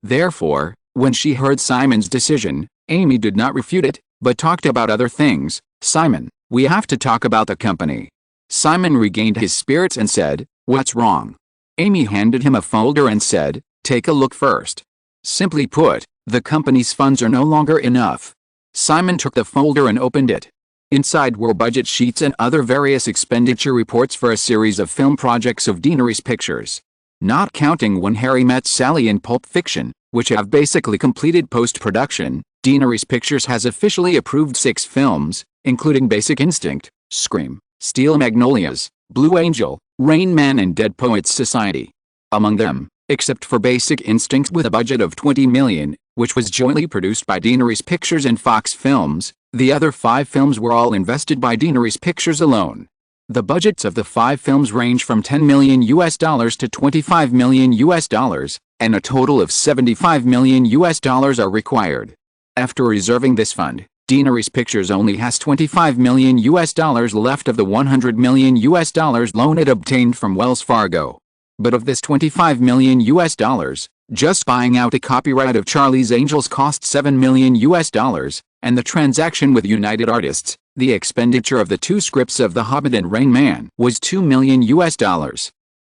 Therefore, when she heard Simon's decision, Amy did not refute it, but talked about other things. "Simon, we have to talk about the company." Simon regained his spirits and said, "What's wrong?" Amy handed him a folder and said, "Take a look first." Simply put, the company's funds are no longer enough. Simon took the folder and opened it. Inside were budget sheets and other various expenditure reports for a series of film projects of Daenerys Pictures. Not counting When Harry Met Sally and Pulp Fiction, which have basically completed post-production, Daenerys Pictures has officially approved 6 films, including Basic Instinct, Scream, Steel Magnolias, Blue Angel, Rain Man and Dead Poets Society. Among them, except for Basic Instinct with a budget of $20 million, which was jointly produced by Daenerys Pictures and Fox Films, the other 5 films were all invested by Daenerys Pictures alone. The budgets of the 5 films range from $10 million to $25 million, and a total of $75 million are required. After reserving this fund, Daenerys Pictures only has $25 million left of the $100 million loan it obtained from Wells Fargo. But of this $25 million, just buying out a copyright of Charlie's Angels cost $7 million, and the transaction with United Artists, the expenditure of the 2 scripts of The Hobbit and Rain Man, was $2 million.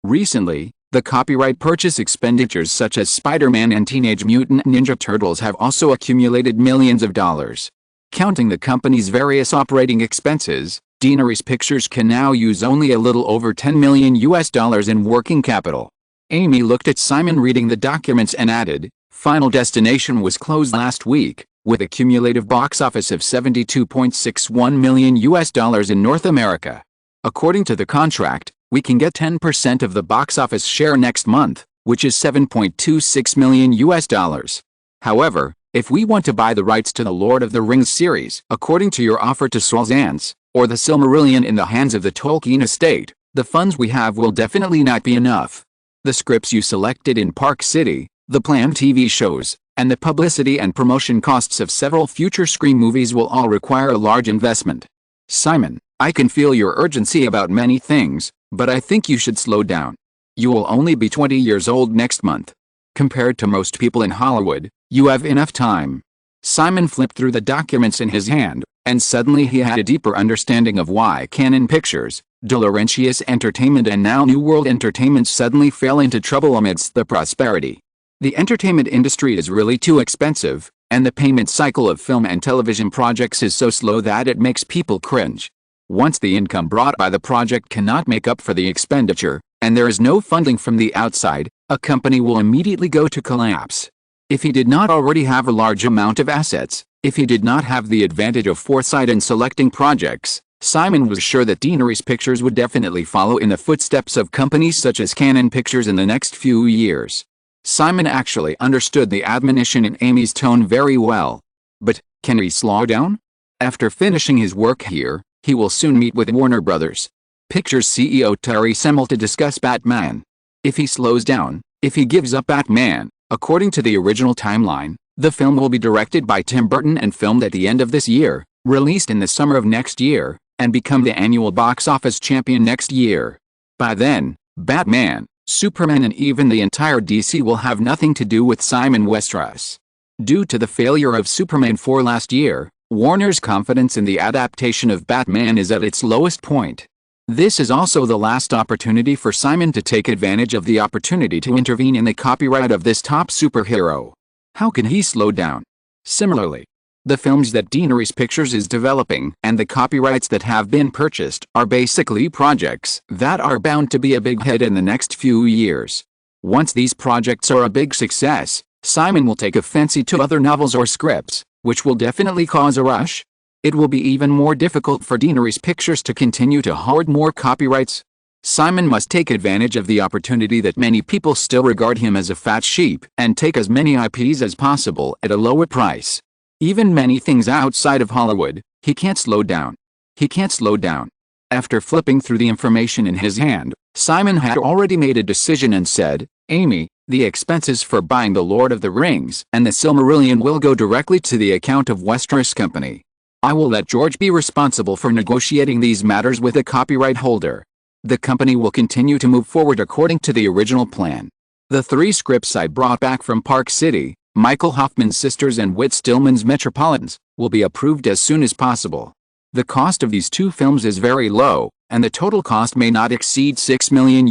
Recently, the copyright purchase expenditures such as Spider-Man and Teenage Mutant Ninja Turtles have also accumulated millions of dollars. Counting the company's various operating expenses, Daenerys Pictures can now use only a little over $10 million in working capital. Amy looked at Simon reading the documents and added, "Final Destination was closed last week, with a cumulative box office of $72.61 million in North America. According to the contract, we can get 10% of the box office share next month, which is $7.26 million. However, if we want to buy the rights to the Lord of the Rings series, according to your offer to Swansans, or the Silmarillion in the hands of the Tolkien estate, the funds we have will definitely not be enough. The scripts you selected in Park City, the planned TV shows, and the publicity and promotion costs of several future Scream movies will all require a large investment. Simon, I can feel your urgency about many things, but I think you should slow down. You will only be 20 years old next month. Compared to most people in Hollywood, you have enough time." Simon flipped through the documents in his hand, and suddenly he had a deeper understanding of why Canon Pictures, De Laurentiis Entertainment and now New World Entertainment suddenly fell into trouble amidst the prosperity. The entertainment industry is really too expensive, and the payment cycle of film and television projects is so slow that it makes people cringe. Once the income brought by the project cannot make up for the expenditure, and there is no funding from the outside, a company will immediately go to collapse. If he did not already have a large amount of assets, if he did not have the advantage of foresight in selecting projects, Simon was sure that Daenerys Pictures would definitely follow in the footsteps of companies such as Canon Pictures in the next few years. Simon actually understood the admonition in Amy's tone very well. But, can he slow down? After finishing his work here, he will soon meet with Warner Brothers. Pictures CEO Terry Semel to discuss Batman. If he slows down, if he gives up Batman, according to the original timeline, the film will be directed by Tim Burton and filmed at the end of this year, released in the summer of next year, and become the annual box office champion next year. By then, Batman, Superman and even the entire DC will have nothing to do with Simon Westeros. Due to the failure of Superman 4 last year, Warner's confidence in the adaptation of Batman is at its lowest point. This is also the last opportunity for Simon to take advantage of the opportunity to intervene in the copyright of this top superhero. How can he slow down? Similarly, the films that Daenerys Pictures is developing and the copyrights that have been purchased are basically projects that are bound to be a big hit in the next few years. Once these projects are a big success, Simon will take a fancy to other novels or scripts, which will definitely cause a rush. It will be even more difficult for Daenerys Pictures to continue to hoard more copyrights. Simon must take advantage of the opportunity that many people still regard him as a fat sheep and take as many IPs as possible at a lower price. Even many things outside of Hollywood, He can't slow down. He can't slow down. After flipping through the information in his hand, Simon had already made a decision and said, Amy, the expenses for buying The Lord of the Rings and the Silmarillion will go directly to the account of Westeros Company. I will let George be responsible for negotiating these matters with the copyright holder. The company will continue to move forward according to the original plan. The 3 scripts I brought back from Park City, Michael Hoffman's Sisters and Whit Stillman's Metropolitans, will be approved as soon as possible. The cost of these 2 films is very low, and the total cost may not exceed $6 million,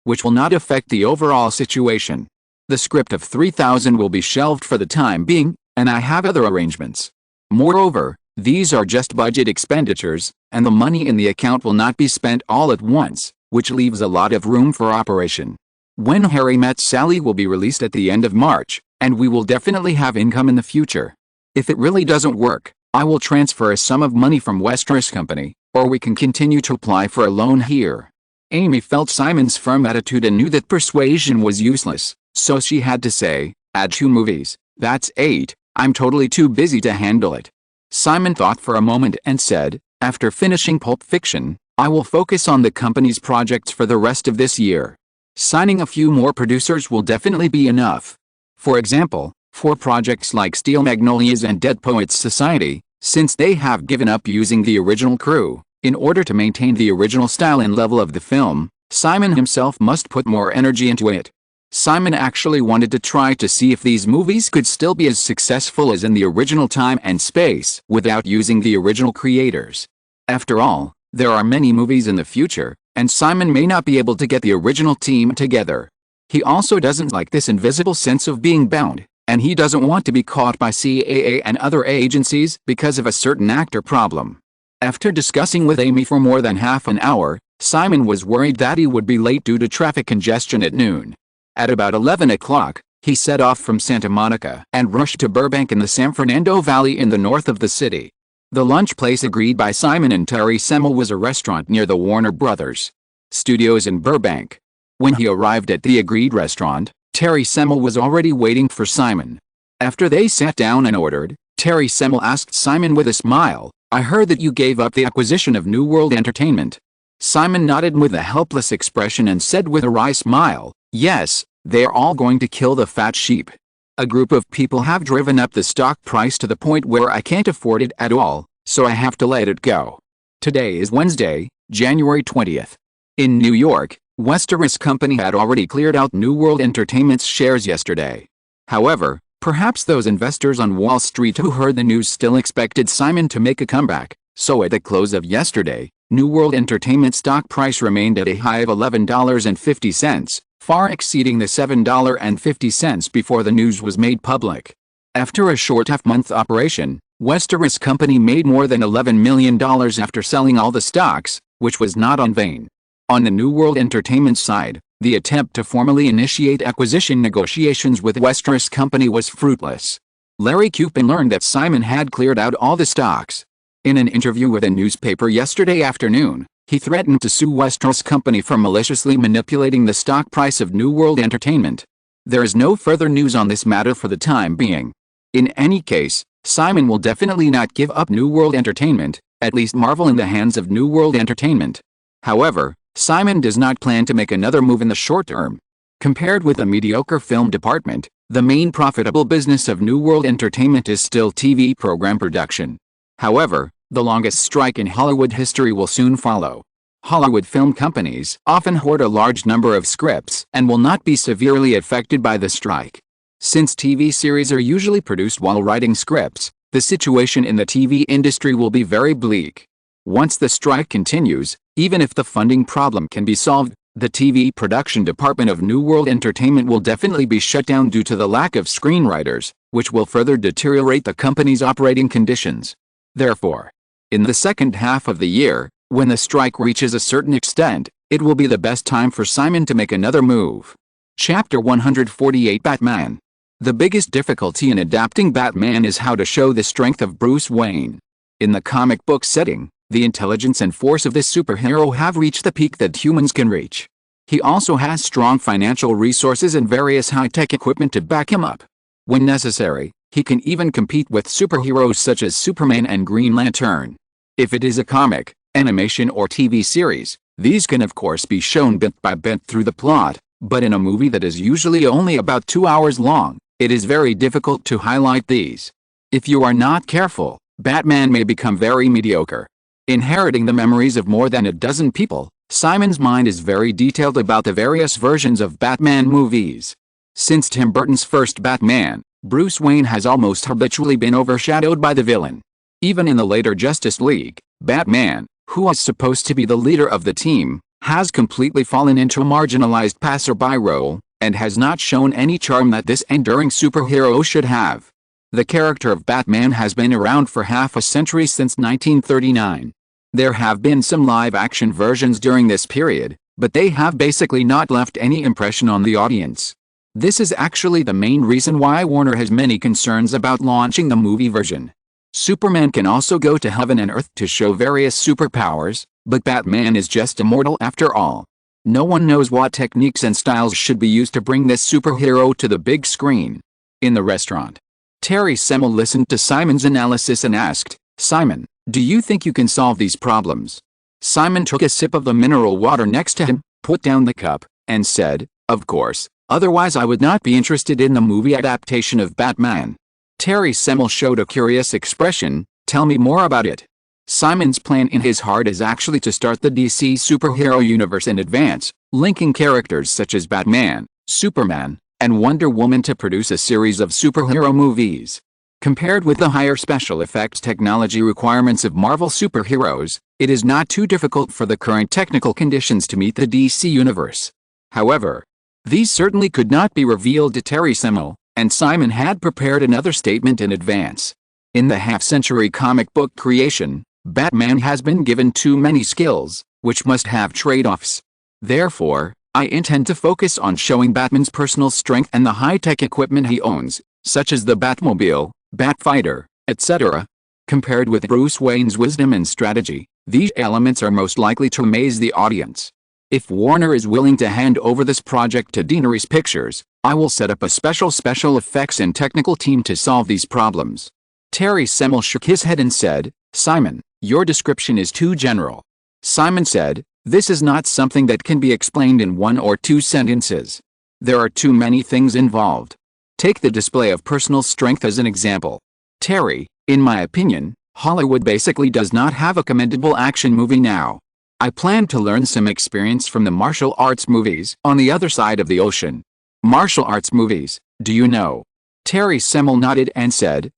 which will not affect the overall situation. The script of 3000 will be shelved for the time being, and I have other arrangements. Moreover, these are just budget expenditures, and the money in the account will not be spent all at once, which leaves a lot of room for operation. When Harry Met Sally will be released at the end of March, and we will definitely have income in the future. If it really doesn't work, I will transfer a sum of money from Westeros Company, or we can continue to apply for a loan here. Amy felt Simon's firm attitude and knew that persuasion was useless, so she had to say, add 2 movies, that's 8, I'm totally too busy to handle it. Simon thought for a moment and said, after finishing Pulp Fiction, I will focus on the company's projects for the rest of this year. Signing a few more producers will definitely be enough. For example, for projects like Steel Magnolias and Dead Poets Society, since they have given up using the original crew, in order to maintain the original style and level of the film, Simon himself must put more energy into it. Simon actually wanted to try to see if these movies could still be as successful as in the original time and space without using the original creators. After all, there are many movies in the future, and Simon may not be able to get the original team together. He also doesn't like this invisible sense of being bound, and he doesn't want to be caught by CAA and other agencies because of a certain actor problem. After discussing with Amy for more than half an hour, Simon was worried that he would be late due to traffic congestion at noon. At about 11 o'clock, he set off from Santa Monica and rushed to Burbank in the San Fernando Valley in the north of the city. The lunch place agreed by Simon and Terry Semel was a restaurant near the Warner Brothers Studios in Burbank. When he arrived at the agreed restaurant, Terry Semel was already waiting for Simon. After they sat down and ordered, Terry Semel asked Simon with a smile, I heard that you gave up the acquisition of New World Entertainment. Simon nodded with a helpless expression and said with a wry smile, yes, they are all going to kill the fat sheep. A group of people have driven up the stock price to the point where I can't afford it at all, so I have to let it go. Today is Wednesday, January 20th. In New York, Westeros Company had already cleared out New World Entertainment's shares yesterday. However, perhaps those investors on Wall Street who heard the news still expected Simon to make a comeback, so at the close of yesterday, New World Entertainment stock price remained at a high of $11.50, far exceeding the $7.50 before the news was made public. After a short half-month operation, Westeros Company made more than $11 million after selling all the stocks, which was not in vain. On the New World Entertainment side, the attempt to formally initiate acquisition negotiations with Westeros Company was fruitless. Larry Cupin learned that Simon had cleared out all the stocks. In an interview with a newspaper yesterday afternoon, he threatened to sue Westeros Company for maliciously manipulating the stock price of New World Entertainment. There is no further news on this matter for the time being. In any case, Simon will definitely not give up New World Entertainment, at least Marvel in the hands of New World Entertainment. However, Simon does not plan to make another move in the short term. Compared with a mediocre film department, the main profitable business of New World Entertainment is still TV program production. However, the longest strike in Hollywood history will soon follow. Hollywood film companies often hoard a large number of scripts and will not be severely affected by the strike. Since TV series are usually produced while writing scripts, the situation in the TV industry will be very bleak. Once the strike continues, even if the funding problem can be solved, the TV production department of New World Entertainment will definitely be shut down due to the lack of screenwriters, which will further deteriorate the company's operating conditions. Therefore, in the second half of the year, when the strike reaches a certain extent, it will be the best time for Simon to make another move. Chapter 148 Batman. The biggest difficulty in adapting Batman is how to show the strength of Bruce Wayne. In the comic book setting, the intelligence and force of this superhero have reached the peak that humans can reach. He also has strong financial resources and various high-tech equipment to back him up. When necessary, He can even compete with superheroes such as Superman and Green Lantern. If it is a comic, animation or TV series, these can of course be shown bit by bit through the plot, but in a movie that is usually only about 2 hours long, it is very difficult to highlight these. If you are not careful, Batman may become very mediocre. Inheriting the memories of more than a dozen people, Simon's mind is very detailed about the various versions of Batman movies. Since Tim Burton's first Batman, Bruce Wayne has almost habitually been overshadowed by the villain. Even in the later Justice League, Batman, who was supposed to be the leader of the team, has completely fallen into a marginalized passerby role, and has not shown any charm that this enduring superhero should have. The character of Batman has been around for half a century since 1939. There have been some live-action versions during this period, but they have basically not left any impression on the audience. This is actually the main reason why Warner has many concerns about launching the movie version. Superman can also go to heaven and earth to show various superpowers, but Batman is just immortal after all. No one knows what techniques and styles should be used to bring this superhero to the big screen. In the restaurant, Terry Semel listened to Simon's analysis and asked, "Simon, do you think you can solve these problems?" Simon took a sip of the mineral water next to him, put down the cup, and said, "Of course, otherwise I would not be interested in the movie adaptation of Batman." Terry Semel showed a curious expression. "Tell me more about it." Simon's plan in his heart is actually to start the DC superhero universe in advance, linking characters such as Batman, Superman, and Wonder Woman to produce a series of superhero movies. Compared with the higher special effects technology requirements of Marvel superheroes, it is not too difficult for the current technical conditions to meet the DC universe. However, these certainly could not be revealed to Terry Semel, and Simon had prepared another statement in advance. In the half-century comic book creation, Batman has been given too many skills, which must have trade-offs. Therefore, I intend to focus on showing Batman's personal strength and the high-tech equipment he owns, such as the Batmobile, Batfighter, etc. Compared with Bruce Wayne's wisdom and strategy, these elements are most likely to amaze the audience. If Warner is willing to hand over this project to Daenerys Pictures, I will set up a special effects and technical team to solve these problems. Terry Semel shook his head and said, "Simon, your description is too general." Simon said, "This is not something that can be explained in 1 or 2 sentences. There are too many things involved. Take the display of personal strength as an example. Terry, in my opinion, Hollywood basically does not have a commendable action movie now. I plan to learn some experience from the martial arts movies on the other side of the ocean." "Martial arts movies, do you know?" Terry Semel nodded and said,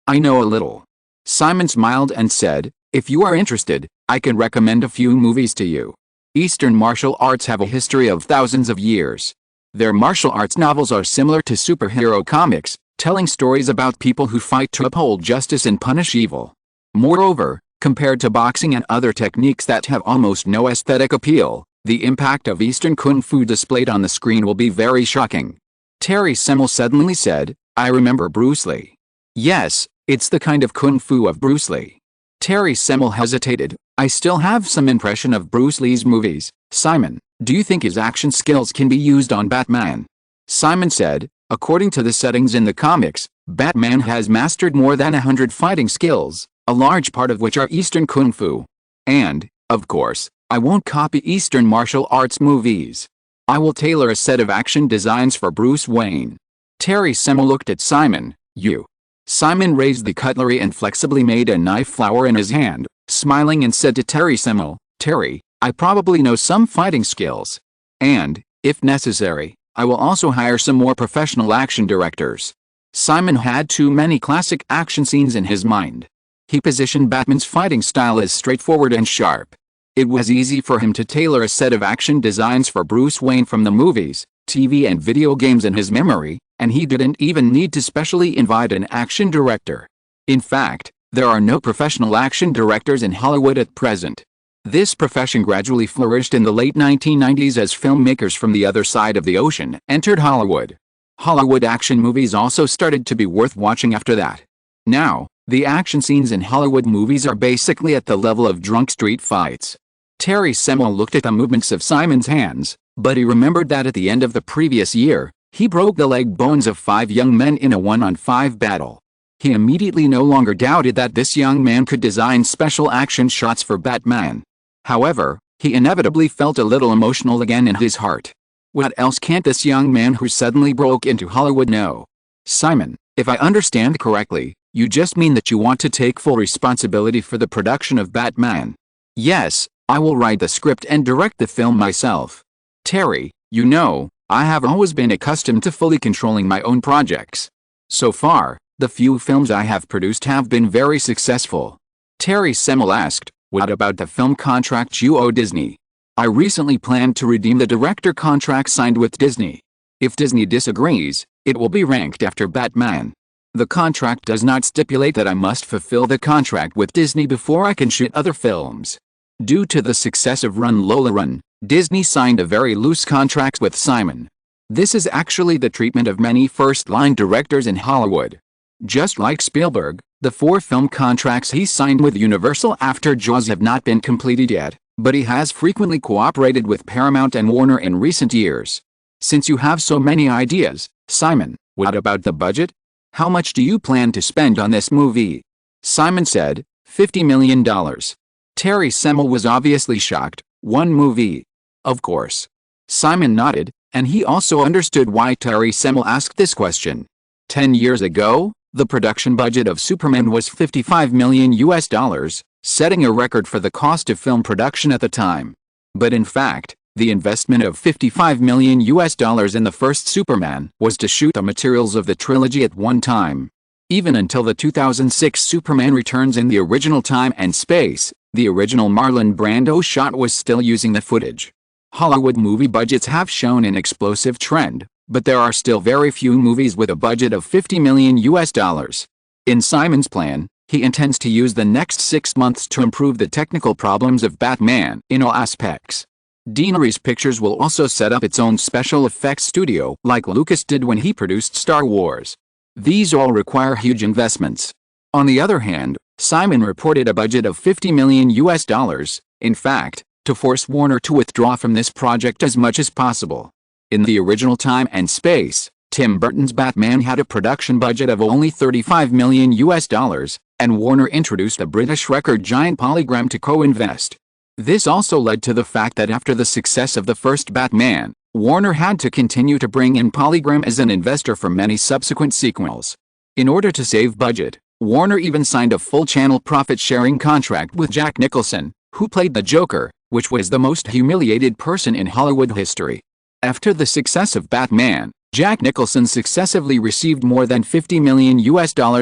"I know a little." Simon smiled and said, "If you are interested, I can recommend a few movies to you. Eastern martial arts have a history of thousands of years. Their martial arts novels are similar to superhero comics, telling stories about people who fight to uphold justice and punish evil. Moreover, compared to boxing and other techniques that have almost no aesthetic appeal, the impact of Eastern Kung Fu displayed on the screen will be very shocking." Terry Semel suddenly said, "I remember Bruce Lee." "Yes, it's the kind of Kung Fu of Bruce Lee." Terry Semel hesitated. "I still have some impression of Bruce Lee's movies. Simon, do you think his action skills can be used on Batman?" Simon said, "According to the settings in the comics, Batman has mastered more than 100 fighting skills, a large part of which are Eastern Kung Fu. And, of course, I won't copy Eastern martial arts movies. I will tailor a set of action designs for Bruce Wayne." Terry Semel looked at Simon. "You." Simon raised the cutlery and flexibly made a knife flower in his hand, smiling and said to Terry Semel, "Terry, I probably know some fighting skills. And, if necessary, I will also hire some more professional action directors." Simon had too many classic action scenes in his mind. He positioned Batman's fighting style as straightforward and sharp. It was easy for him to tailor a set of action designs for Bruce Wayne from the movies, TV and video games in his memory, and he didn't even need to specially invite an action director. In fact, there are no professional action directors in Hollywood at present. This profession gradually flourished in the late 1990s as filmmakers from the other side of the ocean entered Hollywood. Hollywood action movies also started to be worth watching after that. Now, the action scenes in Hollywood movies are basically at the level of drunk street fights. Terry Semel looked at the movements of Simon's hands, but he remembered that at the end of the previous year, He broke the leg bones of 5 young men in a 1-on-5 battle. He immediately no longer doubted that this young man could design special action shots for Batman. However, he inevitably felt a little emotional again in his heart. What else can't this young man who suddenly broke into Hollywood know? Simon, if I understand correctly, you just mean that you want to take full responsibility for the production of Batman. Yes, I will write the script and direct the film myself. Terry, you know, I have always been accustomed to fully controlling my own projects. So far, the few films I have produced have been very successful. Terry Semel asked, what about the film contract you owe Disney? I recently planned to redeem the director contract signed with Disney. If Disney disagrees, it will be ranked after Batman. The contract does not stipulate that I must fulfill the contract with Disney before I can shoot other films. Due to the success of Lola Run, Disney signed a very loose contract with Simon. This is actually the treatment of many first-line directors in Hollywood. Just like Spielberg, the 4 film contracts he signed with Universal after Jaws have not been completed yet, but he has frequently cooperated with Paramount and Warner in recent years. Since you have so many ideas, Simon, what about the budget? How much do you plan to spend on this movie? Simon said, $50 million. Terry Semel was obviously shocked. One movie? Of course. Simon nodded, and he also understood why Terry Semel asked this question. 10 years ago, the production budget of Superman was $55 million, setting a record for the cost of film production at the time. But in fact, the investment of $55 million in the first Superman was to shoot the materials of the trilogy at one time. Even until the 2006 Superman Returns in the original time and space, the original Marlon Brando shot was still using the footage. Hollywood movie budgets have shown an explosive trend, but there are still very few movies with a budget of $50 million. In Simon's plan, he intends to use the next 6 months to improve the technical problems of Batman in all aspects. Deaneries Pictures will also set up its own special effects studio like Lucas did when he produced Star Wars. These all require huge investments. On the other hand, Simon reported a budget of $50 million, in fact, to force Warner to withdraw from this project as much as possible. In the original time and space, Tim Burton's Batman had a production budget of only $35 million, and Warner introduced a British record giant Polygram to co-invest. This also led to the fact that after the success of the first Batman, Warner had to continue to bring in Polygram as an investor for many subsequent sequels. In order to save budget, Warner even signed a full-channel profit-sharing contract with Jack Nicholson, who played the Joker, which was the most humiliated person in Hollywood history. After the success of Batman, Jack Nicholson successively received more than $50 million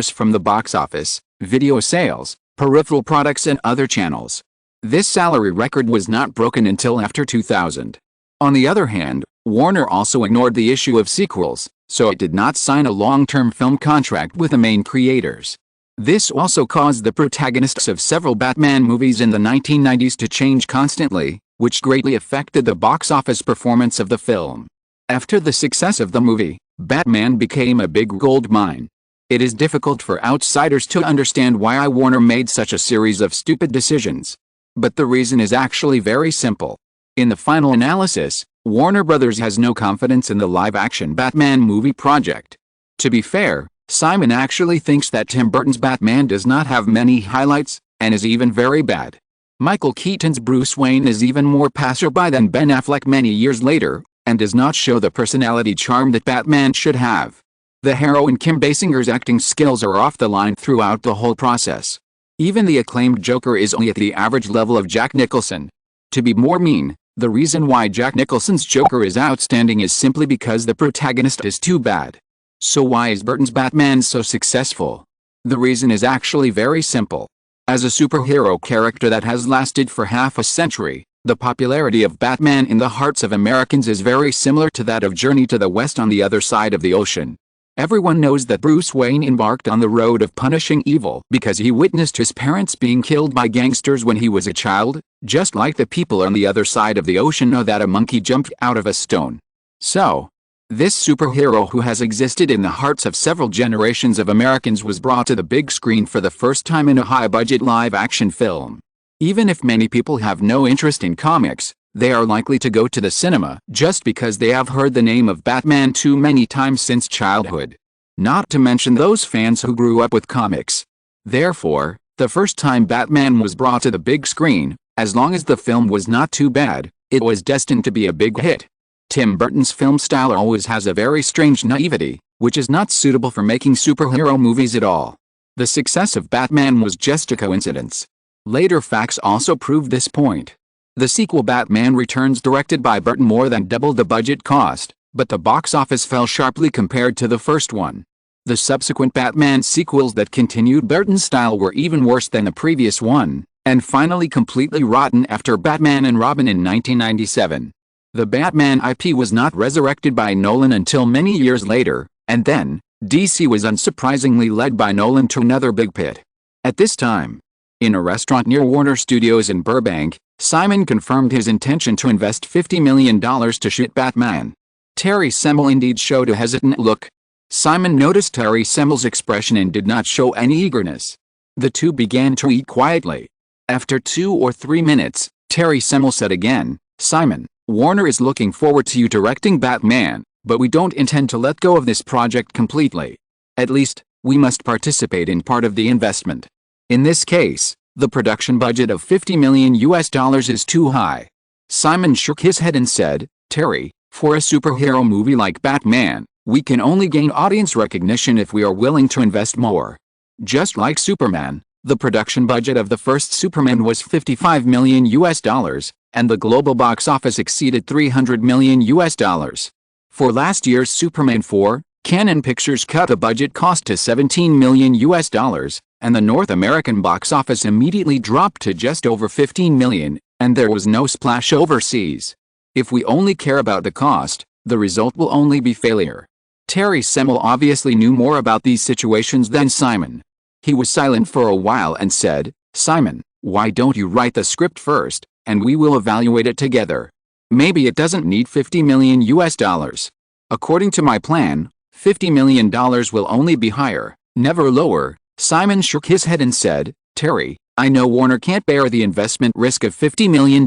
from the box office, video sales, peripheral products and other channels. This salary record was not broken until after 2000. On the other hand, Warner also ignored the issue of sequels, so it did not sign a long-term film contract with the main creators. This also caused the protagonists of several Batman movies in the 1990s to change constantly, which greatly affected the box office performance of the film. After the success of the movie, Batman became a big gold mine. It is difficult for outsiders to understand why Warner made such a series of stupid decisions. But the reason is actually very simple. In the final analysis, Warner Bros. Has no confidence in the live-action Batman movie project. To be fair, Simon actually thinks that Tim Burton's Batman does not have many highlights, and is even very bad. Michael Keaton's Bruce Wayne is even more passerby than Ben Affleck many years later, and does not show the personality charm that Batman should have. The heroine Kim Basinger's acting skills are off the line throughout the whole process. Even the acclaimed Joker is only at the average level of Jack Nicholson. To be more mean, the reason why Jack Nicholson's Joker is outstanding is simply because the protagonist is too bad. So why is Burton's Batman so successful? The reason is actually very simple. As a superhero character that has lasted for half a century, the popularity of Batman in the hearts of Americans is very similar to that of Journey to the West on the Other Side of the Ocean. Everyone knows that Bruce Wayne embarked on the road of punishing evil because he witnessed his parents being killed by gangsters when he was a child, just like the people on the other side of the ocean know that a monkey jumped out of a stone. So, this superhero who has existed in the hearts of several generations of Americans was brought to the big screen for the first time in a high-budget live-action film. Even if many people have no interest in comics, They are likely to go to the cinema just because they have heard the name of Batman too many times since childhood. Not to mention those fans who grew up with comics. Therefore, the first time Batman was brought to the big screen, as long as the film was not too bad, it was destined to be a big hit. Tim Burton's film style always has a very strange naivety, which is not suitable for making superhero movies at all. The success of Batman was just a coincidence. Later facts also prove this point. The sequel Batman Returns, directed by Burton, more than doubled the budget cost, but the box office fell sharply compared to the first one. The subsequent Batman sequels that continued Burton's style were even worse than the previous one, and finally completely rotten after Batman and Robin in 1997. The Batman IP was not resurrected by Nolan until many years later, and then, DC was unsurprisingly led by Nolan to another big pit. At this time, in a restaurant near Warner Studios in Burbank, Simon confirmed his intention to invest $50 million to shoot Batman. Terry Semel indeed showed a hesitant look. Simon noticed Terry Semel's expression and did not show any eagerness. The two began to eat quietly. After 2 or 3 minutes, Terry Semel said again, "Simon, Warner is looking forward to you directing Batman, but we don't intend to let go of this project completely. At least, we must participate in part of the investment. In this case, the production budget of $50 million is too high." Simon shook his head and said, "Terry, for a superhero movie like Batman, we can only gain audience recognition if we are willing to invest more. Just like Superman, the production budget of the first Superman was $55 million, and the global box office exceeded $300 million. For last year's Superman 4, Canon Pictures cut the budget cost to $17 million, and the North American box office immediately dropped to just over $15 million, and there was no splash overseas. If we only care about the cost, the result will only be failure." Terry Semel obviously knew more about these situations than Simon. He was silent for a while and said, "Simon, why don't you write the script first, and we will evaluate it together. Maybe it doesn't need $50 million. According to my plan, $50 million will only be higher, never lower." Simon shook his head and said, "Terry, I know Warner can't bear the investment risk of $50 million,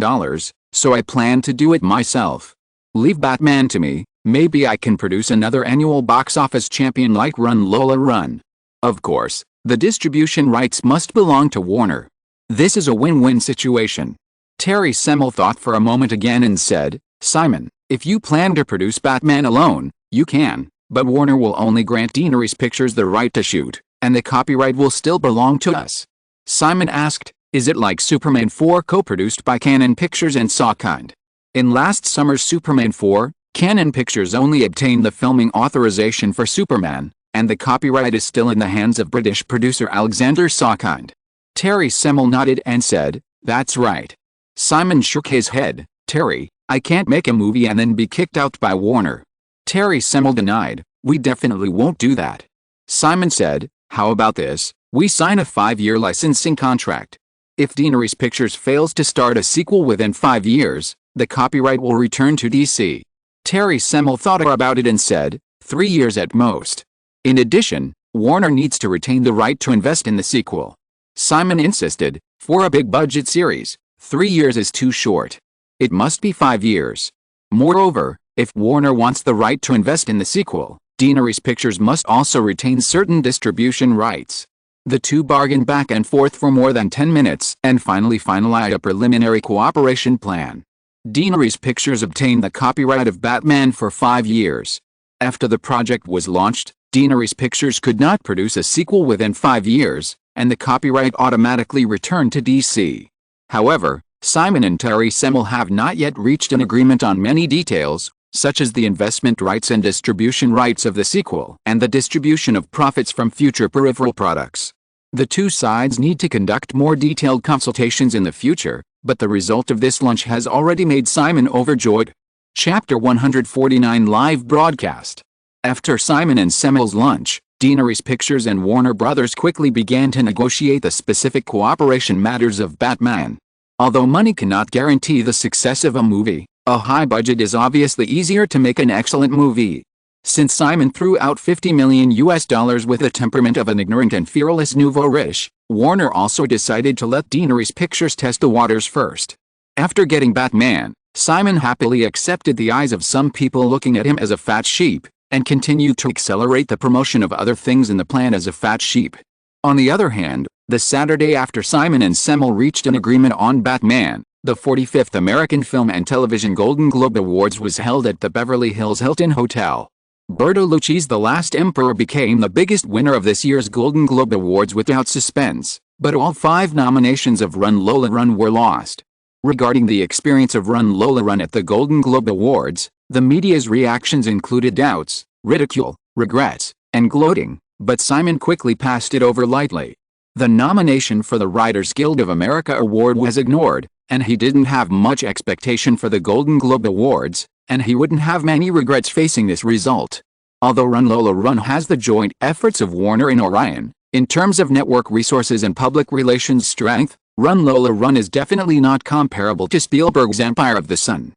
so I plan to do it myself. Leave Batman to me, maybe I can produce another annual box office champion like Lola Run. Of course, the distribution rights must belong to Warner. This is a win-win situation." Terry Semel thought for a moment again and said, "Simon, if you plan to produce Batman alone, you can, but Warner will only grant Deaneries Pictures the right to shoot, and the copyright will still belong to us." Simon asked, "Is it like Superman 4 co-produced by Canon Pictures and Sawkind?" In last summer's Superman 4, Canon Pictures only obtained the filming authorization for Superman, and the copyright is still in the hands of British producer Alexander Sawkind. Terry Semel nodded and said, "That's right." Simon shook his head. "Terry, I can't make a movie and then be kicked out by Warner." Terry Semel denied, "We definitely won't do that." Simon said, "How about this? We sign a 5-year licensing contract. If Deaneries Pictures fails to start a sequel within 5 years, the copyright will return to DC." Terry Semel thought about it and said, 3 years at most. In addition, Warner needs to retain the right to invest in the sequel. Simon insisted, "For a big-budget series, 3 years is too short. It must be 5 years. Moreover, if Warner wants the right to invest in the sequel, Deaneries Pictures must also retain certain distribution rights." The two bargained back and forth for more than 10 minutes and finally finalized a preliminary cooperation plan. Deaneries Pictures obtained the copyright of Batman for 5 years. After the project was launched, Deaneries Pictures could not produce a sequel within 5 years, and the copyright automatically returned to DC. However, Simon and Terry Semel have not yet reached an agreement on many details, such as the investment rights and distribution rights of the sequel and the distribution of profits from future peripheral products. The two sides need to conduct more detailed consultations in the future, but the result of this lunch has already made Simon overjoyed. Chapter 149 Live Broadcast. After Simon and Semel's lunch, Deaneries Pictures and Warner Brothers quickly began to negotiate the specific cooperation matters of Batman. Although money cannot guarantee the success of a movie, a high budget is obviously easier to make an excellent movie. Since Simon threw out $50 million with the temperament of an ignorant and fearless nouveau riche, Warner also decided to let Deaneries Pictures test the waters first. After getting Batman, Simon happily accepted the eyes of some people looking at him as a fat sheep, and continued to accelerate the promotion of other things in the plan as a fat sheep. On the other hand, the Saturday after Simon and Semmel reached an agreement on Batman, the 45th American Film and Television Golden Globe Awards was held at the Beverly Hills Hilton Hotel. Bertolucci's The Last Emperor became the biggest winner of this year's Golden Globe Awards without suspense, but all 5 nominations of Run Lola Run were lost. Regarding the experience of Run Lola Run at the Golden Globe Awards, the media's reactions included doubts, ridicule, regrets, and gloating, but Simon quickly passed it over lightly. The nomination for the Writers Guild of America Award was ignored, and he didn't have much expectation for the Golden Globe Awards, and he wouldn't have many regrets facing this result. Although Run Lola Run has the joint efforts of Warner and Orion, in terms of network resources and public relations strength, Run Lola Run is definitely not comparable to Spielberg's Empire of the Sun.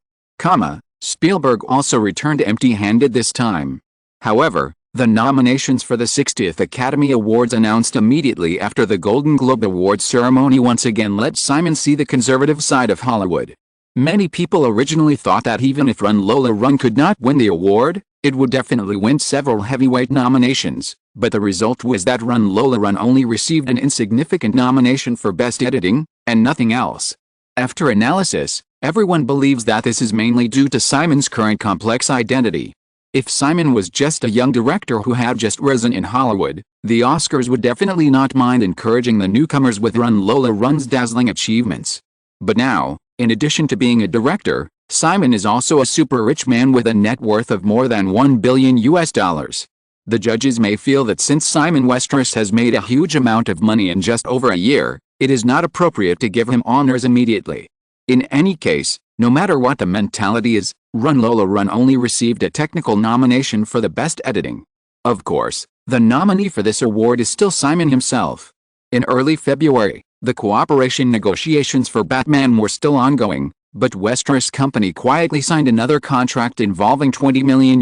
Spielberg also returned empty-handed this time. However, the nominations for the 60th Academy Awards announced immediately after the Golden Globe Awards ceremony once again let Simon see the conservative side of Hollywood. Many people originally thought that even if Run Lola Run could not win the award, it would definitely win several heavyweight nominations, but the result was that Run Lola Run only received an insignificant nomination for Best Editing, and nothing else. After analysis, everyone believes that this is mainly due to Simon's current complex identity. If Simon was just a young director who had just risen in Hollywood, the Oscars would definitely not mind encouraging the newcomers with Run Lola Run's dazzling achievements. But now, in addition to being a director, Simon is also a super rich man with a net worth of more than $1 billion. The judges may feel that since Simon Westeros has made a huge amount of money in just over a year, it is not appropriate to give him honors immediately. In any case, no matter what the mentality is, Run Lola Run only received a technical nomination for the Best Editing. Of course, the nominee for this award is still Simon himself. In early February, the cooperation negotiations for Batman were still ongoing, but Westeros Company quietly signed another contract involving $20 million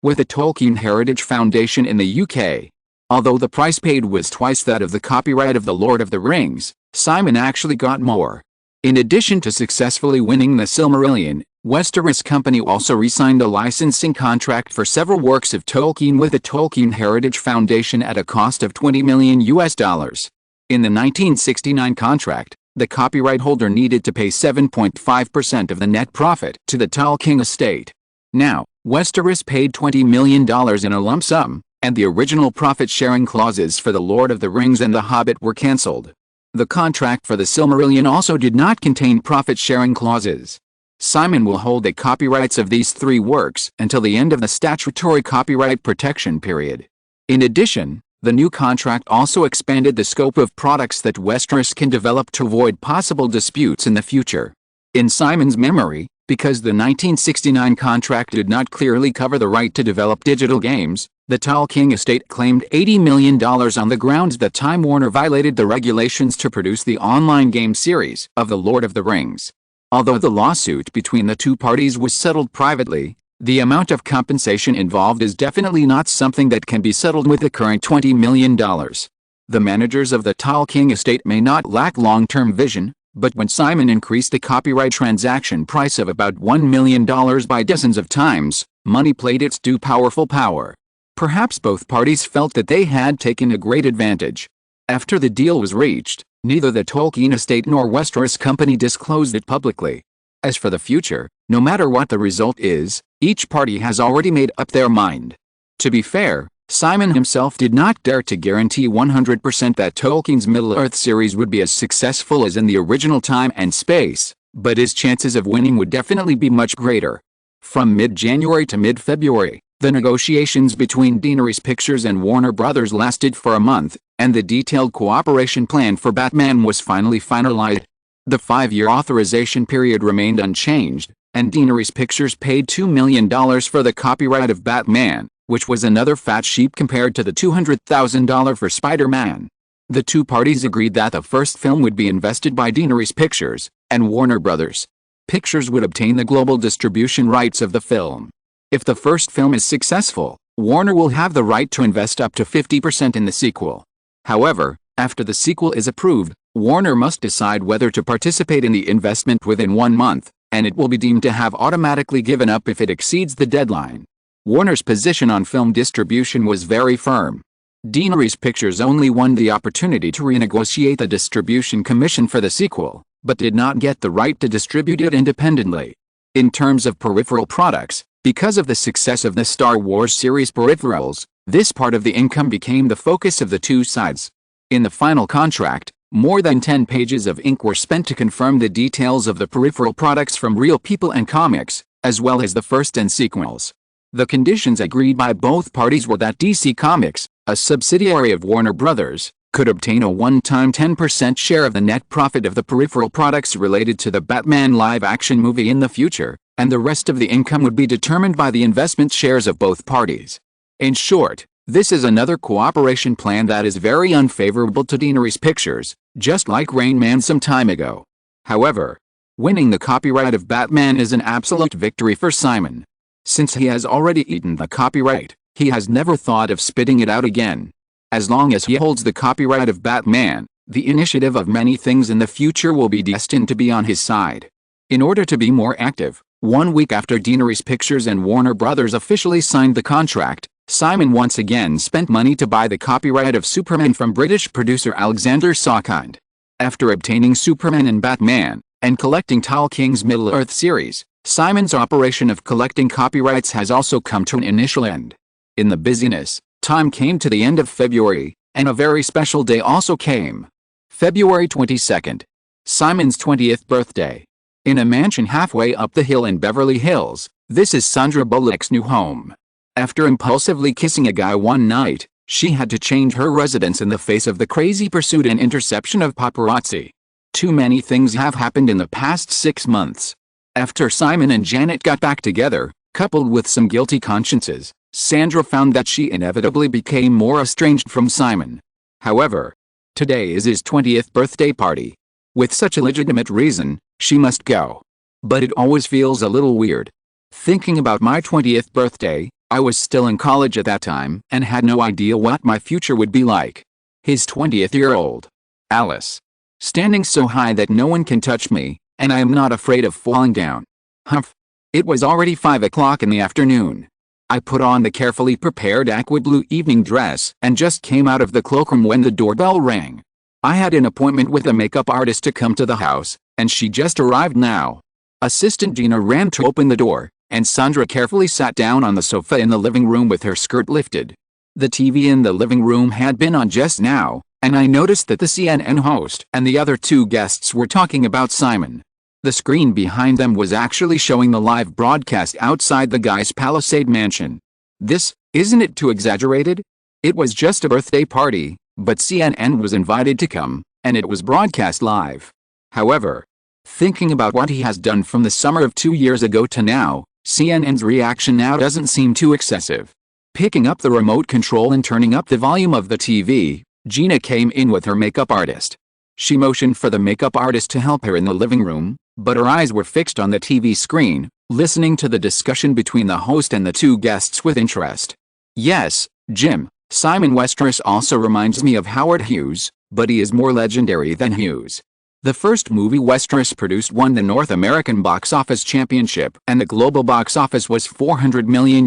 with the Tolkien Heritage Foundation in the UK. Although the price paid was twice that of the copyright of The Lord of the Rings, Simon actually got more. In addition to successfully winning the Silmarillion, Westeros Company also re-signed a licensing contract for several works of Tolkien with the Tolkien Heritage Foundation at a cost of $20 million. In the 1969 contract, the copyright holder needed to pay 7.5% of the net profit to the Tolkien estate. Now, Westeros paid $20 million in a lump sum, and the original profit-sharing clauses for The Lord of the Rings and The Hobbit were cancelled. The contract for the Silmarillion also did not contain profit-sharing clauses. Simon will hold the copyrights of these 3 works until the end of the statutory copyright protection period. In addition, the new contract also expanded the scope of products that Westeros can develop to avoid possible disputes in the future. In Simon's memory, because the 1969 contract did not clearly cover the right to develop digital games, the Tolkien estate claimed $80 million on the grounds that Time Warner violated the regulations to produce the online game series of The Lord of the Rings. Although the lawsuit between the 2 parties was settled privately, the amount of compensation involved is definitely not something that can be settled with the current $20 million. The managers of the Tolkien estate may not lack long-term vision, but when Simon increased the copyright transaction price of about $1 million by dozens of times, money played its due powerful power. Perhaps both parties felt that they had taken a great advantage. After the deal was reached, neither the Tolkien estate nor Westeros Company disclosed it publicly. As for the future, no matter what the result is, each party has already made up their mind. To be fair, Simon himself did not dare to guarantee 100% that Tolkien's Middle-earth series would be as successful as in the original Time and Space, but his chances of winning would definitely be much greater. From mid-January to mid-February, the negotiations between Daenerys Pictures and Warner Brothers lasted for a month, and the detailed cooperation plan for Batman was finally finalized. The 5-year authorization period remained unchanged, and Daenerys Pictures paid $2 million for the copyright of Batman, which was another fat sheep compared to the $200,000 for Spider-Man. The 2 parties agreed that the first film would be invested by Daenerys Pictures, and Warner Brothers. Pictures would obtain the global distribution rights of the film. If the first film is successful, Warner will have the right to invest up to 50% in the sequel. However, after the sequel is approved, Warner must decide whether to participate in the investment within 1 month, and it will be deemed to have automatically given up if it exceeds the deadline. Warner's position on film distribution was very firm. Daenerys Pictures only won the opportunity to renegotiate the distribution commission for the sequel, but did not get the right to distribute it independently. In terms of peripheral products, because of the success of the Star Wars series peripherals, this part of the income became the focus of the two sides. In the final contract, more than 10 pages of ink were spent to confirm the details of the peripheral products from real people and comics, as well as the first and sequels. The conditions agreed by both parties were that DC Comics, a subsidiary of Warner Brothers, could obtain a one-time 10% share of the net profit of the peripheral products related to the Batman live-action movie in the future, and the rest of the income would be determined by the investment shares of both parties. In short, this is another cooperation plan that is very unfavorable to Daenerys Pictures, just like Rain Man some time ago. However, winning the copyright of Batman is an absolute victory for Simon. Since he has already eaten the copyright, he has never thought of spitting it out again. As long as he holds the copyright of Batman, the initiative of many things in the future will be destined to be on his side. In order to be more active, 1 week after Daenerys Pictures and Warner Brothers officially signed the contract, Simon once again spent money to buy the copyright of Superman from British producer Alexander Salkind. After obtaining Superman and Batman, and collecting Tolkien's Middle-earth series, Simon's operation of collecting copyrights has also come to an initial end. In the busyness, time came to the end of February, and a very special day also came. February 22nd. Simon's 20th birthday. In a mansion halfway up the hill in Beverly Hills, this is Sandra Bullock's new home. After impulsively kissing a guy one night, she had to change her residence in the face of the crazy pursuit and interception of paparazzi. Too many things have happened in the past 6 months. After Simon and Janet got back together, coupled with some guilty consciences, Sandra found that she inevitably became more estranged from Simon. However, today is his 20th birthday party. With such a legitimate reason, she must go. But it always feels a little weird. Thinking about my 20th birthday, I was still in college at that time and had no idea what my future would be like. His 20th-year-old Alice. Standing so high that no one can touch me, and I am not afraid of falling down. Humph. It was already 5 o'clock in the afternoon. I put on the carefully prepared aqua blue evening dress and just came out of the cloakroom when the doorbell rang. I had an appointment with a makeup artist to come to the house, and she just arrived now. Assistant Gina ran to open the door, and Sandra carefully sat down on the sofa in the living room with her skirt lifted. The TV in the living room had been on just now, and I noticed that the CNN host and the other two guests were talking about Simon. The screen behind them was actually showing the live broadcast outside the guy's Palisade mansion. This, isn't it too exaggerated? It was just a birthday party, but CNN was invited to come, and it was broadcast live. However, thinking about what he has done from the summer of 2 years ago to now, CNN's reaction now doesn't seem too excessive. Picking up the remote control and turning up the volume of the TV, Gina came in with her makeup artist. She motioned for the makeup artist to help her in the living room, but her eyes were fixed on the TV screen, listening to the discussion between the host and the two guests with interest. Yes, Jim, Simon Westeros also reminds me of Howard Hughes, but he is more legendary than Hughes. The first movie Westeros produced won the North American box office championship, and the global box office was $400 million.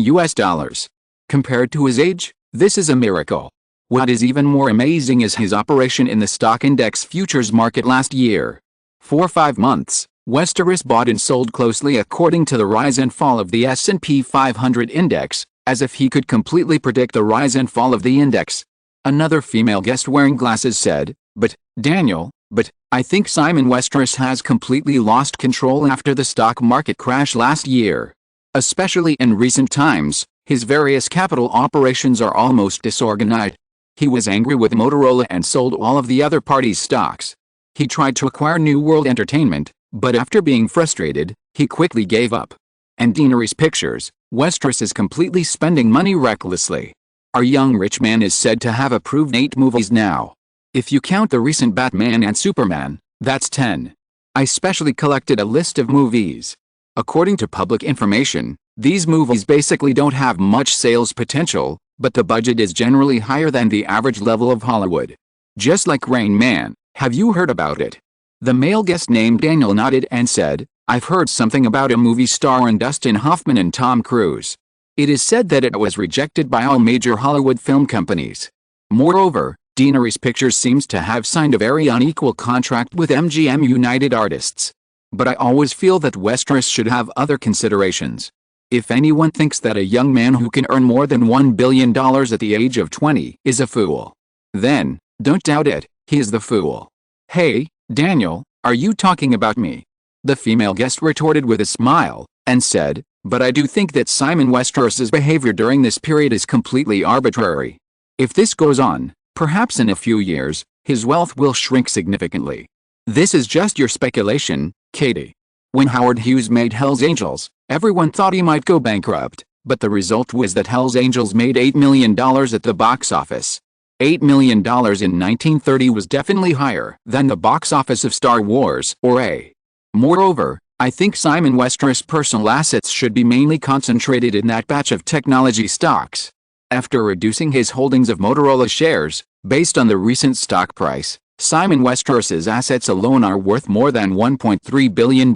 Compared to his age, this is a miracle. What is even more amazing is his operation in the stock index futures market last year. For 5 months, Westeros bought and sold closely according to the rise and fall of the S&P 500 index, as if he could completely predict the rise and fall of the index. Another female guest wearing glasses said, "But, Daniel, I think Simon Westeros has completely lost control after the stock market crash last year. Especially in recent times, his various capital operations are almost disorganized. He was angry with Motorola and sold all of the other parties' stocks. He tried to acquire New World Entertainment, but after being frustrated, he quickly gave up. And Daenerys Pictures, Westeros is completely spending money recklessly. Our young rich man is said to have approved 8 movies now. If you count the recent Batman and Superman, that's 10. I specially collected a list of movies. According to public information, these movies basically don't have much sales potential, but the budget is generally higher than the average level of Hollywood. Just like Rain Man, have you heard about it?" The male guest named Daniel nodded and said, I've heard something about a movie starring Dustin Hoffman and Tom Cruise. It is said that it was rejected by all major Hollywood film companies. Moreover, Deanery's Pictures seems to have signed a very unequal contract with MGM United Artists. But I always feel that Westeros should have other considerations. If anyone thinks that a young man who can earn more than $1 billion at the age of 20 is a fool, then, don't doubt it, he is the fool. Hey, Daniel, are you talking about me? The female guest retorted with a smile, and said, but I do think that Simon Westeros's behavior during this period is completely arbitrary. If this goes on, perhaps in a few years, his wealth will shrink significantly. This is just your speculation, Katie. When Howard Hughes made Hell's Angels, everyone thought he might go bankrupt, but the result was that Hell's Angels made $8 million at the box office. $8 million in 1930 was definitely higher than the box office of Star Wars or A. Moreover, I think Simon Westeros' personal assets should be mainly concentrated in that batch of technology stocks. After reducing his holdings of Motorola shares, based on the recent stock price, Simon Westeros's assets alone are worth more than $1.3 billion.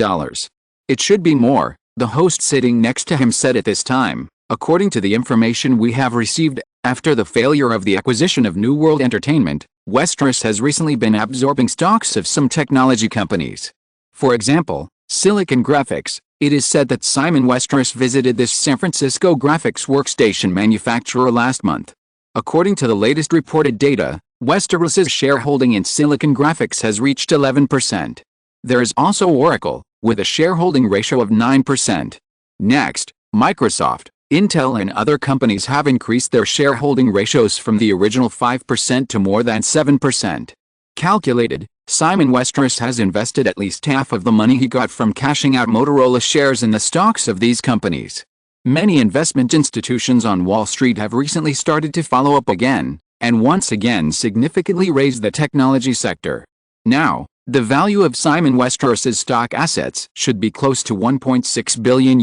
It should be more, the host sitting next to him said at this time, according to the information we have received. After the failure of the acquisition of New World Entertainment, Westeros has recently been absorbing stocks of some technology companies. For example, Silicon Graphics. It is said that Simon Westeros visited this San Francisco graphics workstation manufacturer last month. According to the latest reported data, Westeros's shareholding in Silicon Graphics has reached 11%. There is also Oracle, with a shareholding ratio of 9%. Next, Microsoft, Intel and other companies have increased their shareholding ratios from the original 5% to more than 7%. Calculated, Simon Westeros has invested at least half of the money he got from cashing out Motorola shares in the stocks of these companies. Many investment institutions on Wall Street have recently started to follow up again, and once again significantly raise the technology sector. Now, the value of Simon Westeros's stock assets should be close to $1.6 billion.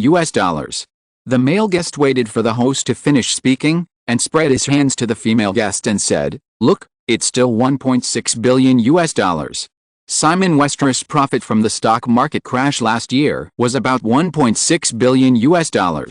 The male guest waited for the host to finish speaking, and spread his hands to the female guest and said, look, it's still $1.6 billion. Simon Westeros' profit from the stock market crash last year was about $1.6 billion.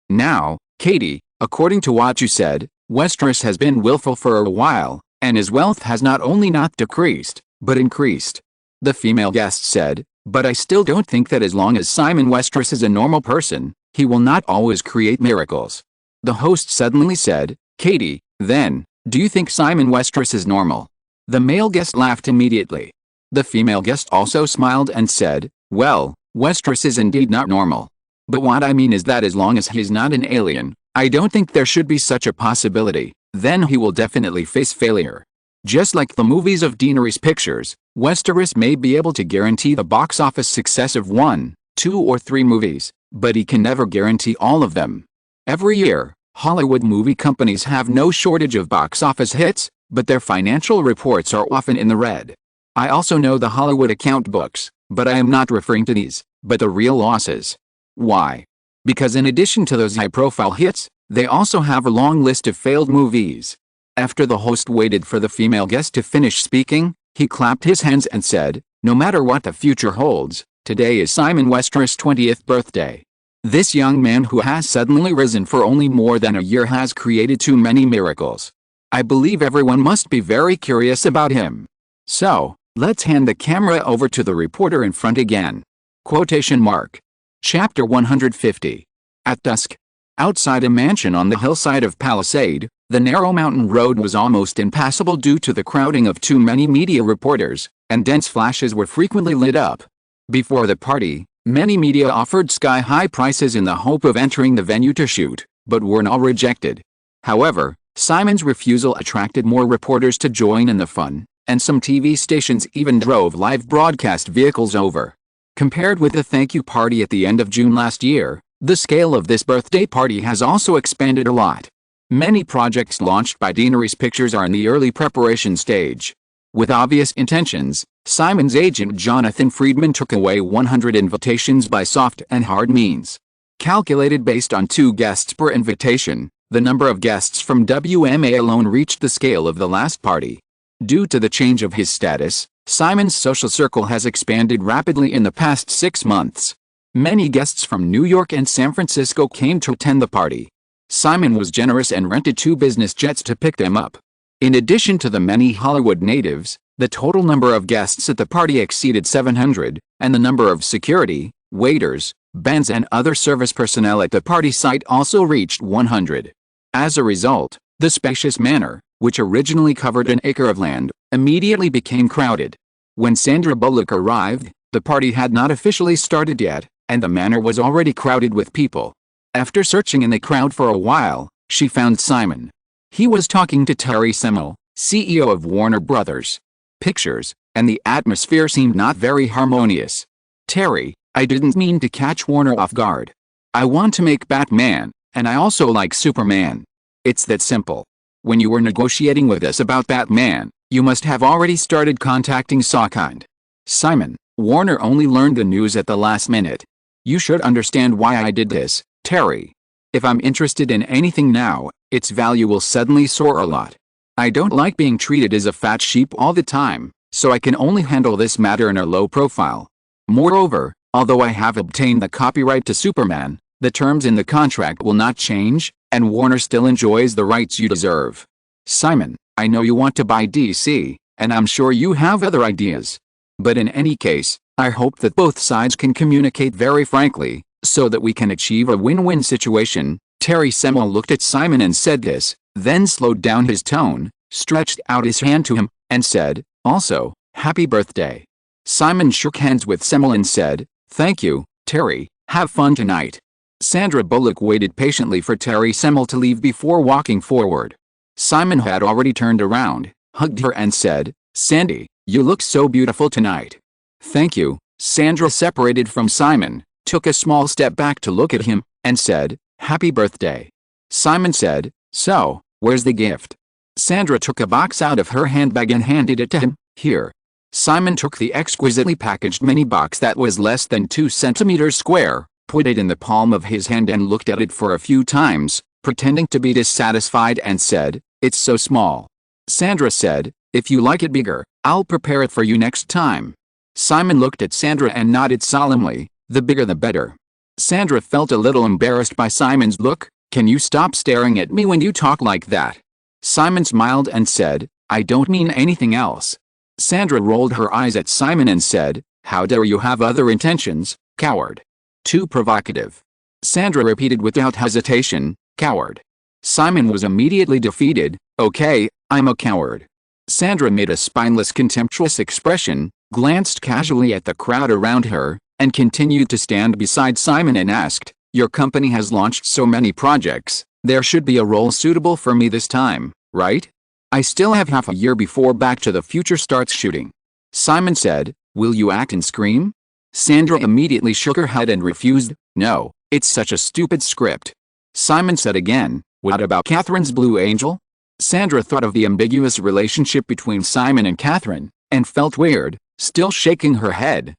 Now, Katie, according to what you said, Westeros has been willful for a while, and his wealth has not only not decreased, but increased. The female guest said, but I still don't think that as long as Simon Westeros is a normal person, he will not always create miracles. The host suddenly said, Katie, then, do you think Simon Westeros is normal? The male guest laughed immediately. The female guest also smiled and said, well, Westeros is indeed not normal. But what I mean is that as long as he's not an alien, I don't think there should be such a possibility. Then he will definitely face failure. Just like the movies of Deanery's Pictures, Westeros may be able to guarantee the box office success of 1, 2 or 3 movies, but he can never guarantee all of them. Every year, Hollywood movie companies have no shortage of box office hits, but their financial reports are often in the red. I also know the Hollywood account books, but I am not referring to these, but the real losses. Why? Because in addition to those high-profile hits, they also have a long list of failed movies. After the host waited for the female guest to finish speaking, he clapped his hands and said, no matter what the future holds, today is Simon Westeros' 20th birthday. This young man who has suddenly risen for only more than a year has created too many miracles. I believe everyone must be very curious about him. So, let's hand the camera over to the reporter in front again. Quotation mark. Chapter 150. At dusk. Outside a mansion on the hillside of Palisade, the narrow mountain road was almost impassable due to the crowding of too many media reporters, and dense flashes were frequently lit up. Before the party, many media offered sky-high prices in the hope of entering the venue to shoot, but were all rejected. However, Simon's refusal attracted more reporters to join in the fun, and some TV stations even drove live broadcast vehicles over. Compared with the thank you party at the end of June last year, the scale of this birthday party has also expanded a lot. Many projects launched by Deanery's Pictures are in the early preparation stage. With obvious intentions, Simon's agent Jonathan Friedman took away 100 invitations by soft and hard means. Calculated based on 2 guests per invitation, the number of guests from WMA alone reached the scale of the last party. Due to the change of his status, Simon's social circle has expanded rapidly in the past 6 months. Many guests from New York and San Francisco came to attend the party. Simon was generous and rented 2 business jets to pick them up. In addition to the many Hollywood natives, the total number of guests at the party exceeded 700, and the number of security, waiters, bands and other service personnel at the party site also reached 100. As a result, the spacious manor, which originally covered an acre of land, immediately became crowded. When Sandra Bullock arrived, the party had not officially started yet, and the manor was already crowded with people. After searching in the crowd for a while, she found Simon. He was talking to Terry Semel, CEO of Warner Brothers Pictures, and the atmosphere seemed not very harmonious. "Terry, I didn't mean to catch Warner off guard. I want to make Batman, and I also like Superman. It's that simple. When you were negotiating with us about Batman, you must have already started contacting Sawkind." "Simon, Warner only learned the news at the last minute. You should understand why I did this, Terry. If I'm interested in anything now, its value will suddenly soar a lot. I don't like being treated as a fat sheep all the time, so I can only handle this matter in a low profile. Moreover, although I have obtained the copyright to Superman, the terms in the contract will not change, and Warner still enjoys the rights you deserve. Simon, I know you want to buy DC, and I'm sure you have other ideas. But in any case, I hope that both sides can communicate very frankly, so that we can achieve a win-win situation." Terry Semel looked at Simon and said this, then slowed down his tone, stretched out his hand to him, and said, "Also, happy birthday." Simon shook hands with Semel and said, "Thank you, Terry, have fun tonight." Sandra Bullock waited patiently for Terry Semel to leave before walking forward. Simon had already turned around, hugged her and said, "Sandy, you look so beautiful tonight." "Thank you." Sandra separated from Simon, took a small step back to look at him, and said, "Happy birthday." Simon said, "So, where's the gift?" Sandra took a box out of her handbag and handed it to him. "Here." Simon took the exquisitely packaged mini box that was less than 2 centimeters square, put it in the palm of his hand and looked at it for a few times, pretending to be dissatisfied and said, "It's so small." Sandra said, "If you like it bigger, I'll prepare it for you next time." Simon looked at Sandra and nodded solemnly, "The bigger the better." Sandra felt a little embarrassed by Simon's look. "Can you stop staring at me when you talk like that?" Simon smiled and said, "I don't mean anything else." Sandra rolled her eyes at Simon and said, "How dare you have other intentions, coward." "Too provocative." Sandra repeated without hesitation, "Coward." Simon was immediately defeated. "Okay, I'm a coward." Sandra made a spineless contemptuous expression, glanced casually at the crowd around her, and continued to stand beside Simon and asked, "Your company has launched so many projects, there should be a role suitable for me this time, right? I still have half a year before Back to the Future starts shooting." Simon said, "Will you act in Scream?" Sandra immediately shook her head and refused. "No, it's such a stupid script." Simon said again, "What about Kathryn's Blue Angel?" Sandra thought of the ambiguous relationship between Simon and Kathryn, and felt weird, still shaking her head.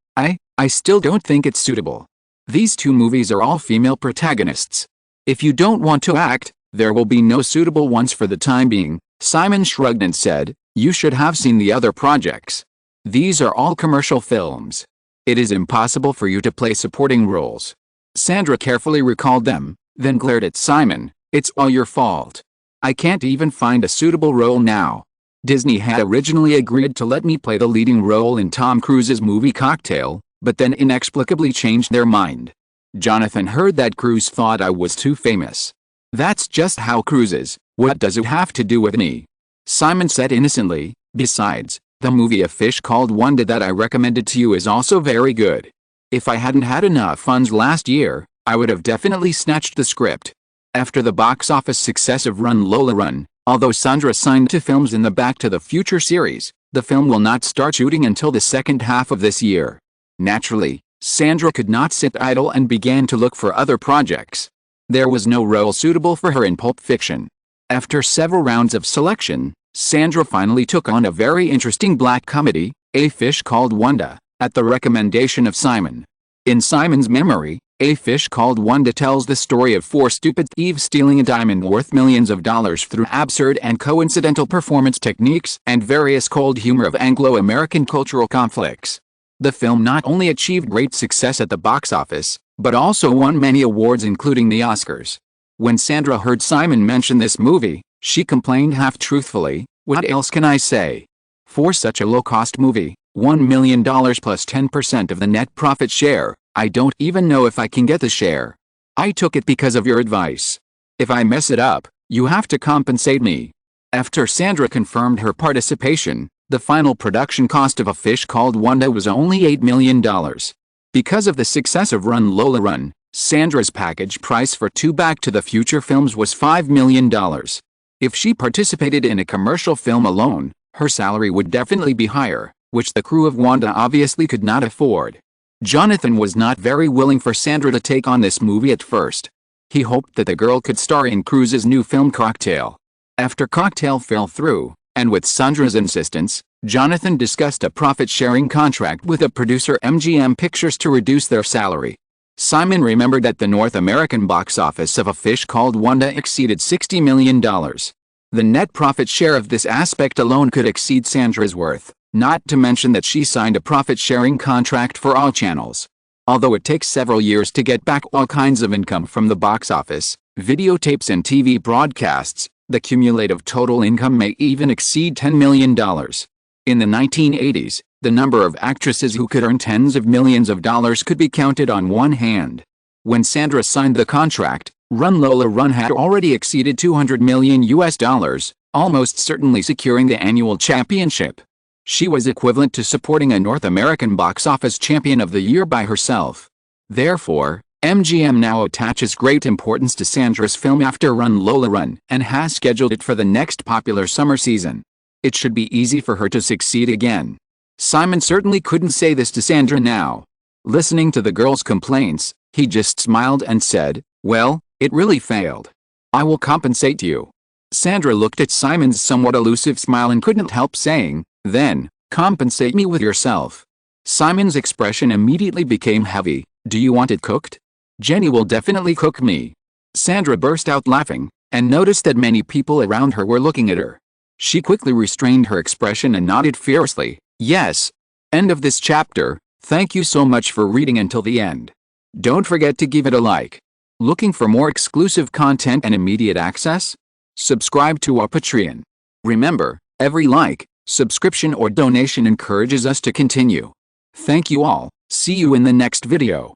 I still don't think it's suitable. These 2 movies are all female protagonists. If you don't want to act, there will be no suitable ones for the time being." Simon shrugged and said, "You should have seen the other projects. These are all commercial films. It is impossible for you to play supporting roles." Sandra carefully recalled them, then glared at Simon. "It's all your fault. I can't even find a suitable role now. Disney had originally agreed to let me play the leading role in Tom Cruise's movie Cocktail, but then inexplicably changed their mind. Jonathan heard that Cruise thought I was too famous. That's just how Cruise is. What does it have to do with me?" Simon said innocently, "Besides, the movie A Fish Called Wanda that I recommended to you is also very good. If I hadn't had enough funds last year, I would have definitely snatched the script." After the box office success of Lola Run, although Sandra signed to films in the Back to the Future series, the film will not start shooting until the second half of this year. Naturally, Sandra could not sit idle and began to look for other projects. There was no role suitable for her in Pulp Fiction. After several rounds of selection, Sandra finally took on a very interesting black comedy, A Fish Called Wanda, at the recommendation of Simon. In Simon's memory, A Fish Called Wanda tells the story of 4 stupid thieves stealing a diamond worth millions of dollars through absurd and coincidental performance techniques and various cold humor of Anglo-American cultural conflicts. The film not only achieved great success at the box office, but also won many awards including the Oscars. When Sandra heard Simon mention this movie, she complained half truthfully, "What else can I say? For such a low-cost movie, $1 million plus 10% of the net profit share, I don't even know if I can get the share. I took it because of your advice. If I mess it up, you have to compensate me." After Sandra confirmed her participation, the final production cost of A Fish Called Wanda was only $8 million. Because of the success of Lola Run, Sandra's package price for two Back to the Future films was $5 million. If she participated in a commercial film alone, her salary would definitely be higher, which the crew of Wanda obviously could not afford. Jonathan was not very willing for Sandra to take on this movie at first. He hoped that the girl could star in Cruise's new film Cocktail. After Cocktail fell through, and with Sandra's insistence, Jonathan discussed a profit-sharing contract with a producer MGM Pictures to reduce their salary. Simon remembered that the North American box office of A Fish Called Wanda exceeded $60 million. The net profit share of this aspect alone could exceed Sandra's worth, not to mention that she signed a profit-sharing contract for all channels. Although it takes several years to get back all kinds of income from the box office, videotapes and TV broadcasts, the cumulative total income may even exceed $10 million. In the 1980s, the number of actresses who could earn tens of millions of dollars could be counted on one hand. When Sandra signed the contract, Lola Run had already exceeded $200 million, almost certainly securing the annual championship. She was equivalent to supporting a North American box office champion of the year by herself. Therefore, MGM now attaches great importance to Sandra's film after Lola Run and has scheduled it for the next popular summer season. It should be easy for her to succeed again. Simon certainly couldn't say this to Sandra now. Listening to the girl's complaints, he just smiled and said, "Well, it really failed. I will compensate you." Sandra looked at Simon's somewhat elusive smile and couldn't help saying, "Then, compensate me with yourself." Simon's expression immediately became heavy. "Do you want it cooked?" "Jenny will definitely cook me." Sandra burst out laughing, and noticed that many people around her were looking at her. She quickly restrained her expression and nodded fiercely, "Yes." End of this chapter. Thank you so much for reading until the end. Don't forget to give it a like. Looking for more exclusive content and immediate access? Subscribe to our Patreon. Remember, every like, subscription or donation encourages us to continue. Thank you all. See you in the next video.